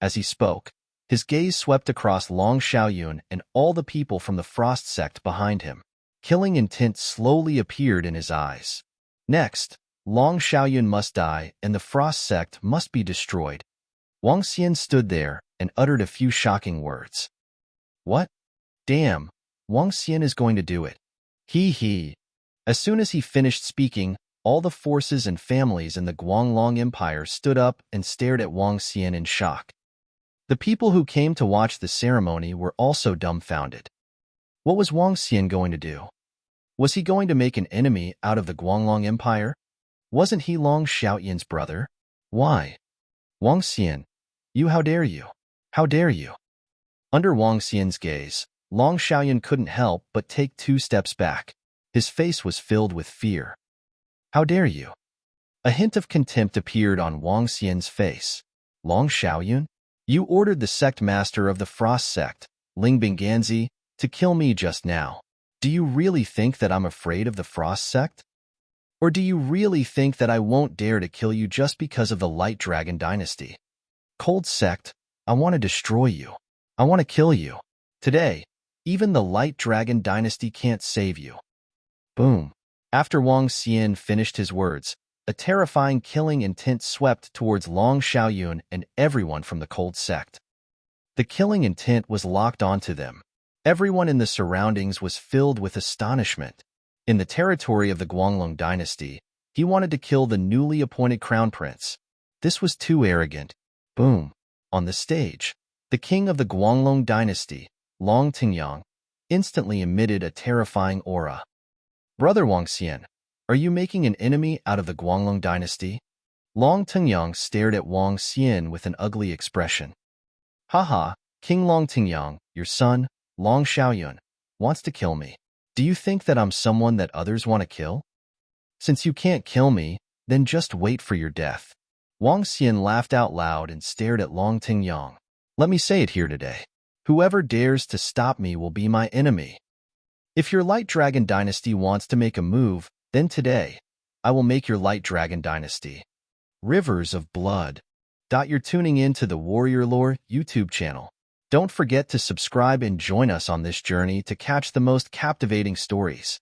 S1: As he spoke, his gaze swept across Long Xiaoyun and all the people from the Frost sect behind him. Killing intent slowly appeared in his eyes. Next, Long Xiaoyun must die and the Frost sect must be destroyed. Wang Xian stood there and uttered a few shocking words. What? Damn, Wang Xian is going to do it. He. As soon as he finished speaking, all the forces and families in the Guanglong Empire stood up and stared at Wang Xian in shock. The people who came to watch the ceremony were also dumbfounded. What was Wang Xian going to do? Was he going to make an enemy out of the Guanglong Empire? Wasn't he Long Xiaoyan's brother? Why? Wang Xian, how dare you? How dare you? Under Wang Xian's gaze, Long Xiaoyan couldn't help but take 2 steps back. His face was filled with fear. How dare you? A hint of contempt appeared on Wang Xian's face. Long Xiaoyan? You ordered the sect master of the Frost sect, Ling Bingganzi, to kill me just now. Do you really think that I'm afraid of the Frost sect? Or do you really think that I won't dare to kill you just because of the Light Dragon dynasty? Cold sect, I want to destroy you. I want to kill you. Today, even the Light Dragon dynasty can't save you. Boom. After Wang Xian finished his words, a terrifying killing intent swept towards Long Xiaoyun and everyone from the Cold sect. The killing intent was locked onto them. Everyone in the surroundings was filled with astonishment. In the territory of the Guanglong dynasty, he wanted to kill the newly appointed crown prince. This was too arrogant. Boom. On the stage, the king of the Guanglong dynasty, Long Tingyang, instantly emitted a terrifying aura. Brother Wang Xian, are you making an enemy out of the Guanglong dynasty? Long Tingyang stared at Wang Xian with an ugly expression. Haha, King Long Tingyang, your son, Long Xiaoyun, wants to kill me. Do you think that I'm someone that others want to kill? Since you can't kill me, then just wait for your death. Wang Xian laughed out loud and stared at Long Tingyang. Let me say it here today. Whoever dares to stop me will be my enemy. If your Light Dragon dynasty wants to make a move, then today, I will make your Light Dragon dynasty. Rivers of blood. You're tuning in to the Warrior Lore YouTube channel. Don't forget to subscribe and join us on this journey to catch the most captivating stories.